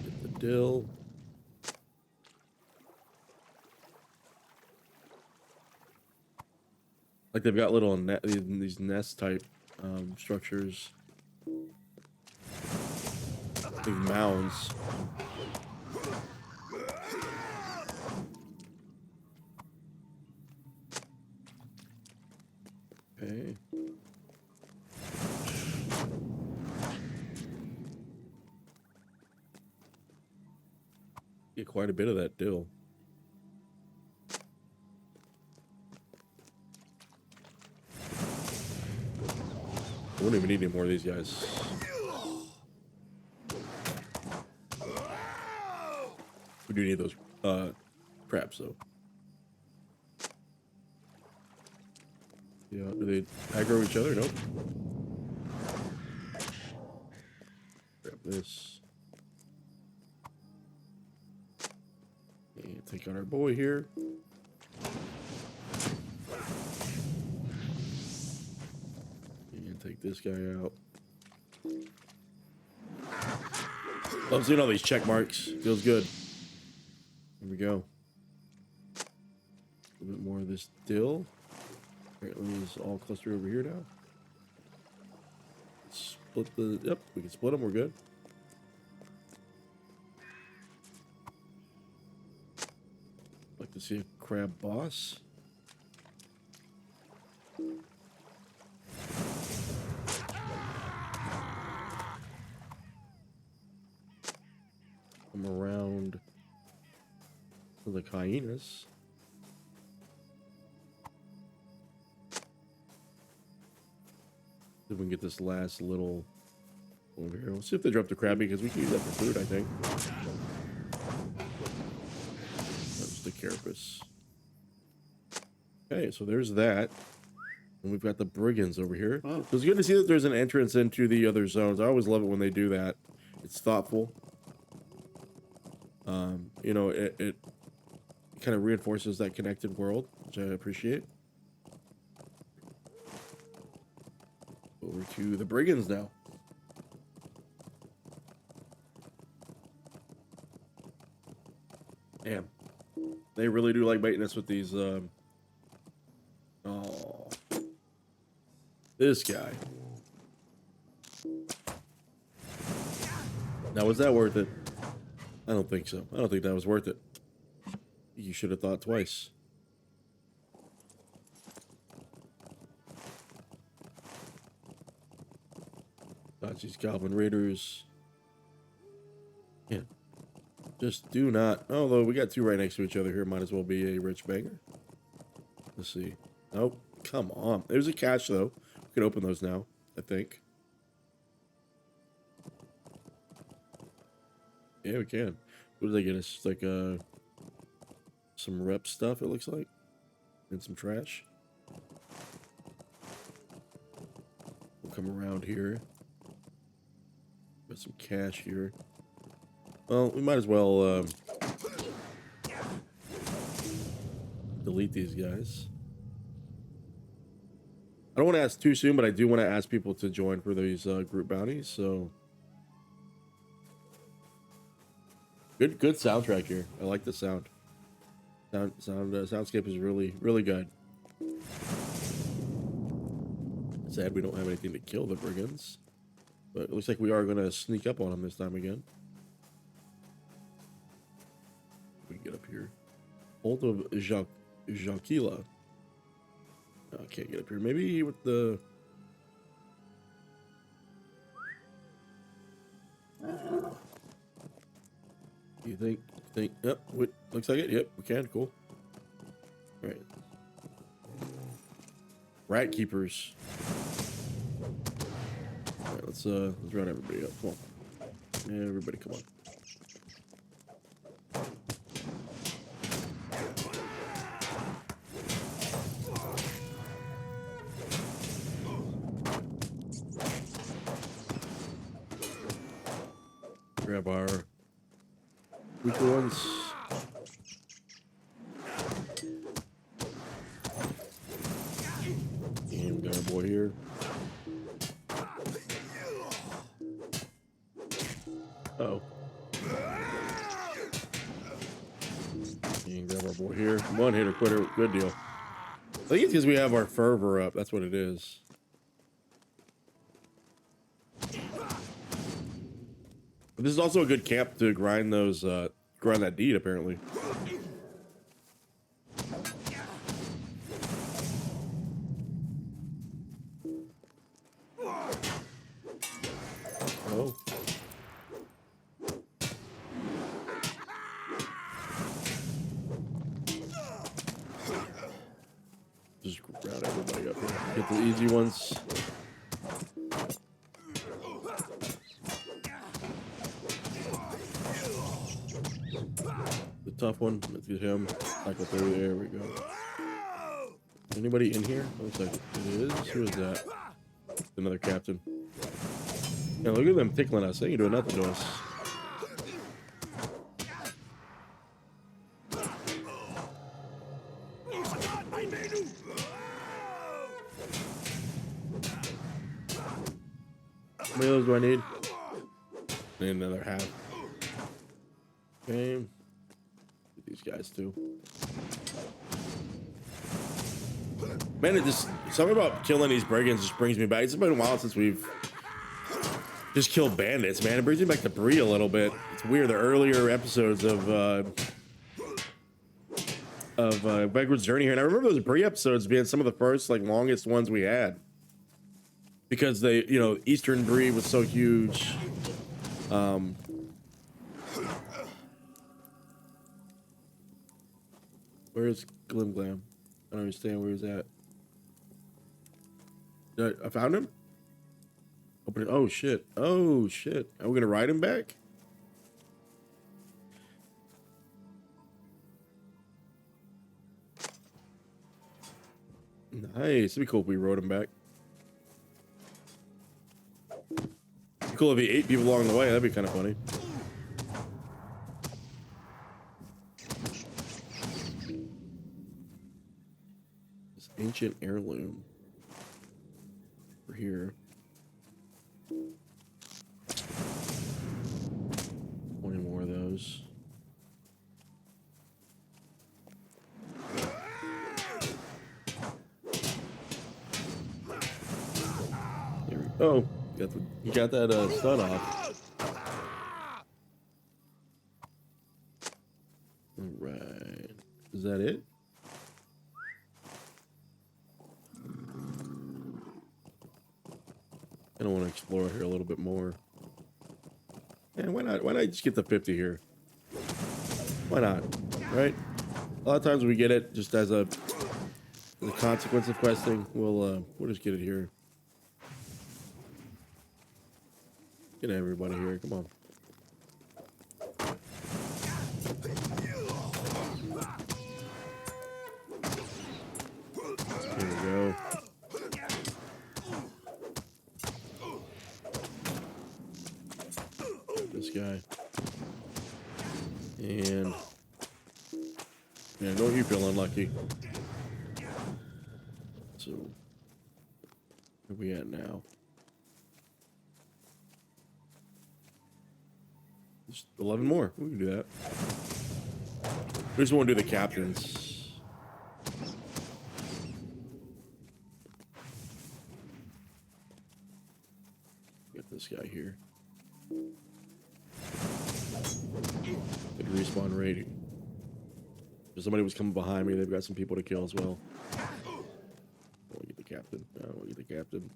Get the dill. Like they've got little these nest type structures. Big mounds. Okay. Get quite a bit of that dill. I wouldn't even need any more of these guys. We do need those crabs though. Yeah, do they aggro each other? Nope. Grab this. And take out our boy here. And take this guy out. Love seeing all these check marks. Feels good. Here we go. A little bit more of this dill. Apparently it's all clustered over here now. Split the... Yep, we can split them. We're good. Like to see a crab boss. Come around to the hyenas. See if we can get this last little over here. We'll see if they drop the crabby because we can use that for food, I think. That's the carapace. Okay, so there's that. And we've got the brigands over here. So it's good to see that there's an entrance into the other zones. I always love it when they do that. It's thoughtful. You know, it kind of reinforces that connected world, which I appreciate. Over to the brigands now. Damn. They really do like baiting us with these, oh. This guy. Now, was that worth it? I don't think so. I don't think that was worth it. You should have thought twice. Dodge these goblin raiders. Yeah. Just do not. Although we got two right next to each other here. Might as well be a rich banger. Let's see. Nope. Come on. There's a cache though. We can open those now, I think. Yeah, we can. What did they get us? Like some rep stuff, it looks like. And some trash. We'll come around here. Got some cash here. Well, we might as well delete these guys. I don't want to ask too soon, but I do want to ask people to join for these group bounties. So good soundtrack here. I like the sound. Soundscape is really good. Sad we don't have anything to kill the brigands, but it looks like we are going to sneak up on them this time again. We can get up here. Hold of Jacquila. I can't get up here. Maybe with the... You think? Yep. Looks like it. Yep. We can. Cool. All right. Rat keepers. All right. Let's round everybody up. Come on. Everybody, come on. Grab our weaker ones. have our boy here. One hitter quitter. Good deal. I think it's because we have our fervor up. That's what it is. But this is also a good camp to grind those, grind that deed, apparently. Oh. Just round everybody up here. Get the easy ones. The tough one. Let's get him. Cycle through. There we go. Anybody in here? Looks like it is. Who is that? Another captain. Yeah, look at them tickling us. They ain't doing nothing to us. How many of those do I need? I need another half. Okay. Get these guys too. Man, it just something about killing these brigands just brings me back. It's been a while since we've just killed bandits, man. It brings me back to Bree a little bit. It's weird. The earlier episodes of Vegward's journey here, and I remember those Bree episodes being some of the first, like, longest ones we had, because they, you know, Eastern Bree was so huge. Where's Glam? I don't understand where he's at. I found him. Open it. Oh shit! Oh shit! Are we gonna ride him back? Nice. It'd be cool if we rode him back. It'd be cool if he ate people along the way. That'd be kind of funny. This ancient heirloom. Over here. 20 more of those. There we go. You got that stun off. All right. Is that it? I don't want to explore here a little bit more. And why not? Why not just get the 50 here? Why not? Right? A lot of times we get it just as a consequence of questing. We'll just get it here. Get everybody here. Come on. Here we go. This guy. And yeah, don't you feel unlucky. So where we at now? Just 11 more. We can do that. We just want to do the captains. Get this guy here. Good respawn rating. If somebody was coming behind me, they've got some people to kill as well. I want to get the captain. I want to get the captain.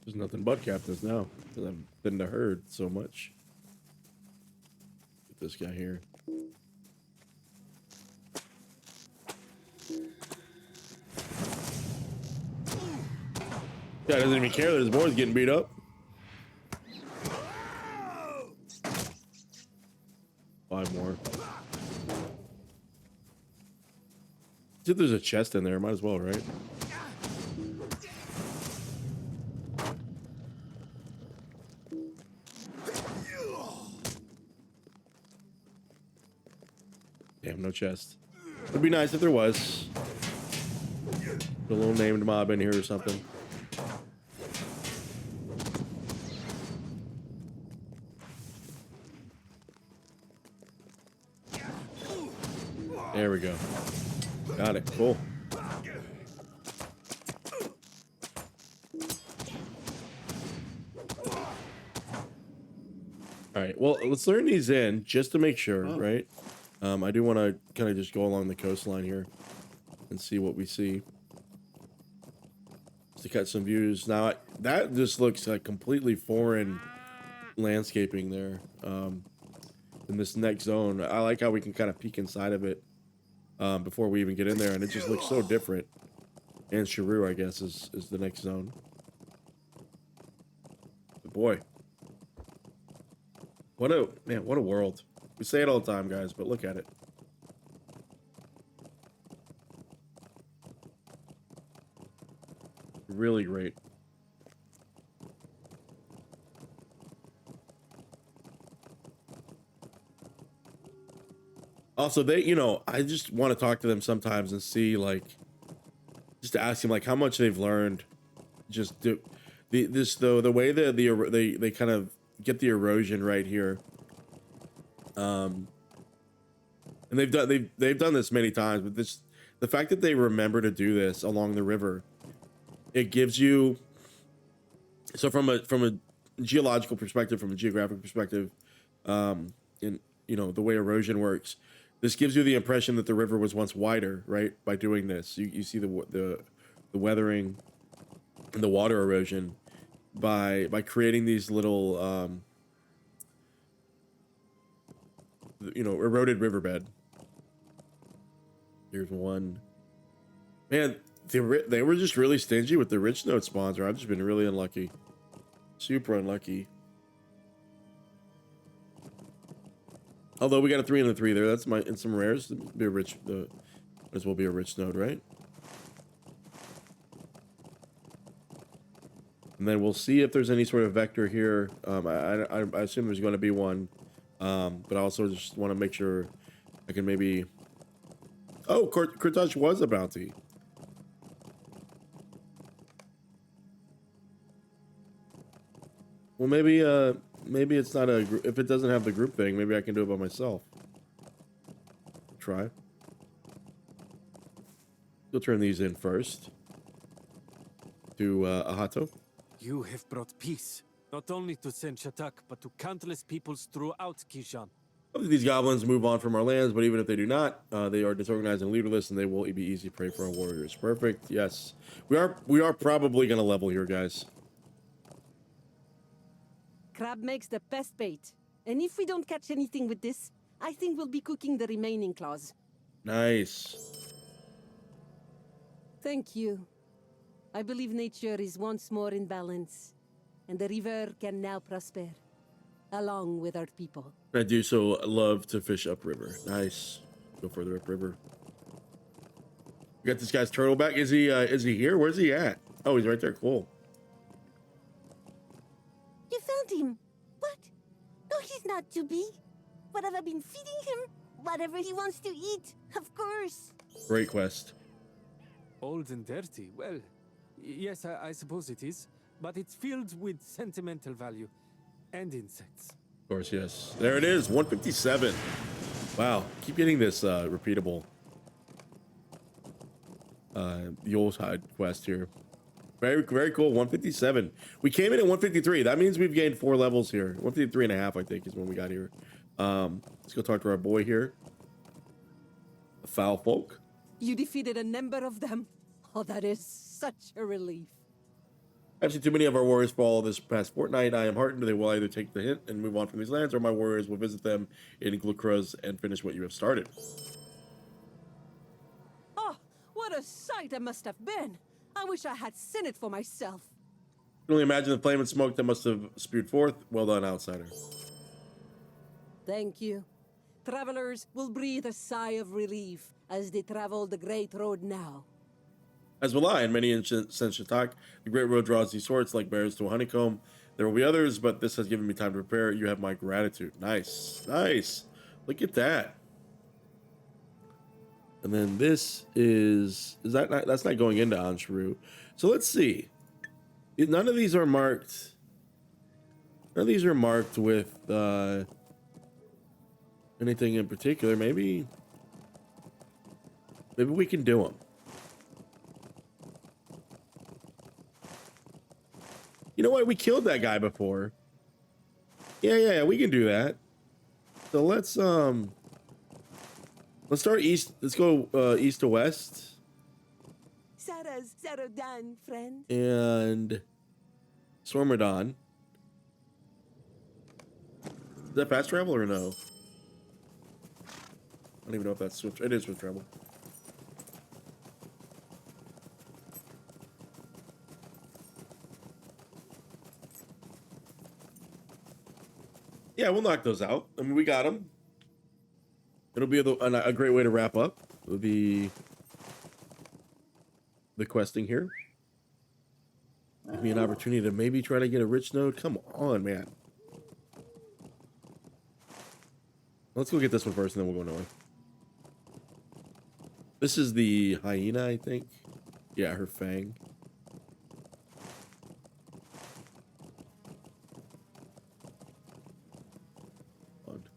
There's nothing but captains now, because I've been to herd so much. Get this guy here. Yeah, doesn't even care that his boy's getting beat up. 5 more. See if there's a chest in there, might as well, right? Damn, no chest. It'd be nice if there was. A little named mob in here or something. There we go. Got it. Cool. All right. Well, let's learn these in just to make sure, right? I do want to kind of just go along the coastline here and see what we see. Just to catch some views. Now, that just looks like completely foreign landscaping there. In this next zone, I like how we can kind of peek inside of it before we even get in there, and it just looks so different. An Sheru, I guess, is the next zone. But boy, what a world. We say it all the time, guys, but look at it. Really great. Also, they, you know, I just want to talk to them sometimes and see, like, just to ask them, like, how much they've learned. Just do the way that they kind of get the erosion right here. And they've done this many times, but the fact that they remember to do this along the river, it gives you, so from a geological perspective, from a geographic perspective, in, you know, the way erosion works, this gives you the impression that the river was once wider, right? By doing this, you see the weathering and the water erosion by creating these little you know, eroded riverbed. Here's one. Man, they were just really stingy with the rich node spawns, or I've just been really unlucky. Super unlucky. Although we got a 3 and a 3 there. That's in some rares. Be a rich, might as well be a rich node, right? And then we'll see if there's any sort of vector here. I assume there's going to be one. But I also just want to make sure I can maybe... Oh, Kurtash was a bounty. Well, maybe it's not a... If it doesn't have the group thing, maybe I can do it by myself. Try. We'll turn these in first. To Ahato. You have brought peace, not only to Sen Chatâk, but to countless peoples throughout Kighân. These goblins move on from our lands, but even if they do not, they are disorganized and leaderless, and they will be easy prey for our warriors. Perfect. Yes, we are probably going to level here, guys. Crab makes the best bait. And if we don't catch anything with this, I think we'll be cooking the remaining claws. Nice. Thank you. I believe nature is once more in balance, and the river can now prosper, along with our people. I do so love to fish upriver. Nice. Go further upriver. We got this guy's turtle back. Is he here? Where's he at? Oh, he's right there. Cool. You found him. What? No, he's not too big. What have I been feeding him? Whatever he wants to eat, of course. Great quest. Old and dirty, well, yes, I suppose it is. But it's filled with sentimental value. And insects. Of course, yes. There it is, 157. Wow, keep getting this repeatable Yuletide quest here. Very, very cool. 157. We came in at 153. That means we've gained 4 levels here. 153 and a half, I think, is when we got here. Let's go talk to our boy here. The foul folk. You defeated a number of them. Oh, that is such a relief. I've seen too many of our warriors fall this past fortnight. I am heartened they will either take the hint and move on from these lands, or my warriors will visit them in Glorfindel and finish what you have started. Oh, what a sight it must have been. I wish I had seen it for myself. You can only imagine the flame and smoke that must have spewed forth. Well done, outsider. Thank you. Travelers will breathe a sigh of relief as they travel the Great Road now. As will I, and many in Sen Chatâk. The Great Road draws these sorts like bears to a honeycomb. There will be others, but this has given me time to prepare. You have my gratitude. Nice. Nice. Look at that. And then this is that not, that's not going into An Sheru. So let's see. None of these are marked. None of these are marked with anything in particular. Maybe we can do them. You know what? We killed that guy before. Yeah, we can do that. So let's start east. Let's go east to west. Sormedân, friend. And Sormedân. Is that fast travel or no? I don't even know if that's swift. It is swift travel. Yeah, we'll knock those out. I mean, we got them. It'll be a great way to wrap up. It'll be the questing here. Give me an opportunity to maybe try to get a rich node. Come on, man. Let's go get this one first, and then we'll go north. This is the hyena, I think. Yeah, her fang.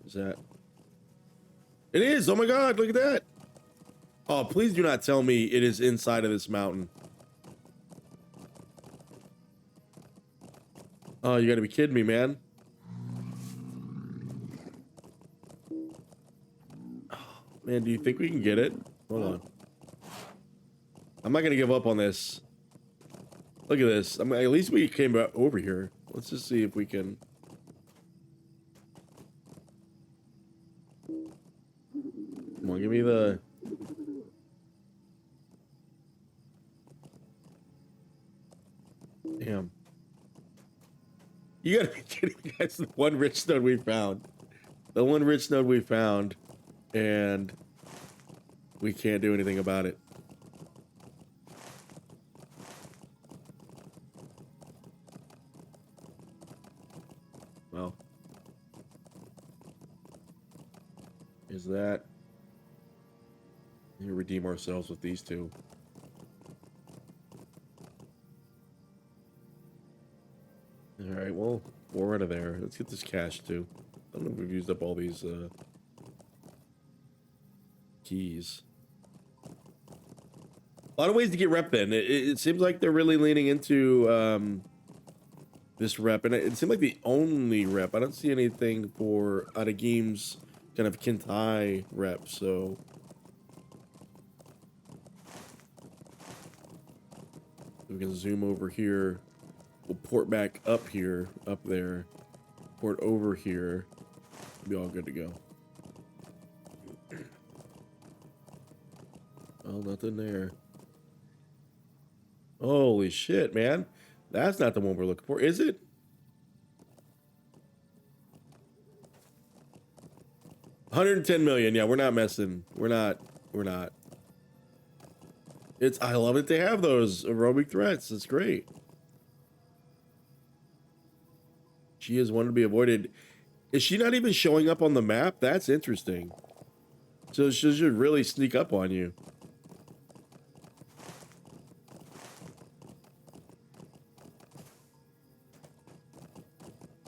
Is that? It is! Oh my god, look at that! Oh, please do not tell me it is inside of this mountain. Oh, you gotta be kidding me, man. Oh, man, do you think we can get it? Hold on. I'm not gonna give up on this. Look at this. I mean, at least we came over here. Let's just see if we can... Come on, give me the... Damn. You gotta be kidding me, guys. The one rich node we found. The one rich node we found. And we can't do anything about it. Well. Is that... We redeem ourselves with these two. Alright, well, we're out of there. Let's get this cash too. I don't know if we've used up all these keys. A lot of ways to get rep then. It seems like they're really leaning into this rep, and it seemed like the only rep. I don't see anything for out of games kind of Kintai rep, so we can zoom over here. We'll port back up here, up there. Port over here. Be all good to go. Oh, nothing there. Holy shit, man. That's not the one we're looking for, is it? $110 million. Yeah, we're not messing. We're not. I love it they have those aerobic threats. It's great. She is one to be avoided. Is she not even showing up on the map? That's interesting. So she should really sneak up on you.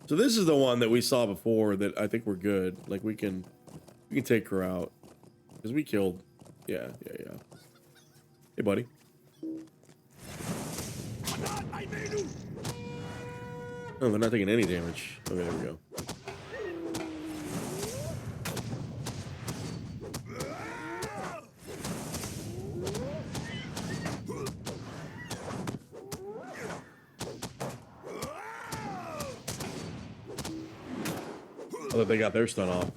So this is the one that we saw before that I think we're good. Like we can take her out. Because we killed. Yeah. Hey, buddy. Oh, they're not taking any damage. Okay, there we go. Oh, they got their stun off.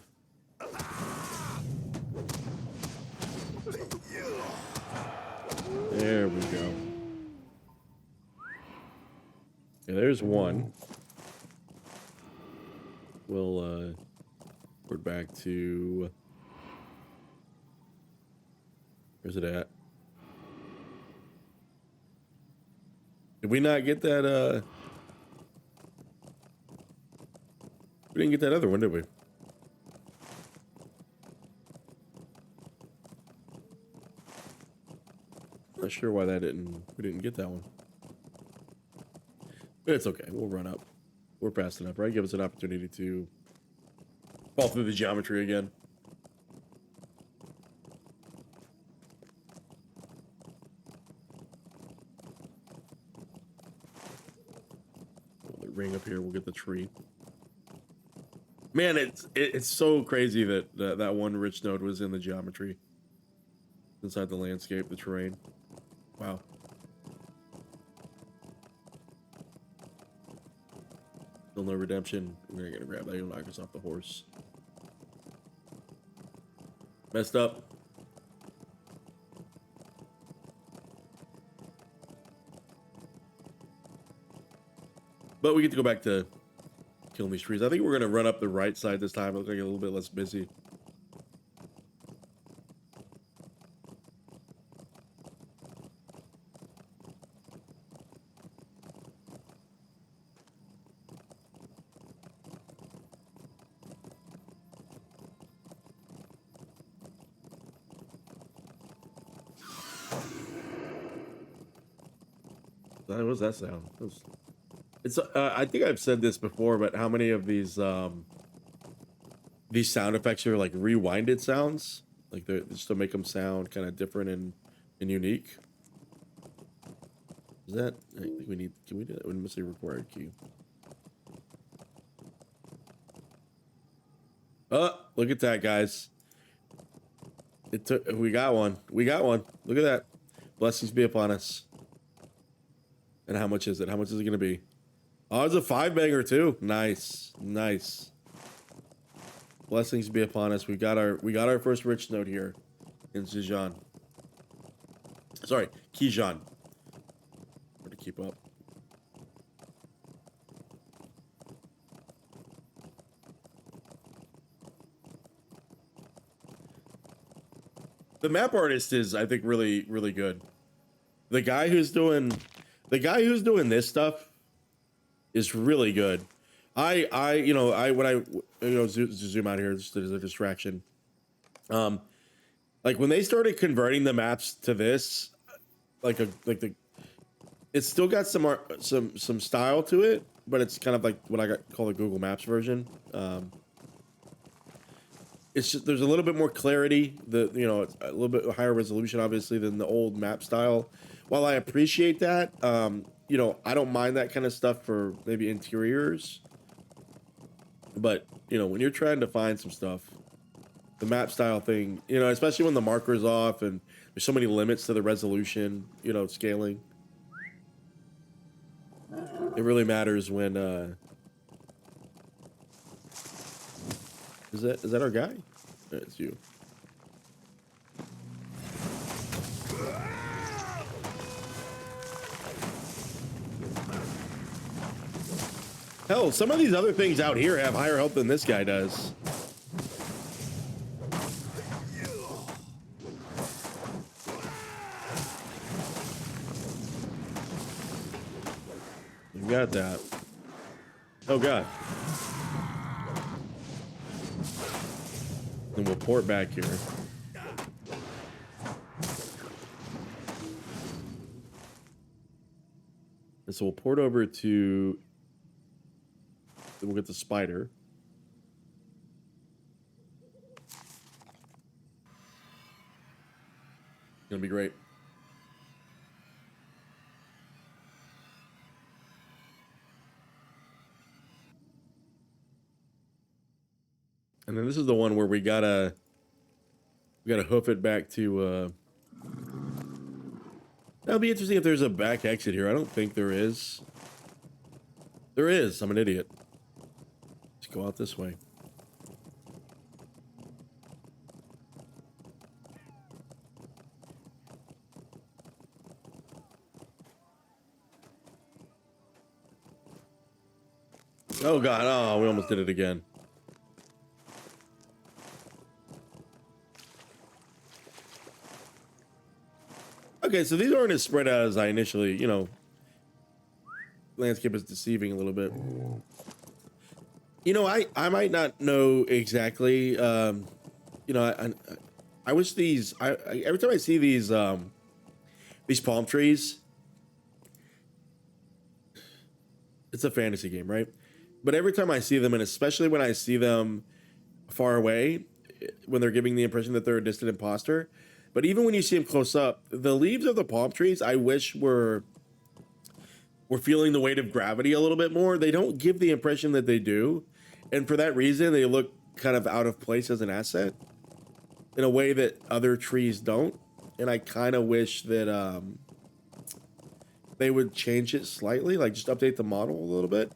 There we go. Yeah, there's one. We'll we're back to where's it at? Did we not get that we didn't get that other one, did we? sure why we didn't get that one. But it's okay. We'll run up. We're fast enough, right? Give us an opportunity to fall through the geometry again. The ring up here. We'll get the tree. Man, it's so crazy that that one rich node was in the geometry, inside the landscape, the terrain. Wow. Still no redemption. We're gonna grab that. He'll knock us off the horse. Messed up. But we get to go back to killing these trees. I think we're gonna run up the right side this time. Look like a little bit less busy. What was that sound? It's I think I've said this before, but how many of these sound effects are like rewinded sounds? Like they just to make them sound kind of different and unique. Is that? I think we need. Can we do that? We must say required key. Oh, look at that, guys! It took. We got one. We got one. Look at that. Blessings be upon us. And how much is it? How much is it going to be? Oh, it's a 5-banger too. Nice, nice. Blessings be upon us. We got our first rich node here in Zajâna. Sorry, Kighân. Hard to keep up. The map artist is, I think, really, really good. The guy who's doing this stuff is really good. When I zoom out here just as a distraction. Like when they started converting the maps to this, it's still got some style to it, but it's kind of like what I call the Google Maps version. It's just there's a little bit more clarity. It's a little bit higher resolution, obviously, than the old map style. While I appreciate that, I don't mind that kind of stuff for maybe interiors. But, when you're trying to find some stuff, the map style thing, especially when the marker's off and there's so many limits to the resolution, scaling. It really matters when, Is that our guy? Yeah, it's you. Hell, some of these other things out here have higher health than this guy does. You got that. Oh god. Then we'll port back here. And so we'll port over to... Then we'll get the spider. Gonna be great. And then this is the one where we gotta hoof it back to that'll be interesting if there's a back exit here. I don't think there is. There is. I'm an idiot. Let's go out this way. Oh god, oh, we almost did it again. Okay, so these aren't as spread out as I initially, landscape is deceiving a little bit. I might not know exactly, I wish these, every time I see these these palm trees. It's a fantasy game, right? But every time I see them, and especially when I see them far away, when they're giving the impression that they're a distant imposter, but even when you see them close up, the leaves of the palm trees, I wish were feeling the weight of gravity a little bit more. They don't give the impression that they do, and for that reason, they look kind of out of place as an asset in a way that other trees don't. And I kind of wish that they would change it slightly, like just update the model a little bit,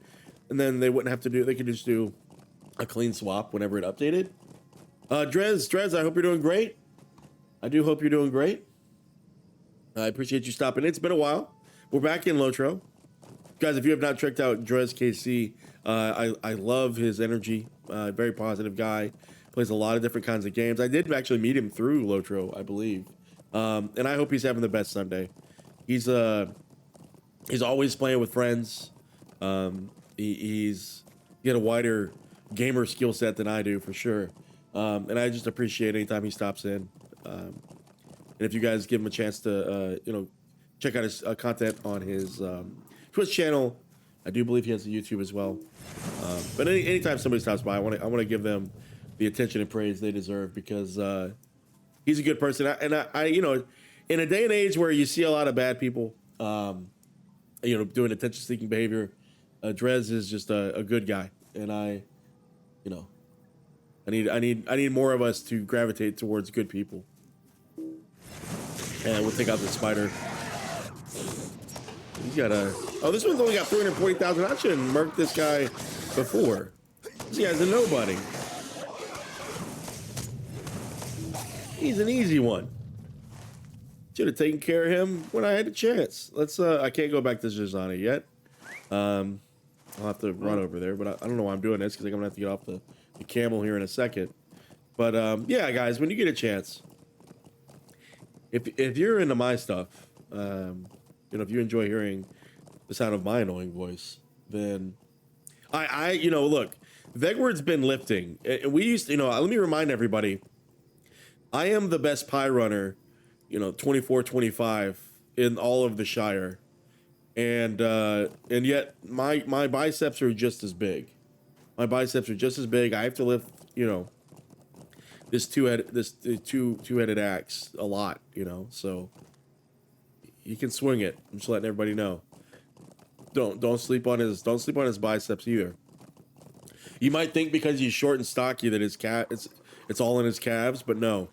and then they wouldn't have to do. They could just do a clean swap whenever it updated. Drez, I hope you're doing great. I do hope you're doing great. I appreciate you stopping in. It's been a while. We're back in LOTRO. Guys, if you have not checked out Drez KC, I love his energy. Very positive guy. Plays a lot of different kinds of games. I did actually meet him through LOTRO, I believe. And I hope he's having the best Sunday. He's always playing with friends. He's got a wider gamer skill set than I do, for sure. And I just appreciate anytime he stops in. And if you guys give him a chance to, check out his content on his Twitch channel, I do believe he has a YouTube as well. But anytime somebody stops by, I want to give them the attention and praise they deserve, because he's a good person. And I in a day and age where you see a lot of bad people, doing attention-seeking behavior, Drez is just a good guy, and I need more of us to gravitate towards good people. And we'll take out the spider. He's got this one's only got 340,000. I should have murked this guy before. This guy's a nobody. He's an easy one. Should have taken care of him when I had the chance. Let's. I can't go back to Zajâna yet. I'll have to run over there, but I don't know why I'm doing this, because I'm gonna have to get off the camel here in a second. But yeah, guys, when you get a chance, if you're into my stuff, if you enjoy hearing the sound of my annoying voice, then look, Vegward's been lifting. We used to, let me remind everybody, I am the best pie runner, 24-25 in all of the Shire. And yet my biceps are just as big. My biceps are just as big. I have to lift, this two-headed axe a lot, so he can swing it. I'm just letting everybody know. Don't sleep on his biceps either. You might think because he's short and stocky that it's all in his calves, but no.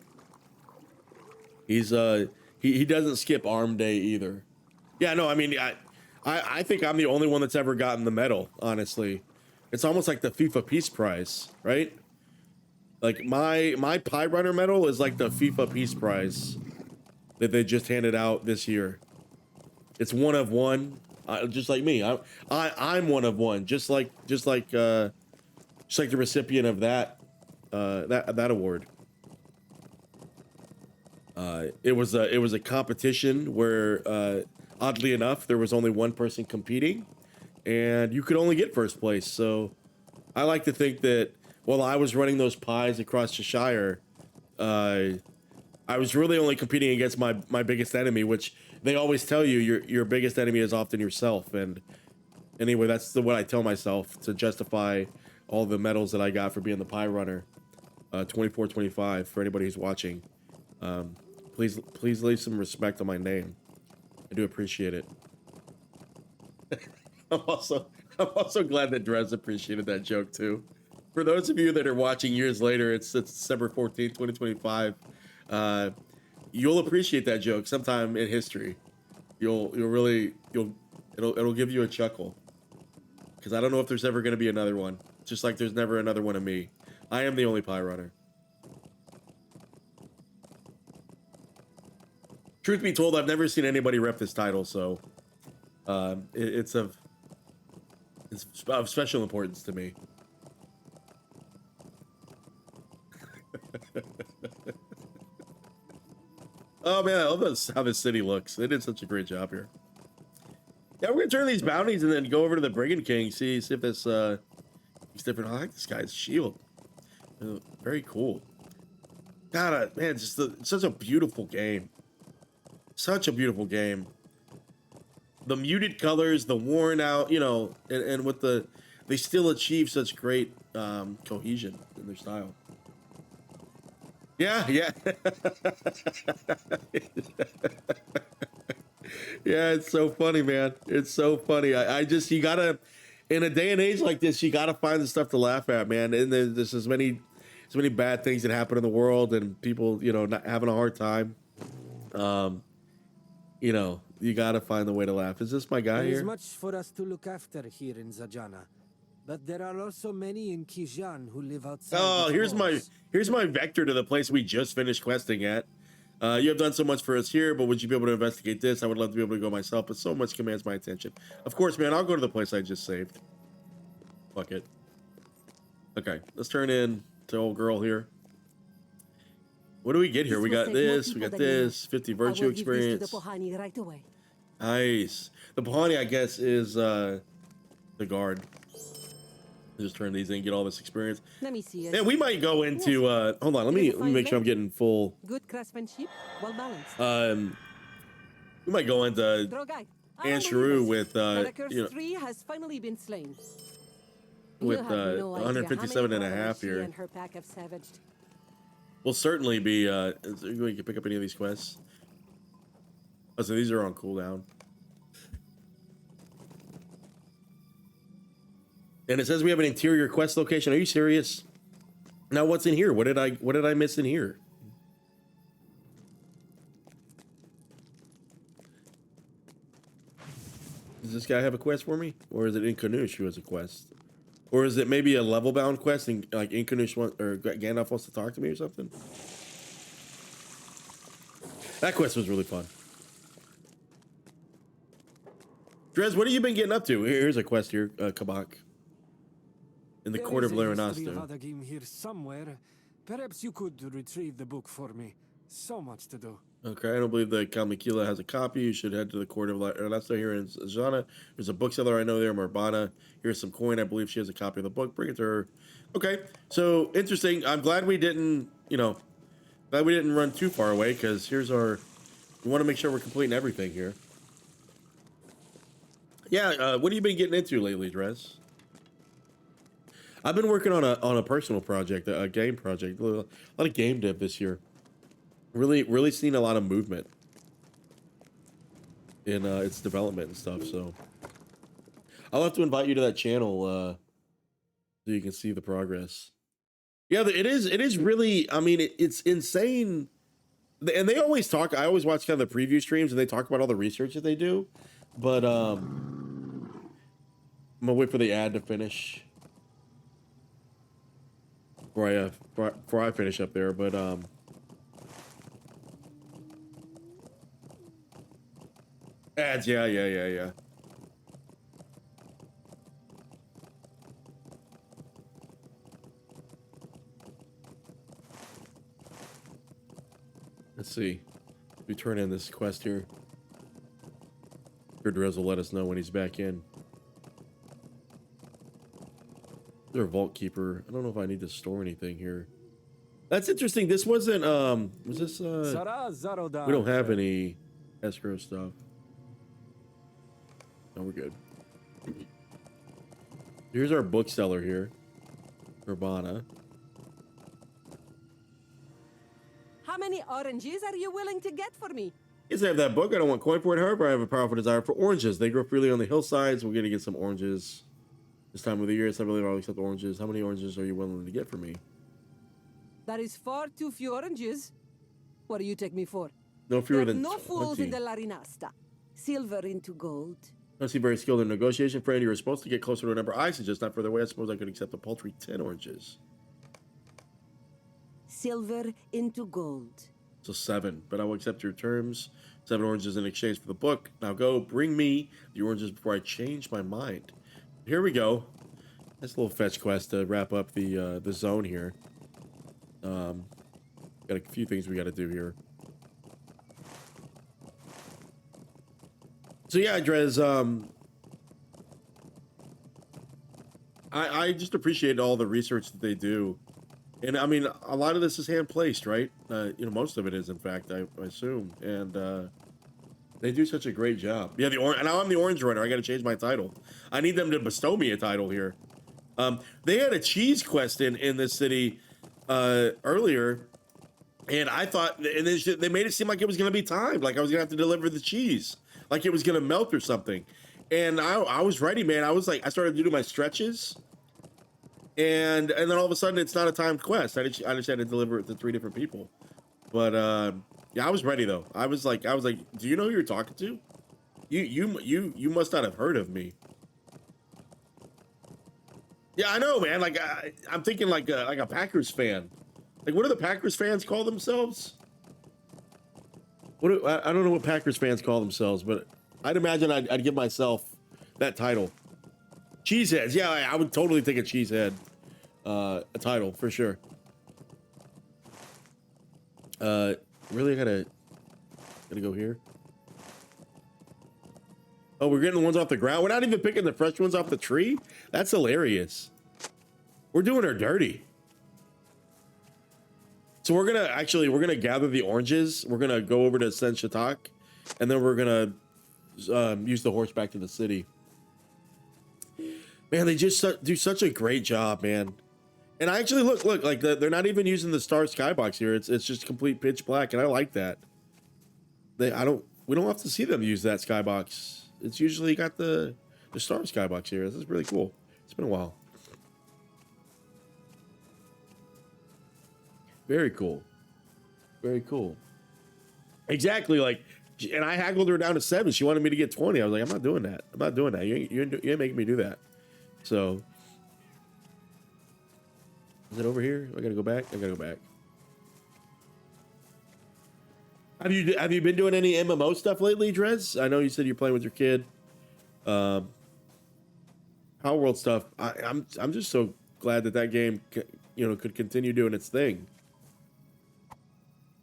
He's he doesn't skip arm day either. Yeah, no, I mean I think I'm the only one that's ever gotten the medal, honestly. It's almost like the FIFA Peace Prize, right? Like my Pie Runner medal is like the FIFA Peace Prize that they just handed out this year. It's one of one, just like me. I'm one of one, just like the recipient of that award. It was a competition where oddly enough there was only one person competing, and you could only get first place. So I like to think that while I was running those pies across the Shire, I was really only competing against my biggest enemy, which they always tell you your biggest enemy is often yourself. And anyway, that's what I tell myself to justify all the medals that I got for being the pie runner. 24-25 for anybody who's watching. Please leave some respect on my name. I do appreciate it. I'm also glad that Drez appreciated that joke too. For those of you that are watching years later, it's December 14th, 2025. You'll appreciate that joke sometime in history. It'll give you a chuckle, because I don't know if there's ever going to be another one. Just like there's never another one of me. I am the only pie runner. Truth be told, I've never seen anybody rep this title, so it's of special importance to me. Oh man, I love how this city looks. They did such a great job here. Yeah, we're gonna turn these bounties and then go over to the Brigand King, see if this he's different. I like this guy's shield. Very cool. God, man, it's such a beautiful game. Such a beautiful game. The muted colors, the worn out, you know, and with the, they still achieve such great cohesion in their style. Yeah, yeah. Yeah, it's so funny, man. It's so funny. I just, you gotta, in a day and age like this, you gotta find the stuff to laugh at, man. And there's as many bad things that happen in the world, and people, you know, not having a hard time. You know, you gotta find the way to laugh. Is this my guy There here? is much for us to look after here in Zajâna, but there are also many in Kighân who live outside. Oh, its walls. here's my vector to the place we just finished questing at. You have done so much for us here, but would you be able to investigate this? I would love to be able to go myself, but so much commands my attention. Of course, man, I'll go to the place I just saved. Fuck it. Okay, let's turn in to old girl here. What do we get here? We got this, we got this, 50 virtue experience. Right away. Nice. The Pahani, I guess, is the guard. Just turn these in, get all this experience. Let me see. Yeah, we might go into hold on, let me make sure I'm getting full. Good craftsmanship, well balanced. We might go into An Sheru with you know, tree has finally been slain. with You have no idea how many 157 and a half she here. and her pack have savaged. We'll certainly be we can pick up any of these quests. Oh, so these are on cooldown. And it says we have an interior quest location. Are you serious? Now what's in here? What did I miss in here? Does this guy have a quest for me? Or is it Ingar-garâsh who has a quest? Or is it maybe a level bound quest and like Ingar-garâsh or Gandalf wants to talk to me or something? That quest was really fun. Drez, what have you been getting up to? Here's a quest here, Kabak. In the court of Larinasto. Here somewhere. Perhaps you could retrieve the book for me. So much to do. Okay, I don't believe the Kalmikila has a copy. You should head to the court of Larinasto here in Zajâna. There's a bookseller I know there, Marbana. Here's some coin. I believe she has a copy of the book. Bring it to her. Okay, so interesting. I'm glad we didn't, you know, glad we didn't run too far away, because here's our, we want to make sure we're completing everything here. Yeah, what have you been getting into lately, Drez? I've been working on a personal project, a game project, a lot of game dev this year. Really seen a lot of movement in its development and stuff. So I'll have to invite you to that channel so you can see the progress. Yeah, it is really. I mean, it's insane. And they always talk. I always watch kind of the preview streams, and they talk about all the research that they do. But I'm gonna wait for the ad to finish. Before I finish up there, but ads, yeah. Let's see. We turn in this quest here. Drez will let us know when he's back in. They're a vault keeper. I don't know if I need to store anything here. That's interesting. This wasn't was this we don't have any escrow stuff. No, we're good. Here's our bookseller here. Urbana. How many oranges are you willing to get for me? Yes, I have that book. I don't want coin for it. However, I have a powerful desire for oranges. They grow freely on the hillsides. We're gonna get some oranges. This time of the year, I believe I'll accept oranges. How many oranges are you willing to get for me? That is far too few oranges. What do you take me for? No fewer than no fools in 20. the Larinasta. Silver into gold. I seem very skilled in negotiation, friend. You're supposed to get closer to a number I suggest, not further away. I suppose I could accept a paltry 10 oranges. Silver into gold. So 7, but I will accept your terms. 7 oranges in exchange for the book. Now go, bring me the oranges before I change my mind. Here we go. Nice little fetch quest to wrap up the zone here. Got a few things we got to do here. So yeah, Drez, I just appreciate all the research that they do. And I mean, a lot of this is hand placed, right? You know, most of it is, in fact, I assume. And They do such a great job. Yeah, now I'm the orange runner. I got to change my title. I need them to bestow me a title here. They had a cheese quest in this city earlier, and I thought, and they made it seem like it was going to be timed, like I was going to have to deliver the cheese, like it was going to melt or something. And I was ready, man. I started to do my stretches, and then all of a sudden it's not a timed quest. I just had to deliver it to 3 different people. But yeah, I was ready though. I was like, do you know who you're talking to? You must not have heard of me. Yeah, I know, man. Like I'm thinking like a Packers fan. Like, what do the Packers fans call themselves? I don't know what Packers fans call themselves, but I'd imagine I'd give myself that title. Cheeseheads. Yeah, I would totally take a cheesehead a title for sure. Really, I gotta go here. Oh, we're getting the ones off the ground. We're not even picking the fresh ones off the tree. That's hilarious. We're doing her dirty. So we're gonna gather the oranges. We're gonna go over to Sen Chatâk, and then we're gonna use the horse back to the city. Man, they just do such a great job, man. And I actually look like they're not even using the star skybox here. It's just complete pitch black, and I like that. We don't have to see them use that skybox. It's usually got the star skybox here. This is really cool. It's been a while. Very cool. Very cool. Exactly. Like, and I haggled her down to 7. She wanted me to get 20. I was like, I'm not doing that. I'm not doing that. You ain't making me do that. So, is it over here? I gotta go back. I gotta go back. Have you been doing any MMO stuff lately, Drez? I know you said you're playing with your kid. Power World stuff. I'm just so glad that game could continue doing its thing.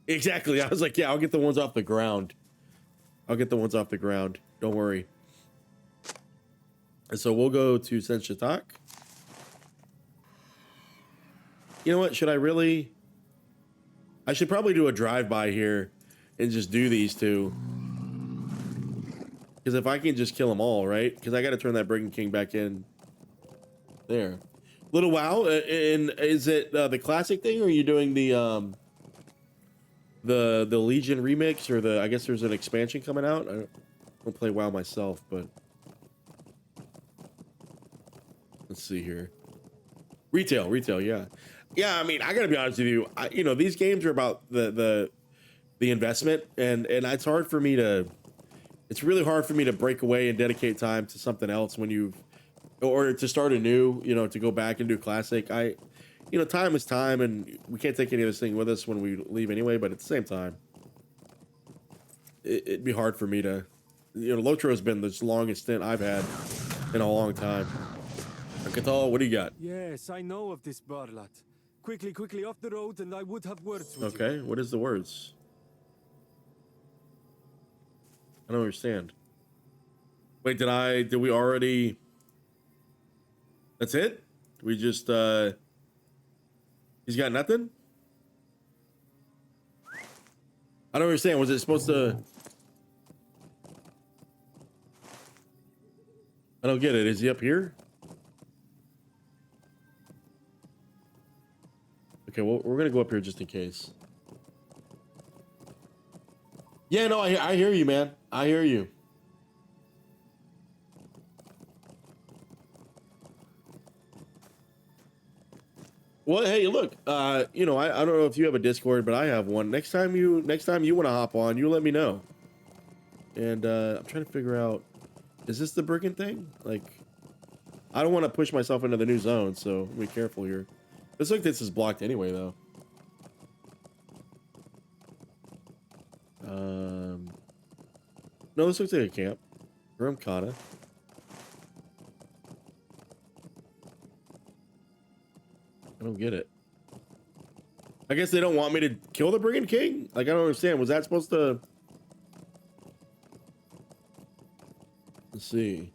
Exactly. I was like, yeah, I'll get the ones off the ground. Don't worry. And so we'll go to Sen Chatâk. You know what? I should probably do a drive-by here and just do these 2. Because if I can just kill them all, right? Because I got to turn that Brigand King back in. There. Little WoW, and is it the classic thing, or are you doing the Legion remix, or I guess there's an expansion coming out? I don't play WoW myself, but let's see here. Retail, yeah. Yeah, I mean, I gotta be honest with you. These games are about the investment, and it's hard for me to. It's really hard for me to break away and dedicate time to something else or to start anew. To go back and do classic. Time is time, and we can't take any of this thing with us when we leave anyway. But at the same time, it'd be hard for me to. LOTRO has been the longest stint I've had in a long time. Catal, what do you got? Yes, I know of this Barlat. Quickly off the road, and I would have words with you. Okay, what is the words? I don't understand. Wait, did we already? That's it? We just, he's got nothing? I don't understand. Was it supposed to? I don't get it. Is he up here? Okay, well, we're gonna go up here just in case. Yeah, no, I hear you, man. I hear you. Well, hey, look, I don't know if you have a Discord, but I have one. Next time you want to hop on, you let me know. And I'm trying to figure out, is this the brigand thing? Like, I don't want to push myself into the new zone, so be careful here. Looks like this is blocked anyway, though. No, this looks like a camp. Kana. I don't get it. I guess they don't want me to kill the Brigand King? Like, I don't understand. Was that supposed to... Let's see.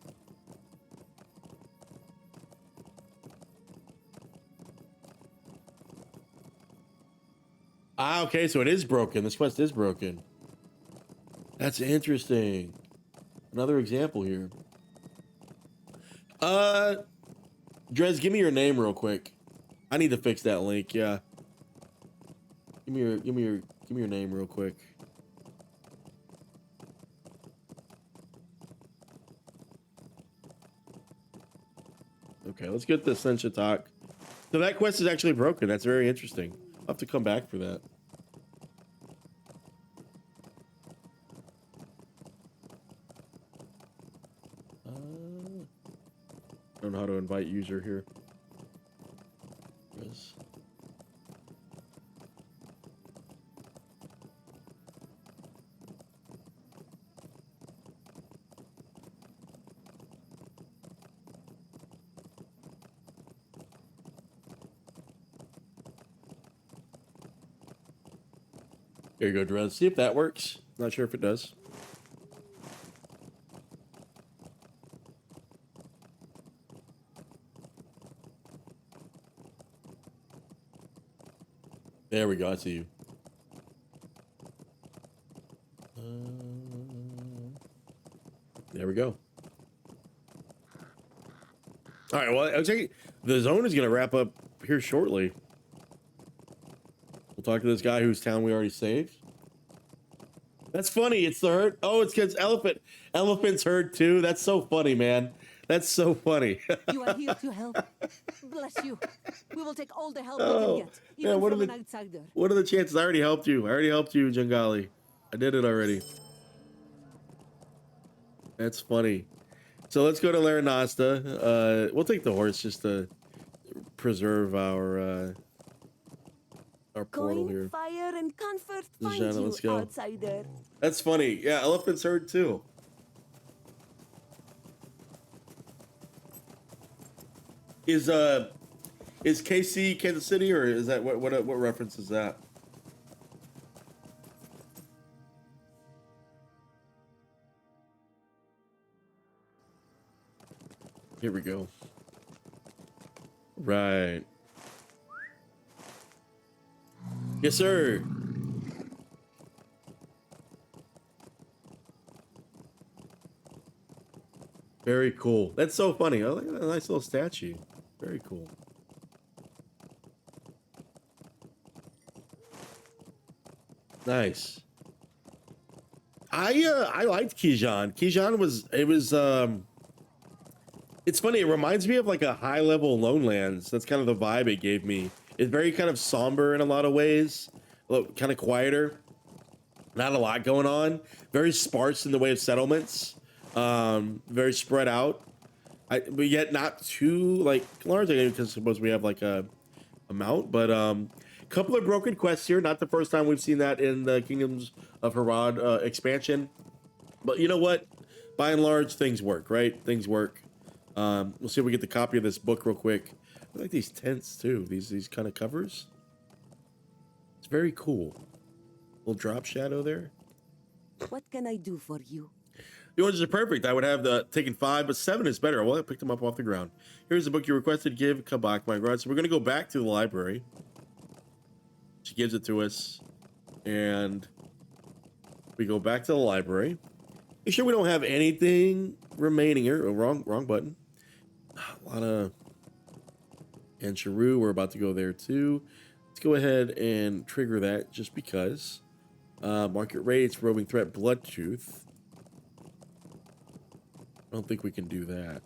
Ah, okay, so it is broken. This quest is broken. That's interesting. Another example here. Drez, give me your name real quick. I need to fix that link. Yeah. Give me your name real quick. Okay, let's get the Sen Chatâk. So that quest is actually broken. That's very interesting. I'll have to come back for that. I don't know how to invite user here. Yes. Here you go, Drez. See if that works. Not sure if it does. There we go. I see you. There we go. All right. Well, I think the zone is going to wrap up here shortly. We'll talk to this guy whose town we already saved. That's funny. It's the herd. Oh, it's because elephants herd too. That's so funny, man. That's so funny. You are here to help. Bless you. We will take all the help we can get, even man, from an outsider. What are the chances? I already helped you. Jangali. I did it already. That's funny. So let's go to Laranasta. We'll take the horse just to preserve our portal here. Fire and comfort find Zajâna, you, let's go. outsider. That's funny. Yeah, elephants herd too. Is KC Kansas City, or is that what reference is that? Here we go. Right. Yes, sir. Very cool. That's so funny. I like that nice little statue. Very cool. Nice. I liked Kighân. Kighân was it's funny, it reminds me of like a high level Lone Lands. That's kind of the vibe it gave me. It's very kind of somber in a lot of ways. Kind of quieter. Not a lot going on. Very sparse in the way of settlements. Very spread out. But yet not too like large, because I suppose we have like a mount, but couple of broken quests here. Not the first time we've seen that in the Kingdoms of Harad expansion. But you know what? By and large, things work, right? Things work. We'll see if we get the copy of this book real quick. I like these tents too. These kind of covers. It's very cool. Little drop shadow there. What can I do for you? The oranges are perfect. I would have taken 5, but 7 is better. Well, I picked them up off the ground. Here's the book you requested. Give Kabak my regards. So we're going to go back to the library. She gives it to us. And we go back to the library. Make sure we don't have anything remaining here. Oh, wrong button. A lot of An Sheru. We're about to go there too. Let's go ahead and trigger that just because. Market rates, roving threat, Bloodtooth. I don't think we can do that.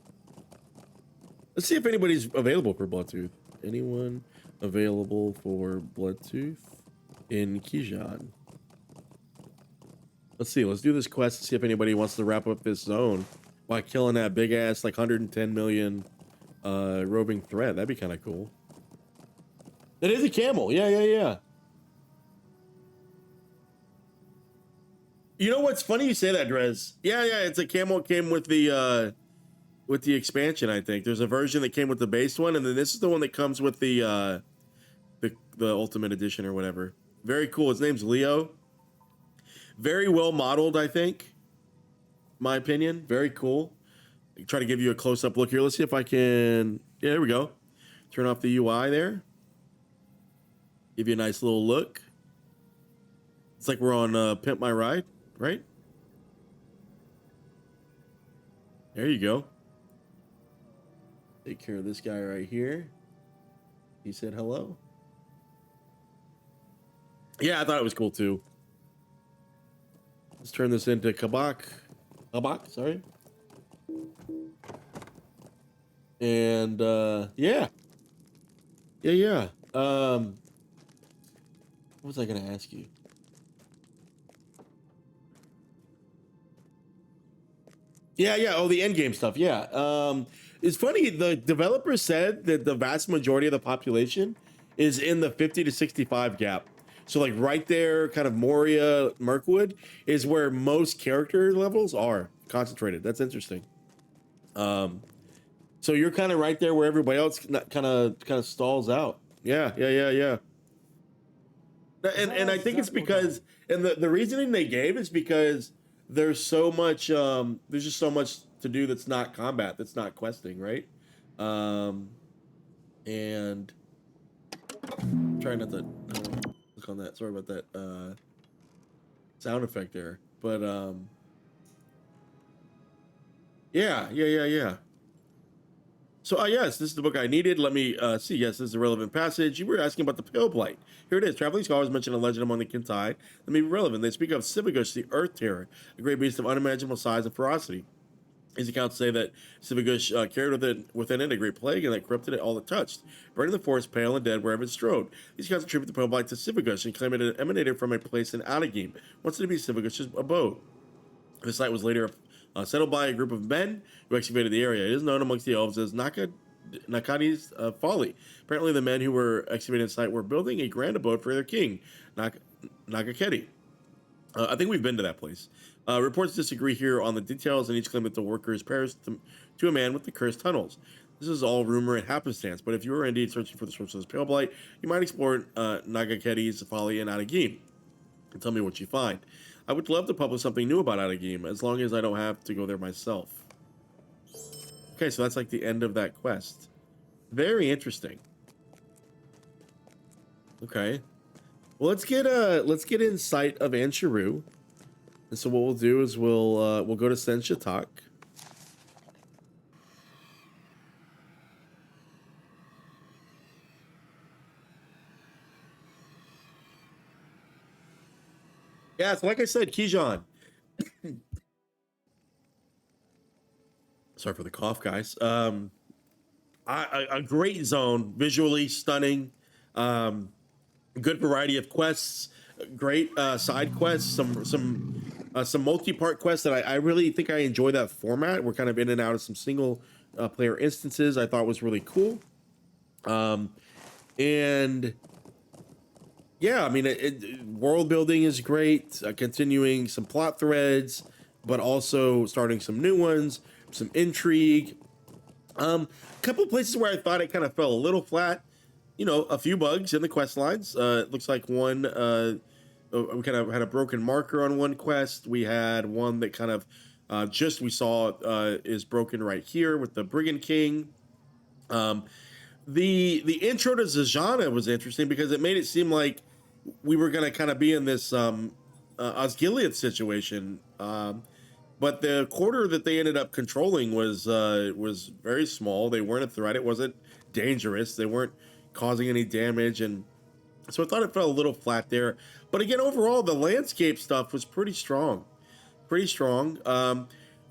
Let's see if anybody's available for Bloodtooth. Anyone available for Bloodtooth in Kighân? Let's see. Let's do this quest to see if anybody wants to wrap up this zone while killing that big ass like 110 million roving threat. That'd be kind of cool. That is a camel. Yeah. You know what's funny? You say that, Drez. Yeah. It's a camel. It came with the expansion. I think there's a version that came with the base one, and then this is the one that comes with the ultimate edition or whatever. Very cool. His name's Leo. Very well modeled, I think. My opinion. Very cool. Try to give you a close up look here. Let's see if I can. Yeah, there we go. Turn off the UI there. Give you a nice little look. It's like we're on Pimp My Ride, right? There you go. Take care of this guy right here. He said hello. Yeah, I thought it was cool too. Let's turn this into Kabak. Kabak, sorry. And yeah. Yeah. What was I gonna ask you? Yeah. Oh, the end game stuff. Yeah. It's funny. The developer said that the vast majority of the population is in the 50 to 65 gap. So like right there, kind of Moria, Mirkwood is where most character levels are concentrated. That's interesting. So you're kind of right there where everybody else kind of stalls out. Yeah. And I think it's because, and the reasoning they gave is because there's so much, there's just so much to do that's not combat, that's not questing, right? And try not to look on that. Sorry about that sound effect there, but yeah. So yes, this is the book I needed. Let me see. Yes, this is a relevant passage. You were asking about the Pale Blight. Here it is. Traveling scholars mention a legend among the Kintai that may be relevant. They speak of Sivigush, the Earth Terror, a great beast of unimaginable size and ferocity. These accounts say that Sivigush carried within it a great plague and that corrupted it all it touched, burning the forest pale and dead wherever it strode. These accounts attribute the Pale Blight to Sivigush and claim it emanated from a place in Outagame, once to be Sivigush's abode. The site was later settled by a group of men who excavated the area. It is known amongst the elves as Nakadi's folly. Apparently, the men who were excavating the site were building a grand abode for their king, Nagaketi. I think we've been to that place. Reports disagree here on the details, and each claim that the workers perished to a man with the cursed tunnels. This is all rumor and happenstance, but if you are indeed searching for the source of this Pale Blight, you might explore Nagaketi's folly in Outagame and tell me what you find. I would love to publish something new about Outagame, as long as I don't have to go there myself. Okay, so that's like the end of that quest. Very interesting. Okay. Well, let's get in sight of An Sheru. And so what we'll do is we'll go to Sen Chatâk. Yeah, so like I said, Kighân. Sorry for the cough, guys. A great zone, visually stunning. Good variety of quests, great side quests, some multi-part quests that I really think I enjoy that format. We're kind of in and out of some single player instances. I thought was really cool. And yeah, I mean, world building is great. Continuing some plot threads, but also starting some new ones, some intrigue. A couple of places where I thought it kind of fell a little flat. You know, a few bugs in the quest lines. It looks like one, we kind of had a broken marker on one quest. We had one that kind of we saw is broken right here with the Brigand King. The intro to Zajâna was interesting because it made it seem like we were going to kind of be in this Osgiliath situation. But the quarter that they ended up controlling was very small. They weren't a threat. It wasn't dangerous. They weren't causing any damage, and so I thought it fell a little flat there. But again, overall, the landscape stuff was pretty strong. The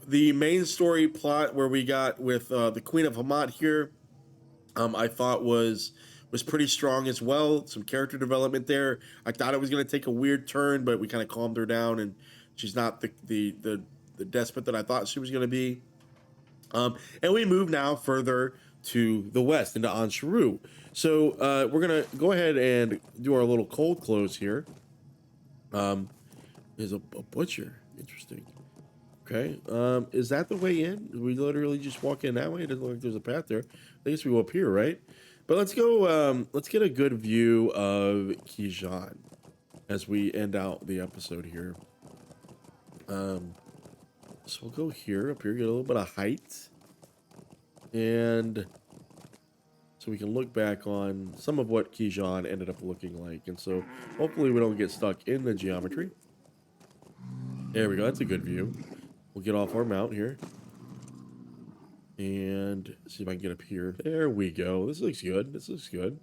main story plot where we got with the Queen of Hamat here, I thought was pretty strong as well. Some character development there. I thought it was going to take a weird turn, but we kind of calmed her down, and she's not the despot that I thought she was going to be. And we move now further to the west into An Sheru. So we're gonna go ahead and do our little cold close here. There's a butcher. Interesting. Okay. Is that the way in? We literally just walk in that way. It doesn't look like there's a path there. I guess we go up here, right? But let's go. Let's get a good view of Kighân as we end out the episode here. So we'll go here, up here, get a little bit of height. And so we can look back on some of what Kighân ended up looking like. And so hopefully we don't get stuck in the geometry. There we go. That's a good view. We'll get off our mount here. And see if I can get up here. There we go. This looks good. This looks good.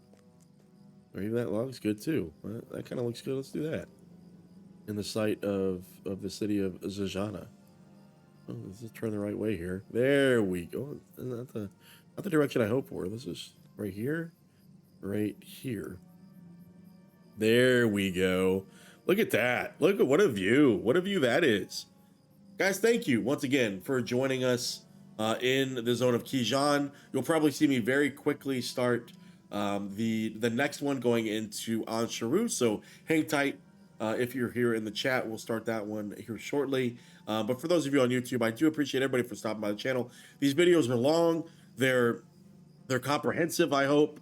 Or even that looks good too. That kind of looks good. Let's do that. In the site of the city of Zajâna. Oh, let's turn the right way here. There we go. Not the direction I hope for. This is right here. Right here. There we go. Look at that. Look at what a view. What a view that is. Guys, thank you once again for joining us in the zone of Kighân. You'll probably see me very quickly start the next one going into An Sheru. So hang tight. If you're here in the chat, we'll start that one here shortly. But for those of you on YouTube, I do appreciate everybody for stopping by the channel. These videos are long. They're comprehensive, I hope.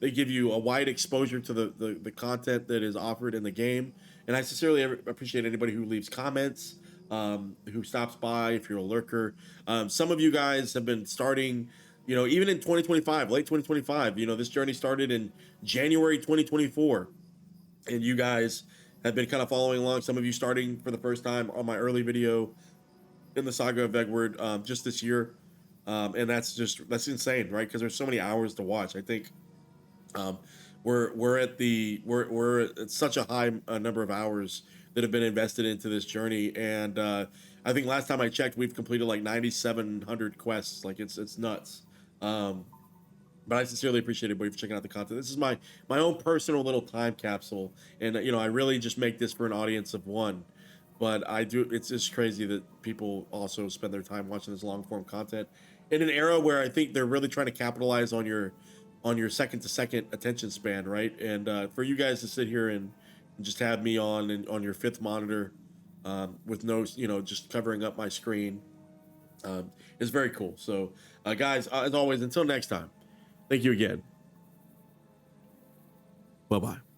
They give you a wide exposure to the content that is offered in the game. And I sincerely appreciate anybody who leaves comments, who stops by, if you're a lurker. Some of you guys have been starting, you know, even in 2025, late 2025. You know, this journey started in January 2024. And you guys have been kind of following along. Some of you starting for the first time on my early video in the Saga of Vegward just this year. And that's insane, right? Because there's so many hours to watch. I think we're at such a high number of hours that have been invested into this journey. And I think last time I checked, we've completed like 9,700 quests. Like it's nuts. But I sincerely appreciate everybody for checking out the content. This is my own personal little time capsule. And, you know, I really just make this for an audience of one. But it's just crazy that people also spend their time watching this long form content in an era where I think they're really trying to capitalize on your second to second attention span, right? And for you guys to sit here and just have me on your fifth monitor with no, you know, just covering up my screen is very cool. So guys, as always, until next time, thank you again. Bye-bye.